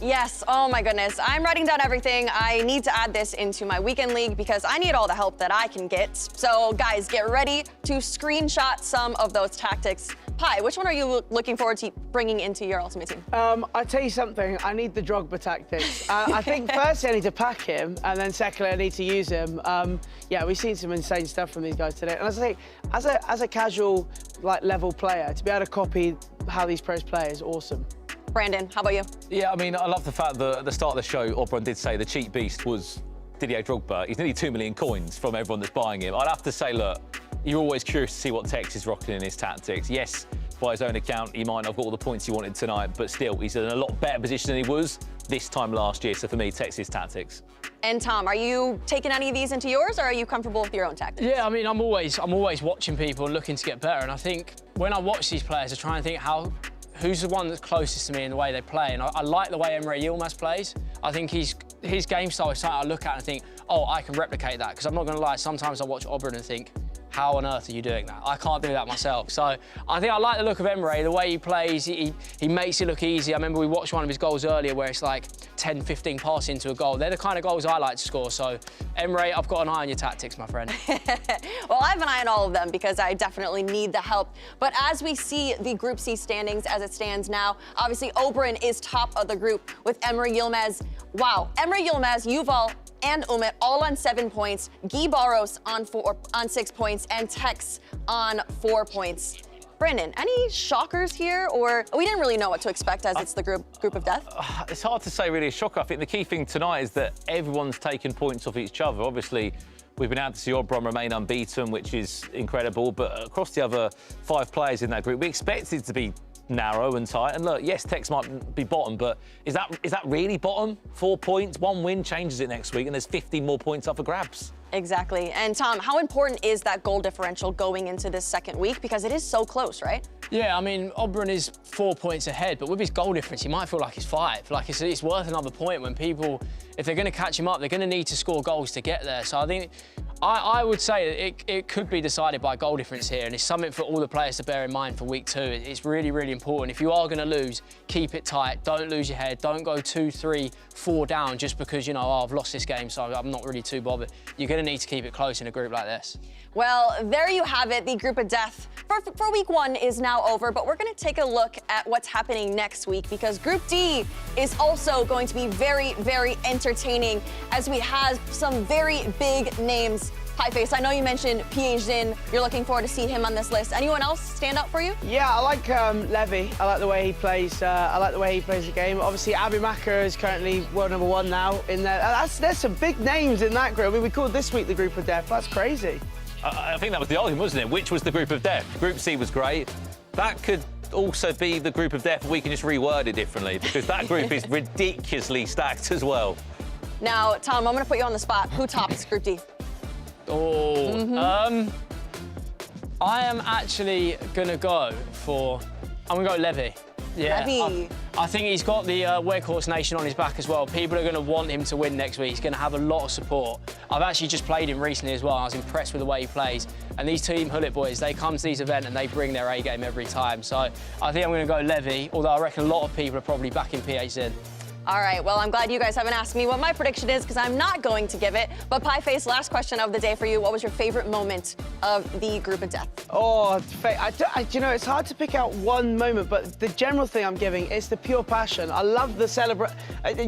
Yes, oh my goodness. I'm writing down everything. I need to add this into my weekend league because I need all the help that I can get. So guys, get ready to screenshot some of those tactics. Pi, which one are you looking forward to bringing into your ultimate team? I'll tell you something, I need the Drogba tactics. I think firstly I need to pack him, and then secondly I need to use him. We've seen some insane stuff from these guys today. And as I say, as a casual level player, to be able to copy how these pros play is awesome. Brandon, how about you? Yeah, I mean, I love the fact that at the start of the show, Obrun did say the cheap beast was Didier Drogba. He's nearly 2 million coins from everyone that's buying him. I'd have to say, look, you're always curious to see what Tekkz is rocking in his tactics. Yes, by his own account, he might not have got all the points he wanted tonight, but still, he's in a lot better position than he was this time last year. So for me, Tekkz's tactics. And Tom, are you taking any of these into yours, or are you comfortable with your own tactics? Yeah, I mean, I'm always watching people and looking to get better. And I think when I watch these players, I try and think who's the one that's closest to me in the way they play. And I like the way Emre Yilmaz plays. I think his game style is something I look at and think, oh, I can replicate that. Because I'm not going to lie, sometimes I watch Obrun and think, how on earth are you doing that? I can't do that myself. So I think I like the look of Emre, the way he plays. He makes it look easy. I remember we watched one of his goals earlier where it's like 10, 15 passes into a goal. They're the kind of goals I like to score. So Emre, I've got an eye on your tactics, my friend. Well, I have an eye on all of them because I definitely need the help. But as we see the Group C standings as it stands now, obviously Obrun is top of the group with Emre Yilmaz. Wow, Emre Yilmaz, Yuval, and Umut all on 7 points, Guibarros on 6 points, and Tekkz on 4 points. Brandon, any shockers here, or we didn't really know what to expect as it's the group of death? It's hard to say really a shocker. I think the key thing tonight is that everyone's taking points off each other. Obviously, we've been able to see Obrun remain unbeaten, which is incredible, but across the other 5 players in that group, we expect it to be narrow and tight. And look, yes, Tekkz might be bottom, but is that really bottom? 4 points, 1 win changes it next week, and there's 15 more points up for grabs. Exactly. And Tom, how important is that goal differential going into this second week? Because it is so close, right? Yeah, I mean, Obrun is 4 points ahead, but with his goal difference, he might feel like he's 5. Like, it's worth another point when people, if they're going to catch him up, they're going to need to score goals to get there. So I think, I would say it could be decided by goal difference here, and it's something for all the players to bear in mind for week 2. It's really, really important. If you are going to lose, keep it tight. Don't lose your head. Don't go 2, 3, 4 down just because, you know, oh, I've lost this game, so I'm not really too bothered. You're going to need to keep it close in a group like this. Well, there you have it. The group of death for week 1 is now over, but we're going to take a look at what's happening next week because Group D is also going to be very, very entertaining as we have some very big names. Pieface, I know you mentioned PH Zin. You're looking forward to see him on this list. Anyone else stand out for you? Yeah, I like Levy. I like the way he plays. I like the way he plays the game. Obviously, Abu Makar is currently world #1 now in there. There's some big names in that group. I mean, we called this week the group of death. That's crazy. I think that was the argument, wasn't it? Which was the group of death? Group C was great. That could also be the group of death. We can just reword it differently because that group is ridiculously stacked as well. Now, Tom, I'm going to put you on the spot. Who tops Group D? Oh, I am actually going to go for... I'm going to go Levy. Yeah, Levy. I think he's got the Weghorst Nation on his back as well. People are going to want him to win next week. He's going to have a lot of support. I've actually just played him recently as well. I was impressed with the way he plays. And these Team Hullet boys, they come to these events and they bring their A game every time. So I think I'm going to go Levy, although I reckon a lot of people are probably backing PH Zin. All right, well, I'm glad you guys haven't asked me what my prediction is because I'm not going to give it. But Pieface, last question of the day for you. What was your favorite moment of the group of death? Oh, you know, it's hard to pick out one moment, but the general thing I'm giving is the pure passion. I love the celebration.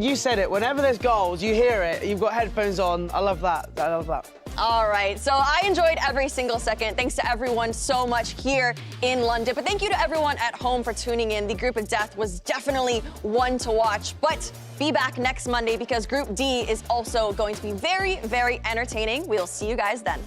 You said it. Whenever there's goals, you hear it. You've got headphones on. I love that. I love that. All right, so I enjoyed every single second. Thanks to everyone so much here in London. But thank you to everyone at home for tuning in. The group of death was definitely one to watch. But be back next Monday because Group D is also going to be very, very entertaining. We'll see you guys then.